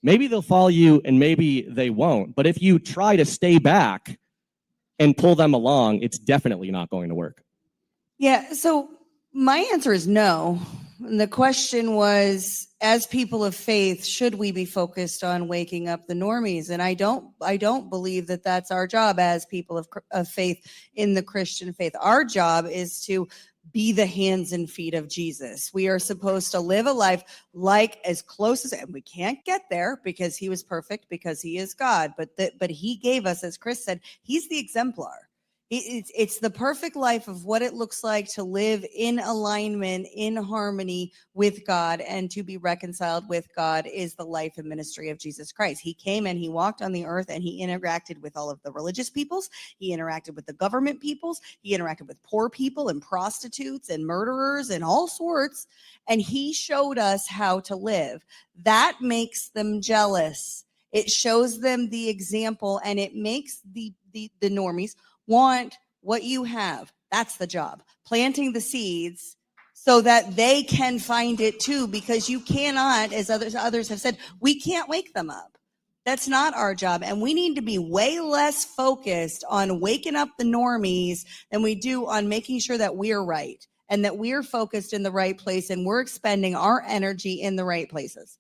maybe they'll follow you and maybe they won't. But if you try to stay back and pull them along, it's definitely not going to work. Yeah, so my answer is no. And the question was, as people of faith, should we be focused on waking up the normies? And I don't believe that that's our job as people of faith in the Christian faith. Our job is to be the hands and feet of Jesus. We are supposed to live a life like as close as, and we can't get there because he was perfect, because he is God. But he gave us, as Chris said, he's the exemplar. It's the perfect life of what it looks like to live in alignment, in harmony with God, and to be reconciled with God is the life and ministry of Jesus Christ. He came and he walked on the earth and he interacted with all of the religious peoples. He interacted with the government peoples. He interacted with poor people and prostitutes and murderers and all sorts. And he showed us how to live. That makes them jealous. It shows them the example, and it makes the normies want what you have. That's the job. Planting the seeds so that they can find it too, because you cannot, as others have said, we can't wake them up. That's not our job. And we need to be way less focused on waking up the normies than we do on making sure that we're right and that we're focused in the right place and we're expending our energy in the right places.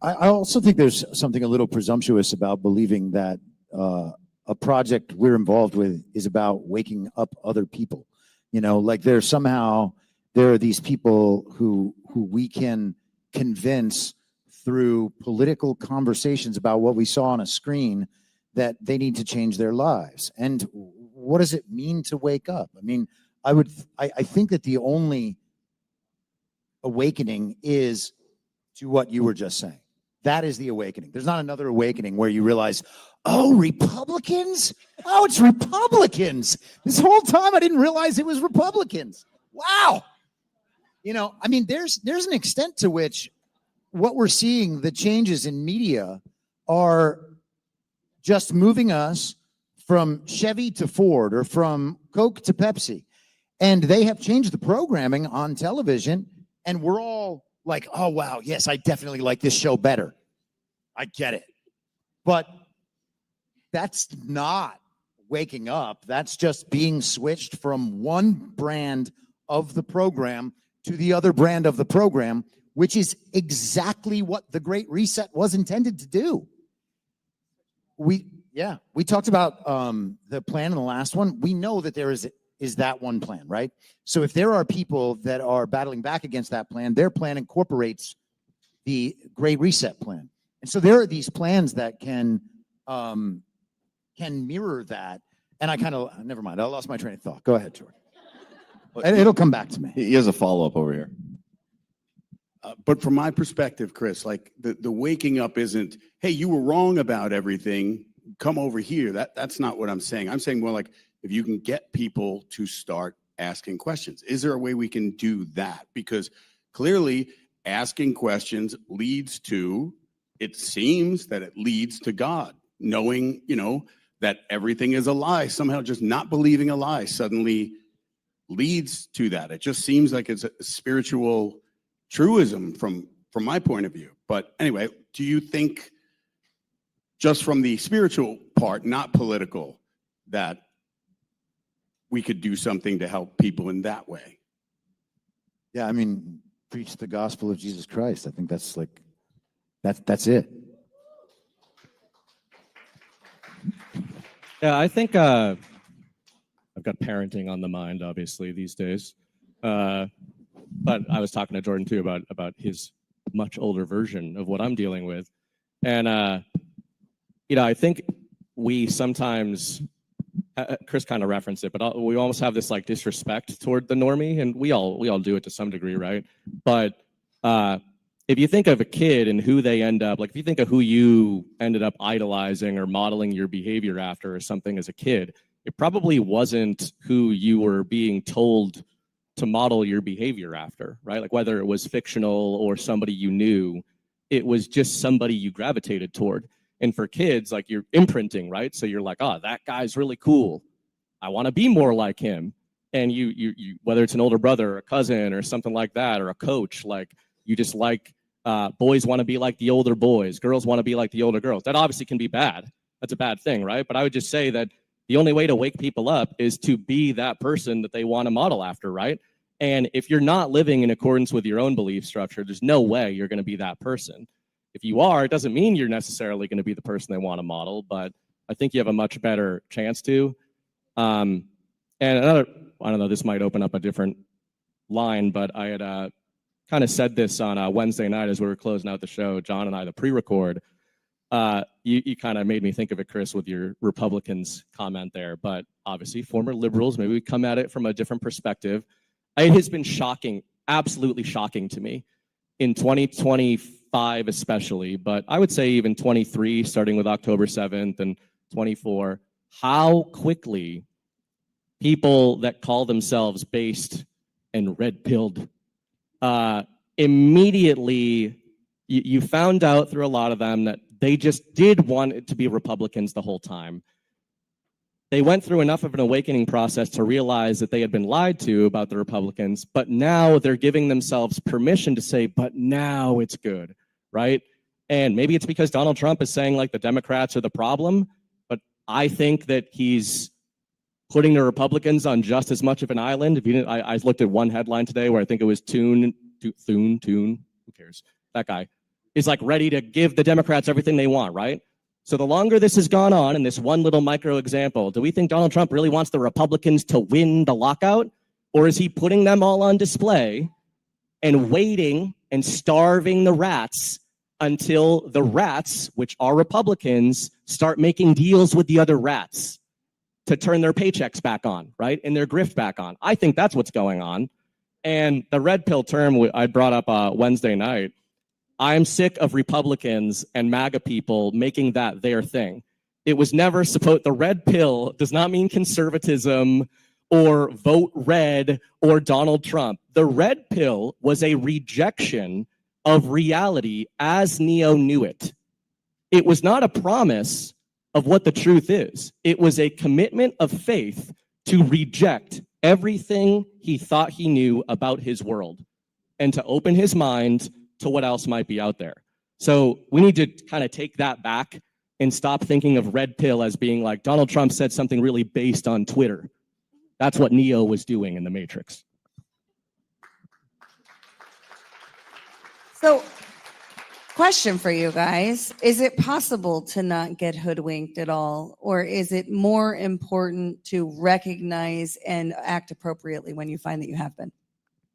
I also think there's something a little presumptuous about believing that a project we're involved with is about waking up other people. You know, like there are these people who we can convince through political conversations about what we saw on a screen that they need to change their lives. And what does it mean to wake up? I mean, I think that the only awakening is to what you were just saying. That is the awakening. There's not another awakening where you realize, oh, Republicans? Oh, it's Republicans. This whole time I didn't realize it was Republicans. Wow. You know, I mean, there's an extent to which what we're seeing, the changes in media, are just moving us from Chevy to Ford or from Coke to Pepsi. And they have changed the programming on television, and we're all like, oh, wow, yes, I definitely like this show better. I get it. But that's not waking up. That's just being switched from one brand of the program to the other brand of the program, which is exactly what the Great Reset was intended to do. We talked about the plan in the last one. We know that there is is that one plan, right? So if there are people that are battling back against that plan, their plan incorporates the Great Reset plan. And so there are these plans that can mirror that. And I kind of, never mind, I lost my train of thought. Go ahead, George. It'll come back to me. He has a follow-up over here. But from my perspective, Chris, like the waking up isn't, hey, you were wrong about everything, come over here. That's not what I'm saying. I'm saying more like, if you can get people to start asking questions, is there a way we can do that? Because clearly asking questions leads to, it seems that it leads to God, knowing, that everything is a lie. Somehow just not believing a lie suddenly leads to that. It just seems like it's a spiritual truism from my point of view. But anyway, do you think, just from the spiritual part, not political, that we could do something to help people in that way? Yeah, I mean, preach the gospel of Jesus Christ. I think that's like, that's it. Yeah, I think I've got parenting on the mind, obviously, these days. But I was talking to Jordan too about his much older version of what I'm dealing with. And I think we sometimes, Chris kind of referenced it, but we almost have this like disrespect toward the normie, and we all do it to some degree, right? But if you think of a kid and who they end up, like if you think of who you ended up idolizing or modeling your behavior after or something as a kid, it probably wasn't who you were being told to model your behavior after, right? Like whether it was fictional or somebody you knew, it was just somebody you gravitated toward. And for kids, like you're imprinting, right? So you're like, oh, that guy's really cool. I want to be more like him. And you whether it's an older brother or a cousin or something like that, or a coach, like you just like, boys want to be like the older boys, girls want to be like the older girls. That obviously can be bad. That's a bad thing, right? But I would just say that the only way to wake people up is to be that person that they want to model after, right? And if you're not living in accordance with your own belief structure, there's no way you're going to be that person. If you are, it doesn't mean you're necessarily going to be the person they want to model, but I think you have a much better chance to. And another, I don't know, this might open up a different line, but I had kind of said this on Wednesday night as we were closing out the show, John and I, the pre-record. You kind of made me think of it, Chris, with your Republicans comment there, but obviously former liberals, maybe we come at it from a different perspective. It has been shocking, absolutely shocking to me in 2025 especially, but I would say even 23, starting with October 7th and 24, how quickly people that call themselves based and red-pilled immediately, you found out through a lot of them that they just did want it to be Republicans the whole time. They went through enough of an awakening process to realize that they had been lied to about the Republicans, but now they're giving themselves permission to say, but now it's good, right? And maybe it's because Donald Trump is saying like the Democrats are the problem, but I think that he's putting the Republicans on just as much of an island. If you didn't, I looked at one headline today where I think it was Thune, who cares? That guy is like ready to give the Democrats everything they want, right? So the longer this has gone on in this one little micro example, do we think Donald Trump really wants the Republicans to win the lockout? Or is he putting them all on display and waiting and starving the rats until the rats, which are Republicans, start making deals with the other rats to turn their paychecks back on, right? And their grift back on. I think that's what's going on. And the red pill term I brought up Wednesday night, I'm sick of Republicans and MAGA people making that their thing. It was never supposed, the red pill does not mean conservatism or vote red or Donald Trump. The red pill was a rejection of reality as Neo knew it. It was not a promise of what the truth is. It was a commitment of faith to reject everything he thought he knew about his world and to open his mind to what else might be out there. So we need to kind of take that back and stop thinking of red pill as being like Donald Trump said something really based on Twitter. That's what Neo was doing in the Matrix. So Question for you guys. Is it possible to not get hoodwinked at all? Or is it more important to recognize and act appropriately when you find that you have been?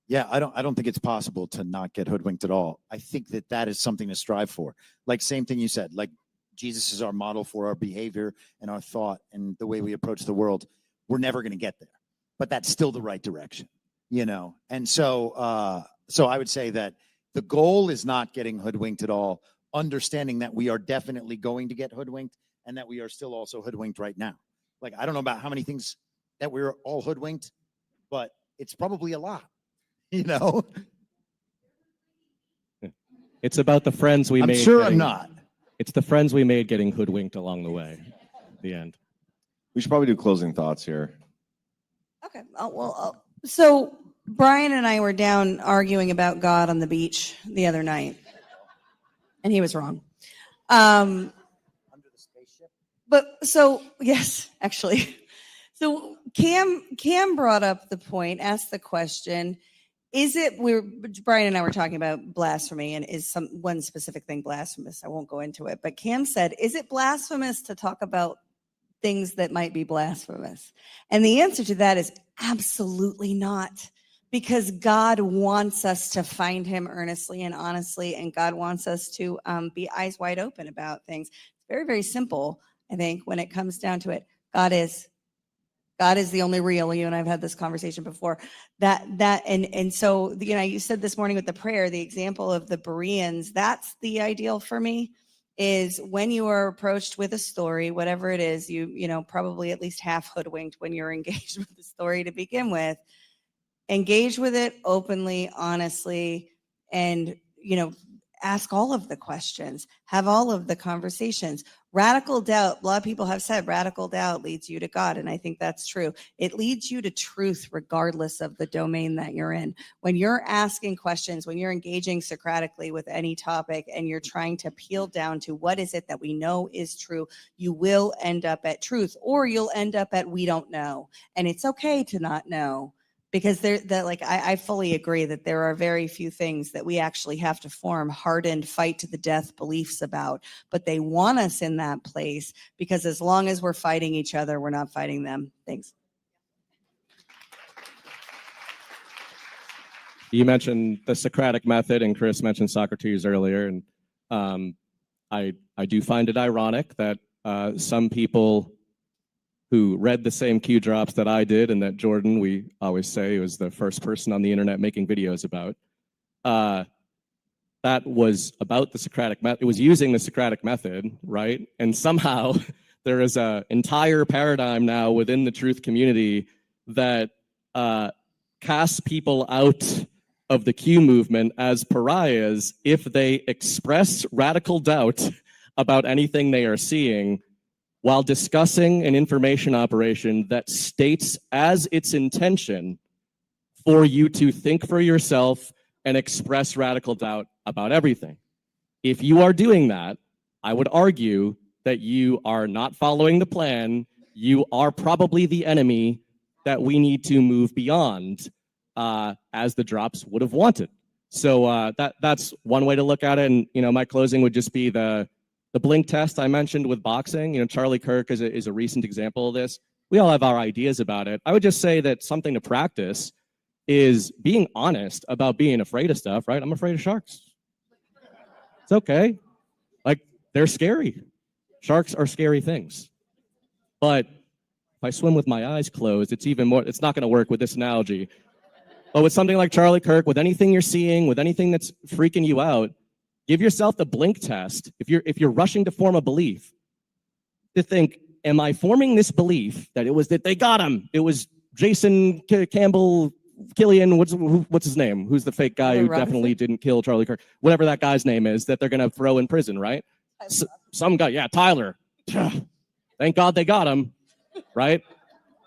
Yeah, I don't think it's possible to not get hoodwinked at all. I think that that is something to strive for. Like same thing you said, like Jesus is our model for our behavior and our thought and the way we approach the world. We're never going to get there, but that's still the right direction, you know? And so, so I would say that the goal is not getting hoodwinked at all, understanding that we are definitely going to get hoodwinked and that we are still also hoodwinked right now. Like, I don't know about how many things that we're all hoodwinked, but it's probably a lot. You know, It's about the friends we I'm made. sure I'm not. It's the friends we made getting hoodwinked along the way. At the end. We should probably do closing thoughts here. Okay. So Brian and I were down arguing about God on the beach the other night, and he was wrong. But so yes, actually. So Cam brought up the point, asked the question. Brian and I were talking about blasphemy and is one specific thing blasphemous? I won't go into it, but Cam said, is it blasphemous to talk about things that might be blasphemous? And the answer to that is absolutely not, because God wants us to find him earnestly and honestly, and God wants us to be eyes wide open about things. It's very, very simple, I think, when it comes down to it. God is the only real. You and I've had this conversation before. And so, you know, you said this morning with the prayer, the example of the Bereans, that's the ideal for me, is when you are approached with a story, whatever it is, you know, probably at least half hoodwinked when you're engaged with the story to begin with. Engage with it openly, honestly, and, you know, ask all of the questions, have all of the conversations. Radical doubt, a lot of people have said radical doubt leads you to God, and I think that's true. It leads you to truth regardless of the domain that you're in. When you're asking questions, when you're engaging Socratically with any topic and you're trying to peel down to what is it that we know is true, you will end up at truth, or you'll end up at we don't know. And it's okay to not know. Because I fully agree that there are very few things that we actually have to form hardened, fight to the death beliefs about. But they want us in that place because as long as we're fighting each other, we're not fighting them. Thanks. You mentioned the Socratic method, and Chris mentioned Socrates earlier, and I do find it ironic that some people who read the same Q drops that I did and that Jordan, we always say, was the first person on the internet making videos about. That was about the Socratic method. It was using the Socratic method, right? And somehow there is an entire paradigm now within the truth community that casts people out of the Q movement as pariahs if they express radical doubt about anything they are seeing while discussing an information operation that states as its intention for you to think for yourself and express radical doubt about everything. If you are doing that, I would argue that you are not following the plan. You are probably the enemy that we need to move beyond, as the drops would have wanted. So that's one way to look at it. And you know, my closing would just be the blink test I mentioned with boxing. You know, Charlie Kirk is a recent example of this. We all have our ideas about it. I would just say that something to practice is being honest about being afraid of stuff, right? I'm afraid of sharks. It's okay. Like, they're scary. Sharks are scary things. But if I swim with my eyes closed, it's even more, it's not going to work with this analogy. But with something like Charlie Kirk, with anything you're seeing, with anything that's freaking you out, give yourself the blink test. If you're rushing to form a belief, to think, am I forming this belief that it was that they got him? It was Jason Campbell, Killian, what's his name? Who's the fake guy who definitely didn't kill Charlie Kirk? Whatever that guy's name is that they're going to throw in prison, right? Some guy, yeah, Tyler. Thank God they got him, right?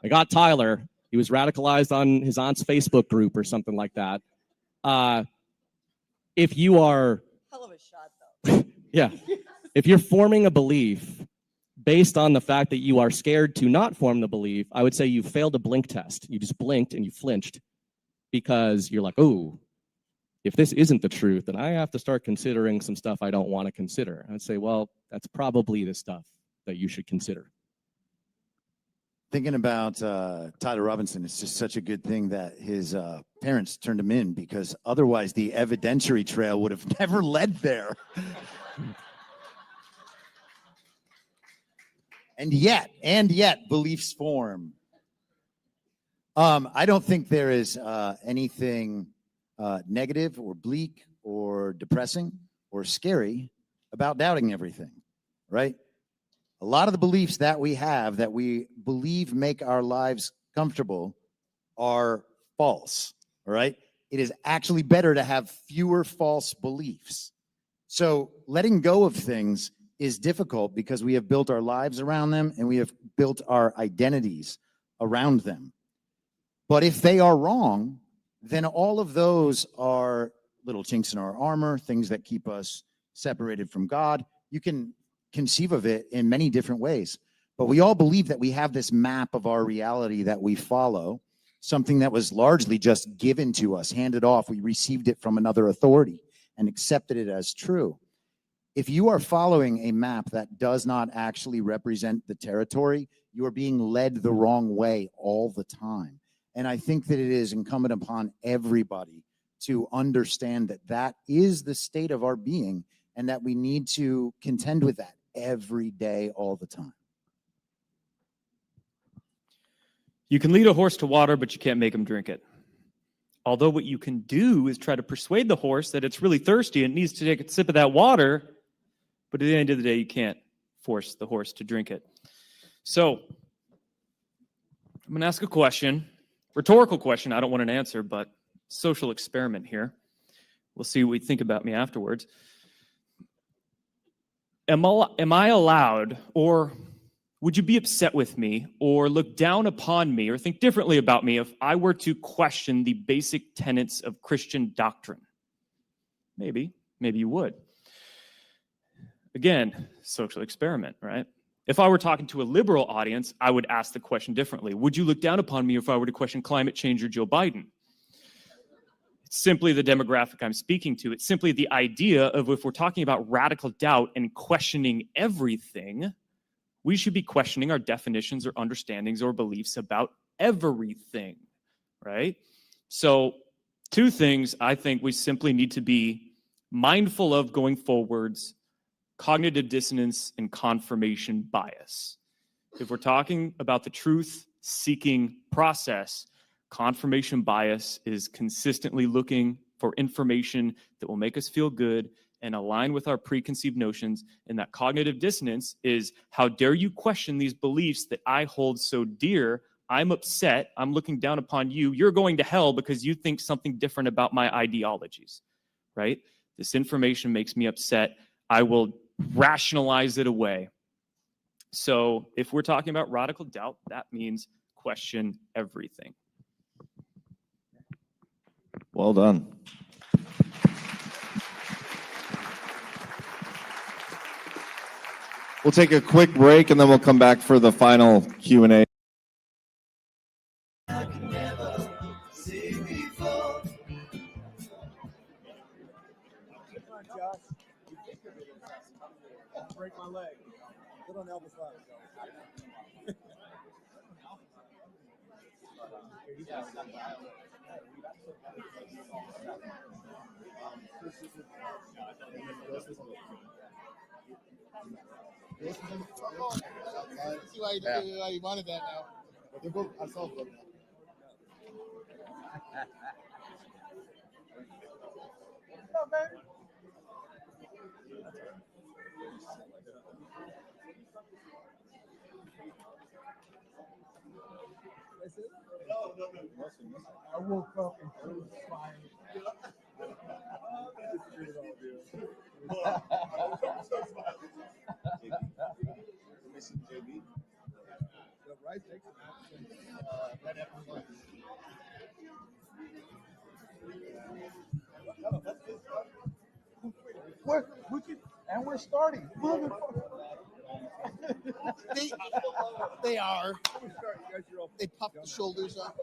They got Tyler. He was radicalized on his aunt's Facebook group or something like that. If you are... Hell of a shot, though. Yeah. If you're forming a belief based on the fact that you are scared to not form the belief, I would say you failed a blink test. You just blinked and you flinched because you're like, oh, if this isn't the truth, then I have to start considering some stuff I don't want to consider. I'd say, well, that's probably the stuff that you should consider. Thinking about Tyler Robinson, it's just such a good thing that his parents turned him in, because otherwise the evidentiary trail would have never led there. And yet, beliefs form. I don't think there is anything negative or bleak or depressing or scary about doubting everything, right? A lot of the beliefs that we have that we believe make our lives comfortable are false, all right? It is actually better to have fewer false beliefs. So letting go of things is difficult because we have built our lives around them and we have built our identities around them. But if they are wrong, then all of those are little chinks in our armor, things that keep us separated from God. You can conceive of it in many different ways. But we all believe that we have this map of our reality that we follow, something that was largely just given to us, handed off. We received it from another authority and accepted it as true. If you are following a map that does not actually represent the territory, you are being led the wrong way all the time. And I think that it is incumbent upon everybody to understand that that is the state of our being and that we need to contend with that every day, all the time. You can lead a horse to water, but you can't make him drink it. Although what you can do is try to persuade the horse that it's really thirsty and needs to take a sip of that water, but at the end of the day, you can't force the horse to drink it. So I'm going to ask a question, rhetorical question. I don't want an answer, but social experiment here. We'll see what you think about me afterwards. Am I allowed, or would you be upset with me or look down upon me or think differently about me if I were to question the basic tenets of Christian doctrine? Maybe you would. Again, social experiment, right? If I were talking to a liberal audience, I would ask the question differently. Would you look down upon me if I were to question climate change or Joe Biden? It's simply the demographic I'm speaking to. It's simply the idea of, if we're talking about radical doubt and questioning everything, we should be questioning our definitions or understandings or beliefs about everything, right? So 2 things I think we simply need to be mindful of going forwards: cognitive dissonance and confirmation bias. If we're talking about the truth-seeking process, confirmation bias is consistently looking for information that will make us feel good and align with our preconceived notions. And that cognitive dissonance is, how dare you question these beliefs that I hold so dear? I'm upset. I'm looking down upon you. You're going to hell because you think something different about my ideologies, right? This information makes me upset. I will rationalize it away. So if we're talking about radical doubt, that means question everything. Well done. We'll take a quick break and then we'll come back for the final Q&A. Break my leg. Good on Elvis Live. See why you wanted that now. They're both, I saw them. I woke up and she was fine. And we're starting. They are. They puff the shoulders up.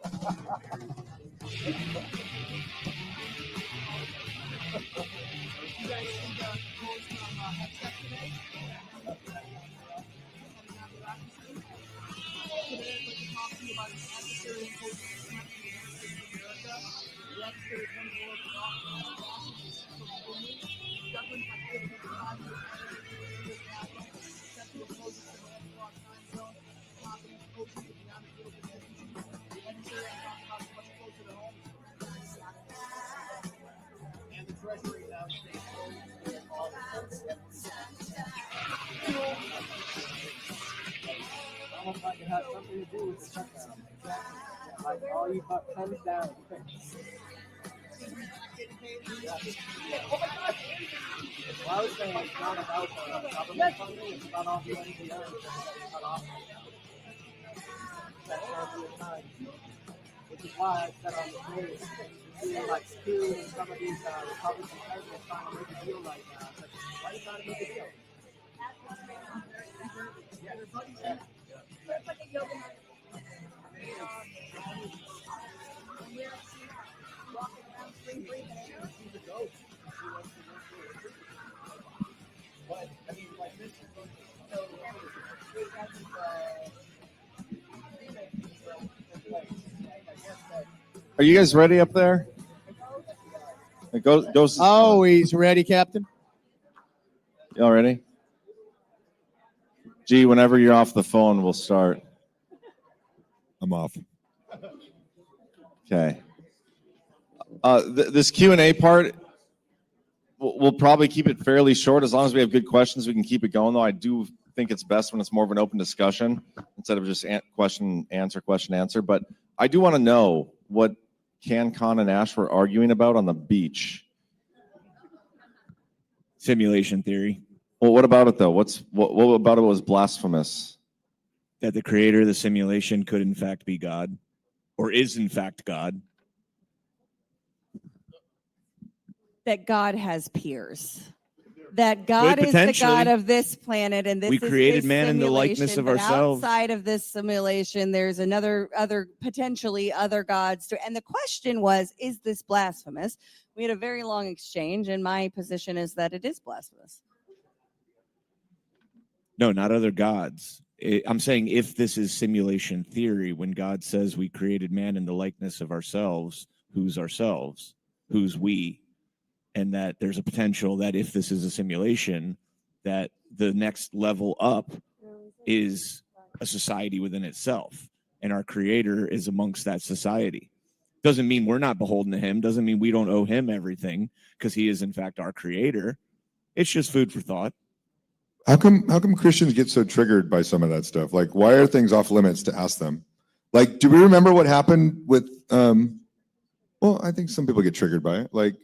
Almost like it has something to do with the shutdown. Like all you butt comes down. Well, I was saying it's not about government funding, it's about all the NGOs that are cut off. That's all the time. Which is why I said on the page, you see like Stu and some of these Republican presidents trying to make a deal right now. It's like, why are you trying to make a deal? Are you guys ready up there? It goes. Always ready, Captain. Y'all ready? Gee, whenever you're off the phone, we'll start. I'm off. Okay. This Q&A part, we'll probably keep it fairly short. As long as we have good questions, we can keep it going, though. I do think it's best when it's more of an open discussion instead of just question, answer. But I do want to know what CanCon and Ash were arguing about on the beach. Simulation theory. Well, what about it, though? What about it was blasphemous? That the creator of the simulation could in fact be God, or is in fact God. That God has peers. That God is the potentially. God of this planet, and this We is created his man in the likeness simulation, of but ourselves. Outside of this simulation, there's potentially other gods. And the question was, is this blasphemous? We had a very long exchange, and my position is that it is blasphemous. No, not other gods. I'm saying if this is simulation theory, when God says we created man in the likeness of ourselves, who's we, and that there's a potential that if this is a simulation, that the next level up is a society within itself, and our creator is amongst that society. Doesn't mean we're not beholden to him, doesn't mean we don't owe him everything, because he is in fact our creator. It's just food for thought. How come Christians get so triggered by some of that stuff? Like, why are things off limits to ask them? Like, do we remember what happened with well, I think some people get triggered by it. Like,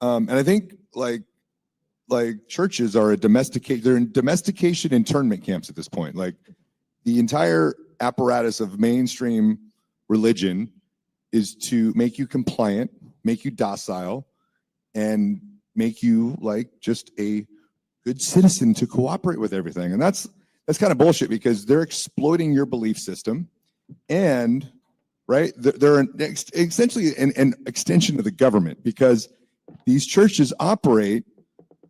and I think like churches are they're in domestication internment camps at this point. Like, the entire apparatus of mainstream religion is to make you compliant, make you docile, and make you like just a good citizen to cooperate with everything. And that's kind of bullshit, because they're exploiting your belief system, and right, they're essentially an extension of the government, because these churches operate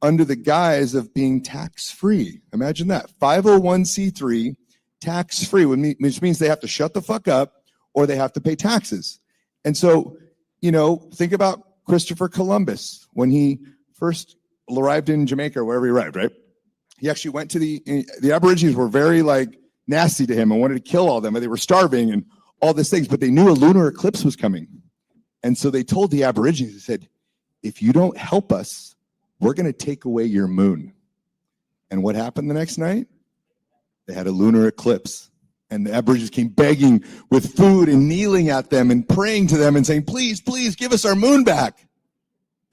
under the guise of being tax-free. Imagine that. 501c3, tax-free, which means they have to shut the fuck up or they have to pay taxes. And so, think about Christopher Columbus when he first arrived in Jamaica or wherever he arrived, right? He actually went to the Aborigines were very like nasty to him and wanted to kill all of them, and they were starving and all these things, but they knew a lunar eclipse was coming. And so they told the Aborigines, they said, if you don't help us, we're going to take away your moon. And what happened the next night? They had a lunar eclipse. And the Aborigines came begging with food and kneeling at them and praying to them and saying, please, please give us our moon back.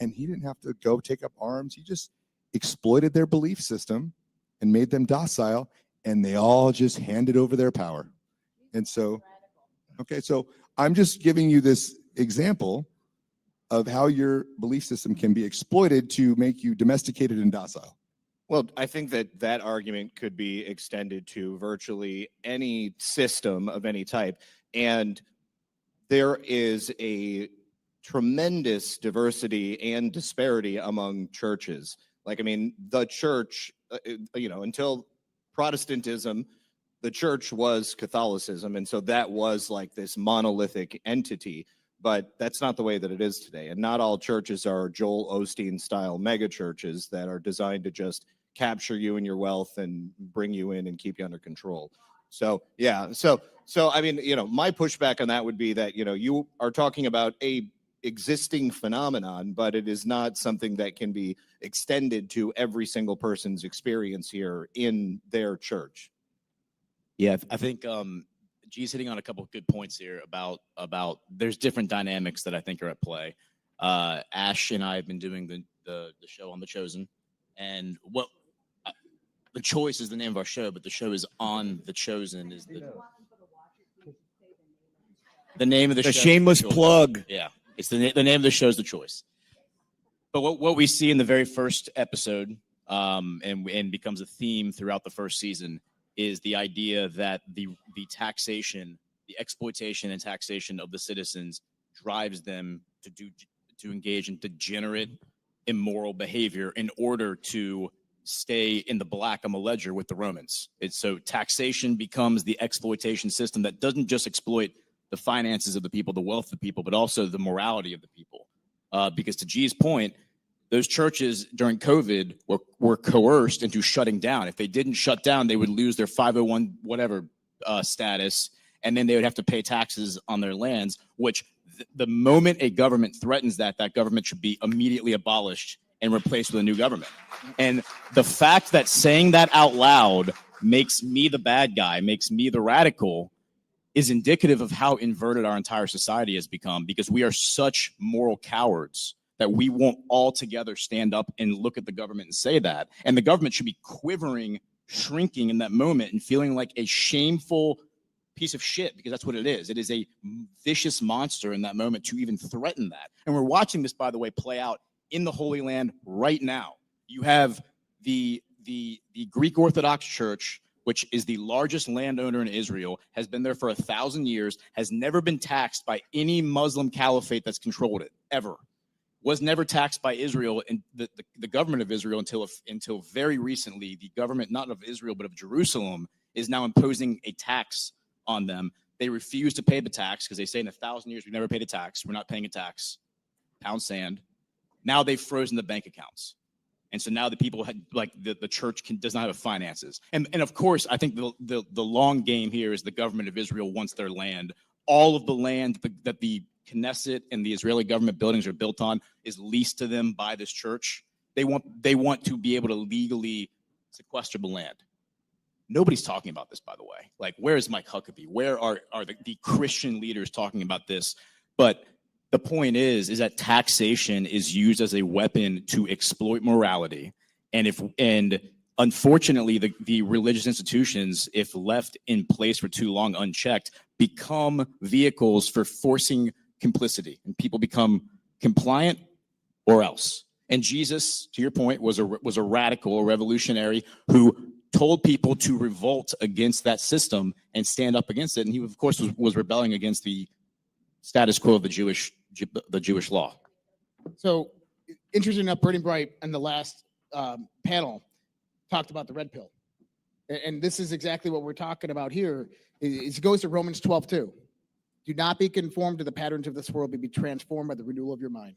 And he didn't have to go take up arms. He just exploited their belief system and made them docile. And they all just handed over their power. And so, okay, so I'm just giving you this example of how your belief system can be exploited to make you domesticated and docile. Well, I think that argument could be extended to virtually any system of any type. And there is a tremendous diversity and disparity among churches. Like, I mean, the church, until Protestantism, the church was Catholicism. And so that was like this monolithic entity. But that's not the way that it is today. And not all churches are Joel Osteen style mega churches that are designed to just capture you and your wealth and bring you in and keep you under control. So, yeah. So I mean, my pushback on that would be that, you are talking about a existing phenomenon, but it is not something that can be extended to every single person's experience here in their church. Yeah, I think G's hitting on a couple of good points here about there's different dynamics that I think are at play. Ash and I have been doing the show on The Chosen, and what The Choice is the name of our show, but the show is On The Chosen is the name of the show. The shameless plug. Yeah, it's the name of the show is The Choice. But what we see in the very first episode, and becomes a theme throughout the first season, is the idea that the taxation, the exploitation and taxation of the citizens drives them to engage in degenerate, immoral behavior in order to stay in the black on the ledger with the Romans. So taxation becomes the exploitation system that doesn't just exploit the finances of the people, the wealth of the people, but also the morality of the people. Because to G's point, those churches during COVID were coerced into shutting down. If they didn't shut down, they would lose their 501 whatever status, and then they would have to pay taxes on their lands, which the moment a government threatens that government should be immediately abolished and replaced with a new government. And the fact that saying that out loud makes me the bad guy, makes me the radical, is indicative of how inverted our entire society has become, because we are such moral cowards that we won't all together stand up and look at the government and say that. And the government should be quivering, shrinking in that moment and feeling like a shameful piece of shit, because that's what it is. It is a vicious monster in that moment to even threaten that. And we're watching this, by the way, play out in the Holy Land right now. You have the Greek Orthodox Church, which is the largest landowner in Israel, has been there for 1,000 years, has never been taxed by any Muslim caliphate that's controlled it, ever. Was never taxed by Israel and the government of Israel until very recently. The government, not of Israel, but of Jerusalem, is now imposing a tax on them. They refuse to pay the tax because they say in 1,000 years, we've never paid a tax. We're not paying a tax. Pound sand. Now they've frozen the bank accounts. And so now the people had, like the church does not have finances. And of course, I think the long game here is the government of Israel wants their land. All of the land that the Knesset and the Israeli government buildings are built on is leased to them by this church. They want to be able to legally sequester the land. Nobody's talking about this, by the way. Like, where is Mike Huckabee? Where are the Christian leaders talking about this? But the point is that taxation is used as a weapon to exploit morality. And unfortunately, the religious institutions, if left in place for too long unchecked, become vehicles for forcing complicity, and people become compliant or else. And Jesus, to your point, was a radical, a revolutionary who told people to revolt against that system and stand up against it. And he, of course, was rebelling against the status quo of the Jewish law. So, interesting enough, Bernie Bright in the last panel talked about the red pill. And this is exactly what we're talking about here. It goes to Romans 12:2. Do not be conformed to the patterns of this world, but be transformed by the renewal of your mind.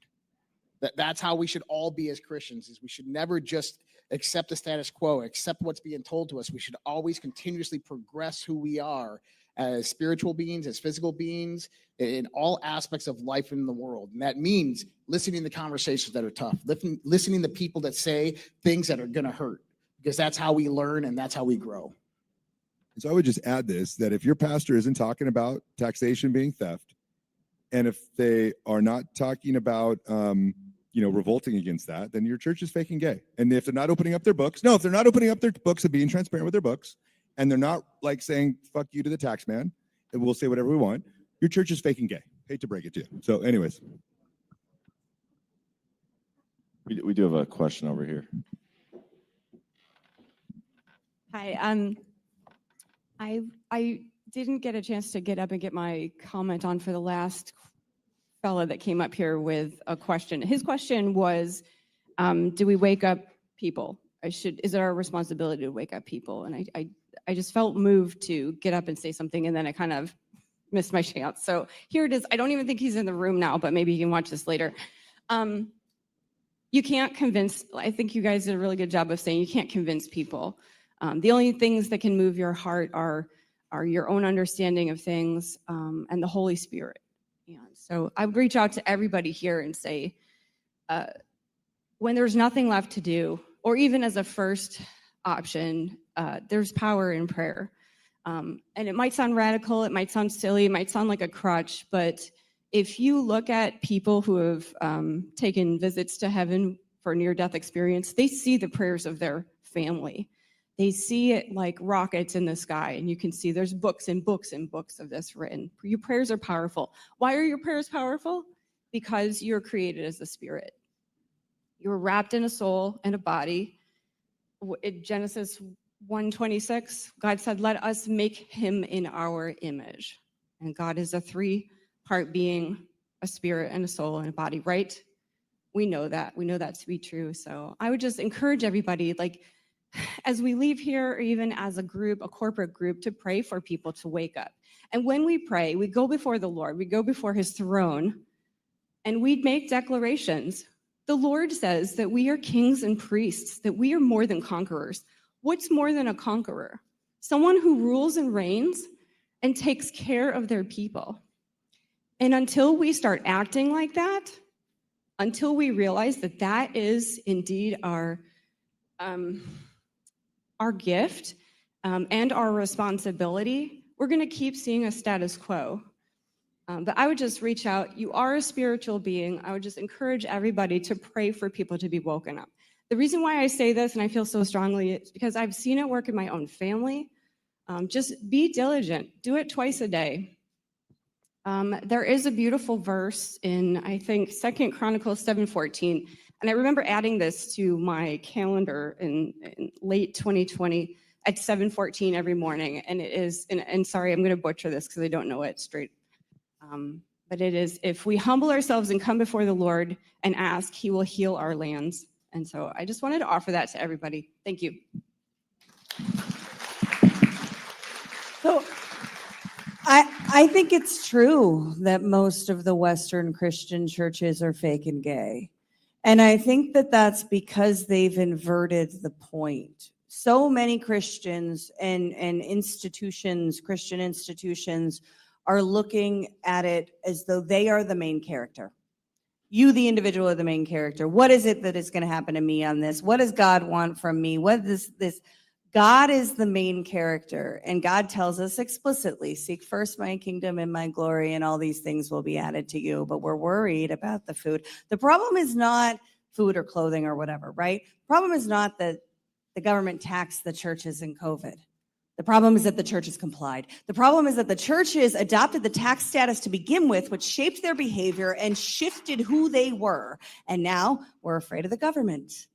That's how we should all be as Christians, is we should never just accept the status quo, accept what's being told to us. We should always continuously progress who we are as spiritual beings, as physical beings, in all aspects of life in the world. And that means listening to conversations that are tough, listening to people that say things that are going to hurt, because that's how we learn and that's how we grow. So I would just add this, that if your pastor isn't talking about taxation being theft, and if they are not talking about, revolting against that, then your church is fake and gay. And if they're not opening up their books, if they're not opening up their books and being transparent with their books, and they're not like saying, fuck you to the tax man, and we'll say whatever we want, your church is fake and gay. Hate to break it to you. So anyways. We do have a question over here. Hi, I didn't get a chance to get up and get my comment on for the last fella that came up here with a question. His question was, do we wake up people? Is it our responsibility to wake up people? And I just felt moved to get up and say something, and then I kind of missed my chance. So here it is. I don't even think he's in the room now, but maybe you can watch this later. You can't convince, I think you guys did a really good job of saying you can't convince people. The only things that can move your heart are your own understanding of things and the Holy Spirit. And so I would reach out to everybody here and say, when there's nothing left to do, or even as a first option, there's power in prayer. And it might sound radical, it might sound silly, it might sound like a crutch, but if you look at people who have taken visits to heaven for near-death experience, they see the prayers of their family. They see it like rockets in the sky, and you can see there's books and books and books of this written. Your prayers are powerful. Why are your prayers powerful? Because you're created as a spirit. You're wrapped in a soul and a body. In Genesis 1:26, God said, let us make him in our image. And God is a three-part being, a spirit and a soul and a body, right? We know that. We know that to be true. So I would just encourage everybody, like, as we leave here, or even as a group, a corporate group, to pray for people to wake up. And when we pray, we go before the Lord, we go before his throne, and we make declarations. The Lord says that we are kings and priests, that we are more than conquerors. What's more than a conqueror? Someone who rules and reigns and takes care of their people. And until we start acting like that, until we realize that that is indeed our gift and our responsibility, we're going to keep seeing a status quo. But I would just reach out. You are a spiritual being. I would just encourage everybody to pray for people to be woken up. The reason why I say this, and I feel so strongly, is because I've seen it work in my own family. Just be diligent. Do it twice a day. There is a beautiful verse in, I think, 2 Chronicles 7:14. And I remember adding this to my calendar in late 2020 at 7:14 every morning. And it is, and sorry, I'm going to butcher this because I don't know it straight. But it is, if we humble ourselves and come before the Lord and ask, he will heal our lands. And so I just wanted to offer that to everybody. Thank you. So I think it's true that most of the Western Christian churches are fake and gay. And I think that that's because they've inverted the point. So many Christians and institutions, Christian institutions, are looking at it as though they are the main character. You, the individual, are the main character. What is it that is going to happen to me on this? What does God want from me? What is this? God is the main character, and God tells us explicitly, seek first my kingdom and my glory, and all these things will be added to you. But we're worried about the food. The problem is not food or clothing or whatever, right? The problem is not that the government taxed the churches in COVID. The problem is that the churches complied. The problem is that the churches adopted the tax status to begin with, which shaped their behavior and shifted who they were. And now we're afraid of the government.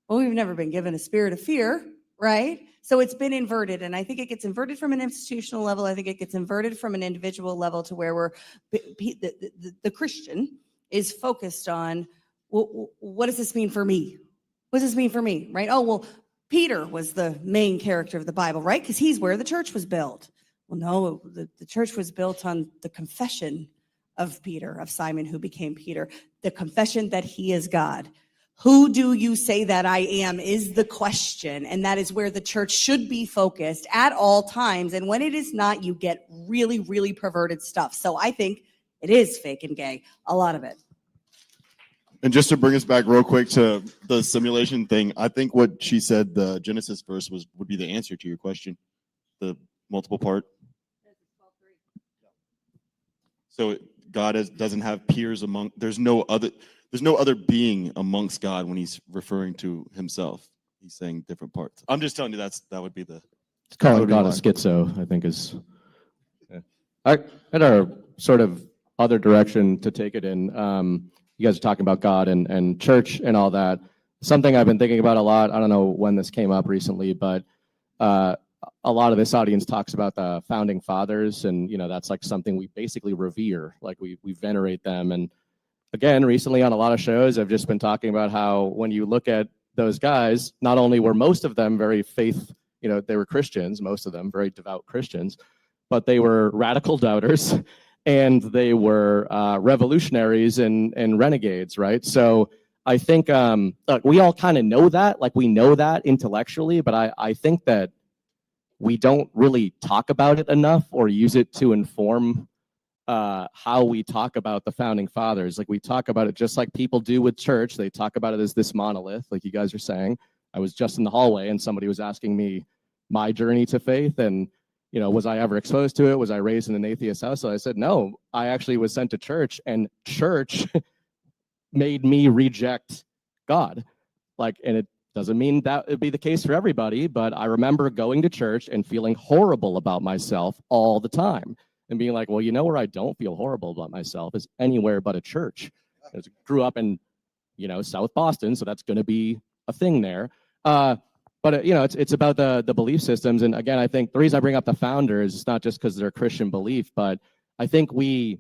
Well, we've never been given a spirit of fear, right? So it's been inverted. And I think it gets inverted from an institutional level. I think it gets inverted from an individual level to where the Christian is focused on, well, what does this mean for me? What does this mean for me, right? Oh, well, Peter was the main character of the Bible, right? Because he's where the church was built. Well, no, the church was built on the confession of Peter, of Simon, who became Peter, the confession that he is God. Who do you say that I am is the question. And that is where the church should be focused at all times. And when it is not, you get really, really perverted stuff. So I think it is fake and gay, a lot of it. And just to bring us back real quick to the simulation thing, I think what she said, the Genesis verse would be the answer to your question, the multiple part. So God doesn't have peers among. There's no other being amongst God when he's referring to himself. He's saying different parts. I'm just telling you that would be the. It's calling God a schizo, I think is. Yeah. I had a sort of other direction to take it in. You guys are talking about God and church and all that. Something I've been thinking about a lot. I don't know when this came up recently, but a lot of this audience talks about the founding fathers, and that's like something we basically revere, like we venerate them. And again, recently on a lot of shows, I've just been talking about how when you look at those guys, not only were most of them very they were Christians, most of them very devout Christians, but they were radical doubters and they were revolutionaries and renegades, right? So I think look, we all kind of know that, like we know that intellectually, but I think that we don't really talk about it enough or use it to inform how we talk about the founding fathers. Like we talk about it just like people do with church. They talk about it as this monolith, like you guys are saying. I was just in the hallway and somebody was asking me my journey to faith and was I ever exposed to it? Was I raised in an atheist house? So I said, no, I actually was sent to church, and church made me reject God. And it doesn't mean that would be the case for everybody, but I remember going to church and feeling horrible about myself all the time and being like, well, where I don't feel horrible about myself is anywhere but a church. I grew up in, South Boston, so that's going to be a thing there. But it's about the belief systems. And again, I think the reason I bring up the founders is not just because they're Christian belief, but I think we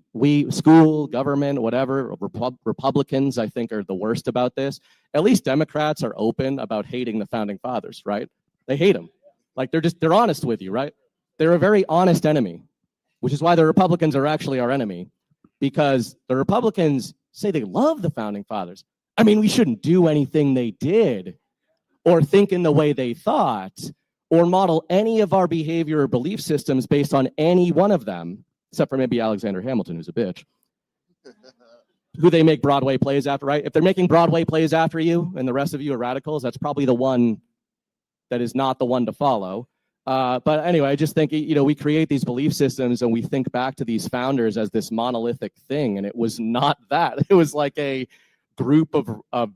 school, government, whatever, Republicans, I think, are the worst about this. At least Democrats are open about hating the founding fathers, right? They hate them. Like they're honest with you, right? They're a very honest enemy, which is why the Republicans are actually our enemy, because the Republicans say they love the founding fathers. I mean, we shouldn't do anything they did or think in the way they thought or model any of our behavior or belief systems based on any one of them, except for maybe Alexander Hamilton, who's a bitch, who they make Broadway plays after, right? If they're making Broadway plays after you and the rest of you are radicals, that's probably the one that is not the one to follow. But anyway, I just think, we create these belief systems and we think back to these founders as this monolithic thing, and it was not that. It was like a group of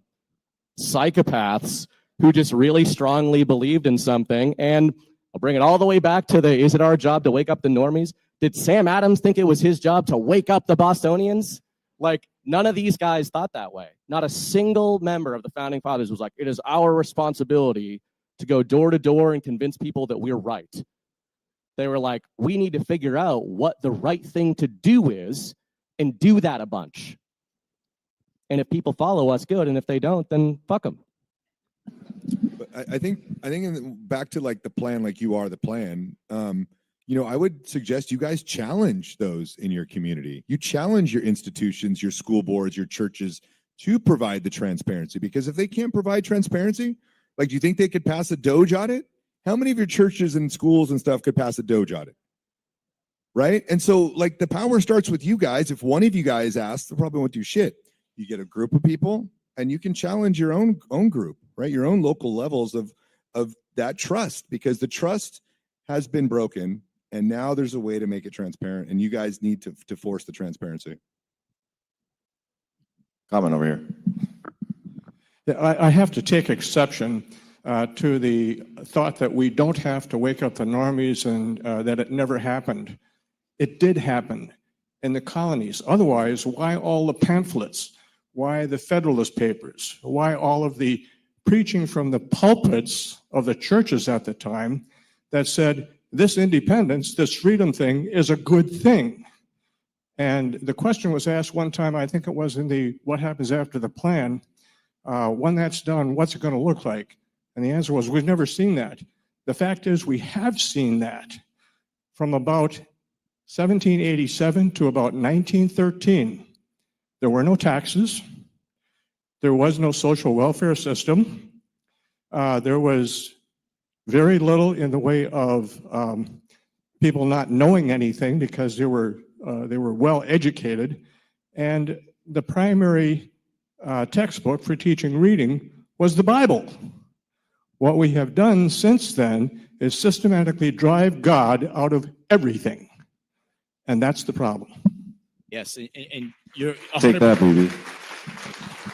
psychopaths who just really strongly believed in something. And I'll bring it all the way back to is it our job to wake up the normies? Did Sam Adams think it was his job to wake up the Bostonians? Like, none of these guys thought that way. Not a single member of the founding fathers was like, it is our responsibility to go door to door and convince people that we're right. They were like, we need to figure out what the right thing to do is and do that a bunch. And if people follow us, good. And if they don't, then fuck them. But I think back to like the plan, like you are the plan. I would suggest you guys challenge those in your community. You challenge your institutions, your school boards, your churches to provide the transparency. Because if they can't provide transparency, like, do you think they could pass a Doge audit? How many of your churches and schools and stuff could pass a Doge audit? Right? And so, like, the power starts with you guys. If one of you guys asks, they probably won't do shit. You get a group of people, and you can challenge your own group, right? Your own local levels of that trust, because the trust has been broken, and now there's a way to make it transparent, and you guys need to force the transparency. Comment over here. Yeah, I have to take exception to the thought that we don't have to wake up the normies and that it never happened. It did happen in the colonies. Otherwise, why all the pamphlets? Why the Federalist Papers? Why all of the preaching from the pulpits of the churches at the time that said, this independence, this freedom thing is a good thing? And the question was asked one time, I think it was in the What Happens After the Plan, when that's done, what's it going to look like? And the answer was, we've never seen that. The fact is, we have seen that from about 1787 to about 1913. There were no taxes. There was no social welfare system. There was very little in the way of people not knowing anything because they were well educated. And the primary textbook for teaching reading was the Bible. What we have done since then is systematically drive God out of everything. And that's the problem. Yes, and you're Take that, BB.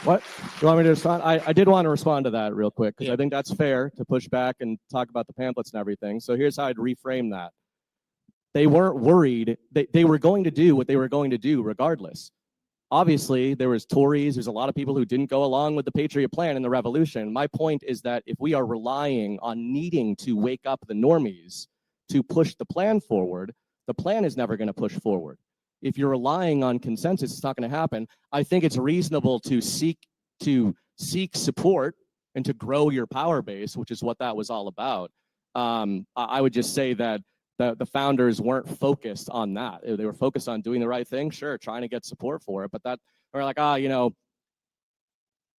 What? You want me to respond? I did want to respond to that real quick, because I think that's fair to push back and talk about the pamphlets and everything. So here's how I'd reframe that. They weren't worried. They were going to do what they were going to do regardless. obviously there was Tories, there's a lot of people who didn't go along with the Patriot Plan and the revolution. My point is that if we are relying on needing to wake up the normies to push the plan forward, the plan is never going to push forward. If you're relying on consensus, it's not going to happen. I think it's reasonable to seek support and to grow your power base, which is what that was all about. I would just say that the founders weren't focused on that. They were focused on doing the right thing, sure, trying to get support for it, but that, or like,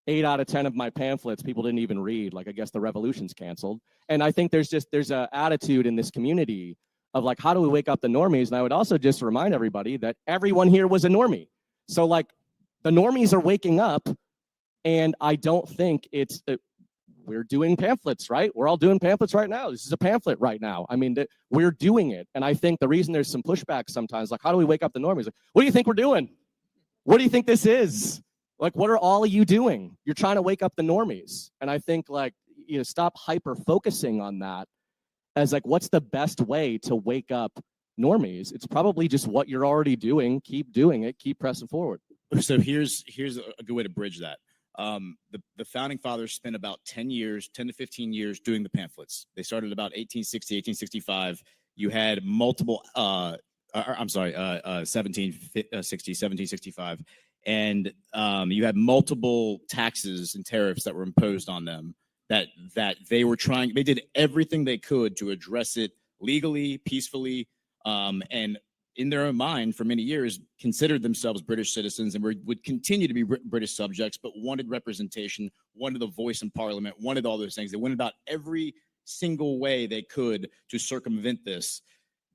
8 out of 10 of my pamphlets people didn't even read. Like, I guess the revolution's canceled. And I think there's an attitude in this community of like, how do we wake up the normies? And I would also just remind everybody that everyone here was a normie. So like, the normies are waking up, and I don't think we're doing pamphlets, right? We're all doing pamphlets right now. This is a pamphlet right now. I mean, we're doing it. And I think the reason there's some pushback sometimes, like, how do we wake up the normies? Like, what do you think we're doing? What do you think this is? Like, what are all of you doing? You're trying to wake up the normies. And I think, like, stop hyper focusing on that as like, what's the best way to wake up normies? It's probably just what you're already doing. Keep doing it. Keep pressing forward. So here's a good way to bridge that. The founding fathers spent about 10 to 15 years doing the pamphlets. They started about 1860, 1865. You had multiple, 1765. And you had multiple taxes and tariffs that were imposed on them that they did everything they could to address it legally, peacefully, and in their own mind for many years considered themselves British citizens and would continue to be British subjects, but wanted representation, wanted a voice in parliament, wanted all those things. They went about every single way they could to circumvent this.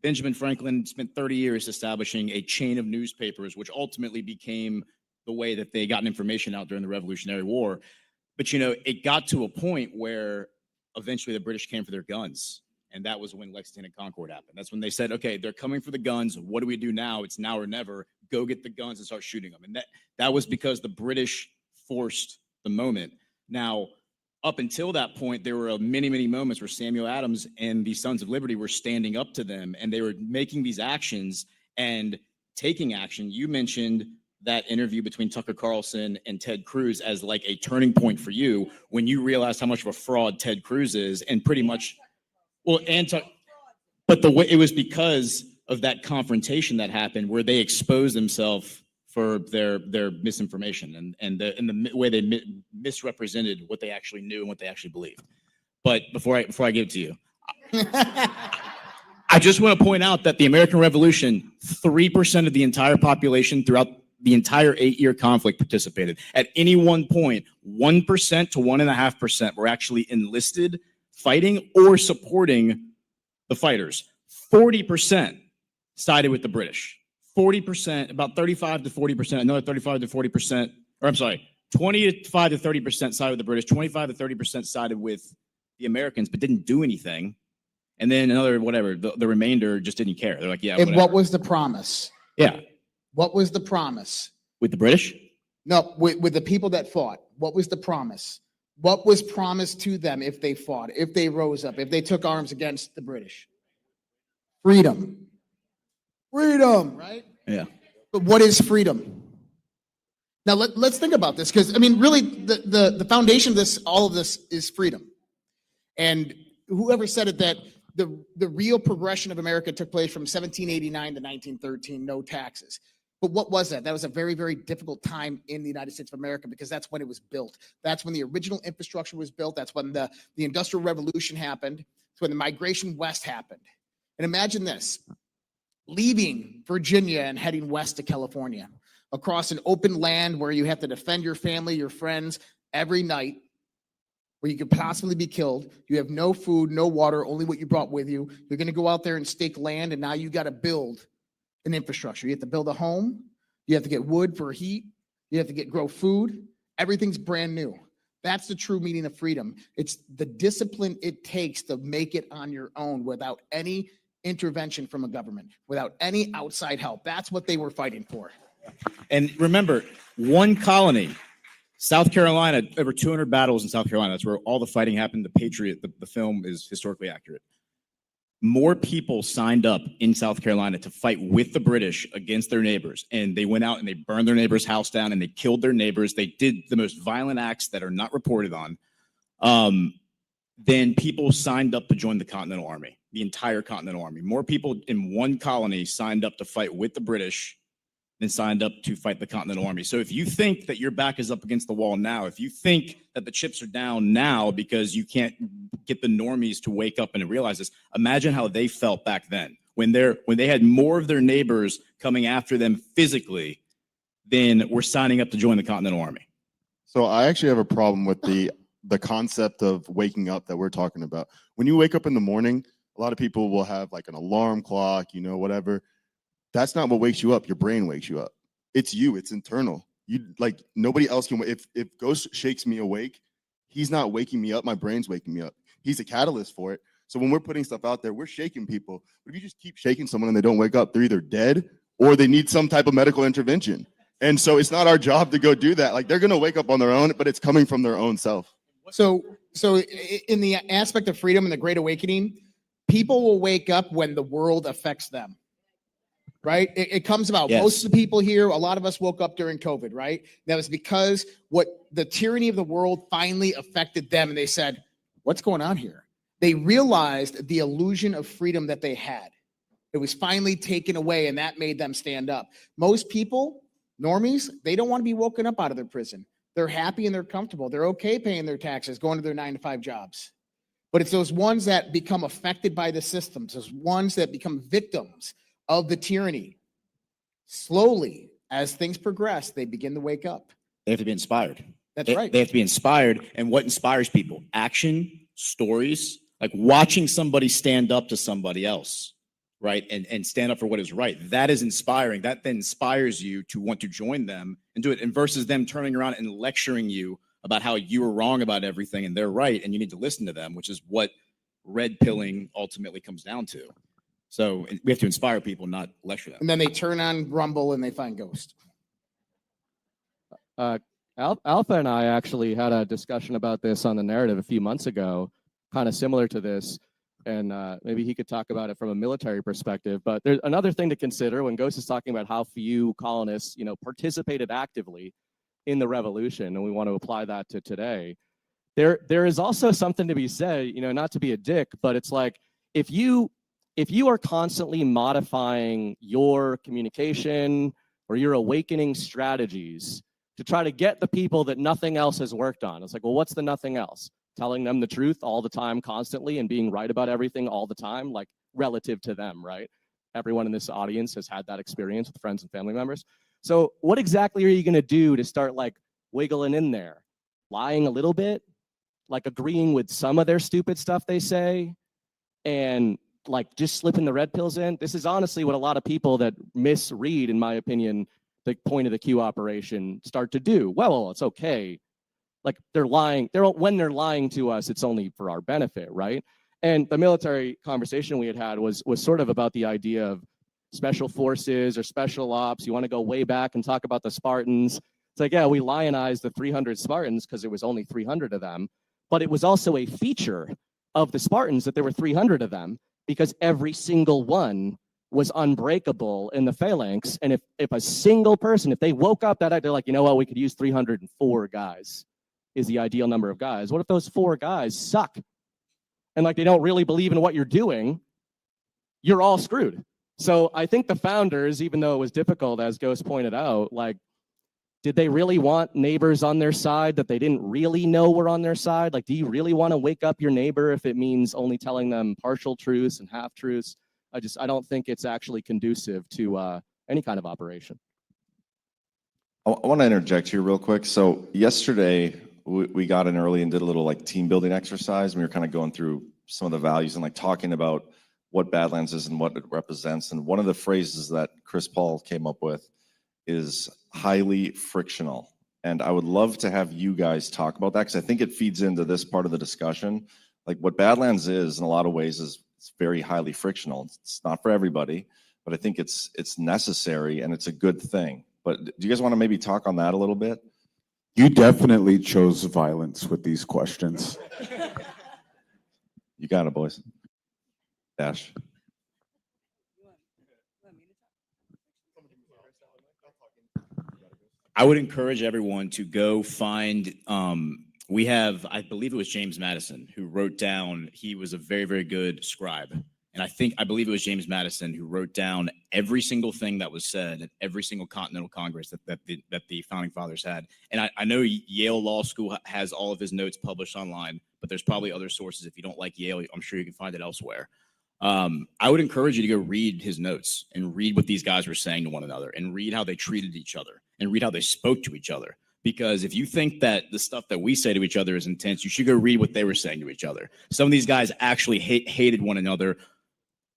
Benjamin Franklin spent 30 years establishing a chain of newspapers, which ultimately became the way that they got information out during the Revolutionary War. But, it got to a point where eventually the British came for their guns. And that was when Lexington and Concord happened. That's when they said, okay, they're coming for the guns. What do we do now? It's now or never. Go get the guns and start shooting them. And that was because the British forced the moment. Now, up until that point, there were many, many moments where Samuel Adams and the Sons of Liberty were standing up to them, and they were making these actions and taking action. You mentioned that interview between Tucker Carlson and Ted Cruz as like a turning point for you when you realized how much of a fraud Ted Cruz is, and pretty much, but the way it was because of that confrontation that happened where they exposed themselves for their misinformation and the way they misrepresented what they actually knew and what they actually believed. But before I give it to you, I just want to point out that the American Revolution, 3% of the entire population throughout the entire 8-year conflict participated. At any one point, 1% to 1.5% were actually enlisted, fighting, or supporting the fighters. 40% sided with the British. 40%, about 35 to 40%, another 35 to 40%, or I'm sorry, 25 to 30% sided with the British, 25 to 30% sided with the Americans, but didn't do anything. And then another, whatever, the remainder just didn't care. They're like, yeah, And whatever. what was the promise? Yeah. What was the promise? With the British? No, with the people that fought. What was the promise? What was promised to them if they fought, if they rose up, if they took arms against the British? Freedom. Freedom, right? Yeah. But what is freedom? Now let's think about this, because I mean, really, the foundation of all of this is freedom. And whoever said it, that the real progression of America took place from 1789 to 1913, no taxes. But what was that? That was a very, very difficult time in the United States of America, because that's when it was built. That's when the original infrastructure was built. That's when the Industrial Revolution happened. It's when the migration west happened. And imagine this, leaving Virginia and heading west to California, across an open land where you have to defend your family, your friends every night, where you could possibly be killed. You have no food, no water, only what you brought with you. You're going to go out there and stake land, and now you got to build an infrastructure. You have to build a home. You have to get wood for heat. You have to grow food. Everything's brand new. That's the true meaning of freedom. It's the discipline it takes to make it on your own without any intervention from a government, without any outside help. That's what they were fighting for. And remember, one colony, South Carolina, over 200 battles in South Carolina. That's where all the fighting happened. The Patriot, the film is historically accurate. more people signed up in South Carolina to fight with the British against their neighbors. And they went out and they burned their neighbor's house down and they killed their neighbors. They did the most violent acts that are not reported on. Then people signed up to join the Continental Army, the entire Continental Army. More people in one colony signed up to fight with the British than signed up to fight the Continental Army. So if you think that your back is up against the wall now, if you think that the chips are down now because you can't get the normies to wake up and realize this, imagine how they felt back then when they had more of their neighbors coming after them physically than were signing up to join the Continental Army. So I actually have a problem with the concept of waking up that we're talking about. When you wake up in the morning, a lot of people will have like an alarm clock, you know, whatever. That's not what wakes you up. Your brain wakes you up. It's you. It's internal. You like nobody else can. If Ghost shakes me awake, he's not waking me up. My brain's waking me up. He's a catalyst for it. So when we're putting stuff out there, we're shaking people. But if you just keep shaking someone and they don't wake up, they're either dead or they need some type of medical intervention. And so it's not our job to go do that. Like they're gonna wake up on their own, but it's coming from their own self. So in the aspect of freedom and the Great Awakening, people will wake up when the world affects them. Right? It comes about. Yes. Most of the people here, a lot of us woke up during COVID, right? That was because what the tyranny of the world finally affected them. And they said, what's going on here? They realized the illusion of freedom that they had. It was finally taken away, and that made them stand up. Most people, normies, they don't want to be woken up out of their prison. They're happy and they're comfortable. They're okay paying their taxes, going to their 9-to-5 jobs. But it's those ones that become affected by the systems, those ones that become victims of the tyranny. Slowly, as things progress, they begin to wake up. They have to be inspired. That's right. They have to be inspired. And what inspires people? Action, stories, like watching somebody stand up to somebody else, right? And stand up for what is right. That is inspiring. That then inspires you to want to join them and do it. And versus them turning around and lecturing you about how you were wrong about everything and they're right and you need to listen to them, which is what red pilling ultimately comes down to. So we have to inspire people, not lecture them. And then they turn on Rumble and they find Ghost. Alpha and I actually had a discussion about this on the narrative a few months ago, kind of similar to this. And maybe he could talk about it from a military perspective. But there's another thing to consider when Ghost is talking about how few colonists, participated actively in the revolution, and we want to apply that to today. There is also something to be said, not to be a dick, but it's like if you are constantly modifying your communication or your awakening strategies to try to get the people that nothing else has worked on, it's like, well, what's the nothing else? Telling them the truth all the time, constantly, and being right about everything all the time, like relative to them, right? Everyone in this audience has had that experience with friends and family members. So what exactly are you going to do to start like wiggling in there? Lying a little bit, like agreeing with some of their stupid stuff they say, and like just slipping the red pills in? This is honestly what a lot of people that misread, in my opinion, the point of the Q operation start to do. Well, it's okay. Like they're lying. When they're lying to us, it's only for our benefit, right? And the military conversation we had was sort of about the idea of special forces or special ops. You want to go way back and talk about the Spartans. It's like, yeah, we lionized the 300 Spartans because there was only 300 of them. But it was also a feature of the Spartans that there were 300 of them, because every single one was unbreakable in the phalanx. And if a single person, if they woke up that night, they're like, you know what, we could use 304 guys is the ideal number of guys. What if those 4 guys suck? And like they don't really believe in what you're doing, you're all screwed. So I think the founders, even though it was difficult, as Ghost pointed out, like, did they really want neighbors on their side that they didn't really know were on their side? Like, do you really want to wake up your neighbor if it means only telling them partial truths and half truths? I don't think it's actually conducive to any kind of operation. I want to interject here real quick. So yesterday we got in early and did a little like team building exercise. We were kind of going through some of the values and like talking about what Badlands is and what it represents. And one of the phrases that Chris Paul came up with is highly frictional. And I would love to have you guys talk about that, because I think it feeds into this part of the discussion. Like what Badlands is in a lot of ways is it's very highly frictional. It's not for everybody, but I think it's necessary and it's a good thing. But do you guys want to maybe talk on that a little bit? You definitely chose violence with these questions. You got it, boys. Dash. I would encourage everyone to go find. We have, I believe it was James Madison who wrote down. He was a very, very good scribe, and I believe it was James Madison who wrote down every single thing that was said at every single Continental Congress that the founding fathers had. And I know Yale Law School has all of his notes published online, but there's probably other sources. If you don't like Yale, I'm sure you can find it elsewhere. I would encourage you to go read his notes and read what these guys were saying to one another and read how they treated each other and read how they spoke to each other. Because if you think that the stuff that we say to each other is intense, you should go read what they were saying to each other. Some of these guys actually hated one another.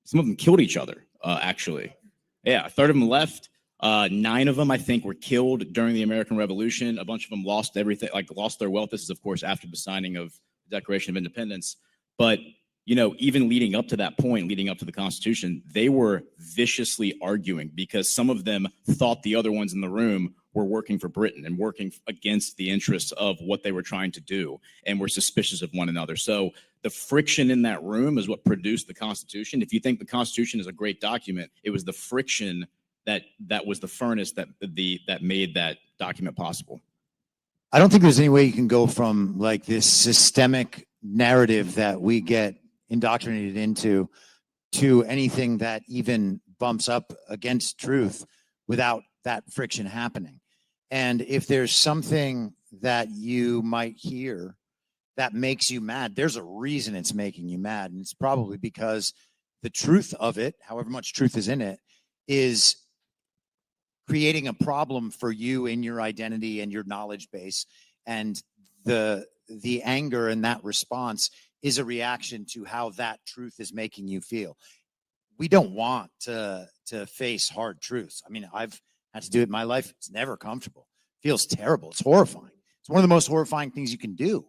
Some of them killed each other, actually. Yeah, a third of them left. 9 of them, I think, were killed during the American Revolution. A bunch of them lost everything, lost their wealth. This is, of course, after the signing of the Declaration of Independence. But even leading up to that point, leading up to the Constitution, they were viciously arguing because some of them thought the other ones in the room were working for Britain and working against the interests of what they were trying to do and were suspicious of one another. So the friction in that room is what produced the Constitution. If you think the Constitution is a great document, it was the friction that was the furnace that made that document possible. I don't think there's any way you can go from like this systemic narrative that we get indoctrinated into to anything that even bumps up against truth without that friction happening. And if there's something that you might hear that makes you mad, there's a reason it's making you mad. And it's probably because the truth of it, however much truth is in it, is creating a problem for you in your identity and your knowledge base. And the anger in that response is a reaction to how that truth is making you feel. We don't want to face hard truths. I mean, I've had to do it in my life. It's never comfortable. It feels terrible. It's horrifying. It's one of the most horrifying things you can do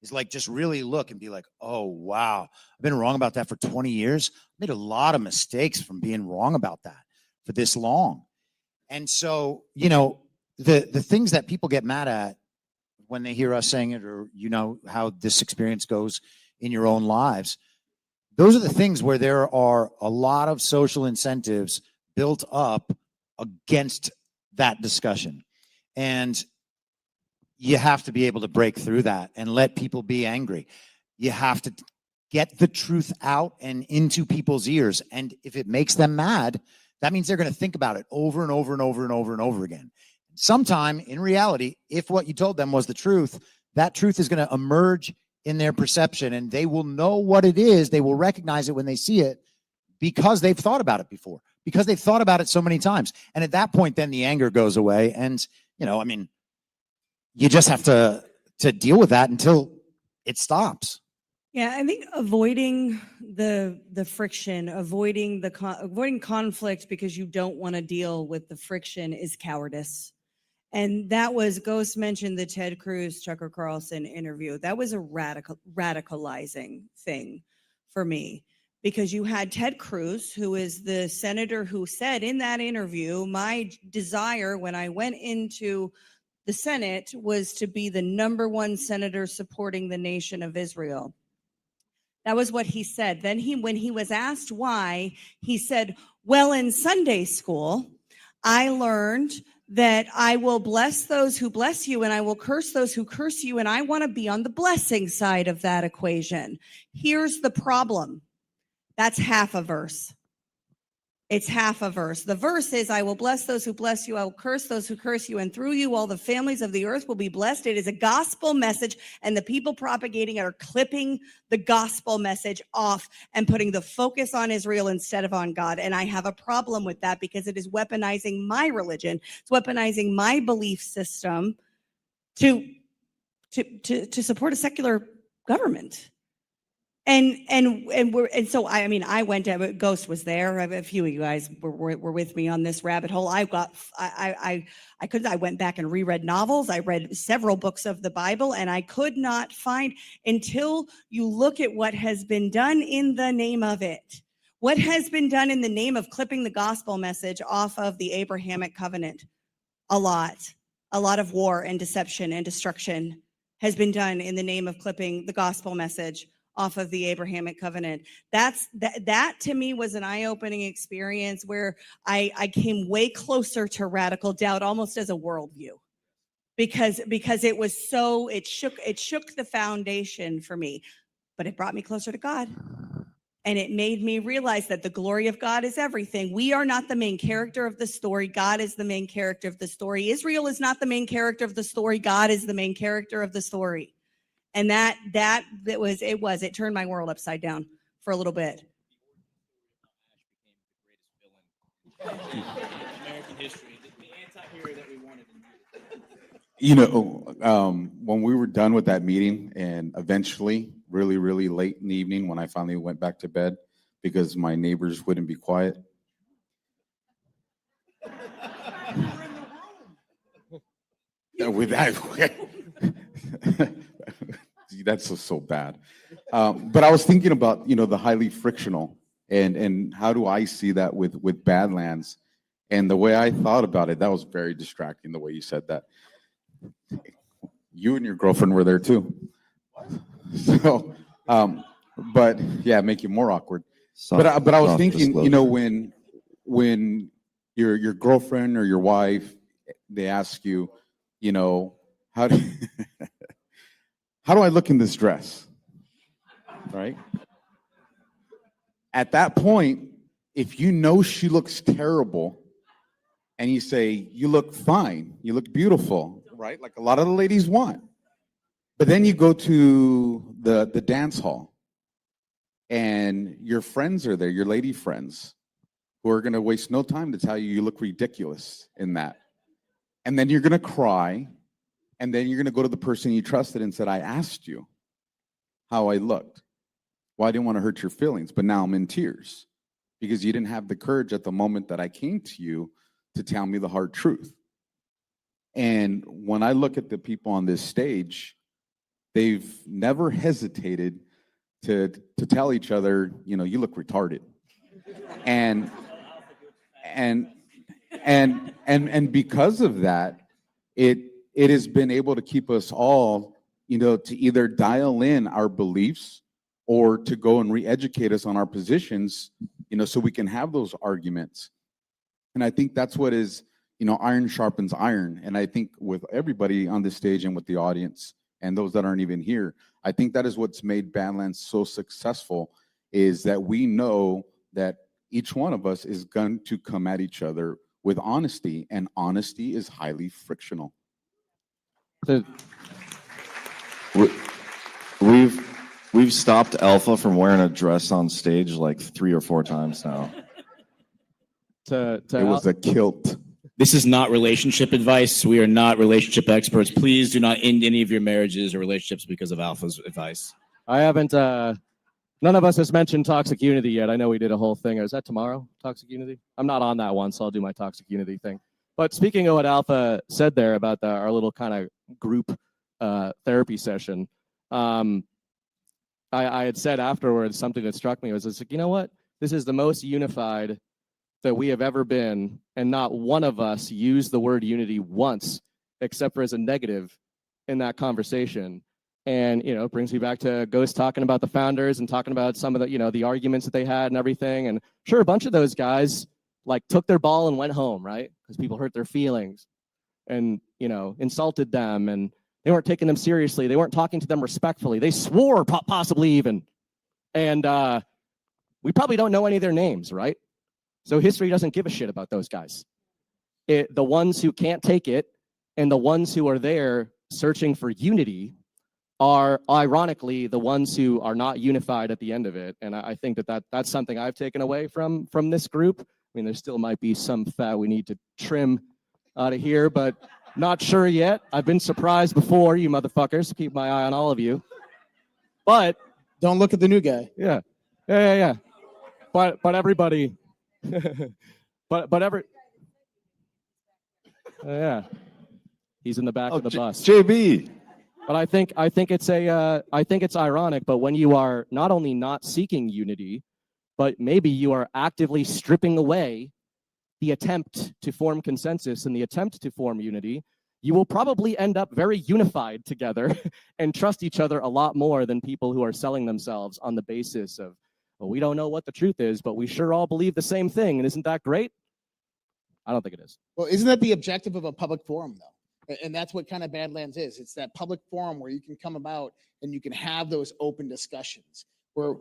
is like just really look and be like, oh, wow, I've been wrong about that for 20 years. I made a lot of mistakes from being wrong about that for this long. And so, the things that people get mad at when they hear us saying it, or how this experience goes in your own lives, those are the things where there are a lot of social incentives built up against that discussion. And you have to be able to break through that and let people be angry. You have to get the truth out and into people's ears. And if it makes them mad, that means they're going to think about it over and over and over and over and over again. Sometime in reality, if what you told them was the truth, that truth is going to emerge in their perception and they will know what it is. They will recognize it when they see it because they've thought about it before, because they've thought about it so many times. And at that point, then the anger goes away. And, you just have to deal with that until it stops. Yeah, I think avoiding the friction, avoiding conflict because you don't want to deal with the friction is cowardice. And that was, Ghost mentioned the Ted Cruz, Tucker Carlson interview. That was a radicalizing thing for me, because you had Ted Cruz, who is the senator who said in that interview, my desire when I went into the Senate was to be the #1 senator supporting the nation of Israel. That was what he said. Then when he was asked why, he said, well, in Sunday school, I learned that I will bless those who bless you and I will curse those who curse you. And I want to be on the blessing side of that equation. Here's the problem. That's half a verse. It's half a verse. The verse is, I will bless those who bless you. I will curse those who curse you. And through you, all the families of the earth will be blessed. It is a gospel message. And the people propagating it are clipping the gospel message off and putting the focus on Israel instead of on God. And I have a problem with that because it is weaponizing my religion. It's weaponizing my belief system to support a secular government. And so I went to, Ghost was there. A few of you guys were with me on this rabbit hole. I went back and reread novels. I read several books of the Bible, and I could not find, until you look at what has been done in the name of it, what has been done in the name of clipping the gospel message off of the Abrahamic covenant. A lot of war and deception and destruction has been done in the name of clipping the gospel message off of the Abrahamic covenant. That to me was an eye-opening experience where I came way closer to radical doubt, almost as a worldview, because it shook the foundation for me, but it brought me closer to God. And it made me realize that the glory of God is everything. We are not the main character of the story. God is the main character of the story. Israel is not the main character of the story. God is the main character of the story. And it turned my world upside down for a little bit. American history, the anti-hero that we wanted. You know, when we were done with that meeting, and eventually, really, really late in the evening, when I finally went back to bed because my neighbors wouldn't be quiet. With that, that's so bad. But I was thinking about, you know, the highly frictional, and how do I see that with Badlands, and the way I thought about it, that was very distracting. The way you said that. You and your girlfriend were there too. So, but yeah, make you more awkward. But I was thinking, you know, when your girlfriend or your wife, they ask you, you know, how do I look in this dress? Right? At that point, if you know she looks terrible and you say, you look fine, you look beautiful, right? Like a lot of the ladies want. But then you go to the dance hall and your friends are there, your lady friends, who are going to waste no time to tell you you look ridiculous in that. And then you're going to cry, and then you're going to go to the person you trusted and said, I asked you how I looked. Well, I didn't want to hurt your feelings, but now I'm in tears because you didn't have the courage at the moment that I came to you to tell me the hard truth. And when I look at the people on this stage, they've never hesitated to tell each other, you know, you look retarded. And because of that, it has been able to keep us all, you know, to either dial in our beliefs or to go and re-educate us on our positions, you know, so we can have those arguments. And I think that's what is, you know, iron sharpens iron. And I think with everybody on this stage and with the audience and those that aren't even here, I think that is what's made Badlands so successful, is that we know that each one of us is going to come at each other with honesty, and honesty is highly frictional. We've stopped Alpha from wearing a dress on stage like 3 or 4 times now. It was a kilt. This is not relationship advice. We are not relationship experts. Please do not end any of your marriages or relationships because of Alpha's advice. I haven't, none of us has mentioned toxic unity yet. I know we did a whole thing. Is that tomorrow, toxic unity? I'm not on that one, so I'll do my toxic unity thing. But speaking of what Alpha said there about our little kind of group therapy session, I had said afterwards something that struck me was, it's like, you know what? This is the most unified that we have ever been, and not one of us used the word unity once, except for as a negative in that conversation. And, you know, it brings me back to Ghost talking about the founders and talking about some of the, you know, the arguments that they had and everything. And sure, a bunch of those guys like took their ball and went home, right? Because people hurt their feelings and, you know, insulted them, and they weren't taking them seriously. They weren't talking to them respectfully. They swore possibly even. And we probably don't know any of their names, right? So history doesn't give a shit about those guys. The ones who can't take it and the ones who are there searching for unity are ironically the ones who are not unified at the end of it. And I think that's something I've taken away from this group. I mean, there still might be some fat we need to trim out of here, but not sure yet. I've been surprised before, you motherfuckers. Keep my eye on all of you. But don't look at the new guy. Yeah. But everybody, yeah, he's in the back of the bus. JB. But I think it's ironic. But when you are not only not seeking unity, but maybe you are actively stripping away the attempt to form consensus and the attempt to form unity, you will probably end up very unified together and trust each other a lot more than people who are selling themselves on the basis of, well, we don't know what the truth is, but we sure all believe the same thing. And isn't that great? I don't think it is. Well, isn't that the objective of a public forum, though? And that's what kind of Badlands is. It's that public forum where you can come about and you can have those open discussions where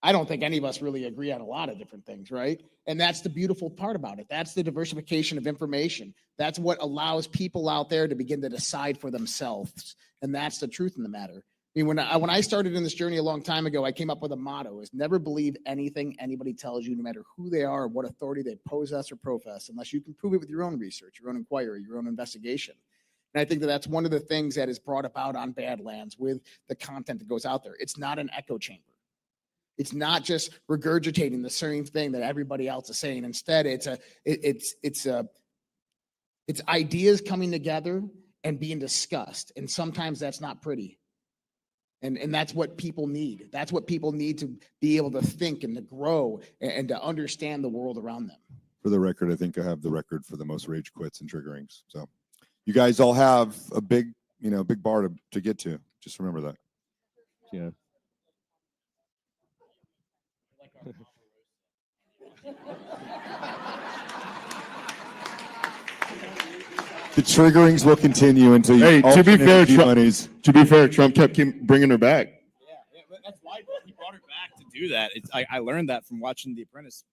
I don't think any of us really agree on a lot of different things, right? And that's the beautiful part about it. That's the diversification of information. That's what allows people out there to begin to decide for themselves. And that's the truth in the matter. I mean, when I started in this journey a long time ago, I came up with a motto: is never believe anything anybody tells you, no matter who they are or what authority they possess or profess, unless you can prove it with your own research, your own inquiry, your own investigation. And I think that that's one of the things that is brought about on Badlands with the content that goes out there. It's not an echo chamber. It's not just regurgitating the same thing that everybody else is saying. Instead, it's ideas coming together and being discussed. And sometimes that's not pretty. And that's what people need. That's what people need to be able to think and to grow and to understand the world around them. For the record, I think I have the record for the most rage quits and triggerings. So you guys all have a big bar to get to. Just remember that. Yeah. The triggerings will continue until you. Hey, to be fair, Trump kept bringing her back. That's why he brought her back to do that. I learned that from watching The Apprentice.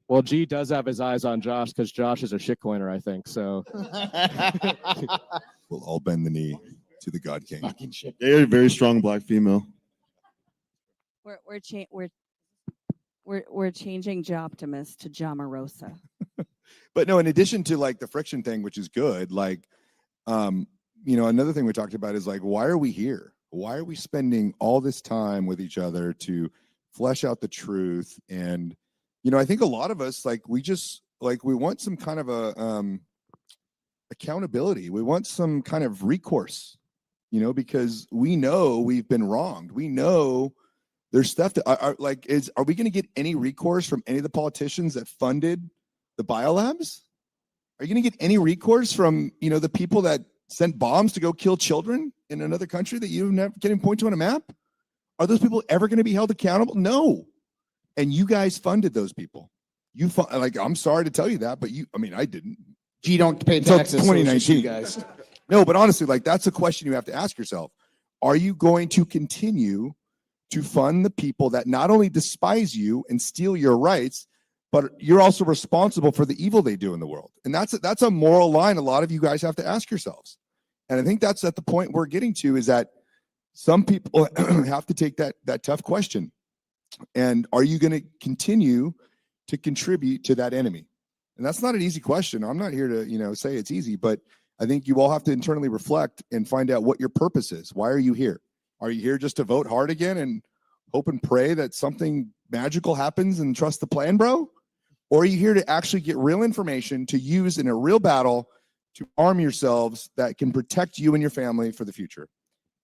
Well, G does have his eyes on Josh because Josh is a shitcoiner, I think. So We'll all bend the knee to the God King. They're a very strong black female. We're changing Joptimus to Jamarosa. But no, in addition to like the friction thing, which is good, like, another thing we talked about is like, why are we here? Why are we spending all this time with each other to flesh out the truth? And, I think a lot of us, like, we want some kind of a accountability. We want some kind of recourse, because we know we've been wronged. We know there's stuff that are we going to get any recourse from any of the politicians that funded the biolabs? Are you going to get any recourse from, the people that sent bombs to go kill children in another country that you never can point to on a map? Are those people ever going to be held accountable? No. And you guys funded those people. I'm sorry to tell you that, but I didn't. You don't pay Until taxes. 2019, guys. No, but honestly, that's a question you have to ask yourself. Are you going to continue to fund the people that not only despise you and steal your rights, but you're also responsible for the evil they do in the world? And that's a moral line a lot of you guys have to ask yourselves. And I think that's at the point we're getting to, is that some people have to take that tough question. And are you going to continue to contribute to that enemy? And that's not an easy question. I'm not here to, say it's easy, but I think you all have to internally reflect and find out what your purpose is. Why are you here? Are you here just to vote hard again and hope and pray that something magical happens and trust the plan, bro? Or are you here to actually get real information to use in a real battle to arm yourselves that can protect you and your family for the future?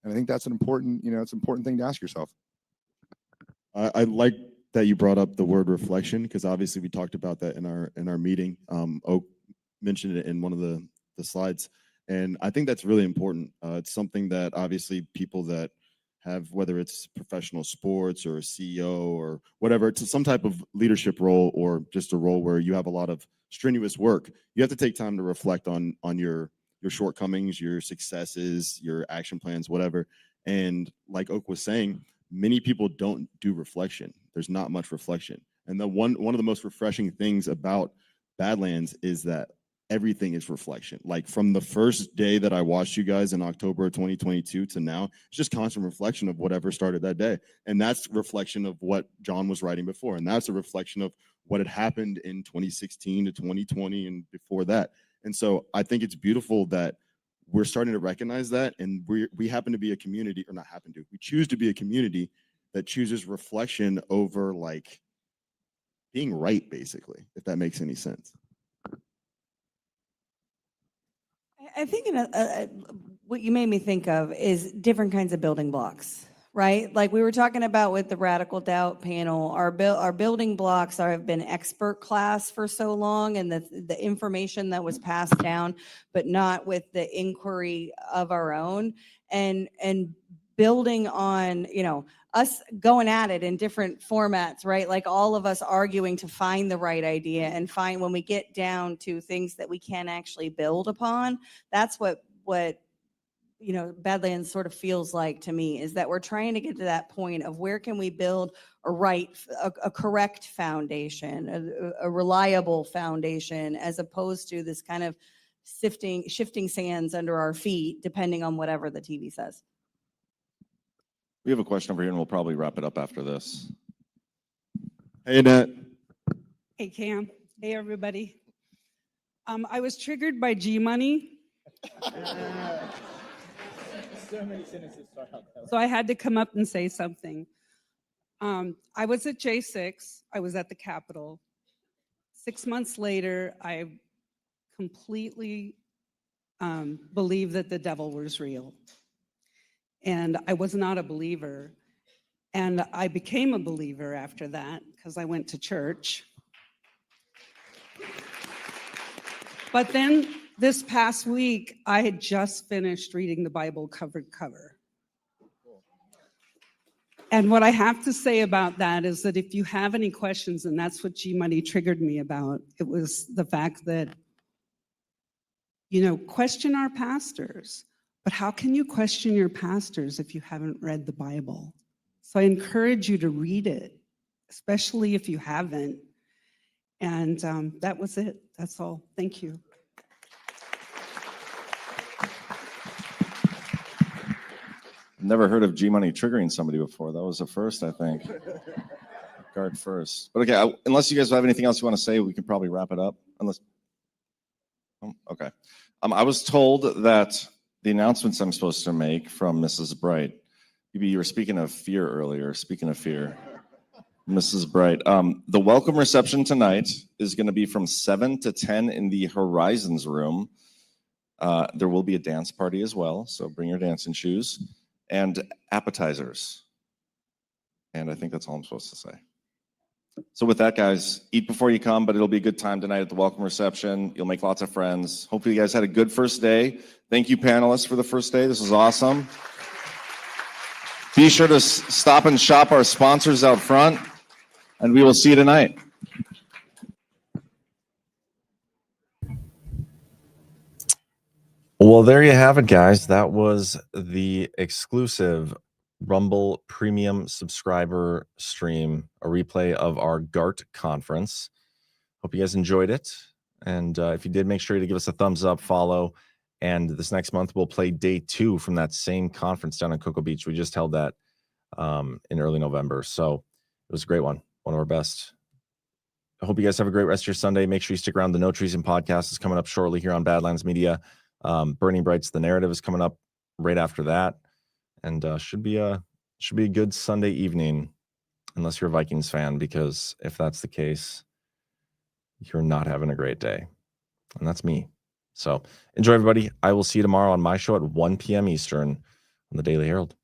And I think that's an important, it's an important thing to ask yourself. I like that you brought up the word reflection, because obviously we talked about that in our meeting. Oak mentioned it in one of the slides, and I think that's really important. It's something that obviously people that have, whether it's professional sports or a CEO or whatever, to some type of leadership role or just a role where you have a lot of strenuous work, you have to take time to reflect on your shortcomings, your successes, your action plans, whatever. And like Oak was saying, many people don't do reflection. There's not much reflection. And the one of the most refreshing things about Badlands is that everything is reflection. Like from the first day that I watched you guys in October of 2022 to now, it's just constant reflection of whatever started that day. And that's reflection of what John was writing before. And that's a reflection of what had happened in 2016 to 2020 and before that. And so I think it's beautiful that we're starting to recognize that. And we happen to be a community, or not happen to, we choose to be a community that chooses reflection over like being right, basically, if that makes any sense. I think what you made me think of is different kinds of building blocks, right? Like we were talking about with the radical doubt panel, our building blocks have been expert class for so long, and the information that was passed down, but not with the inquiry of our own, and building on, you know, us going at it in different formats, right? Like all of us arguing to find the right idea and find when we get down to things that we can actually build upon. That's what you know, Badlands sort of feels like to me, is that we're trying to get to that point of where can we build a correct foundation, a reliable foundation, as opposed to this kind of shifting sands under our feet, depending on whatever the TV says. We have a question over here, and we'll probably wrap it up after this. Hey, Nat. Hey, Cam. Hey, everybody. I was triggered by G Money, So many sentences start out that way. so I had to come up and say something. I was at J6. I was at the Capitol. 6 months later, I completely believed that the devil was real. And I was not a believer. And I became a believer after that because I went to church. But then this past week, I had just finished reading the Bible cover to cover. And what I have to say about that is that if you have any questions, and that's what G Money triggered me about, it was the fact that, you know, question our pastors. But how can you question your pastors if you haven't read the Bible? So I encourage you to read it, especially if you haven't. And that was it. That's all. Thank you. Never heard of G Money triggering somebody before. That was a first, I think. GART first. But okay, unless you guys have anything else you want to say, we can probably wrap it up. Unless, okay. I was told that the announcements I'm supposed to make from Mrs. Bright. Maybe you were speaking of fear earlier. Speaking of fear, Mrs. Bright. The welcome reception tonight is going to be from 7 to 10 in the Horizons room. There will be a dance party as well, so bring your dancing shoes. And appetizers. And I think that's all I'm supposed to say. So with that, guys, eat before you come, but it'll be a good time tonight at the welcome reception. You'll make lots of friends. Hopefully you guys had a good first day. Thank you, panelists, for the first day. This was awesome. Be sure to stop and shop our sponsors out front, and we will see you tonight. Well, there you have it, guys. That was the exclusive Rumble Premium subscriber stream, a replay of our GART conference. Hope you guys enjoyed it. And if you did, make sure to give us a thumbs up, follow. And this next month, we'll play day 2 from that same conference down in Cocoa Beach. We just held that in early November. So it was a great one of our best. I hope you guys have a great rest of your Sunday. Make sure you stick around. The No Treason podcast is coming up shortly here on Badlands Media. Burning Brights, The Narrative is coming up right after that, and should be a good Sunday evening, unless you're a Vikings fan, because if that's the case, you're not having a great day, and that's me. So enjoy, everybody. I will see you tomorrow on my show at 1 p.m. Eastern on the Daily Herald.